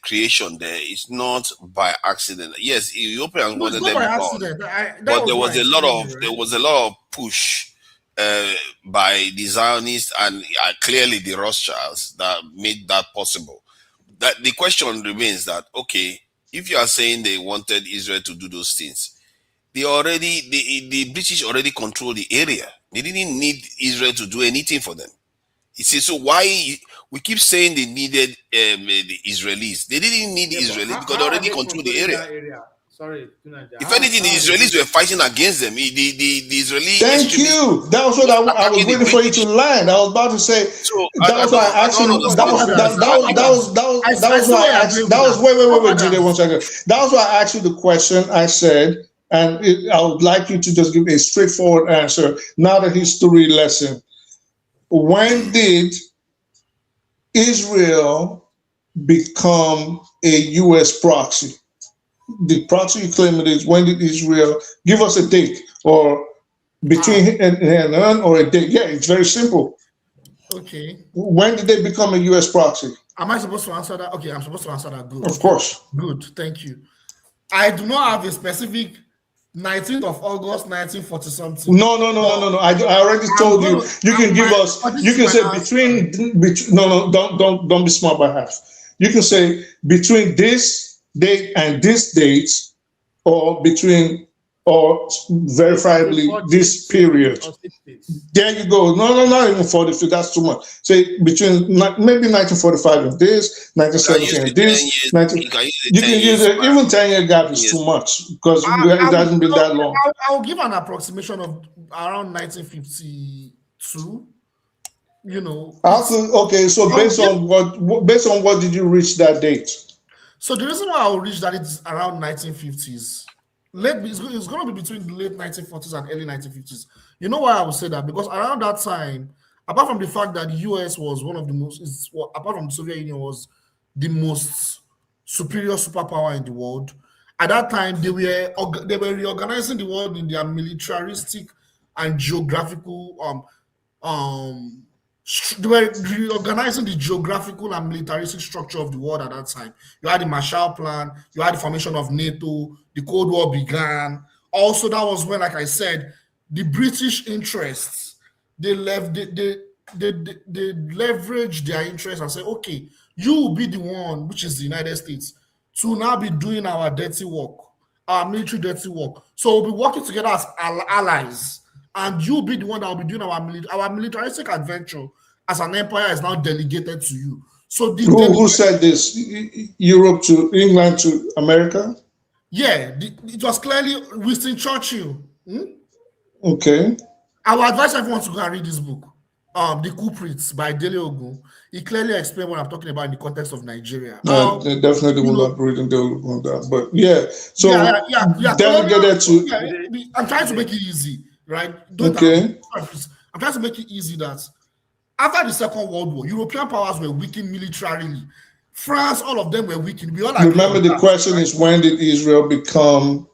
creation there is not by accident. Yes, Europeans wanted them gone, but there was a lot of push by the Zionists and clearly the Rothschilds that made that possible. That the question remains that, okay, if you are saying they wanted Israel to do those things, the British already control the area. They didn't need Israel to do anything for them. You see, so why we keep saying they needed the Israelis? They didn't need Israelis because they already control the area. Sorry, if anything, the Israelis were fighting against them. The Israeli. Thank you. That was what I was waiting for you to land. I was about to say. That was why I asked you. Wait, Jide, 1 second. That was why I asked you the question. I said, and I would like you to just give me a straightforward answer. Not a history lesson. When did Israel become a U.S. proxy? The proxy you claim it is, when did Israel give us a date or between and or a date? Yeah, it's very simple. Okay. When did they become a U.S. proxy? Am I supposed to answer that? Okay, I'm supposed to answer that. Good. Of course. Good. Thank you. I do not have a specific 19th of August, 1940 something. No. I already told you. You can give us. You can say between. No. Don't be smart by half. You can say between this date and this date, or between, or verifiably this period. There you go. No, not even 40. That's too much. Say between maybe 1945 and this, 1970 and this. You can use it. Even 10-year gap is too much because it hasn't been that long. I'll give an approximation of around 1952. You know. Okay, so based on what did you reach that date? So the reason why I'll reach that it's around 1950s. It's going to be between the late 1940s and early 1950s. You know why I would say that? Because around that time, apart from the fact that the US was one of the most, apart from the Soviet Union, was the most superior superpower in the world. At that time, they were reorganizing the world in their militaristic and geographical they were reorganizing the geographical and militaristic structure of the world at that time. You had the Marshall Plan, you had the formation of NATO, the Cold War began. Also, that was when, like I said, the British interests, they leveraged their interests and said, okay, you will be the one, which is the United States, to now be doing our dirty work, our military dirty work. So we'll be working together as allies. And you'll be the one that will be doing our militaristic adventure as an empire is now delegated to you. So who said this? Europe to England to America? Yeah, it was clearly Winston Churchill. Okay. I would advise everyone to go and read this book, The Culprits by Dele Ogun. It clearly explains what I'm talking about in the context of Nigeria. They definitely will not read Dele Ogun on that. But yeah, so delegated to. I'm trying to make it easy. Right? Okay. I'm trying to make it easy that after the Second World War, European powers were weakened militarily. France, all of them were weakened. Remember, the question is, when did Israel become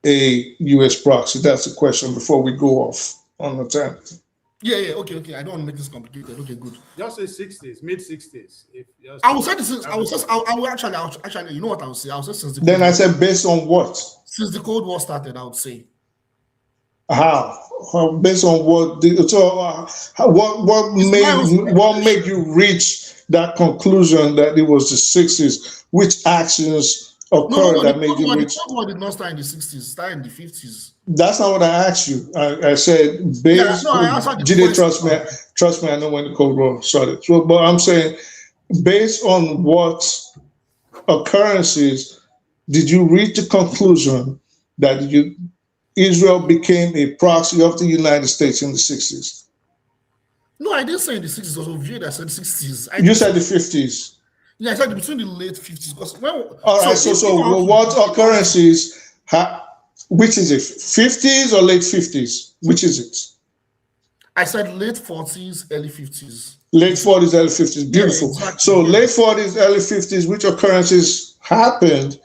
a U.S. proxy? That's the question before we go off on the 10th. Yeah, okay. I don't want to make this complicated. Okay, good. Just say 60s, mid 60s. I will say this. I will actually. You know what I will say? I will say since the. Then I said based on what? Since the Cold War started, I would say. How? Based on what? What made you reach that conclusion that it was the 60s? Which actions occurred that made you reach? The Cold War did not start in the 60s. It started in the 50s. That's not what I asked you. I said based. Trust me. I know when the Cold War started. So, but I'm saying, based on what occurrences did you reach the conclusion that Israel became a proxy of the United States in the 60s? No, I didn't say in the 60s. It was Oviedo that said 60s. You said the 50s. Yeah, I said between the late 50s. All right. So what occurrences? Which is it? 50s or late 50s? Which is it? I said late 40s, early 50s. Late 40s, early 50s. Beautiful. Yeah, exactly. So late 40s, early 50s. Which occurrences happened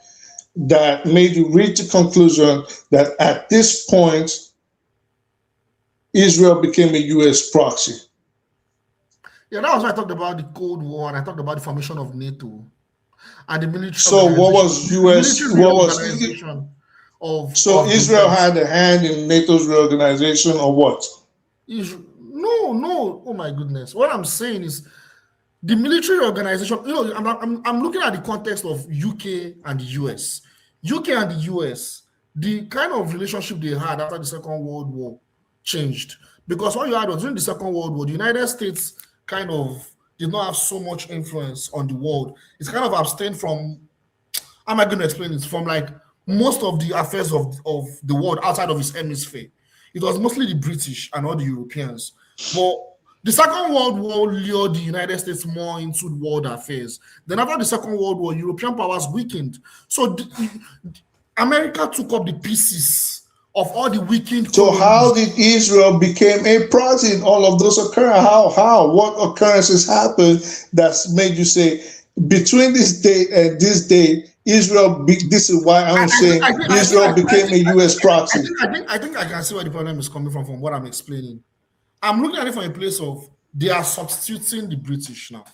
that made you reach the conclusion that at this point, Israel became a U.S. proxy? Yeah, that was why I talked about the Cold War and I talked about the formation of NATO and the military. So what was U.S.? Israel had a hand in NATO's reorganization or what? No. Oh my goodness. What I'm saying is the military organization, I'm looking at the context of UK and the US. UK and the US, the kind of relationship they had after the Second World War changed. Because what you had was during the Second World War, the United States kind of did not have so much influence on the world. It's kind of abstained from, how am I going to explain this? From like most of the affairs of the world outside of its hemisphere. It was mostly the British and all the Europeans. But the Second World War lured the United States more into world affairs. Then after the Second World War, European powers weakened. So America took up the pieces of all the weakened. So how did Israel become a proxy in all of those occurrences? How? What occurrences happened that made you say, between this date and this date, Israel, this is why I'm saying Israel became a U.S. proxy. I think I can see where the problem is coming from what I'm explaining. I'm looking at it from a place of they are substituting the British now.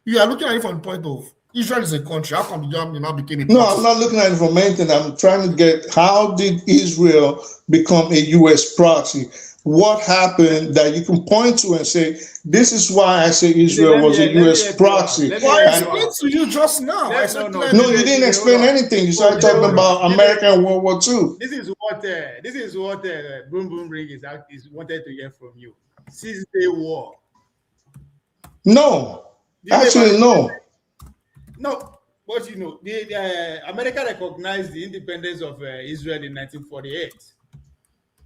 You are looking at it from the point of Israel is a country. How come the now became a proxy? No, I'm not looking at it from anything. I'm trying to get how did Israel become a U.S. proxy? What happened that you can point to and say, this is why I say Israel was a U.S. proxy? Well, I explained to you just now. No, you didn't explain anything. You started talking about America and World War II. This is what Boom Boom Ring is wanted to hear from you. 6-day war. No, actually, no. No, but the America recognized the independence of Israel in 1948,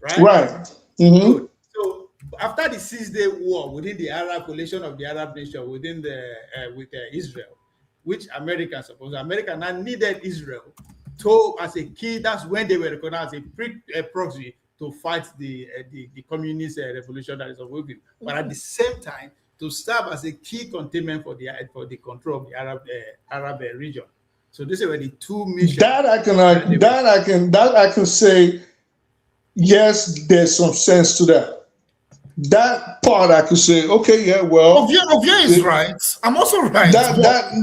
right? Right. Mm-hmm. So after the 6-day war within the Arab coalition of the Arab nation within with Israel, which America now needed Israel as a key. That's when they were recognized as a proxy to fight the communist revolution that is ongoing. But at the same time, to serve as a key containment for the control of the Arab region. So these were the two missions. That I can say. Yes, there's some sense to that. That part I could say, okay, yeah, well. Ovia is right. I'm also right.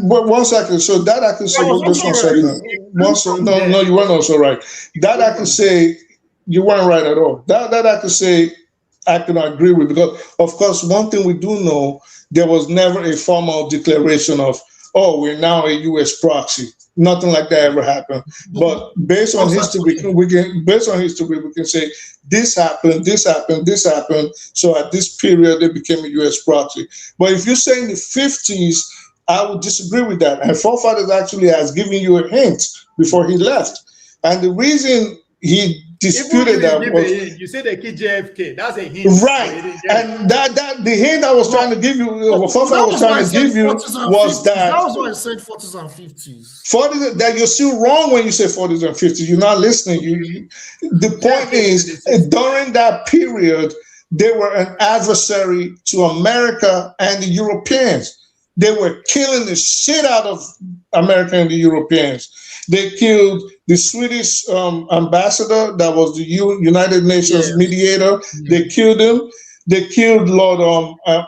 One second. So that I can say, just 1 second. No, you weren't also right. That I can say, you weren't right at all. That I can say, I can agree with, because, of course, one thing we do know, there was never a formal declaration of, oh, we're now a U.S. proxy. Nothing like that ever happened. But based on history, we can say this happened. So at this period, they became a U.S. proxy. But if you're saying the 50s, I would disagree with that. And Forefathers actually has given you a hint before he left. And the reason he disputed that was, you said the key JFK. That's a hint, right? And that the hint I was trying to give you, Forefather was trying to give you, was that. That was why I said 40s and 50s. 40s, that you're still wrong when you say 40s and 50s. You're not listening. The point is, during that period, they were an adversary to America and the Europeans. They were killing the shit out of America and the Europeans. They killed the Swedish ambassador that was the United Nations mediator. They killed him. They killed Lord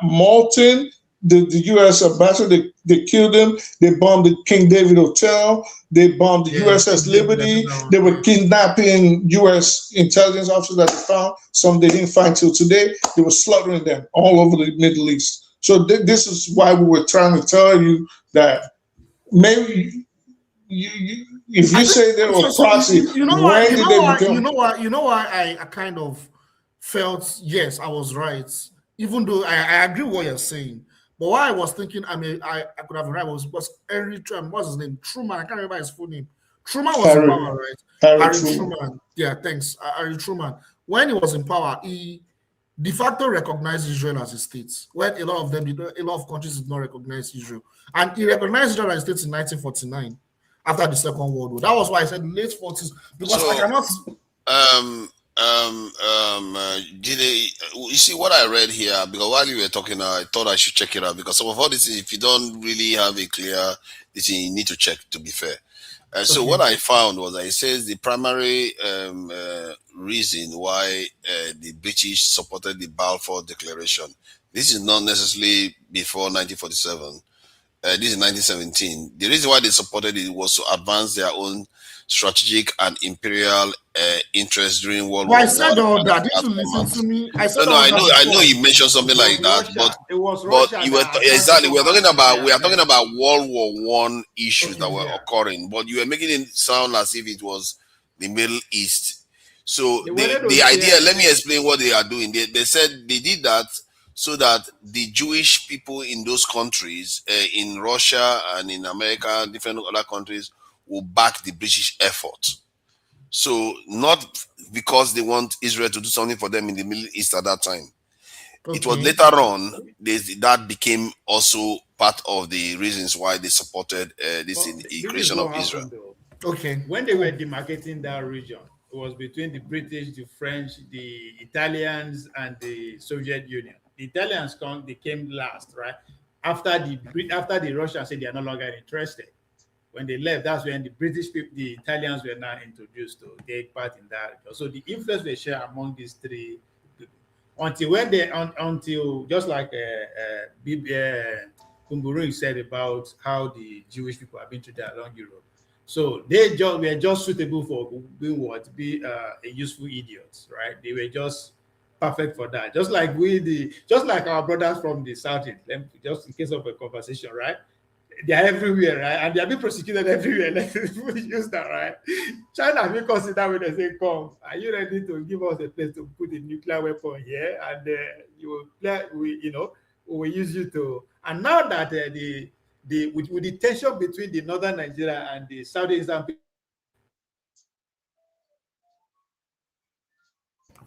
Moulton, the U.S. ambassador. They killed him. They bombed the King David Hotel. They bombed the USS Liberty. They were kidnapping U.S. intelligence officers that they found. Some they didn't find till today. They were slaughtering them all over the Middle East. So this is why we were trying to tell you that maybe if you say they were proxy, you know why I kind of felt yes, I was right, even though I agree with what you're saying. But why I was thinking, I could have been right, was Henry what's his name? Truman. I can't remember his full name. Truman was in power, right? Harry Truman. Yeah, thanks. Harry Truman. When he was in power, he de facto recognized Israel as a state, when a lot of countries did not recognize Israel. And he recognized Israel as a state in 1949, after the Second World War. That was why I said late 40s, because I cannot... you see what I read here, because while you were talking, I thought I should check it out, because some of all this, if you don't really have a clear this, you need to check, to be fair. So what I found was that it says the primary reason why the British supported the Balfour Declaration. This is not necessarily before 1947. This is 1917. The reason why they supported it was to advance their own strategic and imperial interests during World War I. I said all that. Did you listen to me? I said I know you mentioned something like that, but you were exactly. We are talking about World War I issues that were occurring, but you were making it sound as if it was the Middle East. So the idea. Let me explain what they are doing. They said they did that so that the Jewish people in those countries, in Russia and in America, different other countries, will back the British effort. So not because they want Israel to do something for them in the Middle East at that time. It was later on that became also part of the reasons why they supported this creation of Israel. When they were demarcating that region, it was between the British, the French, the Italians, and the Soviet Union. The Italians came last, right? After the Russians said they are no longer interested. When they left, that's when the British people, the Italians were now introduced to take part in that. So the influence was shared among these three people. Until just like Kumburu said about how the Jewish people have been treated along Europe. So they were just suitable for being useful idiots, right? They were just perfect for that. Just like our brothers from the South, just in case of a conversation, right? They are everywhere, right? And they are being prosecuted everywhere. Let's use that, right? China has been considered when they say, "Come, are you ready to give us a place to put a nuclear weapon here?" And we will use you to. And now that with the tension between the northern Nigeria and the southeastern people.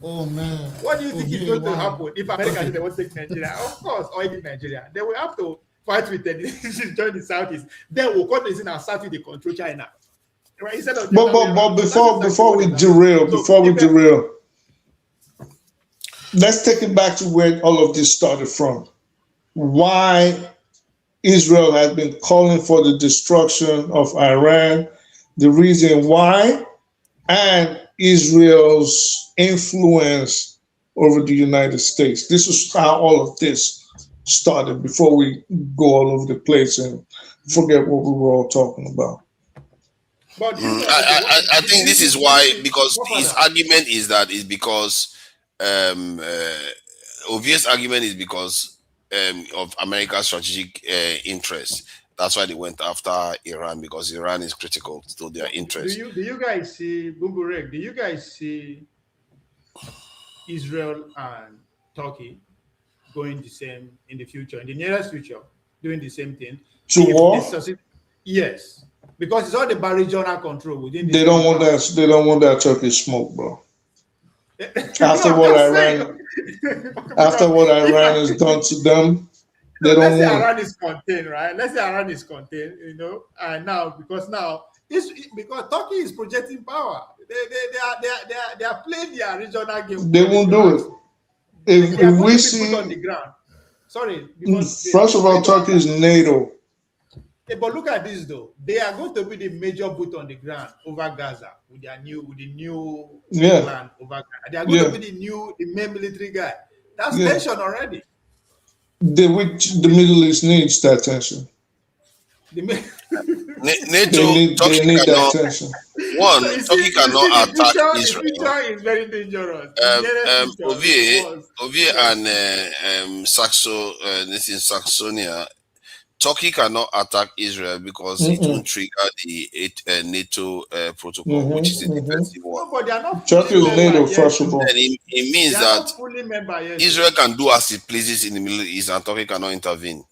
Oh man! What do you think is going to happen if America they want to take Nigeria? Of course, or even Nigeria, they will have to fight with them. Join the Southeast. Then we'll come in our Southeast, they control China. Right? Instead of but before we derail, let's take it back to where all of this started from. Why Israel has been calling for the destruction of Iran, the reason why, and Israel's influence over the United States. This is how all of this started before we go all over the place and forget what we were all talking about. But I think this is why, because his argument is that is because obvious argument is because of America's strategic interest. That's why they went after Iran, because Iran is critical to their interest. Do you guys see Bumburek? Do you guys see Israel and Turkey going the same in the future, in the nearest future, doing the same thing? To war? Yes, because it's all the regional control within. They don't want that. They don't want that Turkish smoke, bro. After what Iran has done to them, they don't want. Let's say Iran is contained, right? Let's say Iran is contained, and because Turkey is projecting power. They are playing their regional game. They won't do it. If we see on the ground. Sorry. First of all, Turkey is NATO. Yeah, but look at this though. They are going to be the major boot on the ground over Gaza with the new plan over Gaza. They are going to be the main military guy. That's Yeah. tension already. The Middle East needs that tension. NATO, Turkey they need that cannot. tension. One, So you Turkey see, cannot attack the Israel. future is very dangerous. The nearest future is worse. Ovie and Saxonia, Turkey cannot attack Israel because it won't trigger the NATO protocol, which is a defensive one. No, but they are not Turkey is NATO, first of all. And it means They are that not fully member yet. Israel can do as it pleases in the Middle East and Turkey cannot intervene.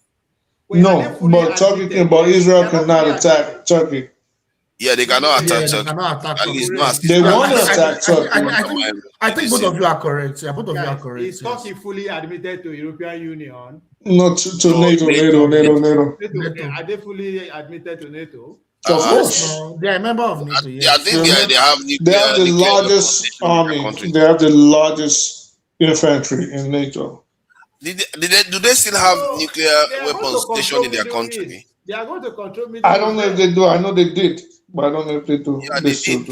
No, but Israel cannot attack Turkey. Yeah, they cannot attack they Turkey. cannot attack At Turkey. least not. They want to attack Turkey. I think both of you are correct. Yeah, both of you are correct. Is Turkey fully admitted to European Union? No, to NATO. Are they fully admitted to NATO? Of course. They are a member of NATO. Yeah, I think they have nuclear. They have the largest army. They have the largest infantry in NATO. Do they still have nuclear weapons stationed in their country? They are going to control me. I don't know if they do. I know they did, but I don't know if they do. Yeah, they did.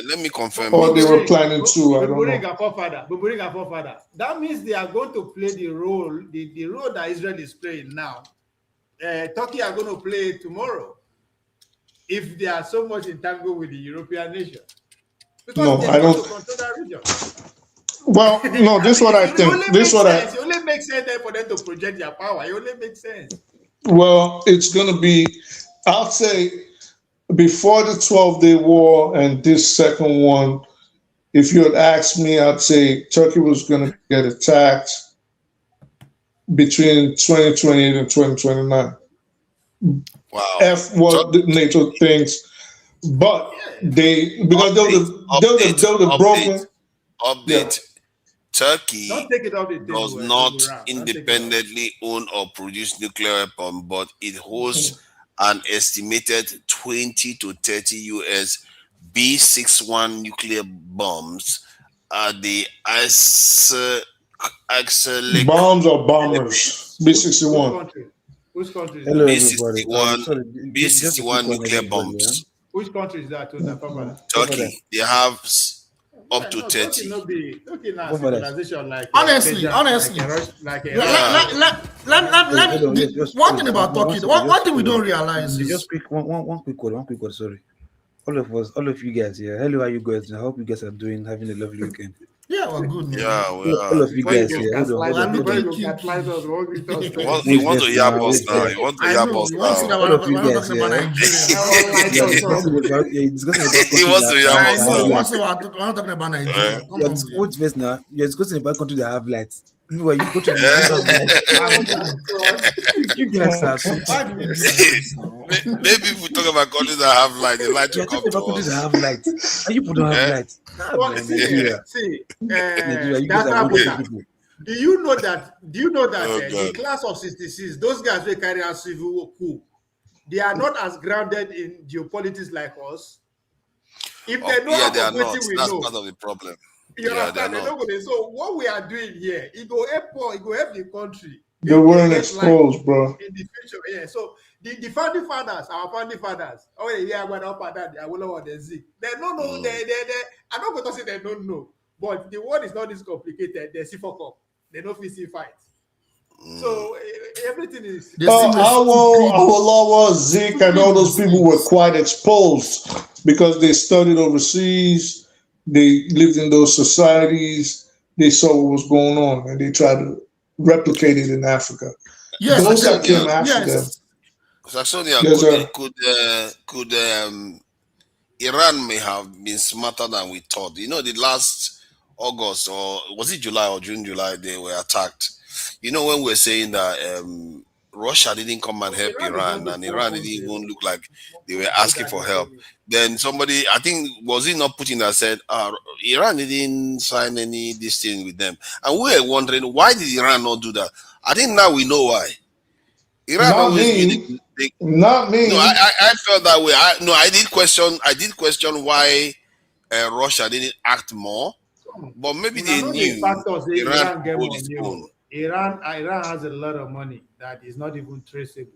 Let me confirm. Or they were planning to. I don't know. That means they are going to play the role, the role that Israel is playing now. Turkey are going to play it tomorrow if they are so much entangled with the European nation. Because no, I don't. To control that region. Well, no, this is what I think. It only makes sense for them to project their power. It only makes sense. Well, it's going to be, I'll say, before the 12-day war and this second one, if you had asked me, I'd say Turkey was going to get attacked between 2028 and 2029. Wow. What the NATO thinks. But because they were broken. Update. Yeah. Turkey does not independently own or produce nuclear weapons, but it hosts an estimated 20 to 30 US B-61 nuclear bombs at the accelerated bombs or bombers. B-61. Which country? Hello, B-61 nuclear bombs. Which country is that? Turkey. They have up to 30. Honestly, one thing about Turkey, one thing we don't realize is just quick one quick word. Sorry, all of you guys here. Hello, how you guys? I hope you guys are doing, having a lovely weekend. Yeah, we're good. Man. Yeah, we are. All of you guys here. You want to hear us now? You want to hear us now? All of you guys here. He wants to hear us now. We're not talking about Nigeria. What's best now? You're discussing about countries that have lights. Meanwhile, you go to the you guys are so maybe if we talk about countries that have light, they like to come to countries us. that have lights. And you people don't have lights. Do you know that the class of 66, those guys will carry out civil coup, they are not as grounded in geopolitics like us. If they know they are not. We That's know. part of the problem. You understand? So what we are doing here, it go help the country. They weren't exposed, bro. In the future, yeah. So the founding fathers, our founding fathers, went up and down. They are all the Z. They don't know. I'm not going to say they don't know, but the world is not this complicated. They see fuck up. They don't see fight. So everything is. Our Zeke and all those people were quite exposed because they studied overseas. They lived in those societies. They saw what was going on, and they tried to replicate it in Africa. Yes, those that came after them. Saxonia, could Iran may have been smarter than we thought. You know, the last August, or was it July or June, July, they were attacked. You know, when we're saying that Russia didn't come and help Iran, and Iran didn't even look like they were asking for help. Then somebody, I think, was it not Putin that said, Iran didn't sign any this thing with them. And we were wondering, why did Iran not do that? I think now we know why. Iran not me. Not me. No, I felt that way. I did question why Russia didn't act more. But maybe they knew Iran hold its own. Iran has a lot of money that is not even traceable.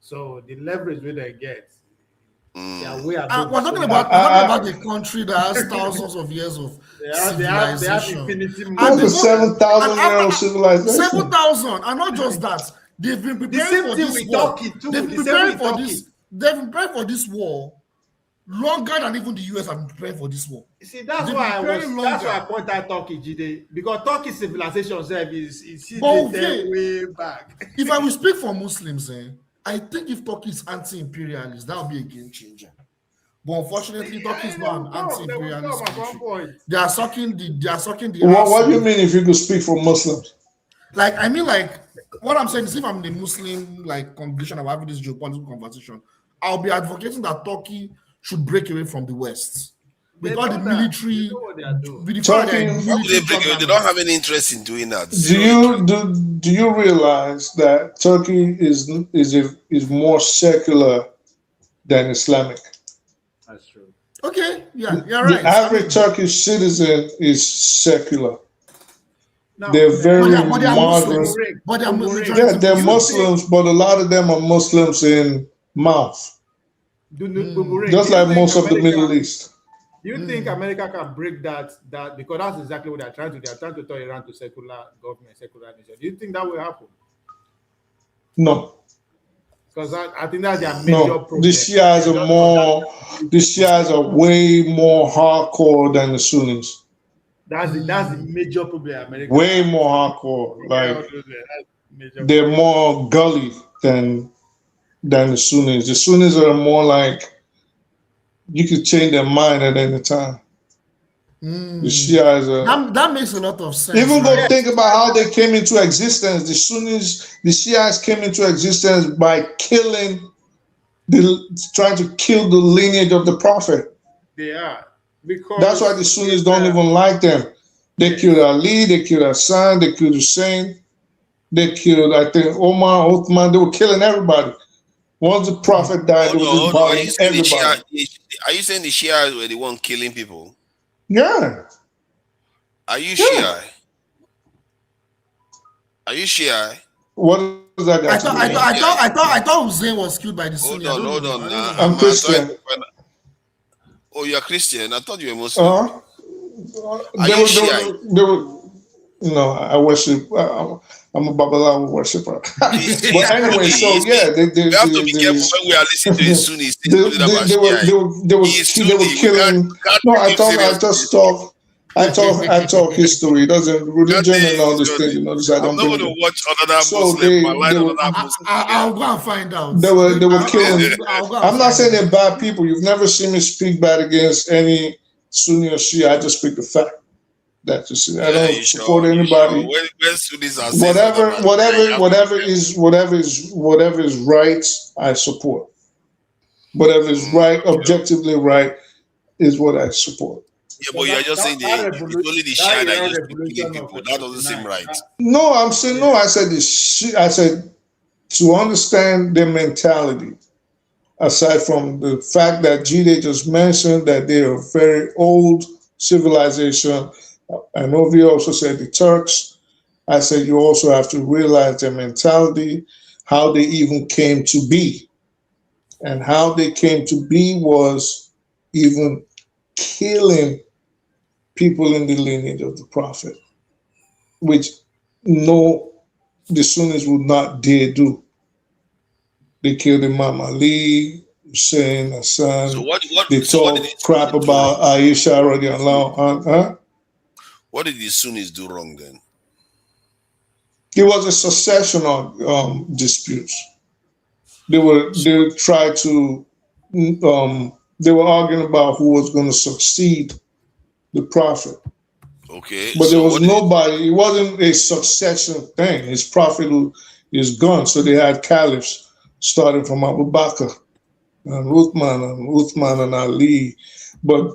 So the leverage that they get They are way above. We're talking about a country that has thousands of years of they have civilization. infinity That's a 7,000-year-old civilization. 7,000, and not just that. They've been preparing for this war. They've been preparing for this. They've been preparing for this war longer than even the US have been preparing for this war. You see, that's why I point out Turkey, Jide, because Turkey civilization is way back. If I will speak for Muslims, I think if Turkey is anti-imperialist, that would be a game changer. But unfortunately, Turkey is not an anti-imperialist country. They are sucking the. What do you mean if you could speak for Muslims? Like, I mean, like, what I'm saying is, if I'm in a Muslim congregation of having this geopolitical conversation, I'll be advocating that Turkey should break away from the West. With all the military, they don't have any interest in doing that. Do you realize that Turkey is more secular than Islamic? That's true. Okay, yeah, you're right. The average Turkish citizen is secular. No, they're very moderate. They're Muslims, but a lot of them are Muslims in mouth. Just like most of the Middle East. Do you think America can break that because that's exactly what they're trying to do. They're trying to turn Iran to secular government, secular nation. Do you think that will happen? No. Because I think that's their major problem. The Shias are way more hardcore than the Sunnis. That's the major problem America. Way more hardcore. Like they're more gully than the Sunnis. The Sunnis are more like you could change their mind at any time. The Shias are. That makes a lot of sense. Even go think about how they came into existence. The Sunnis, the Shias came into existence by trying to kill the lineage of the Prophet. They are. Because that's why the Sunnis don't even like them. They killed Ali, they killed Hassan, they killed Hussein, they killed, I think, Omar, Uthman. They were killing everybody. Once the Prophet died, they were just bombing everybody. Are you saying the Shias were the one killing people? Yeah. Are you Shia? Are you Shia? What does that got to do? I thought Hussein was killed by the Sunni. Hold on. I'm Christian. Oh, you're Christian. I thought you were Muslim. Are you Shia? No, I worship. I'm a Babalawo worshiper. But anyway, so yeah, we have to be careful when we are listening to the Sunnis. They were killing. No, I talk history. Religion and all this thing. I don't. I'm not going to watch another Muslim. I'll go and find out. They were killing. I'm not saying they're bad people. You've never seen me speak bad against any Sunni or Shia. I just speak the fact. That's just I don't support anybody. Whatever is right, I support. Whatever is right, objectively right, is what I support. Yeah, but you're just saying it's only the Shia that is killing people. That doesn't seem right. No, I'm saying no. I said to understand their mentality. Aside from the fact that Jide just mentioned that they are very old civilization. I know we also said the Turks. I said you also have to realize their mentality, how they even came to be. And how they came to be was even killing people in the lineage of the Prophet, which the Sunnis would not dare do. They killed Imam Ali, Hussein, Hassan. So they talk crap about Aisha radiallahu anha. What did the Sunnis do wrong then? It was a succession of disputes. They were arguing about who was going to succeed the Prophet. Okay. But there was nobody. It wasn't a succession thing. His Prophet is gone, so they had caliphs starting from Abu Bakr and Uthman and Ali. But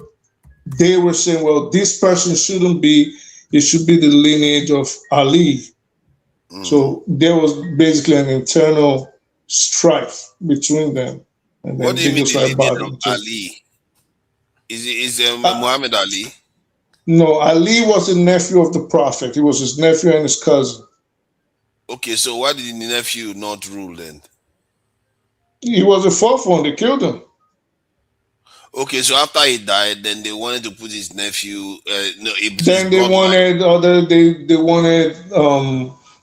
they were saying, well, this person shouldn't be, it should be the lineage of Ali. So there was basically an internal strife between them. And then what do you mean the lineage of Ali? Is Muhammad Ali? No, Ali was the nephew of the Prophet. He was his nephew and his cousin. Okay, so why did the nephew not rule then? He was the fourth one. They killed him. Okay, so after he died, then they wanted to put his nephew. Then they wanted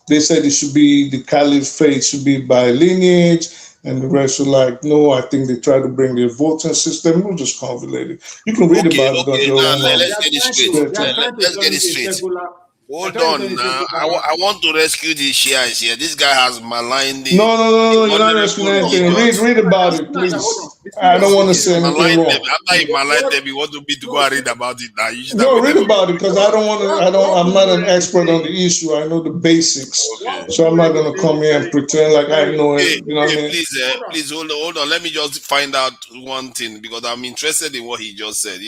they said it should be the caliphate should be by lineage, and the rest were like, no, I think they tried to bring their voting system. It was just convoluted. You can read about it on your own. Let's get it straight. Let's get it straight. Hold on now. I want to rescue the Shiites here. This guy has maligned the. No, you're not rescuing anything. Read about it, please. I don't want to say anything wrong. After he maligned them, you want me to go and read about it now. You should read about it because I'm not an expert on the issue. I know the basics. Okay. So I'm not going to come here and pretend like I know it. You know what I mean? Please hold on. Let me just find out one thing because I'm interested in what he just said.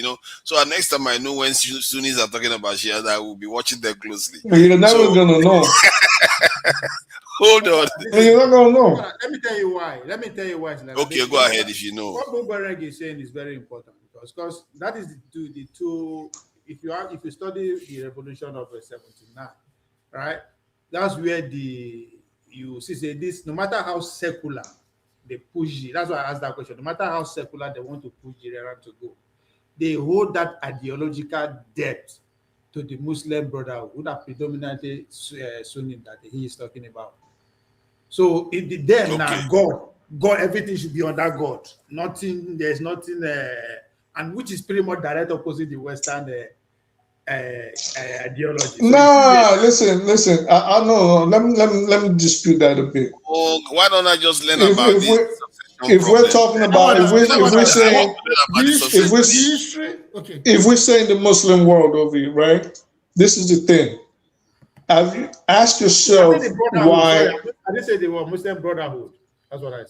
So next time I know when Sunnis are talking about Shia, I will be watching them closely. You're never gonna know. Hold on. You're not gonna know. Let me tell you why. Okay, go ahead if you know. What Mubarak is saying is very important because that is the two. If you study the revolution of 79, right? That's where you see this. No matter how secular they push it, that's why I asked that question. No matter how secular they want to push Iran to go, they hold that ideological depth to the Muslim Brotherhood that predominantly Sunni that he is talking about. So now God, everything should be under God. There's nothing, and which is pretty much direct opposite the Western ideology. No, listen. I know. Let me dispute that a bit. Oh, why don't I just learn about this? If we're talking about if we're saying the Muslim world over here, right? This is the thing. Have you asked yourself why? I didn't say they were Muslim Brotherhood. That's what I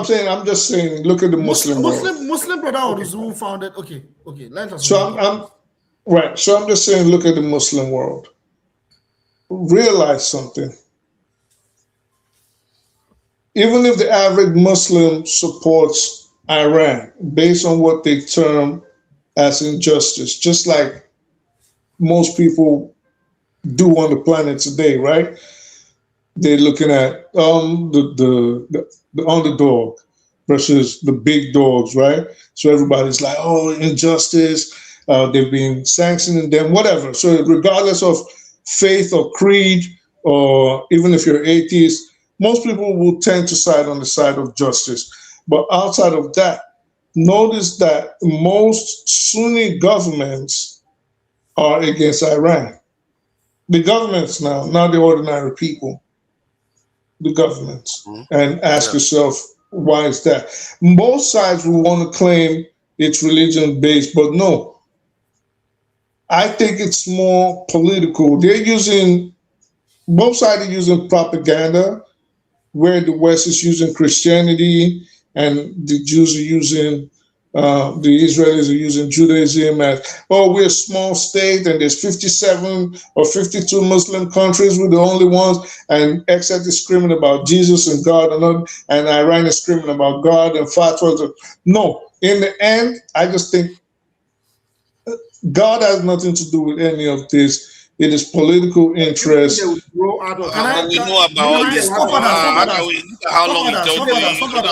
said. I'm just saying. Look at the Muslim world. Muslim Brotherhood is who founded. Okay. Let us. So I'm right. So I'm just saying. Look at the Muslim world. Realize something. Even if the average Muslim supports Iran based on what they term as injustice, just like most people do on the planet today, right? They're looking at the underdog versus the big dogs, right? So everybody's like, oh, injustice, they've been sanctioning them, whatever. So regardless of faith or creed, or even if you're atheist, most people will tend to side on the side of justice. But outside of that, notice that most Sunni governments are against Iran. The governments now, not the ordinary people. The governments. And ask yourself, why is that? Both sides will want to claim it's religion-based, but no. I think it's more political. Both sides are using propaganda, where the West is using Christianity and the Jews are using, the Israelis are using Judaism as, we're a small state and there's 57 or 52 Muslim countries, we're the only ones, and Exet is screaming about Jesus and God, and Iran is screaming about God and fatwas. No, in the end, I just think God has nothing to do with any of this. It is political interest. We know about all this. How long it took you? Hold on,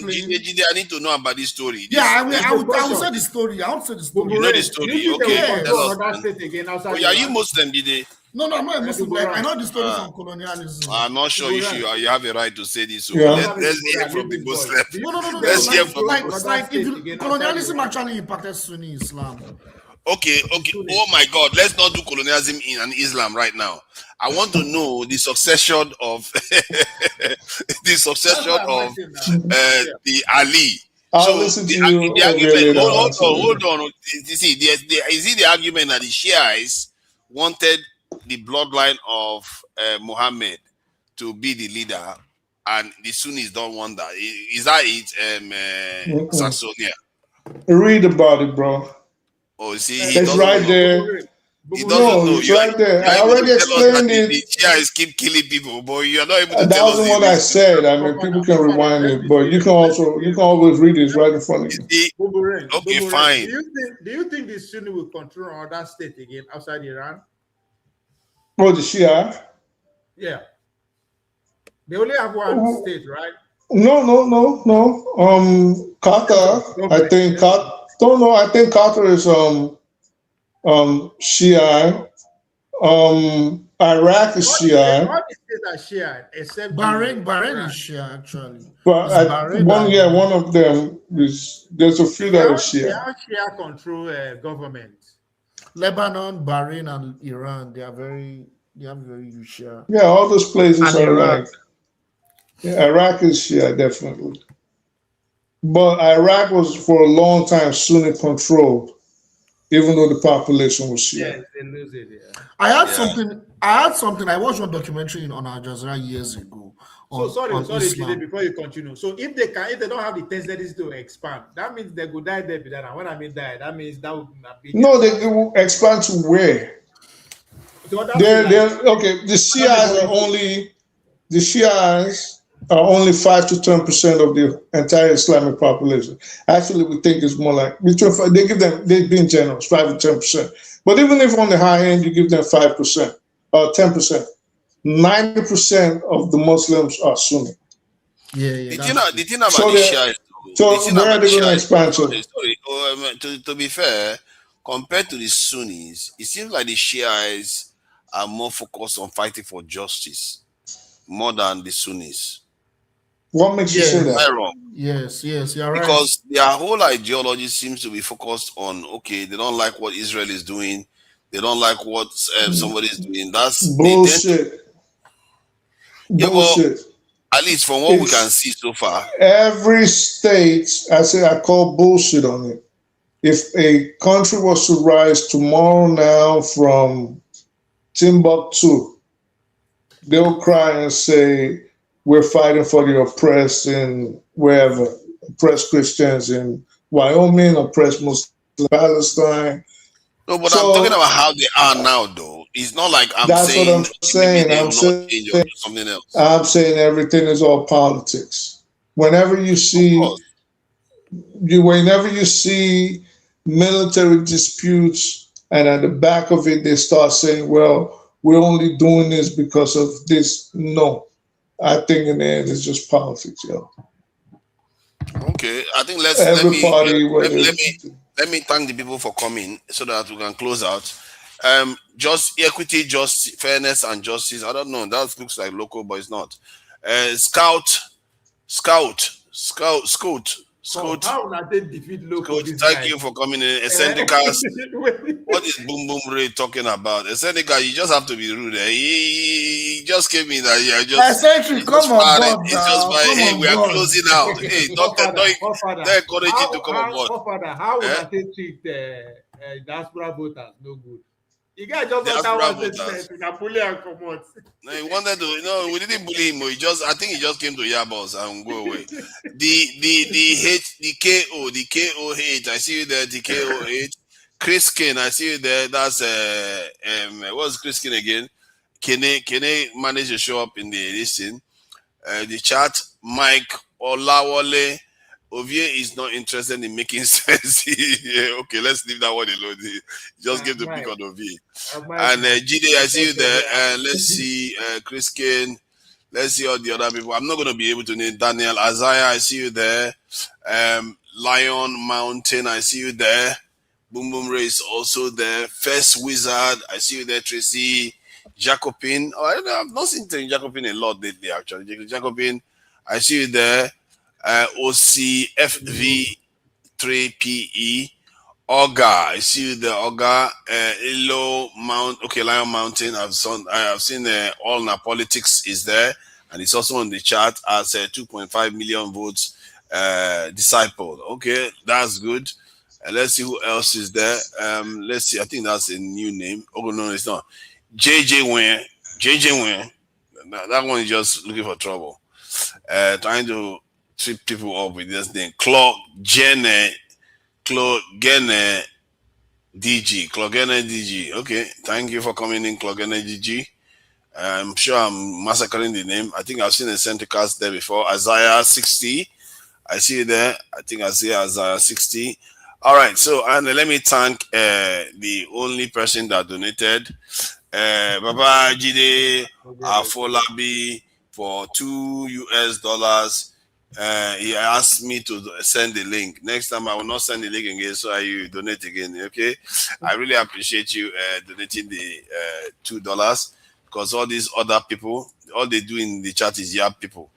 Jide, I need to know about this story. I will say the story. I want to say the story. You know the story, okay? Are you Muslim, Jide? No, I'm not a Muslim. I know the story from colonialism. I'm not sure you have a right to say this. So let's hear from the Muslim. No. Let's hear from the Muslim. Colonialism actually impacted Sunni Islam. Okay. Oh my God, let's not do colonialism in an Islam right now. I want to know the succession of the Ali. The argument. Hold on. You see, is it the argument that the Shiites wanted the bloodline of Muhammad to be the leader, and the Sunnis don't want that? Is that it, Saxonia? Read about it, bro. Oh, see, it's right there. He doesn't know. It's right there. I already explained it. The Shiites keep killing people, but you're not able to that wasn't what I said. I mean, people can rewind it, but you can always read it right in front of you. Okay, fine. Do you think the Sunni will control other state again outside Iran? Oh, the Shia? Yeah. They only have one state, right? No. Qatar, I think I think Qatar is Shiite. Iraq is Shiite. All the states are Shia, except Bahrain is Shia actually. But It's Bahrain one of them is. There's a few that are They Shiite. have Shia control government. Lebanon, Bahrain, and Iran. They have very huge Shia. Yeah, all those places And are Iraq. like. Yeah, Iraq is Shia, definitely. But Iraq was for a long time Sunni controlled, even though the population was Shia. Yes, they lose it. Yeah. I had something. I watched one documentary on Al Jazeera years ago. So sorry, Islam. Jide, before you continue. So if they don't have the tendency to expand, that means they could die there. And when I mean die, that means that would be. No, they will expand to where? Okay. The Shias are only 5 to 10% of the entire Islamic population. Actually, we think it's more like they've been generous, 5 to 10%. But even if on the high end you give them 5% or 10%, 90% of the Muslims are Sunni. Yeah. The thing about the Shia is where are they going to expand to? To be fair, compared to the Sunnis, it seems like the Shiites are more focused on fighting for justice more than the Sunnis. What makes you say that? Am I wrong? Yes, you're right. Because their whole ideology seems to be focused on, okay, they don't like what Israel is doing. They don't like what somebody is doing. That's bullshit. Bullshit. At least from what we can see so far. Every state, I call bullshit on it. If a country was to rise tomorrow now from Timbuktu, they'll cry and say, we're fighting for the oppressed in wherever, oppressed Christians in Wyoming, oppressed Muslims in Palestine. No, but I'm talking about how they are now, though. It's not like that's what I'm saying. I'm saying something else. I'm saying everything is all politics. Whenever you see military disputes, and at the back of it, they start saying, well, we're only doing this because of this. No. I think in the end, it's just politics, yo. Okay, I think let me thank the people for coming so that we can close out. Just equity, justice, fairness, and justice. I don't know. That looks like local, but it's not. Scout. How will they defeat local? Thank you for coming in. Essendicas. What is Boom Boom Ray talking about? Essendicas, you just have to be rude. He just came in that year. Come on, board. It's just by hey, we are closing out. Hey, don't encourage you to come on board. How will they treat diaspora voters? No good. You guys just bully and come out. No, he wanted to. No, we didn't bully him. I think he just came to Yabos and go away. The hate, the KO hate. I see you there. The KO hate. Chris Kane, I see you there. That's what's Chris Kane again? Can they manage to show up in the listen? The chat. Mike Olawale. Ovie is not interested in making sense. Yeah, okay, let's leave that one alone. Just give the pick on Ovie. And Jide, I see you there. Let's see Chris Kane. Let's see all the other people. I'm not going to be able to name Daniel Isaiah. I see you there. Lion Mountain, I see you there. Boom Boom Ray is also there. First Wizard, I see you there. Tracy Jacobin. Oh, I've not seen Jacobin a lot lately, actually. Jacobin, I see you there. OCFV3PE Oga, I see you there. Oga, Lion Mountain. I have seen All Na Politics is there, and it's also on the chart as 2.5 million votes. Disciple. Okay, that's good. Let's see who else is there. Let's see. I think that's a new name. Oh no, it's not. JJ Wayne. That one is just looking for trouble. Trying to trip people up with this name. Clogene DG. Okay, thank you for coming in, Clogene DG. I'm sure I'm massacring the name. I think I've seen a Centricast there before. Isaiah 60. I see you there. I think I see Isaiah 60. All right, so and let me thank the only person that donated. Baba Jide Afolabi for $2. He asked me to send the link. Next time I will not send the link again, so you donate again. Okay, I really appreciate you donating the $2, because all these other people, all they do in the chat is yap people,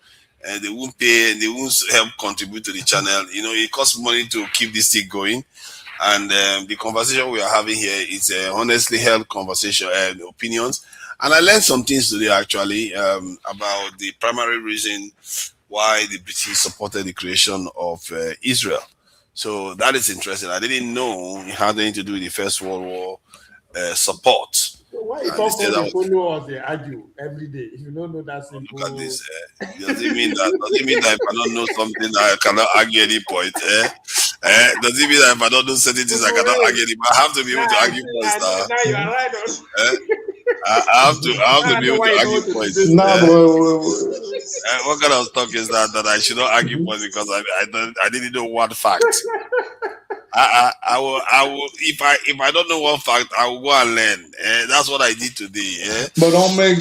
and they won't pay, they won't help contribute to the channel. You know, it costs money to keep this thing going. And the conversation we are having here is honestly held conversation and opinions. And I learned some things today actually about the primary reason why the British supported the creation of Israel. So that is interesting. I didn't know it had anything to do with the First World War support. So why you follow us, they argue every day? If you don't know that simple. Look at this. Does it mean that if I don't know something, I cannot argue any point? Does it mean that if I don't know certain things, I cannot argue any point? I have to be able to argue points now. Now you are right. I have to be able to argue points. What kind of talk is that I should not argue points because I didn't know one fact. I will if I don't know one fact, I will go and learn. That's what I did today. But don't make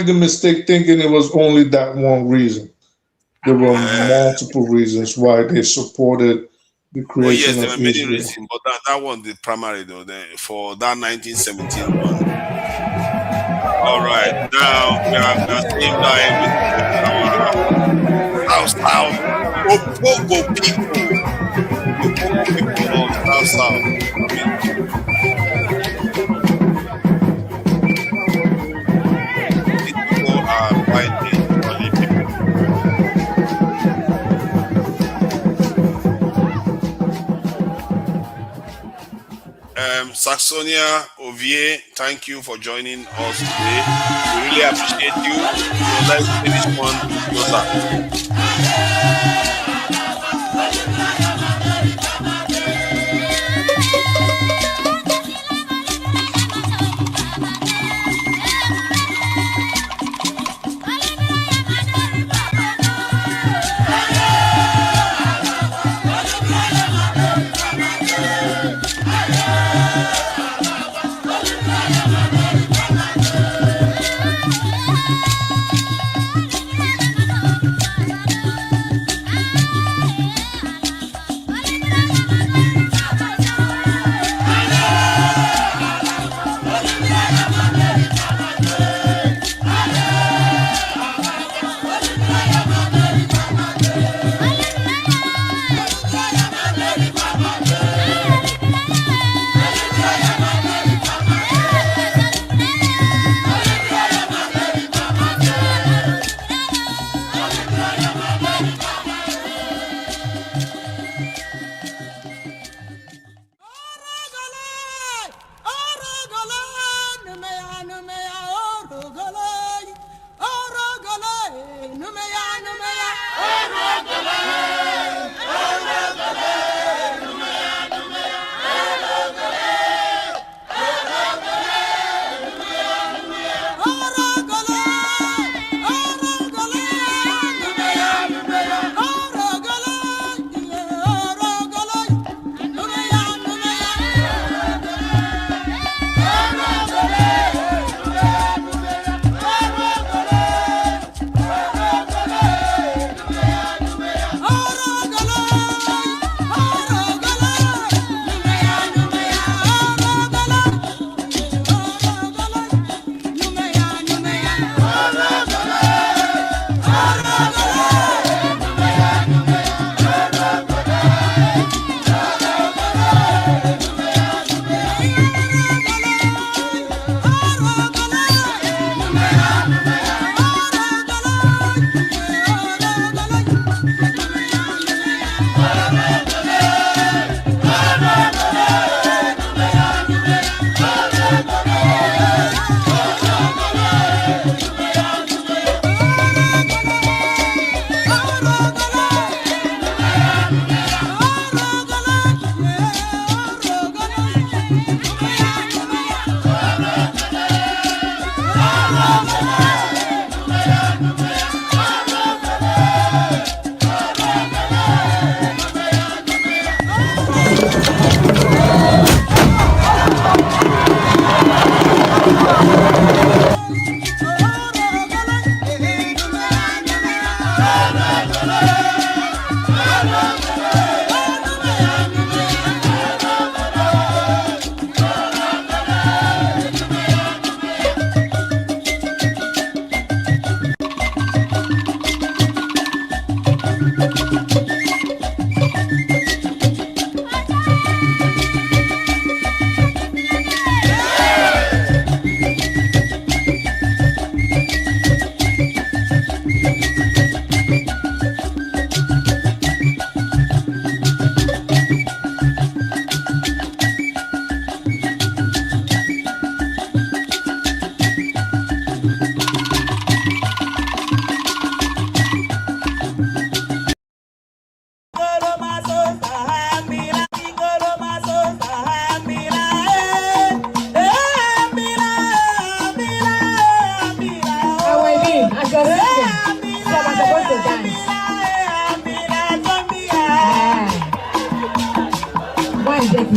the mistake thinking it was only that one reason. There were multiple reasons why they supported the creation there of were many Israel. reasons, but that was the primary though. For that 1917 one. All right, now we are sitting down with our South Opogo people. People of South. People are fighting for the people. Saxonia Ovie, thank you for joining us today. We really appreciate you. So let's finish one closer.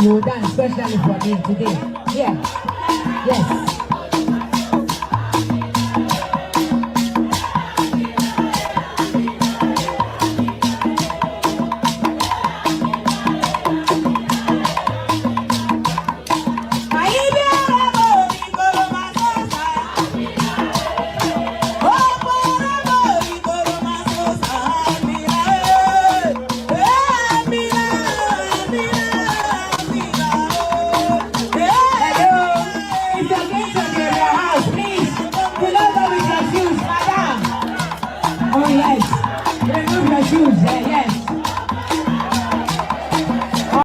You dance especially for me today. Yeah. Yes.